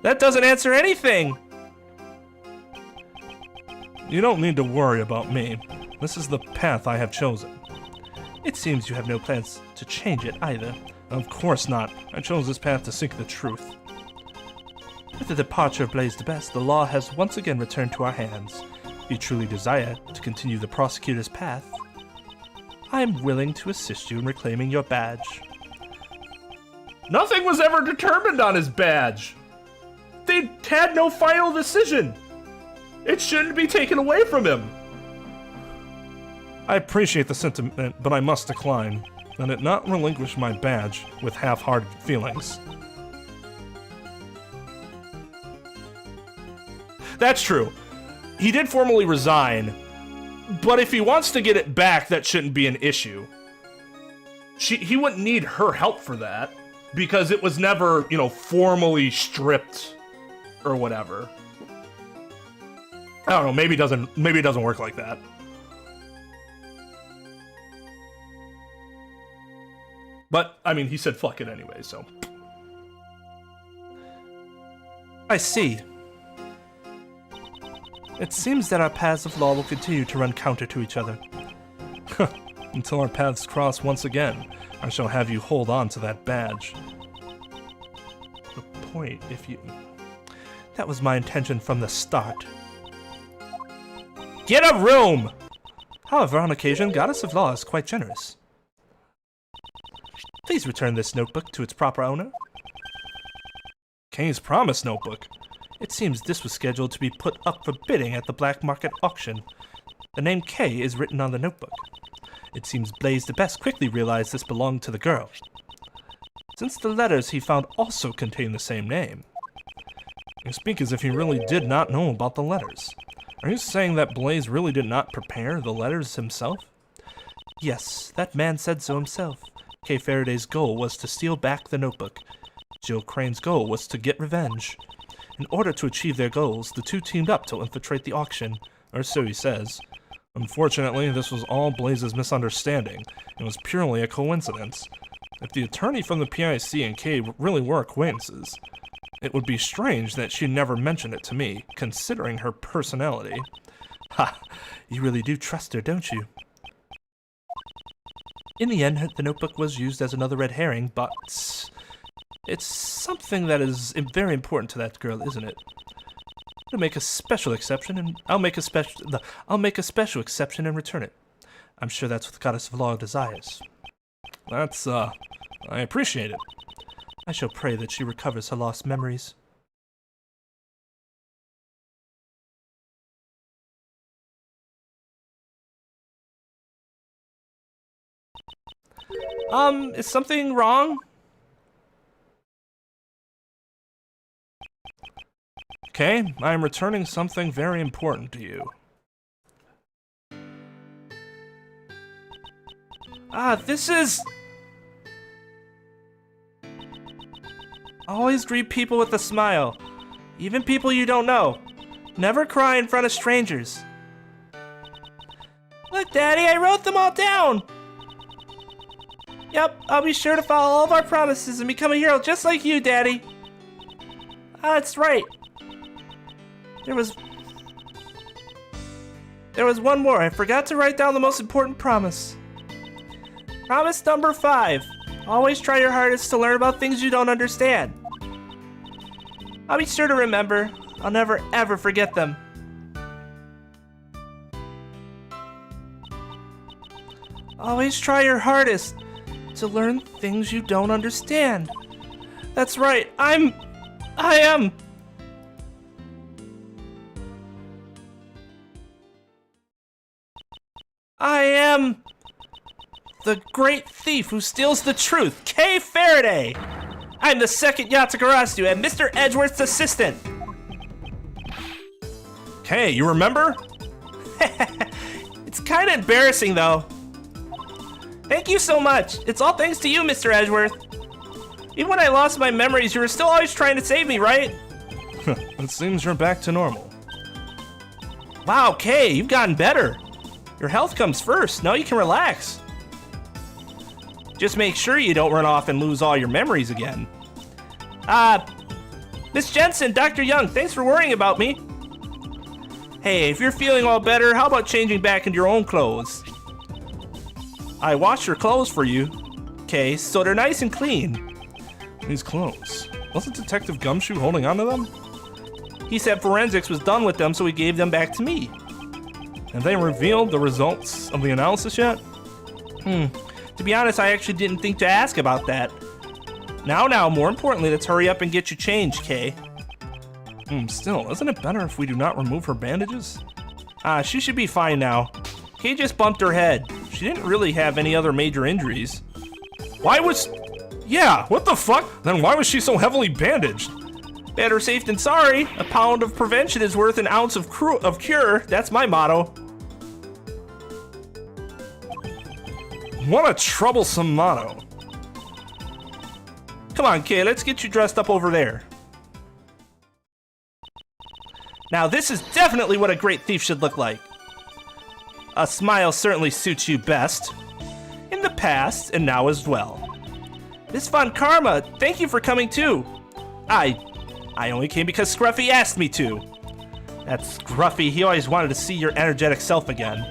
That doesn't answer anything. You don't need to worry about me. This is the path I have chosen. It seems you have no plans to change it either. Of course not. I chose this path to seek the truth. With the departure of Blaise de Best, the law has once again returned to our hands. If you truly desire to continue the prosecutor's path, I am willing to assist you in reclaiming your badge. Nothing was ever determined on his badge. They had no final decision. It shouldn't be taken away from him. I appreciate the sentiment, but I must decline. I did not relinquish my badge with half-hearted feelings. That's true. He did formally resign, but if he wants to get it back, that shouldn't be an issue. He wouldn't need her help for that, because it was never, formally stripped or whatever. I don't know, maybe it doesn't work like that. But, I mean, he said fuck it anyway, so. I see. It seems that our paths of law will continue to run counter to each other. Until our paths cross once again, I shall have you hold on to that badge. The point, if you... That was my intention from the start. Get a room! However, on occasion, Goddess of Law is quite generous. Please return this notebook to its proper owner. Kay's promise notebook. It seems this was scheduled to be put up for bidding at the black market auction. The name Kay is written on the notebook. It seems Blaze the Best quickly realized this belonged to the girl, since the letters he found also contain the same name. You speak as if he really did not know about the letters. Are you saying that Blaze really did not prepare the letters himself? Yes, that man said so himself. Kay Faraday's goal was to steal back the notebook. Jill Crane's goal was to get revenge. In order to achieve their goals, the two teamed up to infiltrate the auction, Or so he says. Unfortunately, this was all Blaze's misunderstanding. It was purely a coincidence. If the attorney from the PIC and Kay really were acquaintances, it would be strange that she never mentioned it to me, considering her personality. Ha! You really do trust her, don't you? In the end, the notebook was used as another red herring, but it's something that is very important to that girl, isn't it? I'll make a special exception, and I'll make a special exception and return it. I'm sure that's what the goddess of law desires. That's, I appreciate it. I shall pray that she recovers her lost memories. Is something wrong? Kay, I am returning something very important to you. This is... Always greet people with a smile. Even people you don't know. Never cry in front of strangers. Look, Daddy, I wrote them all down! Yep, I'll be sure to follow all of our promises and become a hero just like you, Daddy. That's right. There was one more. I forgot to write down the most important promise. Promise number 5. Always try your hardest to learn about things you don't understand. I'll be sure to remember. I'll never ever forget them. Always try your hardest to learn things you don't understand. That's right. I am the great thief who steals the truth, Kay Faraday. I'm the second Yatsugarasu and Mr. Edgeworth's assistant. Kay, you remember? It's kind of embarrassing, though. Thank you so much. It's all thanks to you, Mr. Edgeworth. Even when I lost my memories, you were still always trying to save me, right? It seems you're back to normal. Wow, Kay, you've gotten better. Your health comes first. Now you can relax. Just make sure you don't run off and lose all your memories again. Miss Jensen, Dr. Young, thanks for worrying about me. Hey, if you're feeling all better, how about changing back into your own clothes? I washed your clothes for you, Kay, so they're nice and clean. These clothes. Wasn't Detective Gumshoe holding on to them? He said forensics was done with them, so he gave them back to me. Have they revealed the results of the analysis yet? To be honest, I actually didn't think to ask about that. Now, more importantly, let's hurry up and get you changed, Kay. Still, isn't it better if we do not remove her bandages? She should be fine now. Kay just bumped her head. She didn't really have any other major injuries. Yeah, what the fuck? Then why was she so heavily bandaged? Better safe than sorry. A pound of prevention is worth an ounce of cure. That's my motto. What a troublesome motto. Come on, Kay, let's get you dressed up over there. Now, this is definitely what a great thief should look like. A smile certainly suits you best. In the past, and now as well. Miss Von Karma, thank you for coming too. I only came because Scruffy asked me to. That's Scruffy, he always wanted to see your energetic self again.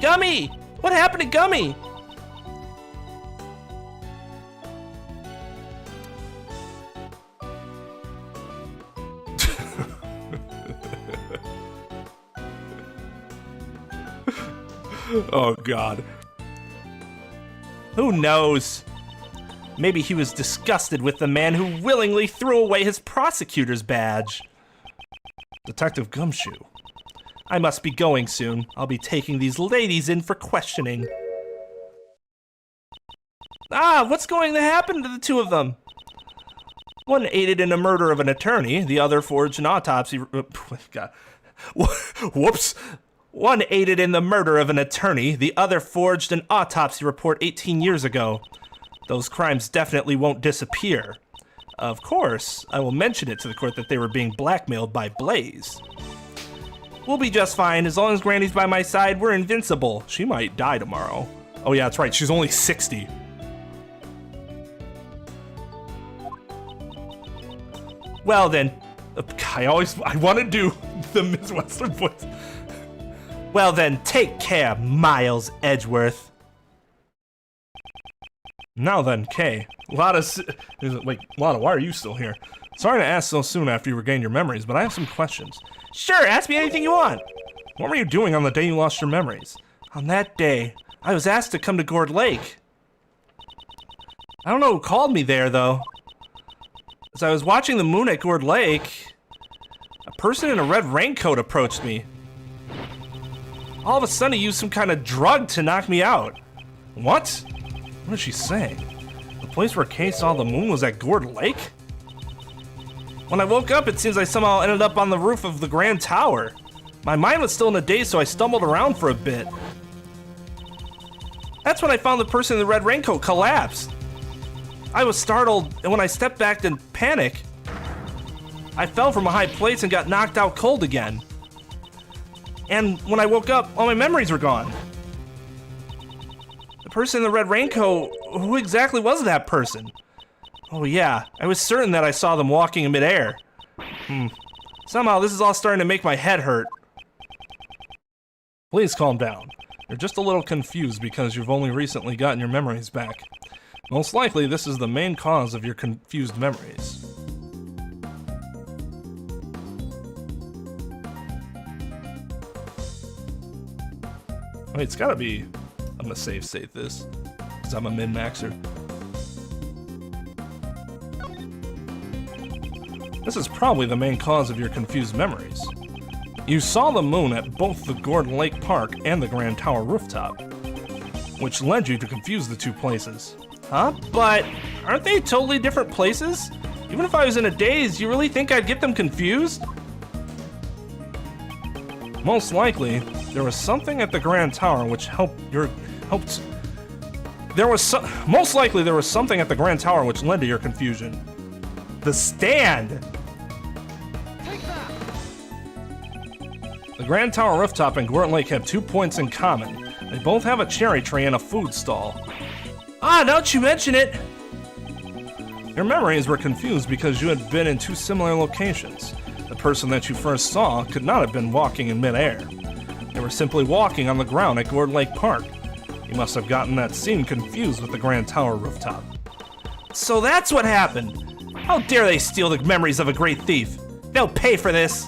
Gummy! What happened to Gummy? Oh, God. Who knows? Maybe he was disgusted with the man who willingly threw away his prosecutor's badge. Detective Gumshoe. I must be going soon. I'll be taking these ladies in for questioning. What's going to happen to the two of them? One aided in the murder of an attorney, the other forged an autopsy. God. Whoops. One aided in the murder of an attorney, the other forged an autopsy report 18 years ago. Those crimes definitely won't disappear. Of course, I will mention it to the court that they were being blackmailed by Blaze. We'll be just fine. As long as Granny's by my side, we're invincible. She might die tomorrow. Oh yeah, that's right. She's only 60. Well then, I want to do the Midwestern voice. Well then, take care, Miles Edgeworth. Now then, Kay. Lada, why are you still here? Sorry to ask so soon after you regained your memories, but I have some questions. Sure, ask me anything you want. What were you doing on the day you lost your memories? On that day, I was asked to come to Gourd Lake. I don't know who called me there, though. As I was watching the moon at Gourd Lake, a person in a red raincoat approached me. All of a sudden, he used some kind of drug to knock me out. What? What is she saying? The place where Kay saw the moon was at Gourd Lake? When I woke up, it seems I somehow ended up on the roof of the Grand Tower. My mind was still in a daze, so I stumbled around for a bit. That's when I found the person in the red raincoat collapsed. I was startled, and when I stepped back in panic, I fell from a high place and got knocked out cold again. And when I woke up, all my memories were gone. The person in the red raincoat, who exactly was that person? Oh yeah, I was certain that I saw them walking in midair. Somehow this is all starting to make my head hurt. Please calm down. You're just a little confused because you've only recently gotten your memories back. Most likely this is the main cause of your confused memories. Wait, it's gotta be... I'm gonna save this, because I'm a min-maxer. This is probably the main cause of your confused memories. You saw the moon at both the Gourd Lake Park and the Grand Tower rooftop, which led you to confuse the two places. Huh? But aren't they totally different places? Even if I was in a daze, you really think I'd get them confused? Most likely, there was something at the Grand Tower which most likely there was something at the Grand Tower which led to your confusion. The stand! Take that! The Grand Tower rooftop and Gourd Lake have 2 points in common. They both have a cherry tree and a food stall. Ah, now that you mention it! Your memories were confused because you had been in 2 similar locations. The person that you first saw could not have been walking in midair. They were simply walking on the ground at Gourd Lake Park. You must have gotten that scene confused with the Grand Tower rooftop. So that's what happened! How dare they steal the memories of a great thief? They'll pay for this!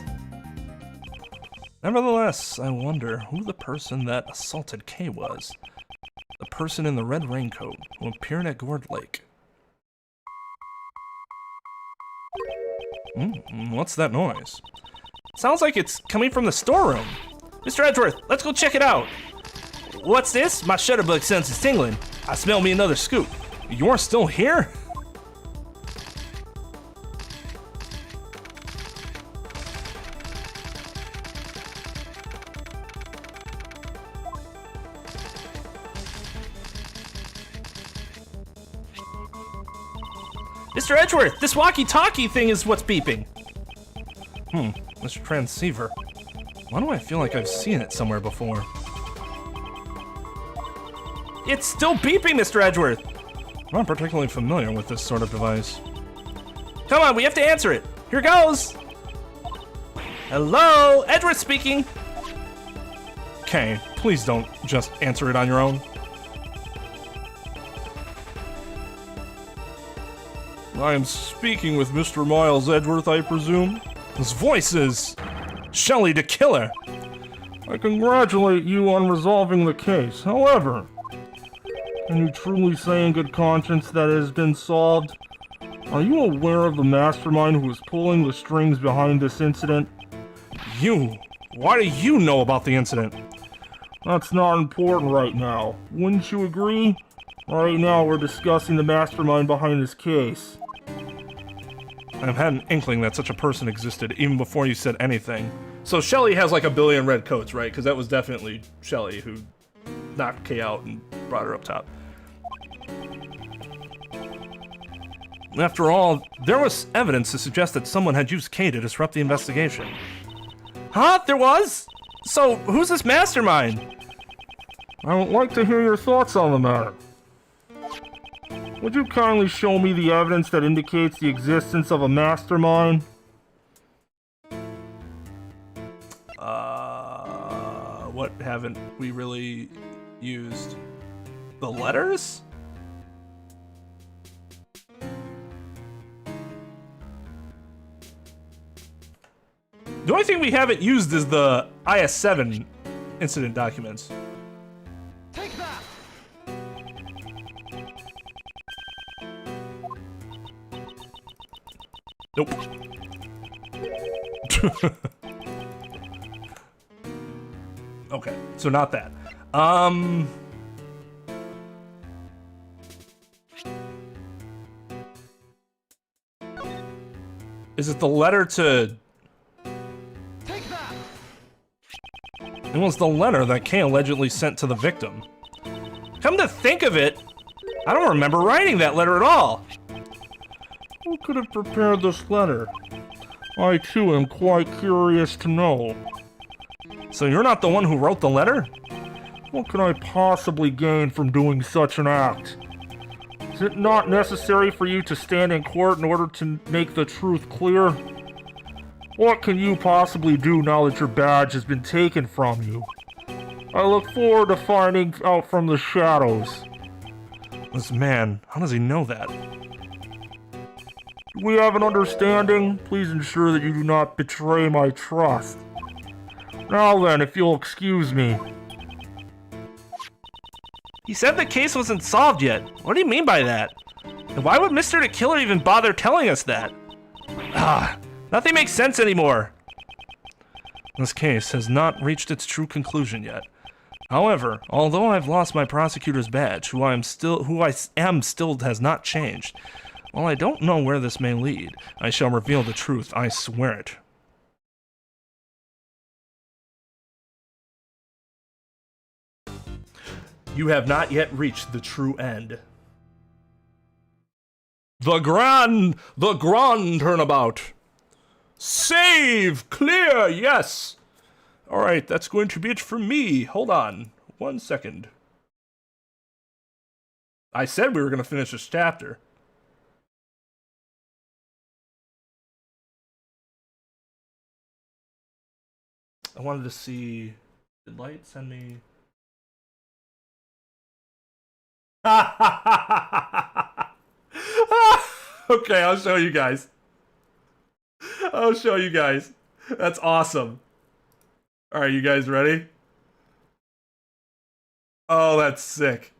Nevertheless, I wonder who the person that assaulted Kay was. The person in the red raincoat who appeared at Gourd Lake. What's that noise? Sounds like it's coming from the storeroom. Mr. Edgeworth, let's go check it out. What's this? My shutterbug sense is tingling. I smell me another scoop. You're still here? Mr. Edgeworth, this walkie-talkie thing is what's beeping. This transceiver. Why do I feel like I've seen it somewhere before? It's still beeping, Mr. Edgeworth. I'm not particularly familiar with this sort of device. Come on, we have to answer it. Here goes. Hello, Edgeworth speaking. Kay, please don't just answer it on your own. I am speaking with Mr. Miles Edgeworth, I presume. His voice is Shelley the Killer. I congratulate you on resolving the case. However, Can you truly say in good conscience that it has been solved? Are you aware of the mastermind who was pulling the strings behind this incident? You? Why do you know about the incident? That's not important right now. Wouldn't you agree? Right now we're discussing the mastermind behind this case. I've had an inkling that such a person existed even before you said anything. So Shelly has like a billion red coats, right? Because that was definitely Shelly who knocked Kay out and brought her up top. After all, there was evidence to suggest that someone had used Kay to disrupt the investigation. Huh? There was? So, who's this mastermind? I would like to hear your thoughts on the matter. Would you kindly show me the evidence that indicates the existence of a mastermind? What haven't we really used? The letters? The only thing we haven't used is the IS-7 incident documents. Take that! Nope. Okay, so not that. Is it the letter to... Take that! It was the letter that Kay allegedly sent to the victim. Come to think of it, I don't remember writing that letter at all. Who could have prepared this letter? I too am quite curious to know. So you're not the one who wrote the letter? What can I possibly gain from doing such an act? Is it not necessary for you to stand in court in order to make the truth clear? What can you possibly do now that your badge has been taken from you? I look forward to finding out from the shadows. This man, how does he know that? Do we have an understanding? Please ensure that you do not betray my trust. Now then, if you'll excuse me. He said the case wasn't solved yet. What do you mean by that? And why would Mr. the Killer even bother telling us that? Nothing makes sense anymore. This case has not reached its true conclusion yet. However, although I've lost my prosecutor's badge, who I am still has not changed. While I don't know where this may lead, I shall reveal the truth, I swear it. You have not yet reached the true end. The grand turnabout. Save! Clear! Yes! Alright, that's going to be it for me. Hold on. 1 second. I said we were going to finish this chapter. I wanted to see... Did Light send me... Okay, I'll show you guys. That's awesome. Alright, you guys ready? Oh, that's sick.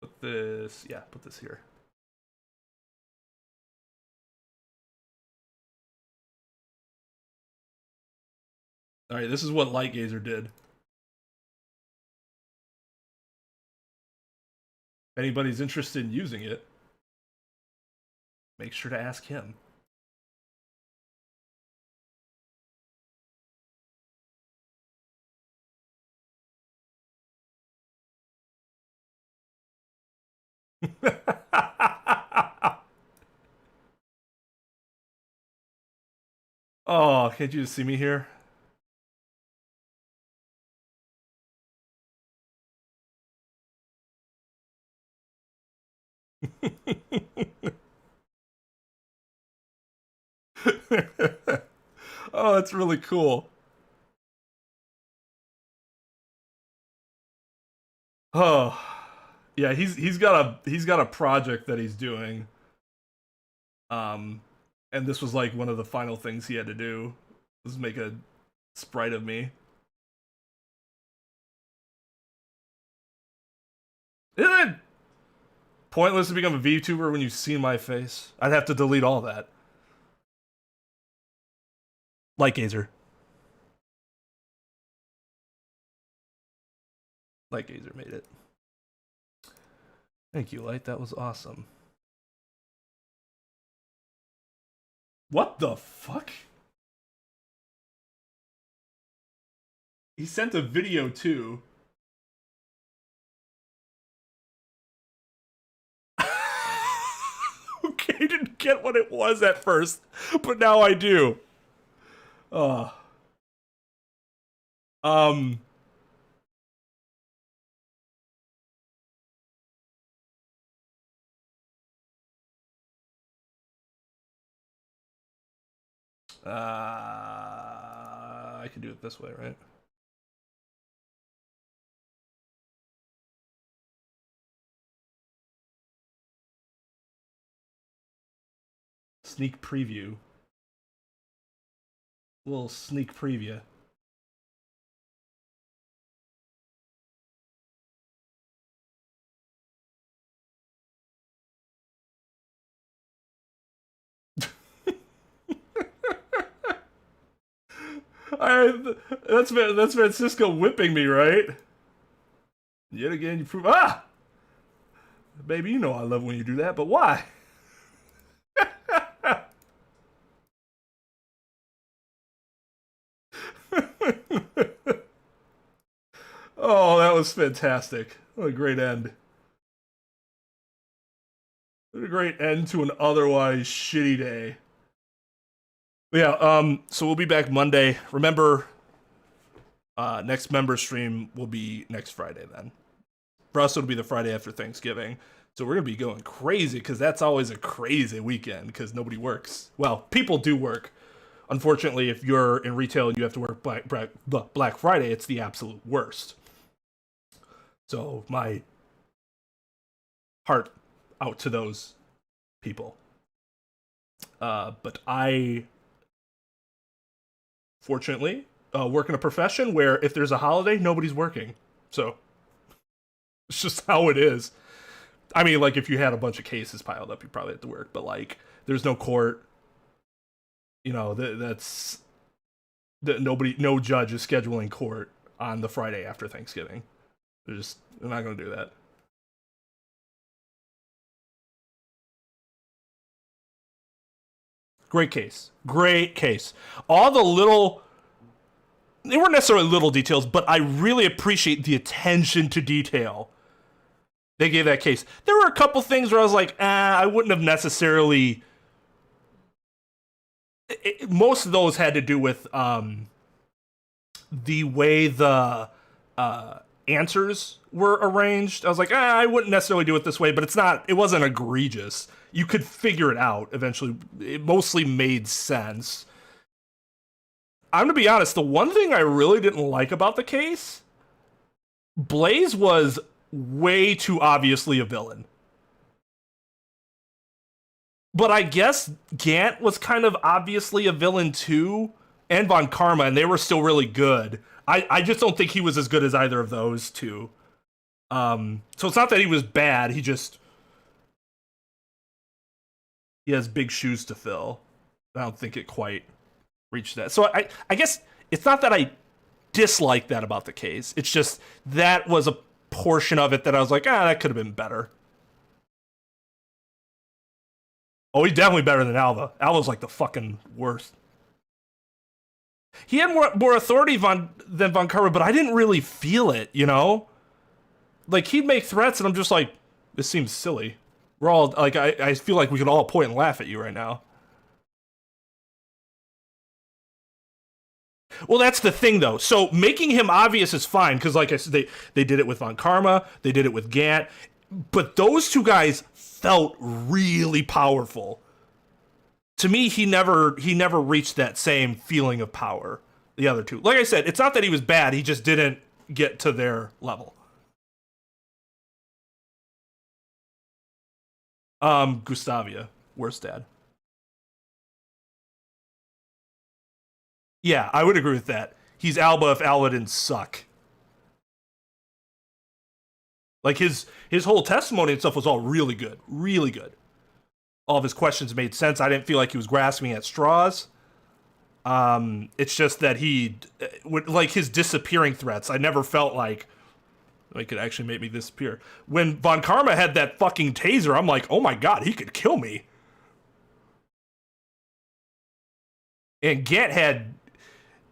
Put this here. Alright, this is what Lightgazer did. If anybody's interested in using it, make sure to ask him. Oh, can't you just see me here? Oh, that's really cool. Oh, yeah, he's got a project that he's doing. And this was like one of the final things he had to do was make a sprite of me. Isn't it pointless to become a VTuber when you've seen my face? I'd have to delete all that. Like Gazer. Like Gazer made it. Thank you, Light. That was awesome. What the fuck? He sent a video too. Okay, I didn't get what it was at first, but now I do. I can do it this way, right? Sneak preview. Little sneak preview. That's Francisco whipping me, right? Yet again, you prove baby, you know I love when you do that, but why? Oh, that was fantastic. What a great end. What a great end to an otherwise shitty day. Yeah, so we'll be back Monday. Remember, next member stream will be next Friday then. For us, it'll be the Friday after Thanksgiving. So we're going to be going crazy because that's always a crazy weekend because nobody works. Well, people do work. Unfortunately, if you're in retail and you have to work Black Friday, it's the absolute worst. So my heart out to those people. But I, fortunately, work in a profession where if there's a holiday, nobody's working. So it's just how it is. I mean, like, if you had a bunch of cases piled up, you probably have to work. But, like, there's no court. You know, no judge is scheduling court on the Friday after Thanksgiving. They're not going to do that. Great case. Great case. All the little... They weren't necessarily little details, but I really appreciate the attention to detail they gave that case. There were a couple things where I was like, I wouldn't have necessarily... most of those had to do with the way the answers were arranged. I was like, I wouldn't necessarily do it this way, but it wasn't egregious. You could figure it out eventually. It mostly made sense. I'm gonna be honest, the one thing I really didn't like about the case, Blaze was way too obviously a villain. But I guess Gant was kind of obviously a villain too, and Von Karma, and they were still really good. I just don't think he was as good as either of those two. So it's not that he was bad, he has big shoes to fill. I don't think it quite reached that. So I guess it's not that I dislike that about the case. It's just that was a portion of it that I was like, that could have been better. Oh, he's definitely better than Alva. Alva's like the fucking worst. He had more authority than Von Karma, but I didn't really feel it, you know? Like, he'd make threats, and I'm just like, this seems silly. We're all, like, I feel like we could all point and laugh at you right now. Well, that's the thing, though. So making him obvious is fine, because like I said, they did it with Von Karma, they did it with Gant, but those two guys felt really powerful. To me, he never reached that same feeling of power. The other two, like I said, it's not that he was bad; he just didn't get to their level. Gustavia, worst dad. Yeah, I would agree with that. He's Alba if Alba didn't suck. Like his whole testimony and stuff was all really good. Really good. All of his questions made sense. I didn't feel like he was grasping at straws. It's just that he would, like, his disappearing threats. I never felt like it could actually make me disappear. When Von Karma had that fucking taser, I'm like, oh my god, he could kill me. And Gant had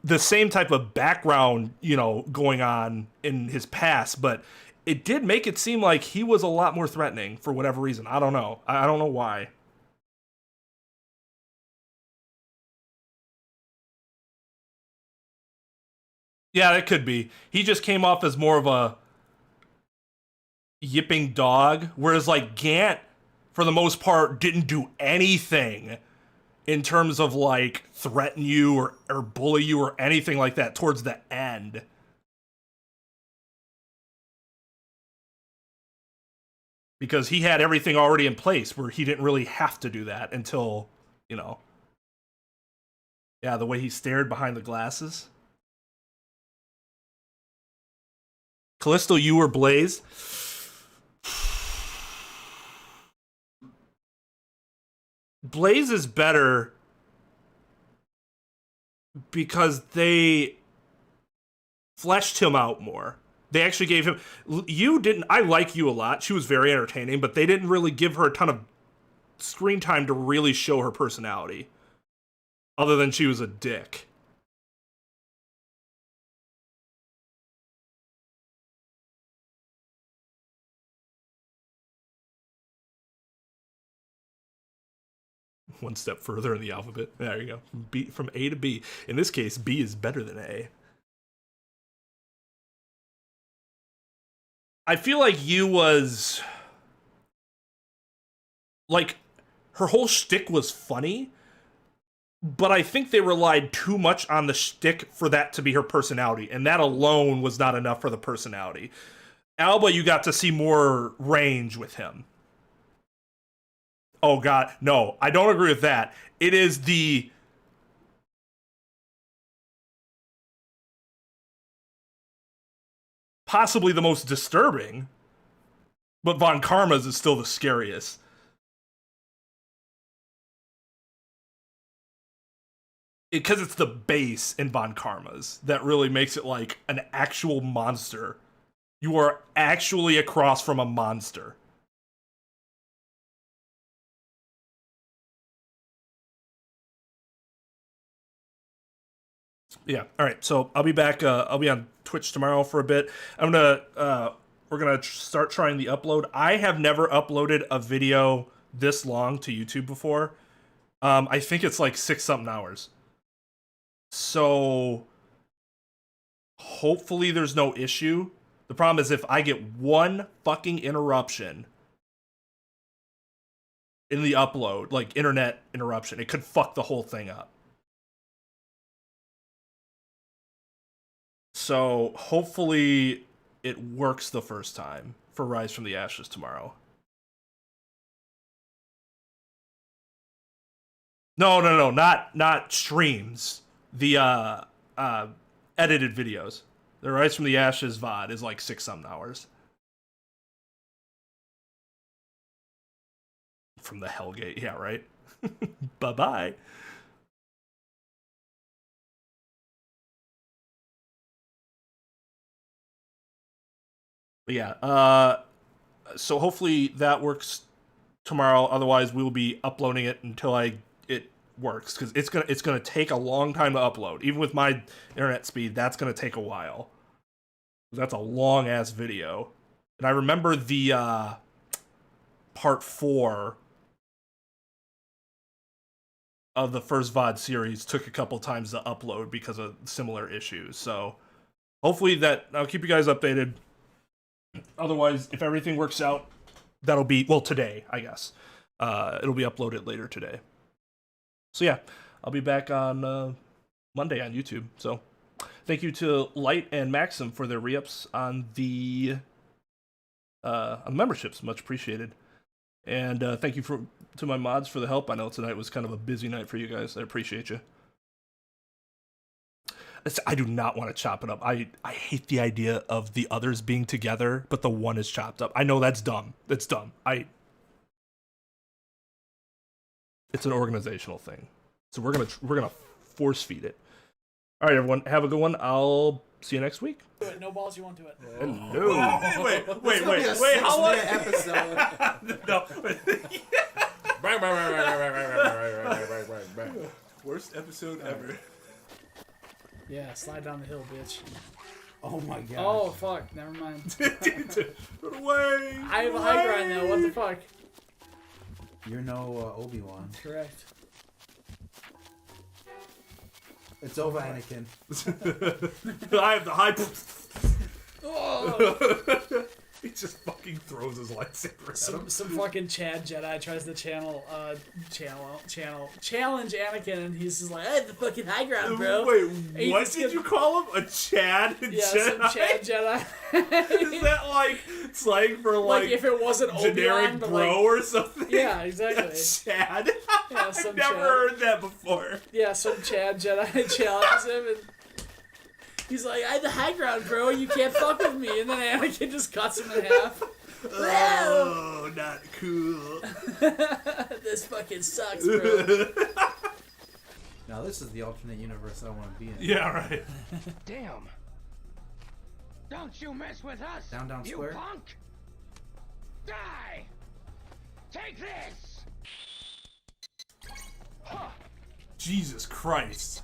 the same type of background, you know, going on in his past, but it did make it seem like he was a lot more threatening for whatever reason. I don't know. I don't know why. Yeah, it could be. He just came off as more of a yipping dog, whereas like Gant, for the most part, didn't do anything in terms of like threaten you or bully you or anything like that towards the end. Because he had everything already in place where he didn't really have to do that until, you know. Yeah, the way he stared behind the glasses. Callisto, you or Blaze? Blaze is better because they fleshed him out more. They actually gave him... You didn't... I like you a lot. She was very entertaining, but they didn't really give her a ton of screen time to really show her personality. Other than she was a dick. One step further in the alphabet. There you go. From A to B. In this case, B is better than A. I feel like you was... Like, her whole shtick was funny, but I think they relied too much on the shtick for that to be her personality, and that alone was not enough for the personality. Alba, you got to see more range with him. Oh god, no, I don't agree with that. It is the... possibly the most disturbing, but Von Karma's is still the scariest. Because it's the base in Von Karma's that really makes it like an actual monster. You are actually across from a monster. Yeah. All right. So I'll be back. I'll be on Twitch tomorrow for a bit. We're gonna start trying the upload. I have never uploaded a video this long to YouTube before. I think it's like 6-something hours. So hopefully there's no issue. The problem is if I get one fucking interruption in the upload, like internet interruption, it could fuck the whole thing up. So hopefully it works the first time for Rise from the Ashes tomorrow. No, not streams. The edited videos. The Rise from the Ashes VOD is like 6-something hours. From the Hellgate, yeah, right? Bye-bye. But yeah, so hopefully that works tomorrow. Otherwise, we will be uploading it until it works, because it's gonna take a long time to upload. Even with my internet speed, that's gonna take a while. That's a long ass video, and I remember the part 4 of the first VOD series took a couple times to upload because of similar issues. So hopefully I'll keep you guys updated. Otherwise, if everything works out, that'll be, well, today, I guess. It'll be uploaded later today. So yeah, I'll be back on Monday on YouTube. So thank you to Light and Maxim for their re-ups on the memberships. Much appreciated. And thank you to my mods for the help. I know tonight was kind of a busy night for you guys. I appreciate you. I do not want to chop it up. I hate the idea of the others being together, but the one is chopped up. I know that's dumb. It's dumb. It's an organizational thing. So we're gonna force feed it. All right, everyone, have a good one. I'll see you next week. Do it. No balls, you won't do it. Hello. Wait, how long? Episode. No. Worst episode ever. Yeah, slide down the hill, bitch. Oh my god. Oh, fuck. Never mind. Run away. I have a high ground now. What the fuck? You're no Obi-Wan. Correct. It's over, Anakin. I have the high. Oh. He just fucking throws his lightsaber at him. Some fucking Chad Jedi tries to challenge Anakin, and he's just like, I have the fucking high ground, bro. Wait, He what just did gets- you call him? A Chad Yeah, Jedi? some Chad Jedi. Is that like slang for like like if it wasn't generic Obi-Wan, but bro like, or something? yeah, exactly. Chad? Yeah, I've some never Chad. heard that before. Yeah, some Chad Jedi challenges him, and he's like, I have the high ground, bro. You can't fuck with me. And then Anakin just cuts him in half. Oh, not cool. This fucking sucks, bro. Now this is the alternate universe I want to be in. Yeah, right. Damn. Don't you mess with us, Down, you square. punk. Die. Take this. Jesus Christ.